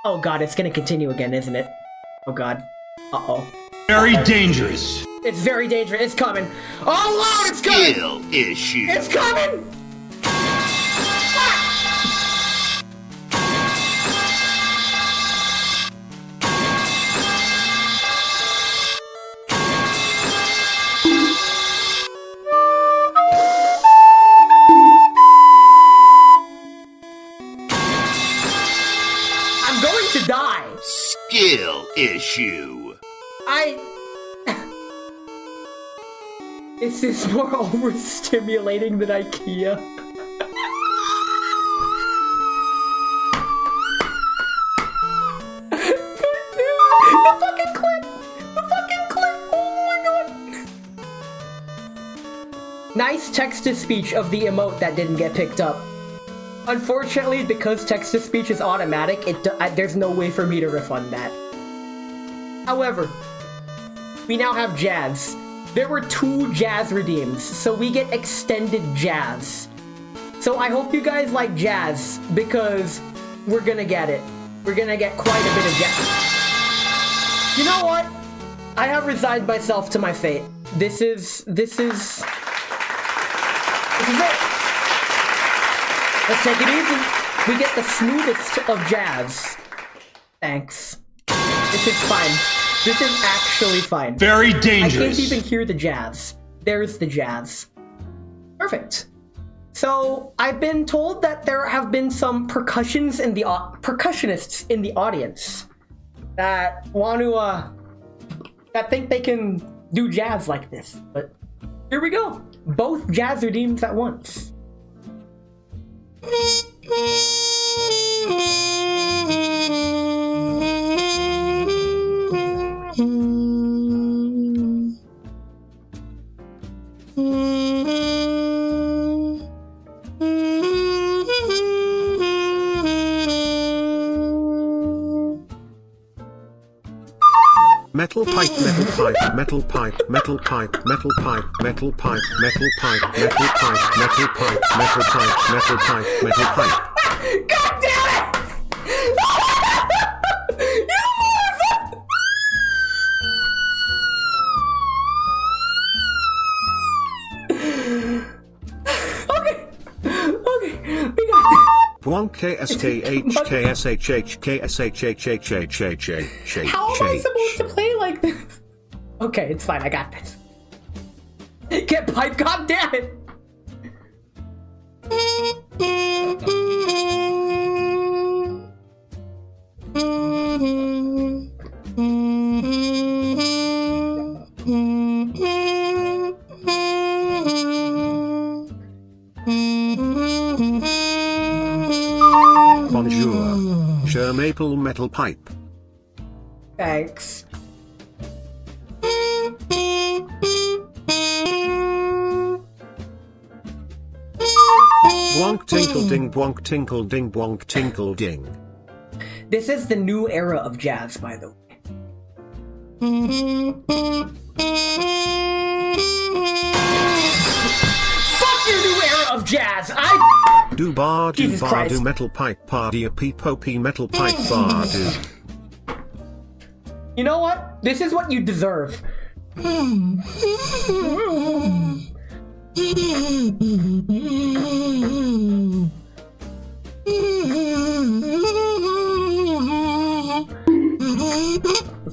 Oh God, it's gonna continue again, isn't it? Oh God. Uh-oh. Very dangerous. It's very dangerous. It's coming. Oh Lord, it's coming! Skill issue. It's coming! I'm going to die. Skill issue. This is more overstimulating than IKEA. The fucking clip! The fucking clip! Oh my God! Nice text-to-speech of the emote that didn't get picked up. Unfortunately, because text-to-speech is automatic, there's no way for me to refund that. However, we now have jazz. There were 2 jazz redeems, so we get extended jazz. So I hope you guys like jazz, because we're gonna get it. We're gonna get quite a bit of jazz. You know what? I have resigned myself to my fate. This is it. Let's take it easy. We get the smoothest of jazz. Thanks. This is fine. This is actually fine. Very I dangerous. can't even hear the jazz. There's the jazz. Perfect. So, I've been told that there have been some percussionists in the audience that want to that think they can do jazz like this. But here we go. Both jazz redeems at once. Metal pipe, metal pipe, metal pipe, metal pipe, metal pipe, metal pipe, metal pipe, metal pipe, metal pipe, metal pipe, metal pipe, metal pipe. God damn it! You motherfucker! Okay, we got it. Bwonk KSKHKSHHKSHHHHHHHH. How am I supposed to play like this? Okay, it's fine, I got this. Get pipe, god damn it! Bonjour. Je maple metal pipe. Thanks. Bwonk tinkle ding bwonk tinkle ding bwonk tinkle ding. This is the new era of jazz, by the way. Fuck your new era of jazz! Do bar do Jesus bar Christ. do metal pipe party a peepo pee metal pipe bar do. You know what? This is what you deserve.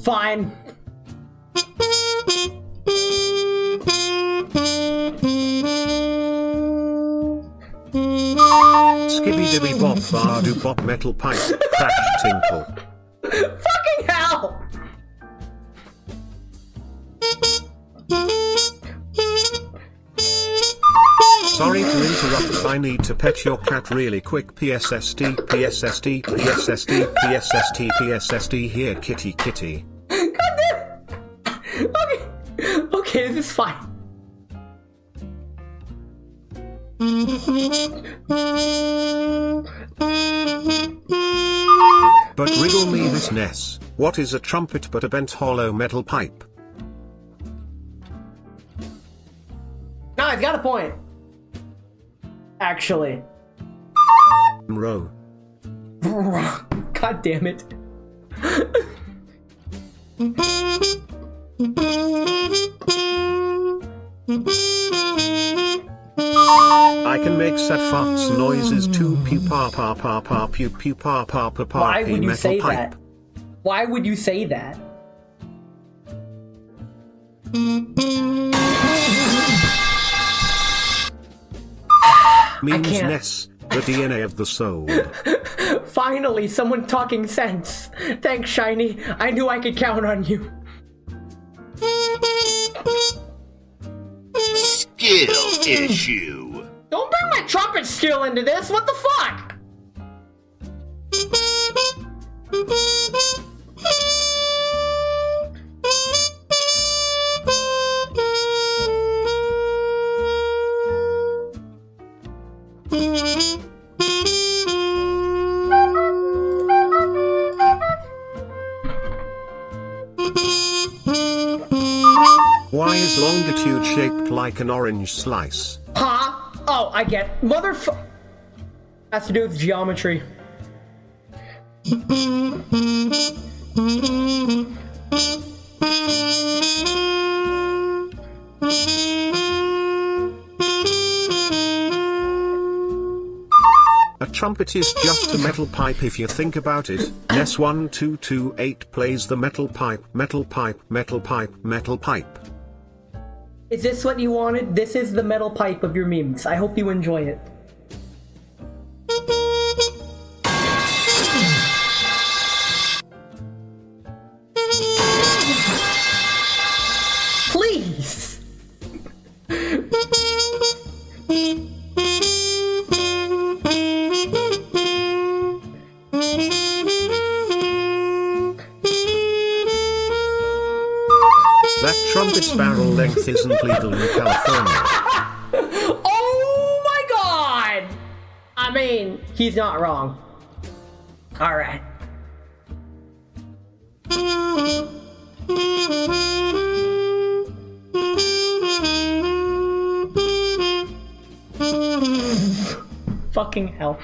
Fine. Skibby dibby bop bar do bop metal pipe crash tinkle. Fucking hell! Sorry to interrupt, I need to pet your cat really quick. PSSD, PSSD, PSSD, PSSD, PSSD, here kitty kitty. God damn it! Okay. Okay, this is fine. But riddle me this Ness, what is a trumpet but a bent hollow metal pipe? No, he's got a point. Actually. Row. God damn it. I can make set farts noises too. Pew pa pa pa pa pew pew pa pa pa pa Why pee would you metal say pipe. that? Why would you say that? Means can't. Ness, the DNA of the soul. Finally, someone talking sense. Thanks, Shiny. I knew I could count on you. Skill issue. Don't bring my trumpet skill into this. What the fuck? Why is longitude shaped like an orange slice? Huh? Oh, I get motherfucker. Has to do with geometry. A trumpet is just a metal pipe if you think about it. Ness 1228 plays the metal pipe, metal pipe, metal pipe, metal pipe. Is this what you wanted? This is the metal pipe of your memes. I hope you enjoy it. That trumpet's barrel length isn't legal in California. Oh my god! I mean, he's not wrong. Alright. Fucking hell.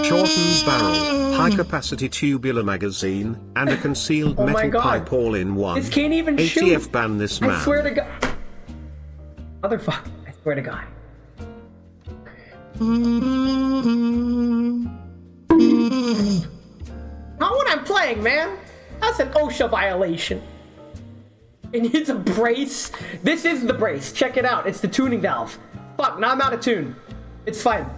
Shortened barrel, high-capacity tubular magazine, and a concealed Oh my metal God. pipe all in one. This can't even ATF shoot. ban this man. I swear to God. Motherfucker, I swear to God. Not when I'm playing, man. That's an OSHA violation. It needs a brace. This is the brace. Check it out. It's the tuning valve. Fuck, now I'm out of tune. It's fine.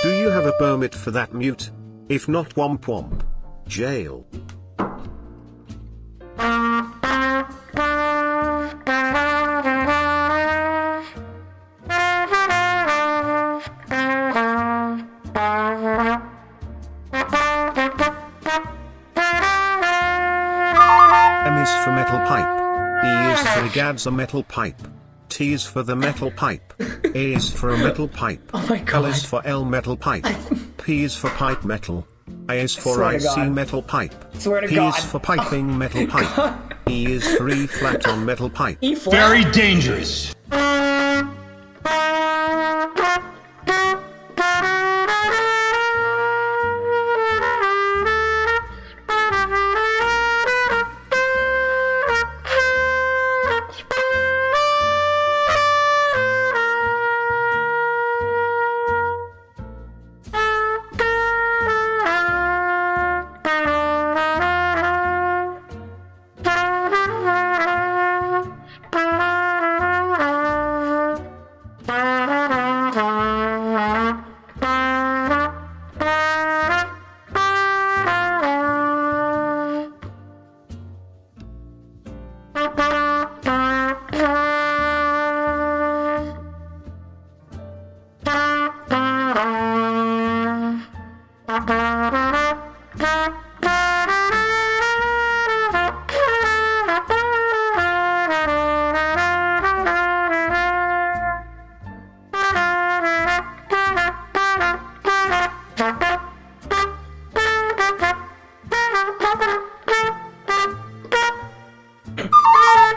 Do you have a permit for that mute? If not, womp womp. Jail. M is for metal pipe. E is for Gad's a metal pipe. T is for the metal pipe. A is for a metal pipe. Oh my L God. is for L metal pipe. P is for pipe metal. I is for Swear to IC God. metal pipe. Swear to P God. is for piping metal pipe. E is for E flat on metal pipe. E flat. Very dangerous.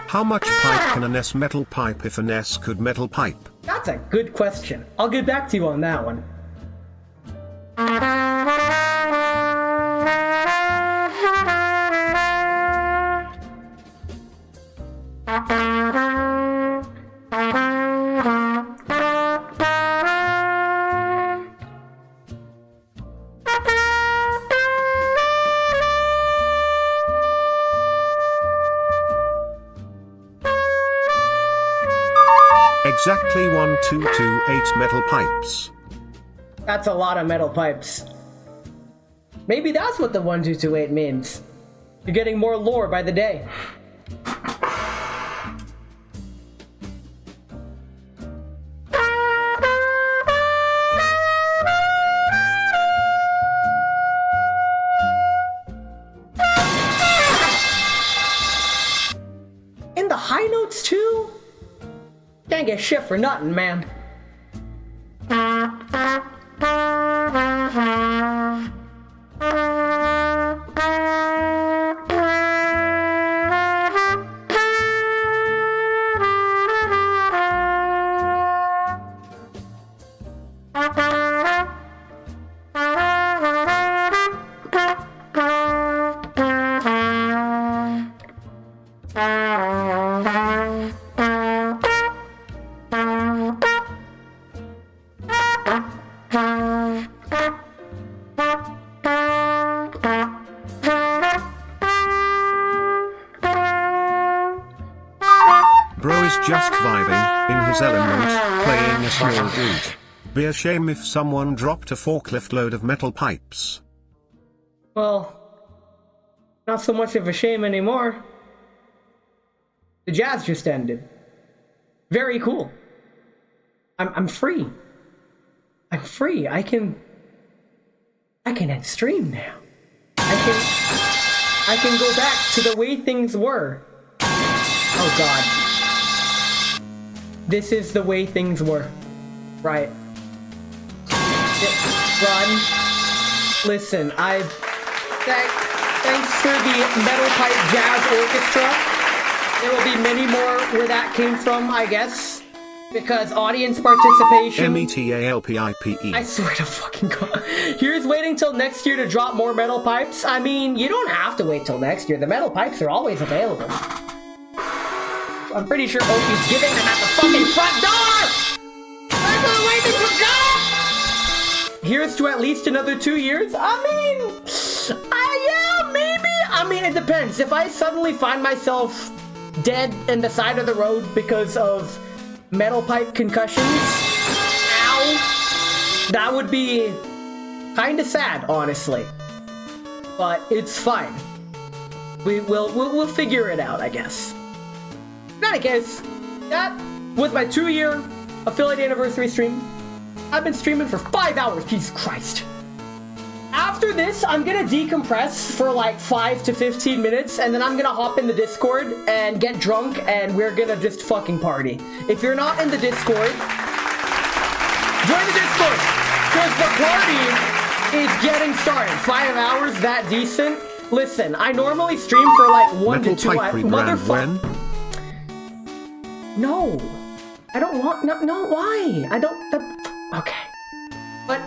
How much pipe can an S metal pipe if an S could metal pipe? That's a good question. I'll get back to you on that one. Exactly 1228 metal pipes. That's a lot of metal pipes. Maybe that's what the 1228 means. You're getting more lore by the day. get shit for nothing, man. Bro is just vibing, in his element, playing a small dude. Be a shame if someone dropped a forklift load of metal pipes. Well, not so much of a shame anymore. The jazz just ended. Very cool. I'm free. I'm free. I can end stream now. I can go back to the way things were. Oh god. This is the way things were. Right. Run. Listen, thanks for the Metal Pipe Jazz Orchestra. There will be many more where that came from, I guess. Because audience participation... METALPIPE. I swear to fucking god. Here's waiting till next year to drop more metal pipes. I mean, you don't have to wait till next year. The metal pipes are always available. I'm pretty sure Oki's giving them at the fucking front door! That's the way they forgot! Here's to at least another 2 years? I mean... yeah, maybe? I mean, it depends. If I suddenly find myself dead in the side of the road because of metal pipe concussions, ow, that would be kinda sad, honestly. But it's fine. We'll figure it out, I guess. In any case, that was my 2-year affiliate anniversary stream. I've been streaming for 5 hours, Jesus Christ. After this, I'm gonna decompress for like 5 to 15 minutes, and then I'm gonna hop in the Discord and get drunk, and we're gonna just fucking party. If you're not in the Discord, join the Discord, because the party is getting started. 5 hours, that decent? Listen, I normally stream for like 1 to 2 hours. Motherfucker. No, I don't want, no, why? I don't, okay. But,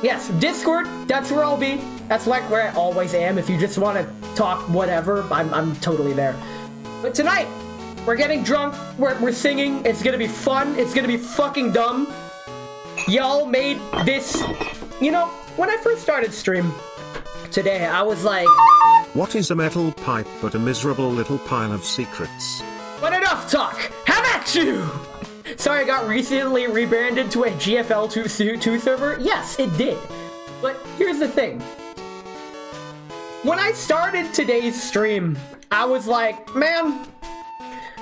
yes, Discord, that's where I'll be. That's like where I always am. If you just want to talk whatever, I'm totally there. But tonight, we're getting drunk, we're singing, it's gonna be fun, it's gonna be fucking dumb. Y'all made this, you know, when I first started stream today, I was like... What is a metal pipe but a miserable little pile of secrets? But enough talk! Have at you! Sorry, I got recently rebranded to a GFL 2 server. Yes, it did. But here's the thing. When I started today's stream, I was like, man,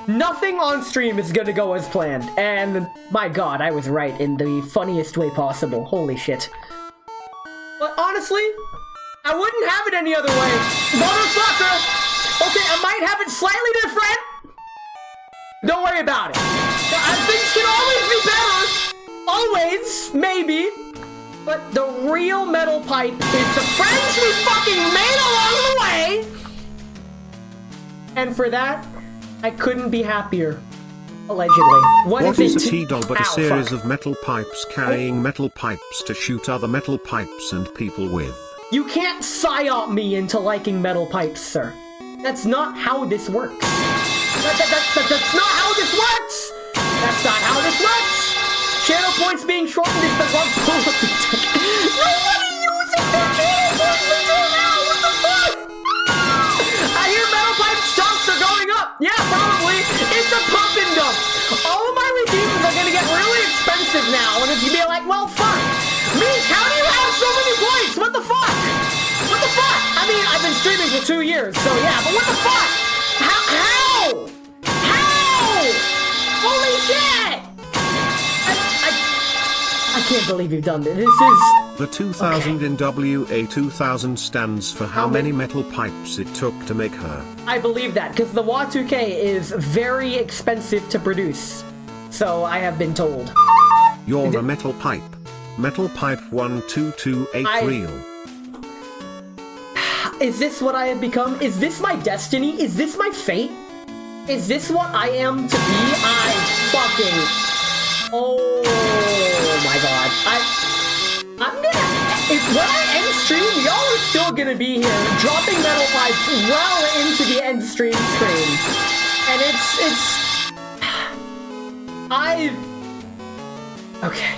nothing on stream is gonna go as planned. And my god, I was right in the funniest way possible. Holy shit. But honestly, I wouldn't have it any other way. Motherfucker! Okay, I might have it slightly different. Don't worry about it. Things can always be better. Always, maybe. But the real metal pipe is the friends we fucking made along the way. And for that, I couldn't be happier. Allegedly. What is a T-Dog but a series of metal pipes carrying metal pipes to shoot other metal pipes and people with? You can't psyop me into liking metal pipes, sir. That's not how this works. That's not how this works! That's not how this works! Channel points being shortened is the one pull of the tick. Nobody uses their channel points until now! What the fuck? I hear metal pipe stocks are going up! Yeah, probably! It's a pump and dump! All of my redeemers are gonna get really expensive now, and it's gonna be like, well, fuck! Meek, how do you have so many points? What the fuck? What the fuck? I mean, I've been streaming for 2 years, so yeah, but what the fuck? How? Holy shit! I can't believe you've done this. This is... The 2000 in WA 2000 stands for how many metal pipes it took to make her. I believe that, because the WA2K is very expensive to produce. So I have been told. You're a metal pipe. Metal pipe 1228 real. Is this what I have become? Is this my destiny? Is this my fate? Is this what I am to be? I fucking... Oh my god. I'm gonna... When I end stream, y'all are still gonna be here, dropping metal pipes well into the end stream screen. And it's... Okay.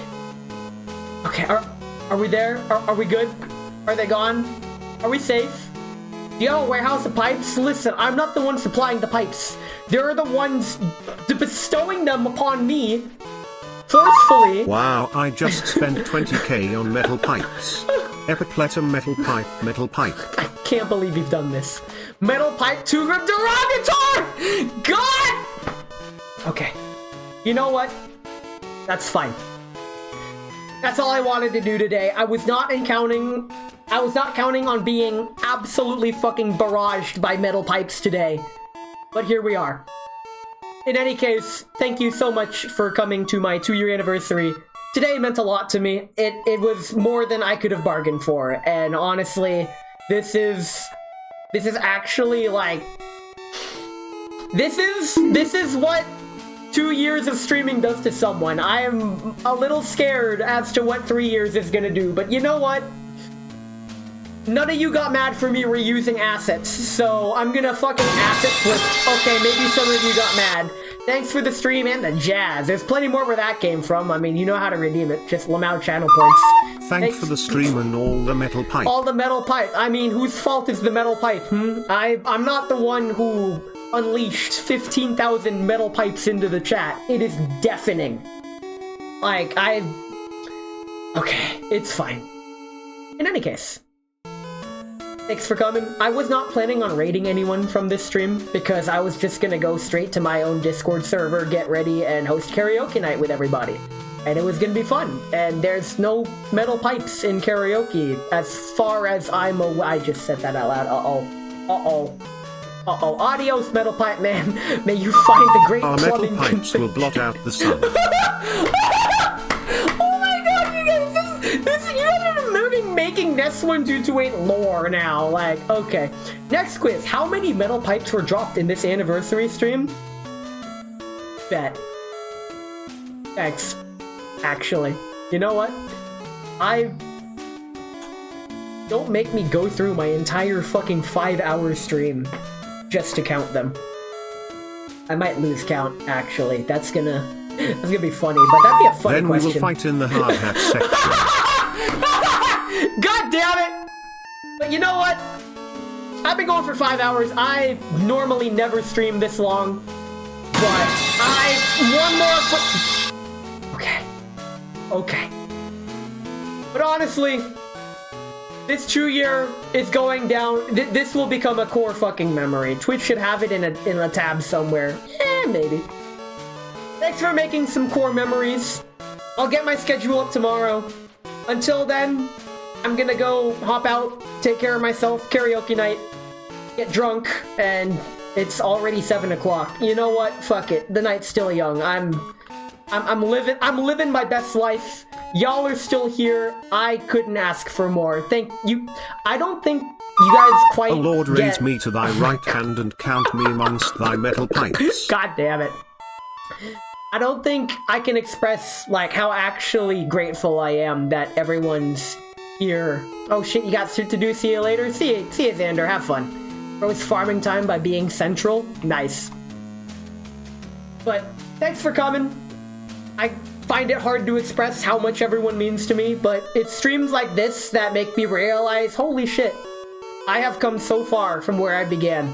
Okay, are we there? Are we good? Are they gone? Are we safe? Do you have a warehouse of pipes? Listen, I'm not the one supplying the pipes. They're the ones bestowing them upon me forcefully. Wow, I just spent 20k on metal pipes. Epicletum metal pipe, metal pipe. I can't believe you've done this. Metal pipe 2 grip derogator! God! Okay. You know what? That's fine. That's all I wanted to do today. I was not counting on being absolutely fucking barraged by metal pipes today. But here we are. In any case, thank you so much for coming to my 2-year anniversary. Today meant a lot to me. It was more than I could have bargained for. And honestly, this is actually like... This is what 2 years of streaming does to someone. I am a little scared as to what 3 years is gonna do, but you know what? None of you got mad for me reusing assets, so I'm gonna fucking asset flip. Okay, maybe some of you got mad. Thanks for the stream and the jazz. There's plenty more where that came from. I mean, you know how to redeem it. Just Lamau channel points. Thanks for the stream and all the metal pipe. All the metal pipe. I mean, whose fault is the metal pipe, I'm not the one who unleashed 15,000 metal pipes into the chat. It is deafening. Like, okay, it's fine. In any case, thanks for coming. I was not planning on raiding anyone from this stream because I was just gonna go straight to my own Discord server, get ready, and host karaoke night with everybody. And it was gonna be fun. And there's no metal pipes in karaoke as far as I'm aware. I just said that out loud. Uh-oh. Adios, metal pipe man. May you find the great Our metal plumbing pipes will blot out the sun. Oh my god, you guys, this you guys are making Nest 1228 lore now. Like, okay. Next quiz. How many metal pipes were dropped in this anniversary stream? Bet. Thanks. Actually. You know what? Don't make me go through my entire fucking 5-hour stream just to count them. I might lose count, actually. That's gonna be funny, but that'd be a funny question. Then we will fight in the hard hat section. God damn it! But you know what? I've been going for 5 hours. I normally never stream this long, but Okay. But honestly, this 2-year is going down. This will become a core fucking memory. Twitch should have it in a tab somewhere. Maybe. Thanks for making some core memories. I'll get my schedule up tomorrow. Until then, I'm gonna go hop out, take care of myself, karaoke night, get drunk, and it's already 7 o'clock. You know what? Fuck it. The night's still young. I'm living my best life. Y'all are still here. I couldn't ask for more. Thank you. I don't think you guys quite O Lord, get... raise me to thy right hand and count me amongst thy metal pipes. God damn it. I don't think I can express, like, how actually grateful I am that everyone's here. Oh shit, you got shit to do. See you later. See you, Xander. Have fun. Bro, it's farming time by being central. Nice. But thanks for coming. I find it hard to express how much everyone means to me, but it's streams like this that make me realize, holy shit, I have come so far from where I began.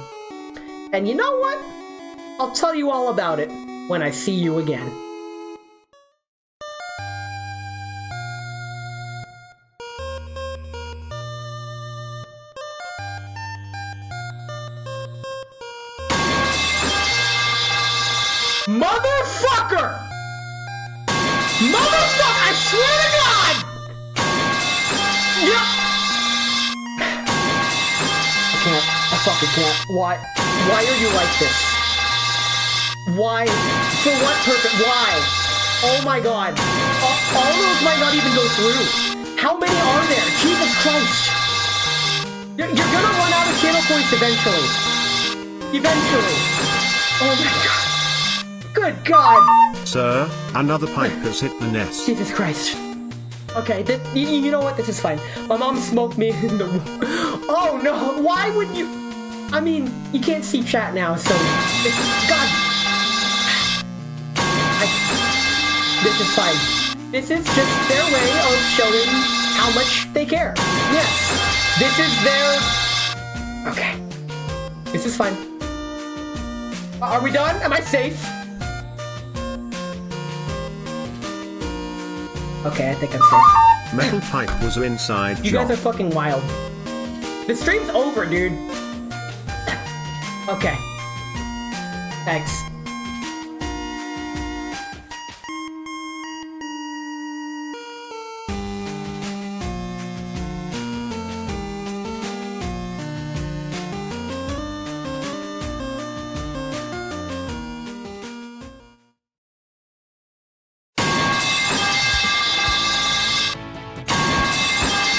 And you know what? I'll tell you all about it when I see you again. Motherfucker! Motherfucker! I swear to God! Yeah. I fucking can't. Why are you like this? Why? For what purpose? Why? Oh my god. All those might not even go through. How many are there? Jesus Christ. You're gonna run out of channel points eventually. Eventually. Oh my god. Good god. Sir, another pipe has hit the nest. Jesus Christ. Okay, you know what? This is fine. My mom smoked me in the room. Oh no, why would you? I mean, you can't see chat now, so... God. This is fine. This is just their way of showing how much they care. Yes. This is their... Okay. This is fine. Are we done? Am I safe? Okay, I think I'm safe. Metal pipe was inside You job. guys are fucking wild. The stream's over, dude. Okay. Thanks.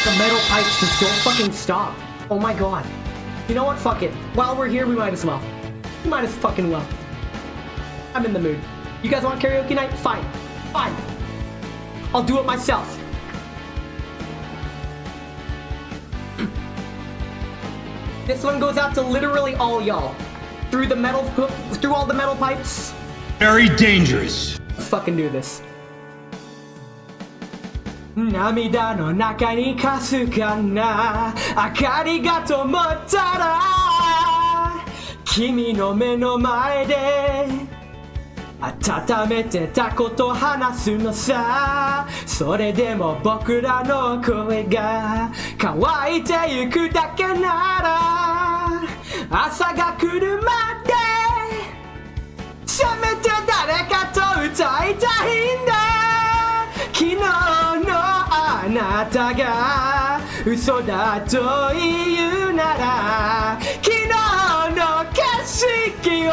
The metal pipes just don't fucking stop. Oh my god. You know what? Fuck it. While we're here, we might as well. We might as fucking well. I'm in the mood. You guys want karaoke night? Fine. Fine. I'll do it myself. This one goes out to literally all y'all. Through all the metal pipes. Very dangerous. Let's fucking do this. 涙の中にかすかな明かりが灯ったら君の目の前で温めてたこと話すのさそれでも僕らの声が乾いてゆくだけなら朝が来るまでせめて誰かと歌いたいんだ昨日のあなたが嘘だと言うなら昨日の景色を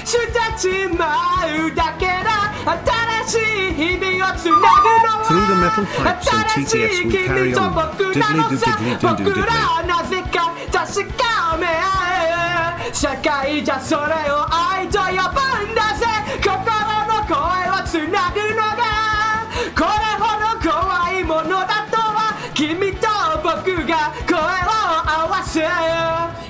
捨てちまうだけだ新しい日々をつなぐの Through the metal は pipes and 新し TTS い we 君 carry と on. 僕なの Diddly さ do diddly do 僕 do ら diddly. はなぜか確かめ合う社会じゃそれを愛と呼ぶんだぜ心の声をつなぐのがこれほど怖いものだとは君と僕が声を合わせ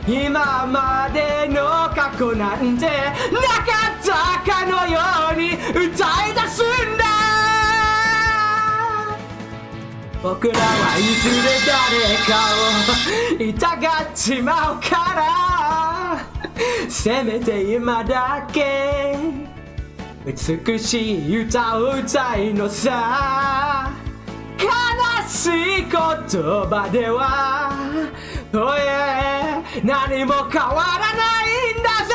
今までの過去なんてなかったかのように歌い出すんだ僕らはいずれ誰かを痛がっちまうからせめて今だけ美しい歌を歌いのさ悲しい言葉では何も変わらないんだぜ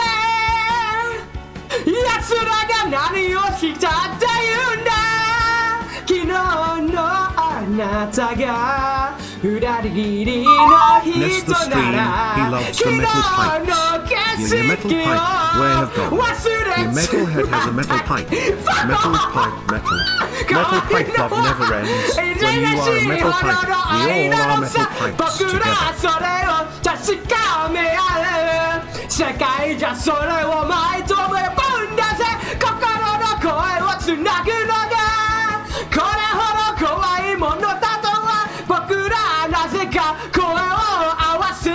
奴らが何をしたって言うんだ昨日のあなたが裏切りの人なら昨日の景色を忘れ Your metalhead has a metal pipe. Metal pipe metal. Metal pipe love never ends. When you are a metal pipe, we all are metal pipes 僕ら together. それを確かめ合う世界じゃそれを前とめぶんだぜ心の声をつなぐのがこれほど怖いものだとは僕らなぜか声を合わせ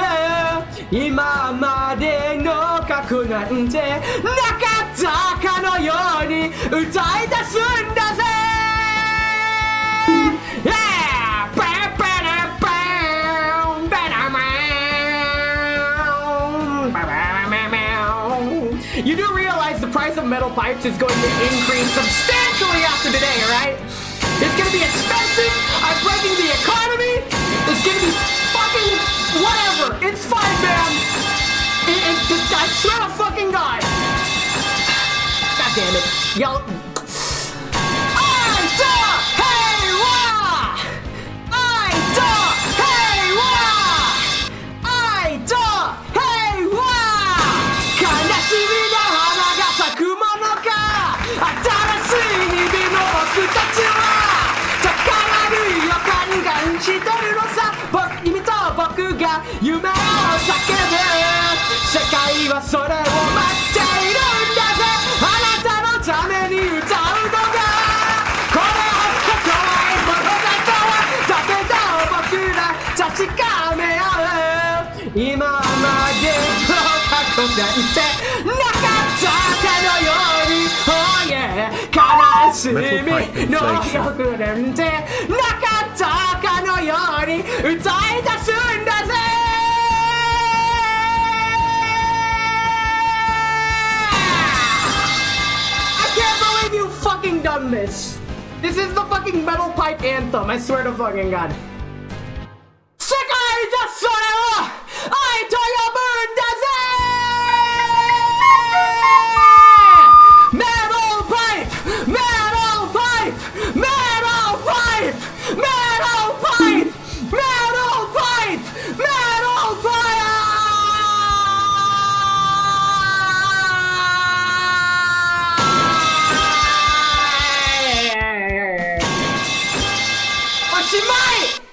今までの過去なんてなかったかのように歌い出すんだぜ Yeah! You do realize the price of metal pipes is going to increase substantially after today, right? It's gonna be expensive. I'm breaking the economy. It's gonna be fucking whatever. It's fine, man. I swear to fucking God. God damn it. Y'all. してるのさ君と僕が夢を叫ぶ世界はそれを待っているんだぜあなたのために歌うのがこれほど怖いものだとはだけど僕ら確かめ合う今までの過去なんてなかったかのように Oh yeah 悲しみの欲なんてなかったかのように歌い出すんだぜI can't believe you fucking done this. This is the fucking metal pipe anthem. I swear to fucking god. 世界じゃそれを愛と呼ぶんだぜ Metal pipe, metal pipe, metal pipe, metal pipe, metal pipe, metal pipe. おしまい